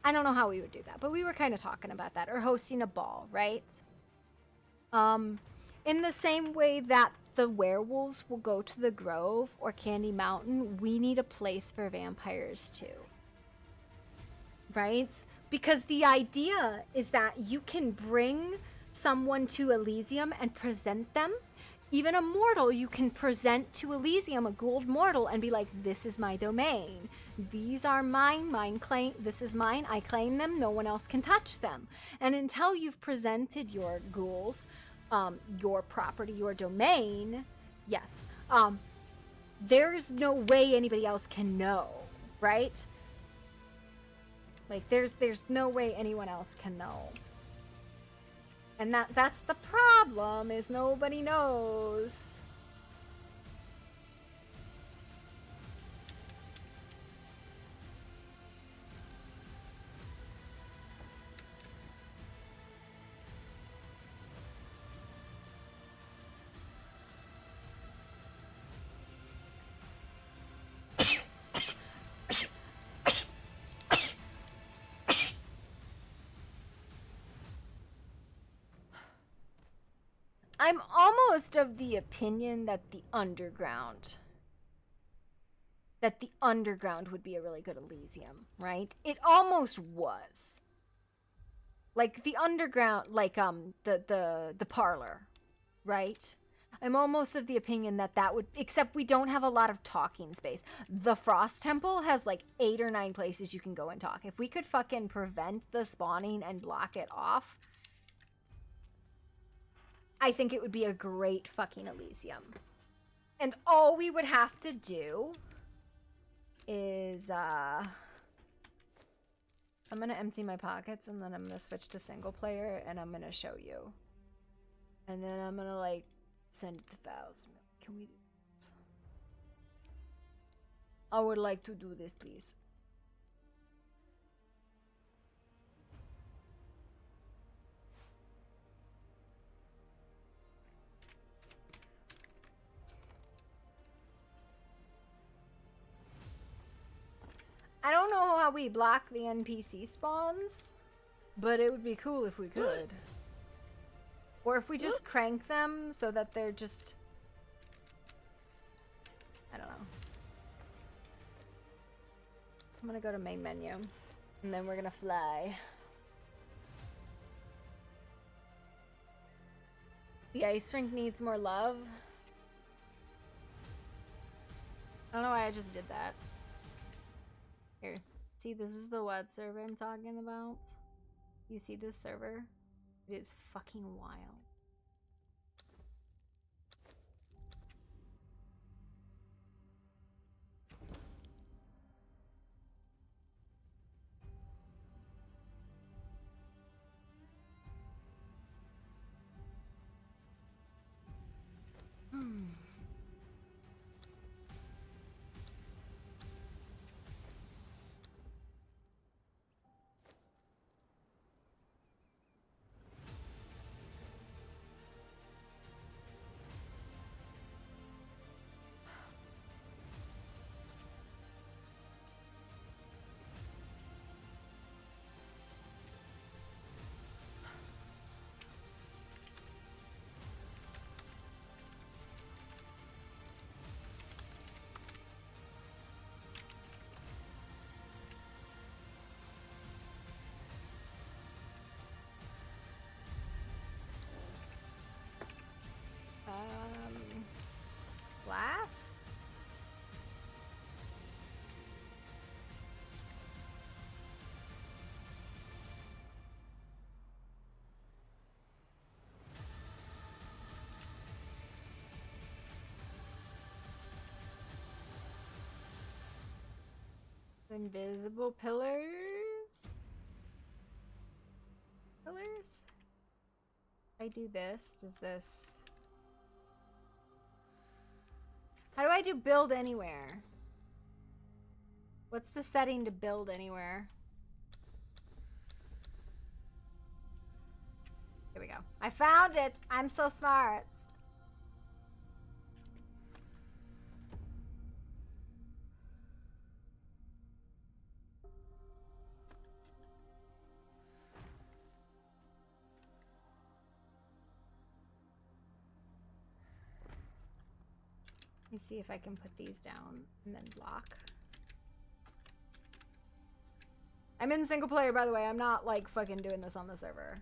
I don't know how we would do that, but we were kind of talking about that, or hosting a ball, right? In the same way that the werewolves will go to the Grove or Candy Mountain, we need a place for vampires too, right? Because the idea is that you can bring someone to Elysium and present them. Even a mortal, you can present to Elysium, a gold mortal, and be like, this is my domain. These are mine, this is mine, I claim them, no one else can touch them. And until you've presented your ghouls, your property, your domain, yes, there's no way anybody else can know, right? Like, there's no way anyone else can know. And that's the problem, is nobody knows. I'm almost of the opinion that the underground would be a really good Elysium, right? It almost was. Like the underground, like the parlor, right? I'm almost of the opinion that would, except we don't have a lot of talking space. The Frost Temple has like 8 or 9 places you can go and talk. If we could fucking prevent the spawning and block it off, I think it would be a great fucking Elysium. And all we would have to do is, I'm gonna empty my pockets, and then I'm gonna switch to single player, and I'm gonna show you. And then I'm gonna, like, send it to files. Can we do this? I would like to do this, please. I don't know how we block the NPC spawns, but it would be cool if we could. Or if we just crank them so that they're just... I don't know. I'm gonna go to main menu, and then we're gonna fly. The ice rink needs more love. I don't know why I just did that. Here, see, this is the WOD server I'm talking about. You see this server? It is fucking wild. Invisible pillars? Pillars? I do this. Does this... How do I do build anywhere? What's the setting to build anywhere? Here we go. I found it! I'm so smart! Let me see if I can put these down and then block. I'm in single player, by the way. I'm not like fucking doing this on the server.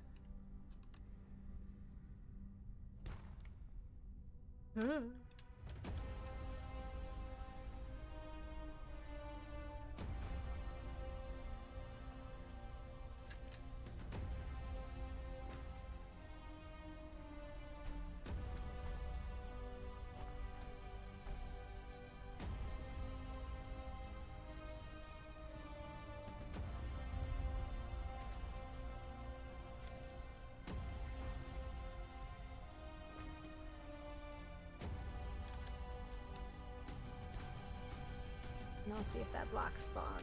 And I'll see if that block spawns.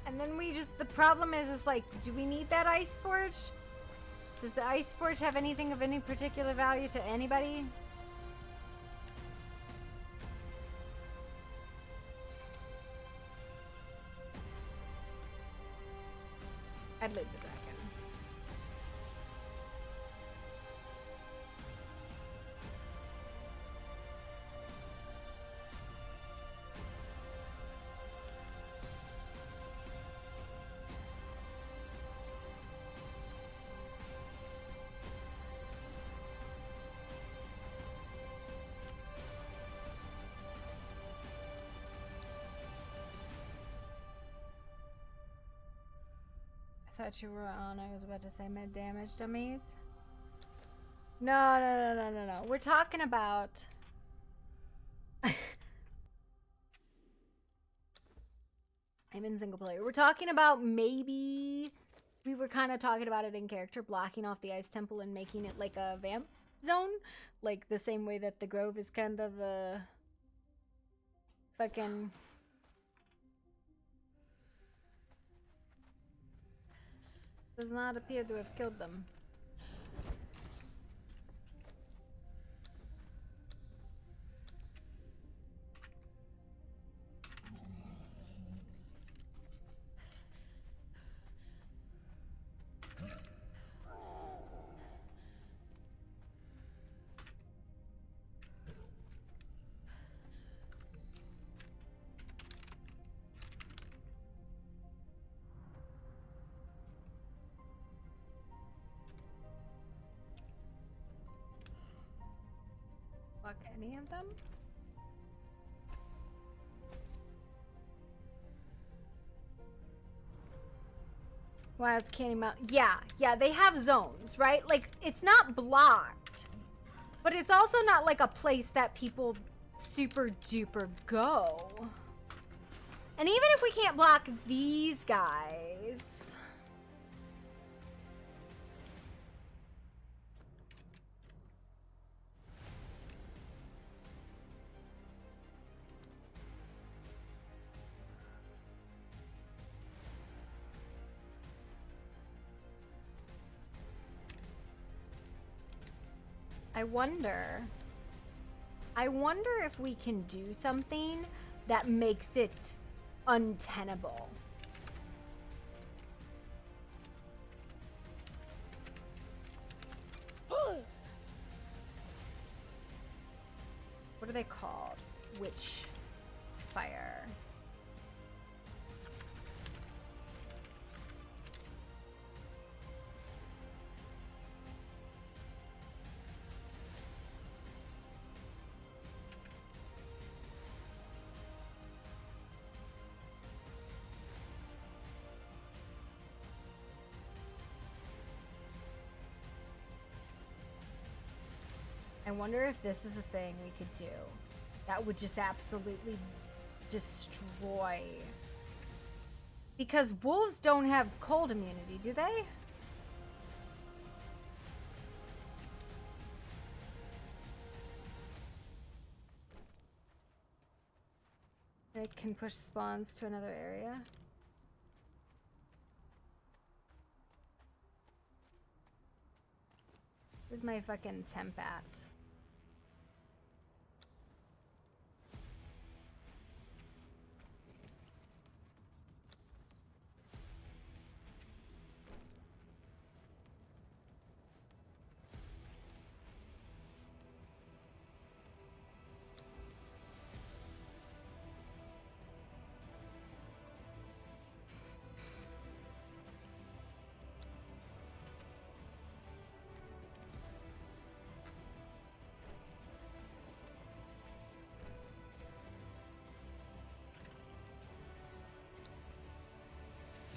And then we just, the problem is like, do we need that ice forge? Does the ice forge have anything of any particular value to anybody? I'd leave the dragon. I thought you were on. I was about to say mid damage dummies. No. We're talking about... I'm in single player. We're talking about maybe... We were kind of talking about it in character, blocking off the ice temple and making it like a vamp zone. Like the same way that the Grove is kind of a... fucking... Does not appear to have killed them. Fuck any of them? Wow, it's Candy Mountain. Yeah, they have zones, right? Like, it's not blocked, but it's also not like a place that people super duper go. And even if we can't block these guys... I wonder if we can do something that makes it untenable. What are they called? Witch fire. I wonder if this is a thing we could do that would just absolutely destroy. Because wolves don't have cold immunity, do they? They can push spawns to another area. Where's my fucking temp at?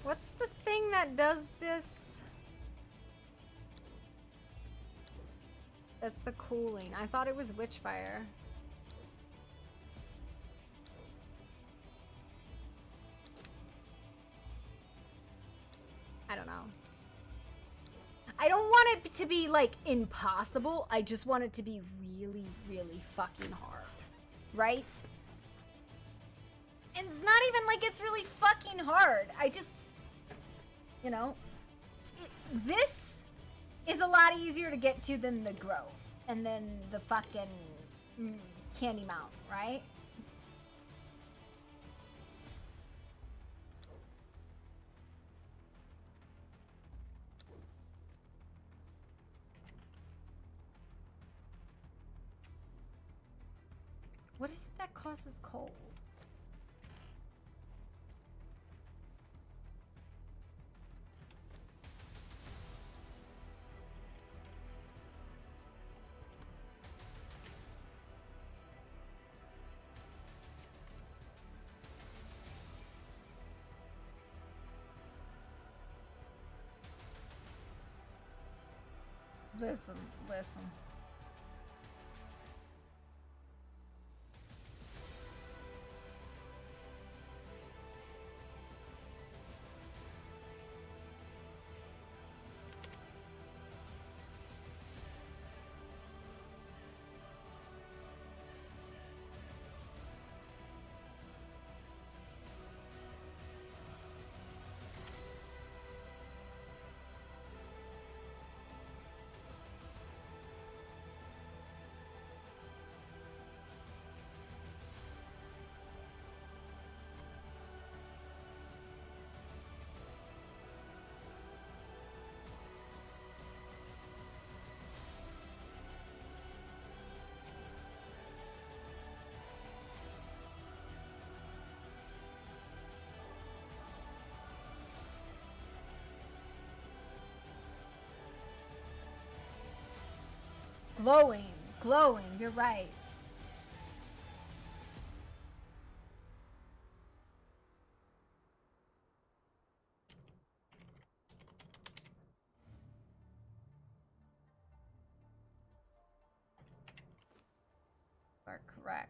What's the thing that does this? That's the cooling. I thought it was Witchfire. I don't know. I don't want it to be, like, impossible. I just want it to be really, really fucking hard. Right? And it's not even like it's really fucking hard. I just, you know, this is a lot easier to get to than the Grove and then the fucking Candy Mount, right? What is it that causes cold? Listen, listen. Glowing, glowing, you're right. Are correct.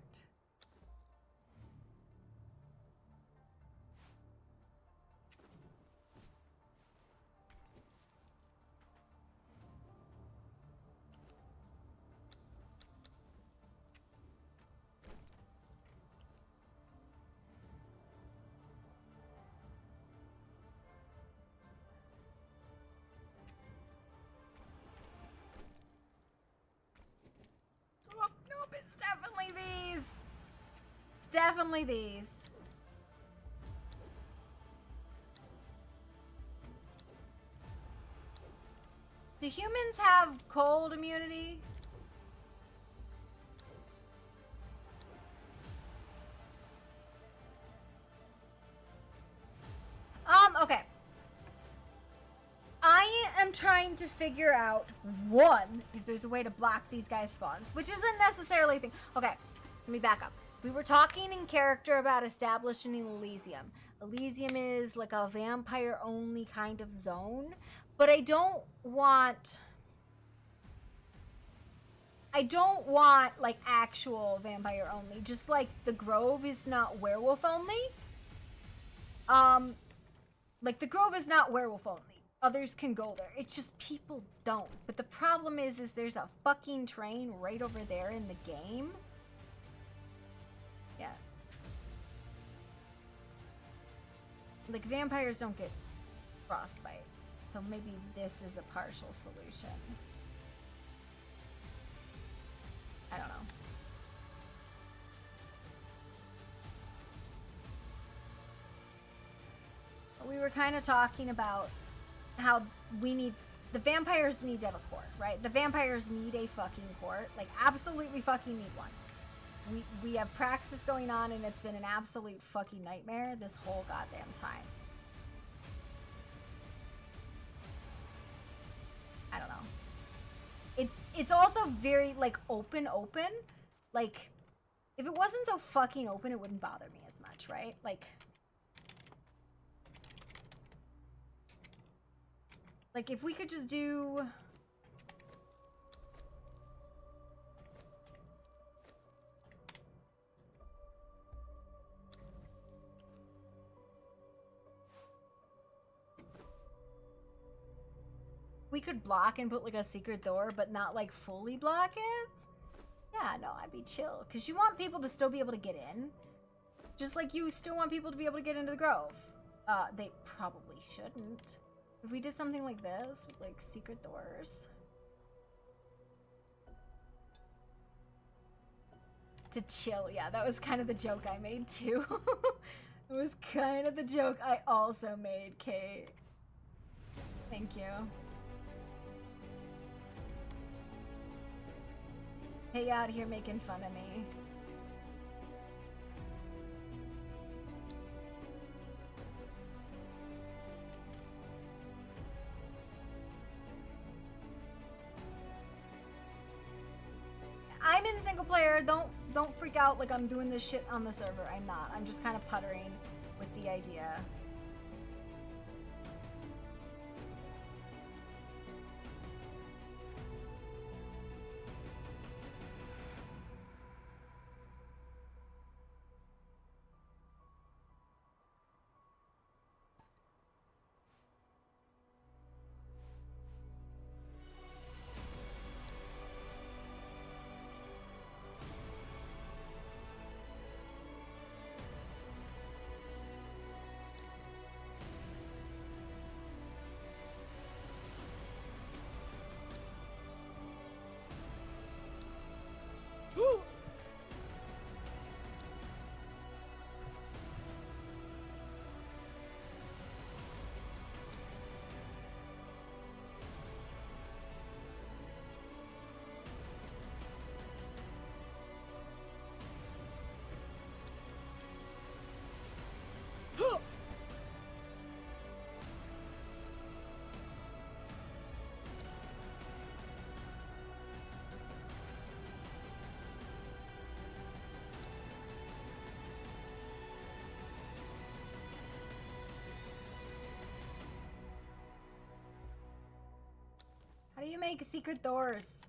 Oh, nope, it's definitely these. It's definitely these. Do humans have cold immunity? Okay. I am trying to figure out, one, if there's a way to block these guys' spawns, which isn't necessarily a thing. Okay, let me back up. We were talking in character about establishing Elysium. Elysium is like a vampire-only kind of zone, but I don't want... I don't want like actual vampire only. Just like the Grove is not werewolf only. Like the Grove is not werewolf only. Others can go there. It's just people don't. But the problem is there's a fucking train right over there in the game. Yeah. Like vampires don't get frostbites, so maybe this is a partial solution. I don't know. We were kind of talking about how the vampires need to have a court, right? The vampires need a fucking court, like absolutely fucking need one. We have praxis going on and it's been an absolute fucking nightmare this whole goddamn time. I don't know. It's also very like open. Like if it wasn't so fucking open, it wouldn't bother me as much, right? Like if we could just do we could block and put like a secret door, but not like fully block it. Yeah, no, I'd be chill. Because you want people to still be able to get in. Just like you still want people to be able to get into the Grove. They probably shouldn't. If we did something like this, with like secret doors. To chill, yeah, that was kind of the joke I made too. It was kind of the joke I also made, Kate. Thank you. Hey, out here making fun of me. I'm in single player. Don't freak out like I'm doing this shit on the server. I'm not. I'm just kind of puttering with the idea. How do you make secret doors?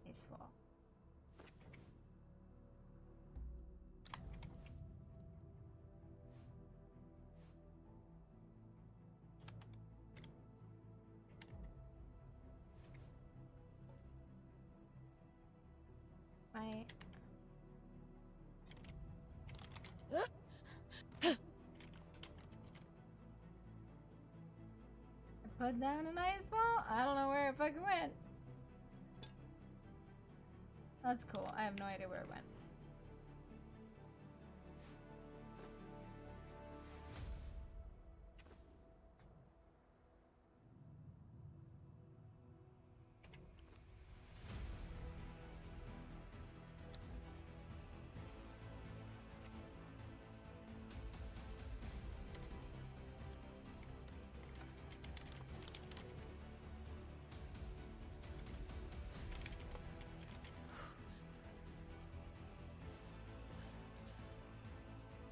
Peaceful. Right. I put down an ice ball? I don't know where it fucking went. That's cool. I have no idea where it went.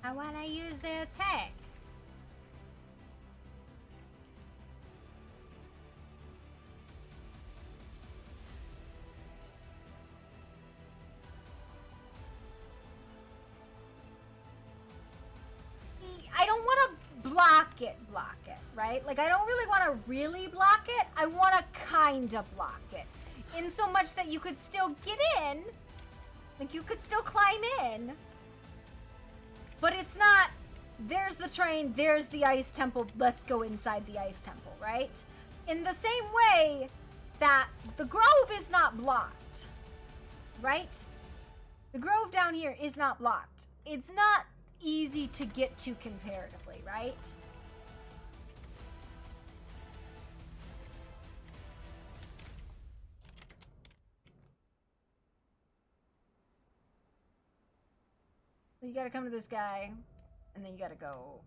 I want to use the attack. I don't want to block it, right? Like, I don't really want to really block it. I want to kind of block it. In so much that you could still get in. Like, you could still climb in. But it's not, there's the train, there's the ice temple, let's go inside the ice temple, right? In the same way that the grove is not blocked, right? The grove down here is not blocked. It's not easy to get to comparatively, right? So you gotta come to this guy, and then you gotta go,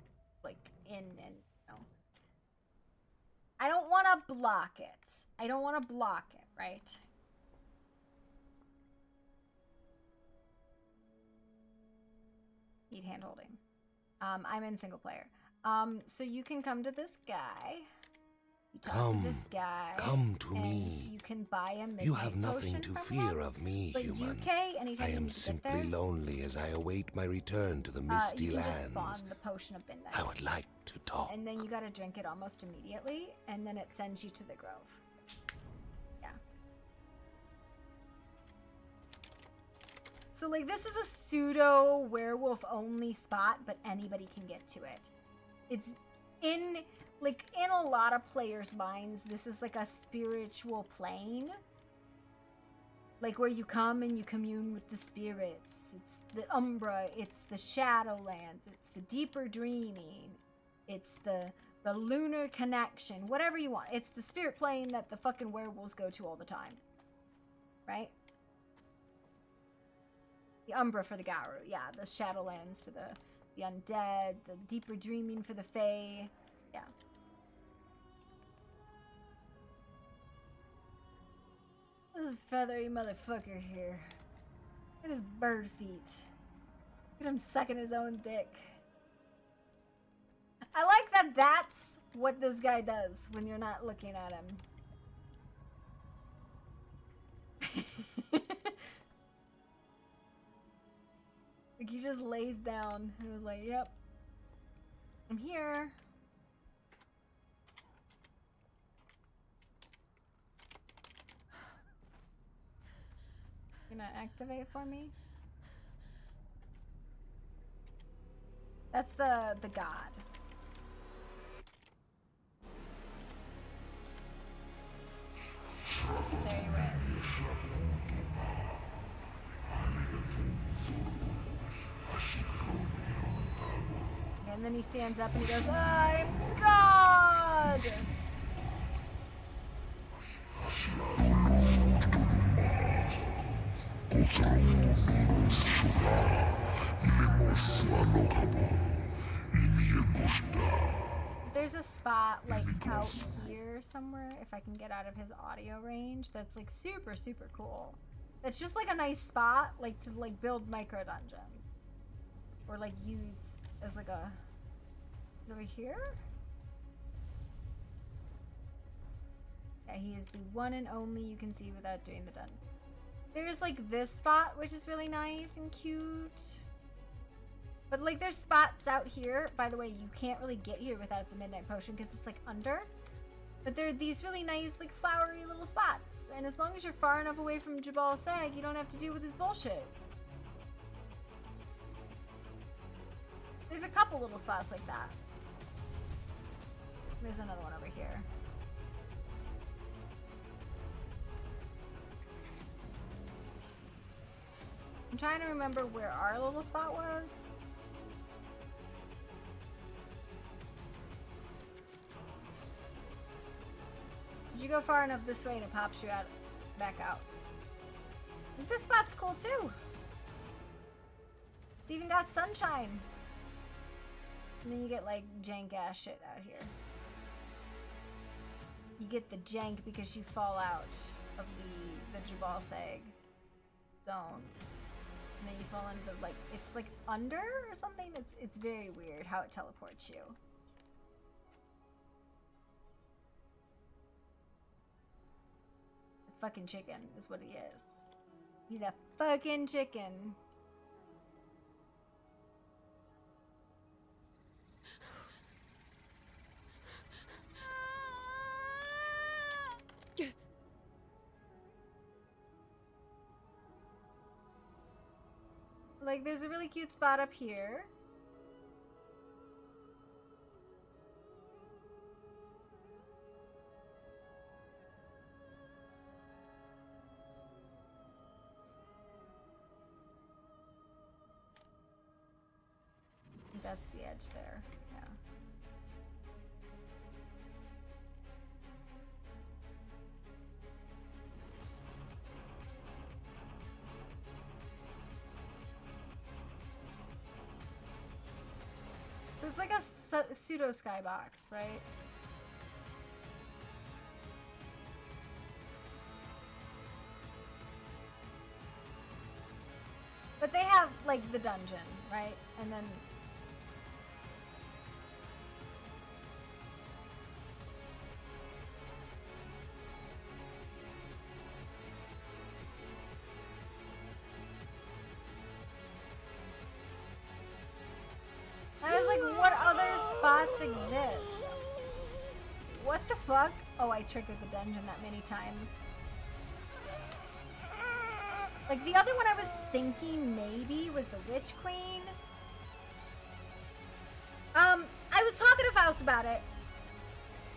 like, in and, you know. I don't want to block it. I don't want to block it, right? Need hand holding. I'm in single player. So you can come to this guy. You talk to this guy. Come to and me. You can buy a midnight You have nothing potion to from fear him. of me, But human. UK, anytime I you am need to get simply there, lonely as I await my return to the misty you can just lands. spawn the potion of midnight. I would like to talk. And then you gotta drink it almost immediately, and then it sends you to the grove. Yeah. So, like, this is a pseudo werewolf only spot, but anybody can get to it. It's in, like, in a lot of players' minds, this is like a spiritual plane. Like, where you come and you commune with the spirits. It's the Umbra, it's the Shadowlands, it's the deeper dreaming, it's the lunar connection, whatever you want. It's the spirit plane that the fucking werewolves go to all the time. Right? The Umbra for the Garu, yeah. The Shadowlands for the undead, the deeper dreaming for the Fae. Yeah. This feathery motherfucker here. Look at his bird feet. Look at him sucking his own dick. I like that that's what this guy does when you're not looking at him. Like, he just lays down and was like, yep, I'm here. Gonna activate for me? That's the god. There he is. And then he stands up and he goes, I'm God! There's a spot, like, out here somewhere, if I can get out of his audio range, that's, like, super, super cool. That's just, like, a nice spot, like, to, like, build micro dungeons. Or, like, use as, like, a... Over here? Yeah, he is the one and only you can see without doing the dun. There's, like, this spot, which is really nice and cute. But, like, there's spots out here. By the way, you can't really get here without the midnight potion because it's, like, under. But there are these really nice, like, flowery little spots. And as long as you're far enough away from Jabal Sag, you don't have to deal with his bullshit. There's a couple little spots like that. There's another one over here. I'm trying to remember where our little spot was. You go far enough this way and it pops you out, back out. This spot's cool too. It's even got sunshine. And then you get like jank ass shit out here. You get the jank because you fall out of the Jabal Sag zone. And then you fall into the, like, it's like under or something. It's very weird how it teleports you. A fucking chicken is what he is. He's a fucking chicken. Like, there's a really cute spot up here. That's the edge there. Yeah. So it's like a pseudo skybox, right? But they have like the dungeon, right? And then I was like, what other spots exist? What the fuck? Oh, I triggered the dungeon that many times. Like, the other one I was thinking maybe was the Witch Queen. I was talking to Faust about it.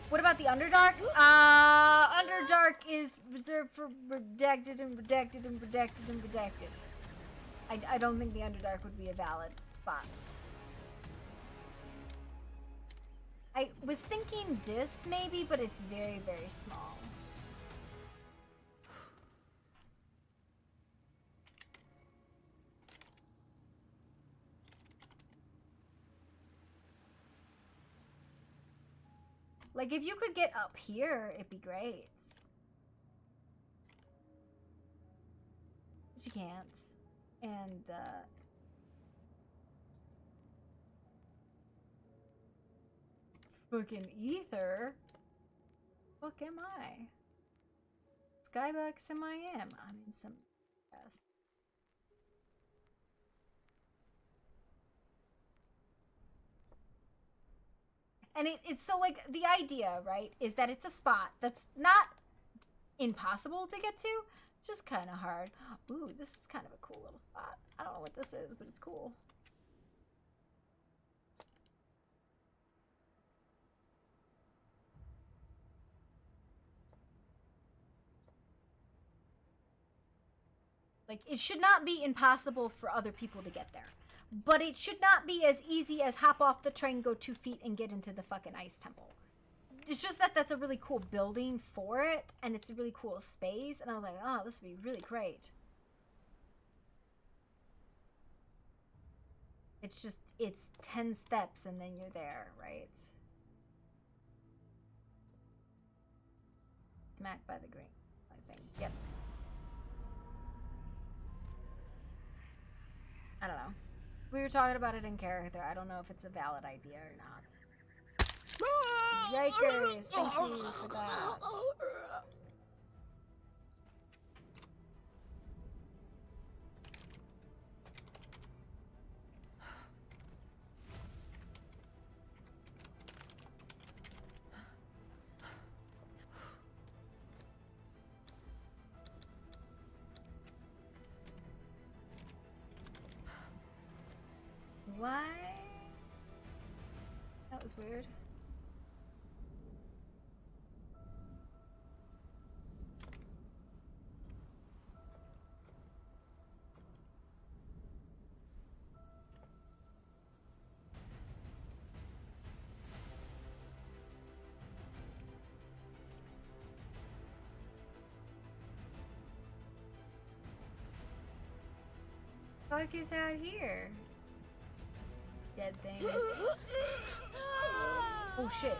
What about the Underdark? Underdark is reserved for redacted and redacted and redacted and redacted. I don't think the Underdark would be a valid spot. I was thinking this maybe, but it's very, very small. Like, if you could get up here, it'd be great. But you can't. And, fucking ether? Fuck am I? Skybox MIM. I'm in some... Yes. And it's so, like, the idea, right, is that it's a spot that's not impossible to get to, just kind of hard. Ooh, this is kind of a cool little spot. I don't know what this is, but it's cool. Like, it should not be impossible for other people to get there. But it should not be as easy as hop off the train, go 2 feet, and get into the fucking ice temple. It's just that that's a really cool building for it, and it's a really cool space, and I was like, oh, this would be really great. It's just, it's 10 steps, and then you're there, right? Smack by the green, I think. Yep. I don't know. We were talking about it in character. I don't know if it's a valid idea or not. Yikers! Thank you for that. Why? That was weird. Fuck is out here? Dead things. Oh shit.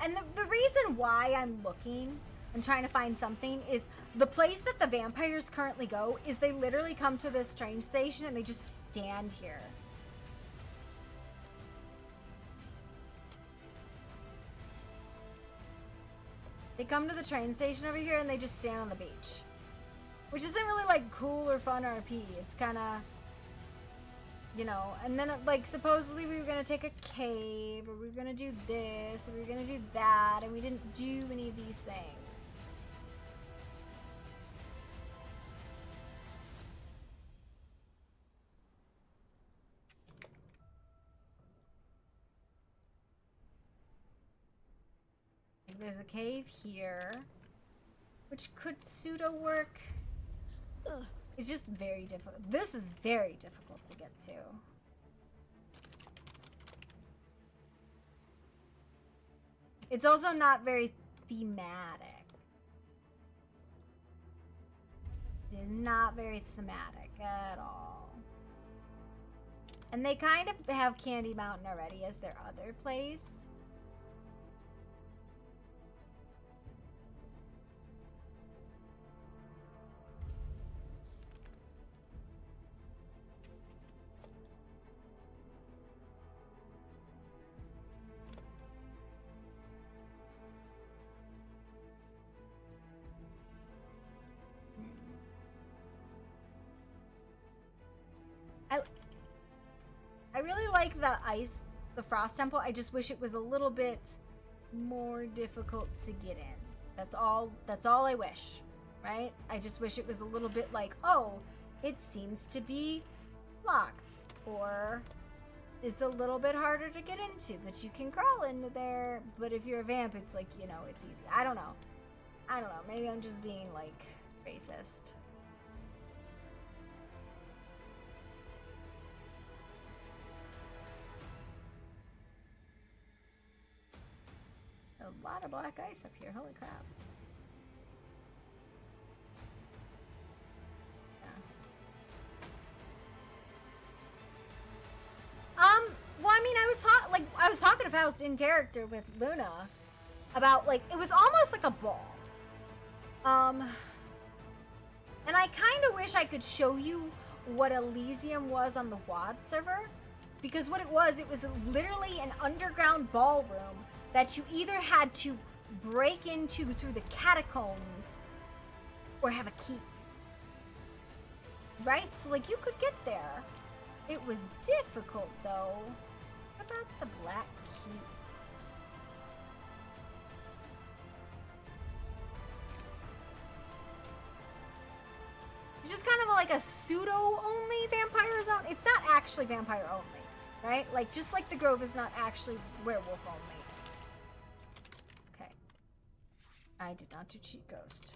And the reason why I'm looking and trying to find something is the place that the vampires currently go is they literally come to this train station and they just stand here. They come to the train station over here and they just stand on the beach. Which isn't really like cool or fun RP. It's kind of, you know, and then like supposedly we were going to take a cave or we were going to do this or we were going to do that and we didn't do any of these things. There's a cave here, which could pseudo work. It's just very difficult. This is very difficult to get to. It's also not very thematic. It is not very thematic at all. And they kind of have Candy Mountain already as their other place. I really like the Frost Temple. I just wish it was a little bit more difficult to get in. That's all I wish, right? I just wish it was a little bit like, oh, it seems to be locked, or it's a little bit harder to get into, but you can crawl into there. But if you're a vamp, it's like, you know, it's easy. I don't know. Maybe I'm just being like racist. A lot of black ice up here. Holy crap. Yeah. Well, I mean, I was talking to Faust in character with Luna about, like, it was almost like a ball. And I kind of wish I could show you what Elysium was on the WAD server, because what it was literally an underground ballroom that you either had to break into through the catacombs or have a key. Right? So, like, you could get there. It was difficult, though. What about the black key? It's just kind of like a pseudo-only vampire zone. It's not actually vampire only, right? Like, just like the Grove is not actually werewolf only. I did not do cheat ghost.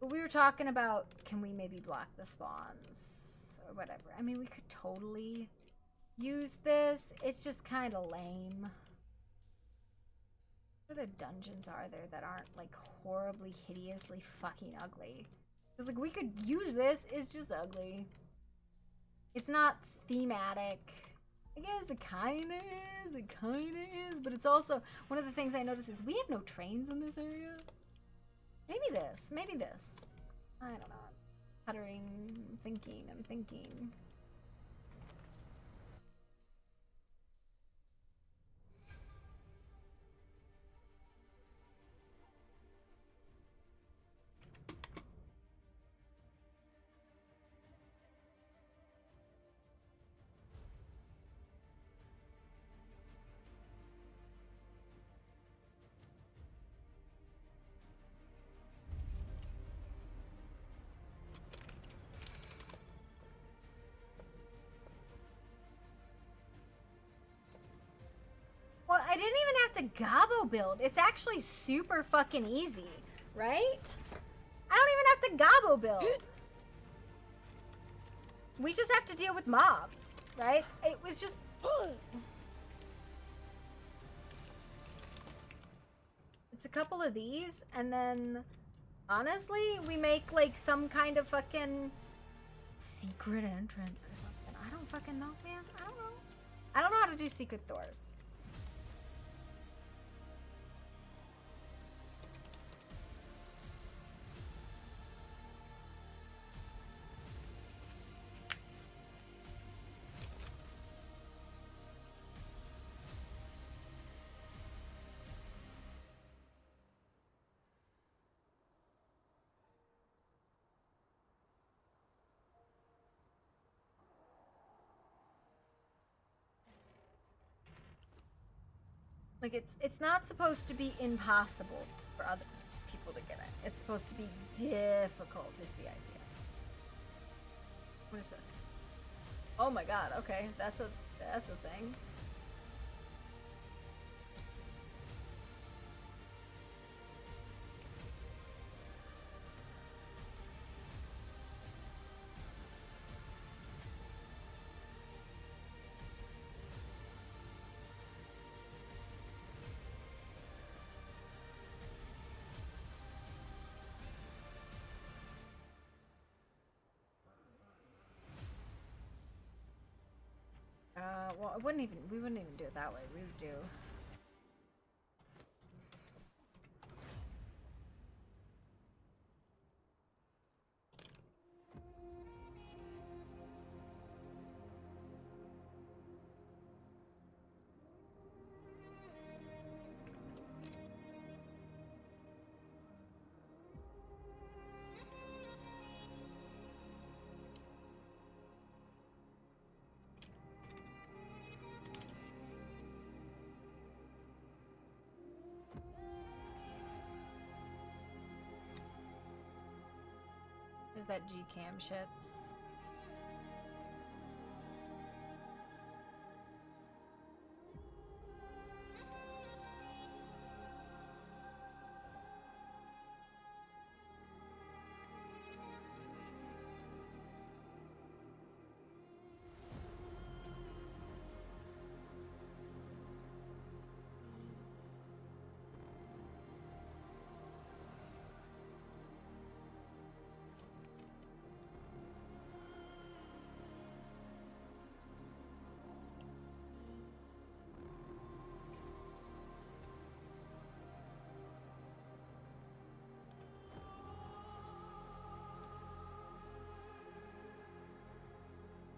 But we were talking about, can we maybe block the spawns or whatever. I mean, we could totally use this. It's just kind of lame. What other dungeons are there that aren't like horribly, hideously fucking ugly? Because like we could use this. It's just ugly. It's not thematic. I guess it kind of is, but it's also, one of the things I noticed is we have no trains in this area. Maybe this. I don't know. Puttering, I'm thinking. Well, I didn't even have to gobbo build. It's actually super fucking easy, right? I don't even have to gobbo build. We just have to deal with mobs, right? It was just... It's a couple of these, and then... Honestly, we make, like, some kind of fucking... secret entrance or something. I don't fucking know, man. I don't know how to do secret doors. Like it's not supposed to be impossible for other people to get it. It's supposed to be difficult is the idea. What is this? Oh my god, okay. That's a thing. Well, we wouldn't even do it that way. We would do. Is that G-cam shits?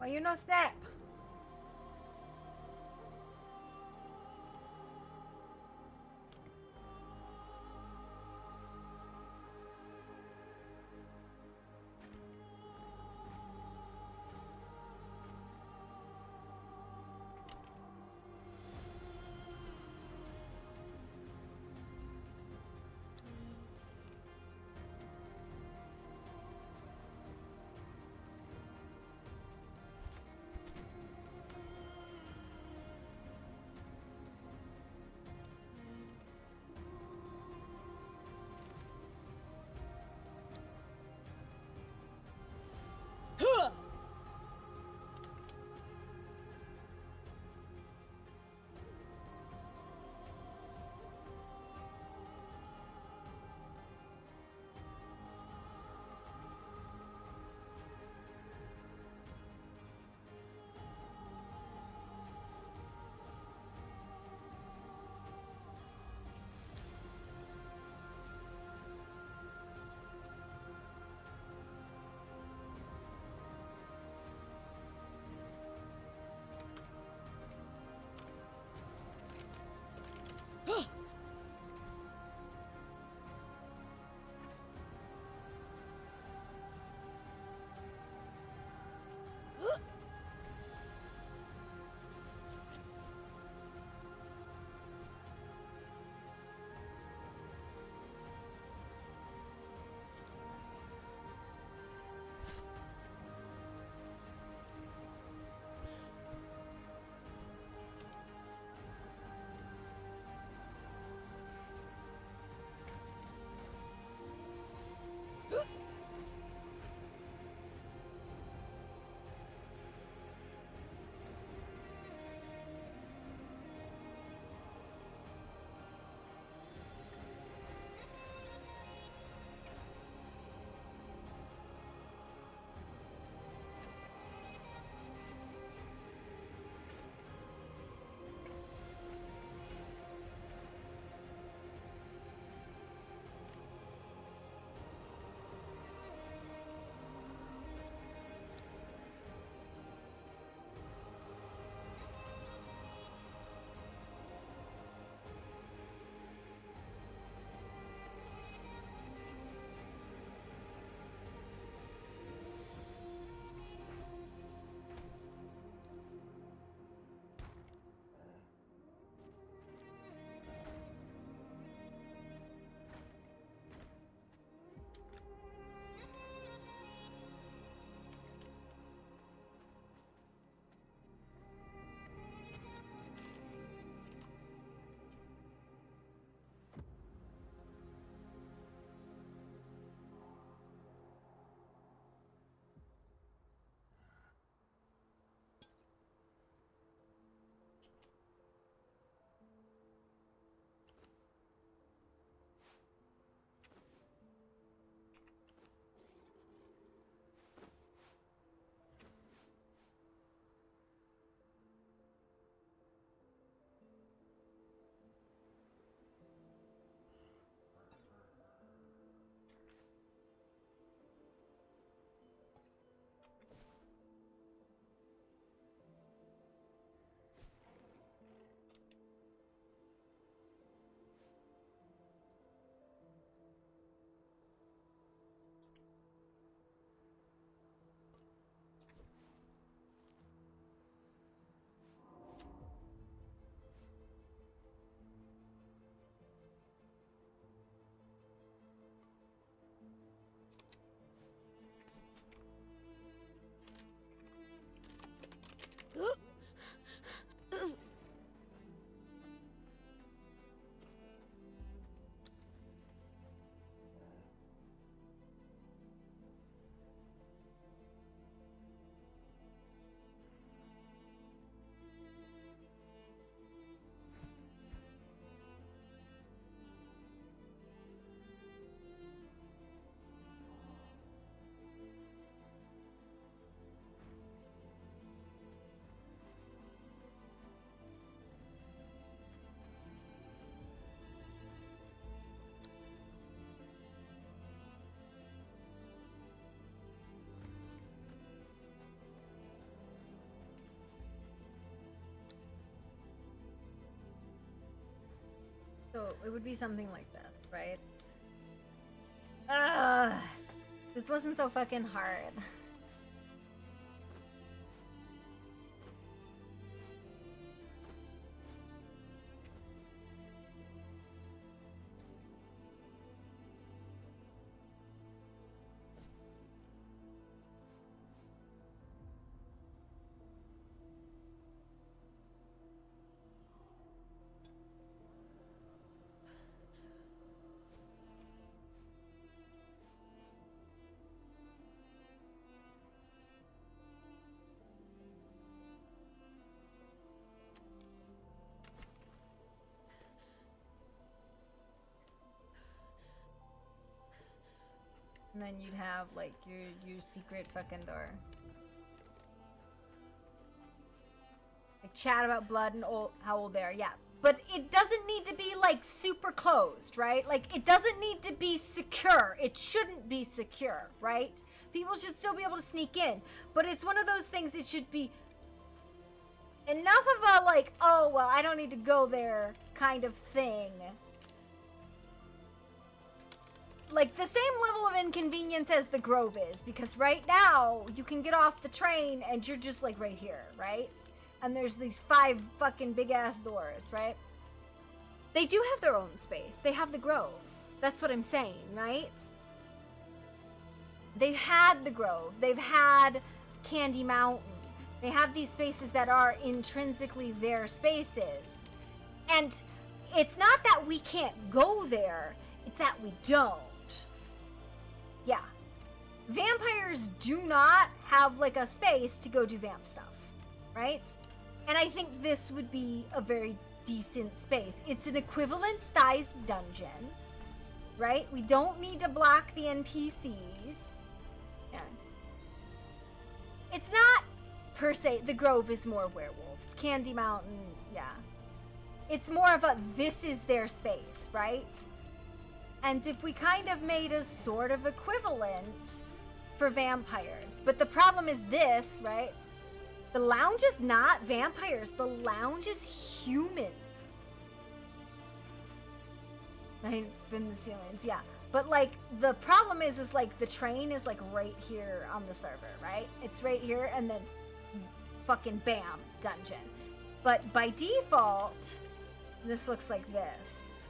Why you no snap? So it would be something like this, right? Ugh. This wasn't so fucking hard. And then you'd have like your secret fucking door. Like chat about blood and how old they are, yeah. But it doesn't need to be like super closed, right? Like it doesn't need to be secure. It shouldn't be secure, right? People should still be able to sneak in. But it's one of those things, it should be enough of a like, oh well, I don't need to go there kind of thing. Like the same level of inconvenience as the Grove is, because right now you can get off the train and you're just like right here, right? And there's these 5 fucking big ass doors, right? They do have their own space. They have the Grove. That's what I'm saying, right? They've had the Grove. They've had Candy Mountain. They have these spaces that are intrinsically their spaces. And it's not that we can't go there, it's that we don't. Yeah. Vampires do not have like a space to go do vamp stuff, right? And I think this would be a very decent space. It's an equivalent sized dungeon, right? We don't need to block the NPCs. Yeah. It's not per se, the Grove is more werewolves. Candy Mountain, yeah. It's more of a, this is their space, right? And if we kind of made a sort of equivalent for vampires. But the problem is this, right? The lounge is not vampires. The lounge is humans. I've been the ceilings, yeah. But like, the problem is like the train is like right here on the server, right? It's right here and then fucking bam, dungeon. But by default, this looks like this.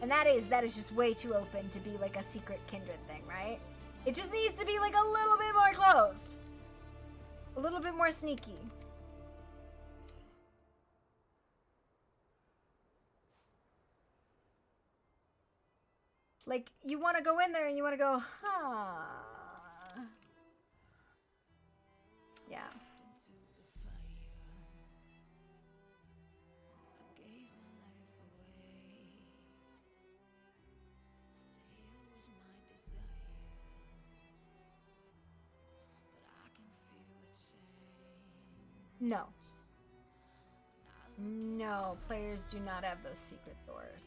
And that is just way too open to be like a secret kindred thing, right? It just needs to be like a little bit more closed. A little bit more sneaky. Like, you want to go in there and you want to go, huh. Yeah. No. No, players do not have those secret doors.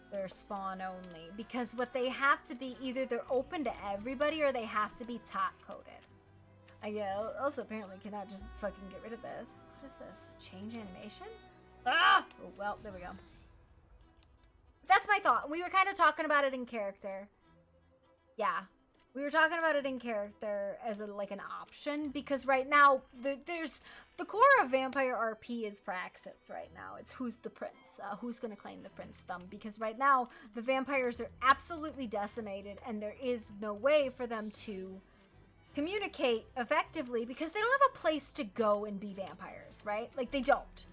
They're spawn only. Because what they have to be, either they're open to everybody or they have to be top coded. I also apparently cannot just fucking get rid of this. What is this? Change animation? Ah! Oh, well, there we go. That's my thought. We were kind of talking about it in character. Yeah. We were talking about it in character as like an option, because right now there's the core of Vampire RP is Praxis right now. It's who's the prince, who's going to claim the prince thumb, because right now the vampires are absolutely decimated and there is no way for them to communicate effectively because they don't have a place to go and be vampires, right? Like they don't.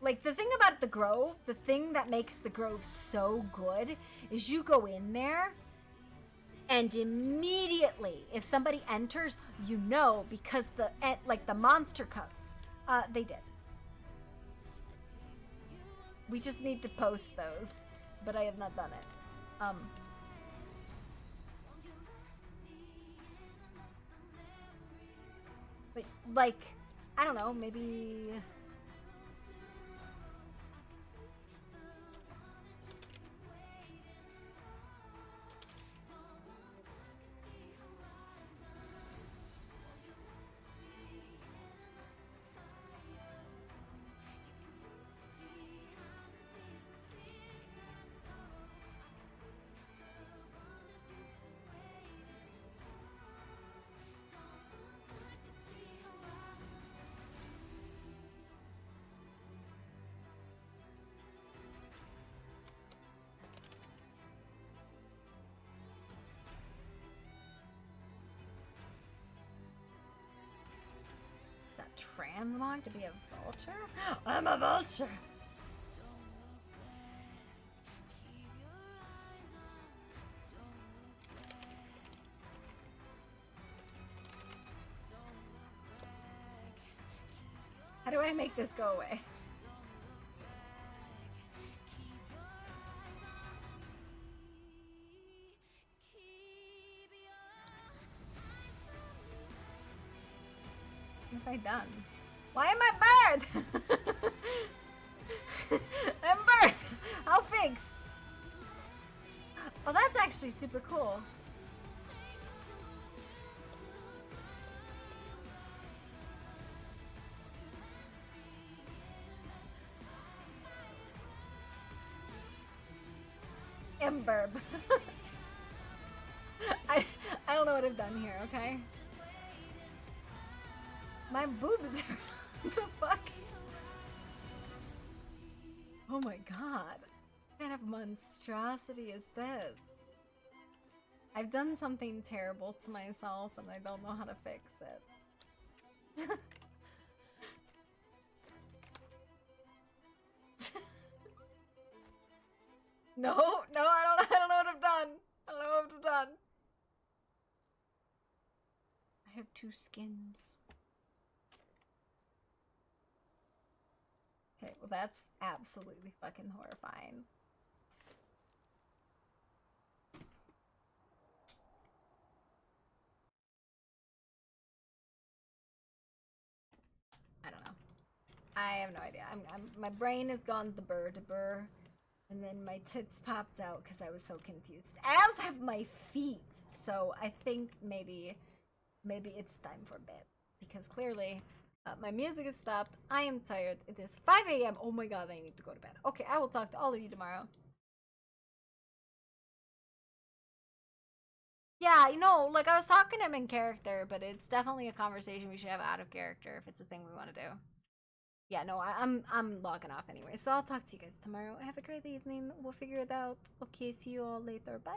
Like, the thing about the Grove, the thing that makes the Grove so good is you go in there and immediately, if somebody enters, you know, because the monster cuts, they did. We just need to post those, but I have not done it. But, like, I don't know, maybe... transmog to be a vulture? I'm a vulture! How do I make this go away? What have I done? Why am I bird? I'm bird! I'll fix! Oh, that's actually super cool. Emburb. I don't know what I've done here, okay? My boobs are what the fuck? Oh my god. What kind of monstrosity is this? I've done something terrible to myself and I don't know how to fix it. No, I don't know what I've done. I don't know what I've done. I have two skins. Okay, well that's absolutely fucking horrifying. I don't know. I have no idea. My brain has gone the burr to burr. And then my tits popped out because I was so confused. As have my feet. So I think maybe it's time for bed. Because clearly my music has stopped. I am tired. It is 5 a.m. Oh my god, I need to go to bed. Okay, I will talk to all of you tomorrow. Yeah, you know, like I was talking to him in character, but it's definitely a conversation we should have out of character if it's a thing we want to do. Yeah, no, I'm logging off anyway, so I'll talk to you guys tomorrow. Have a great evening. We'll figure it out. Okay, see you all later. Bye.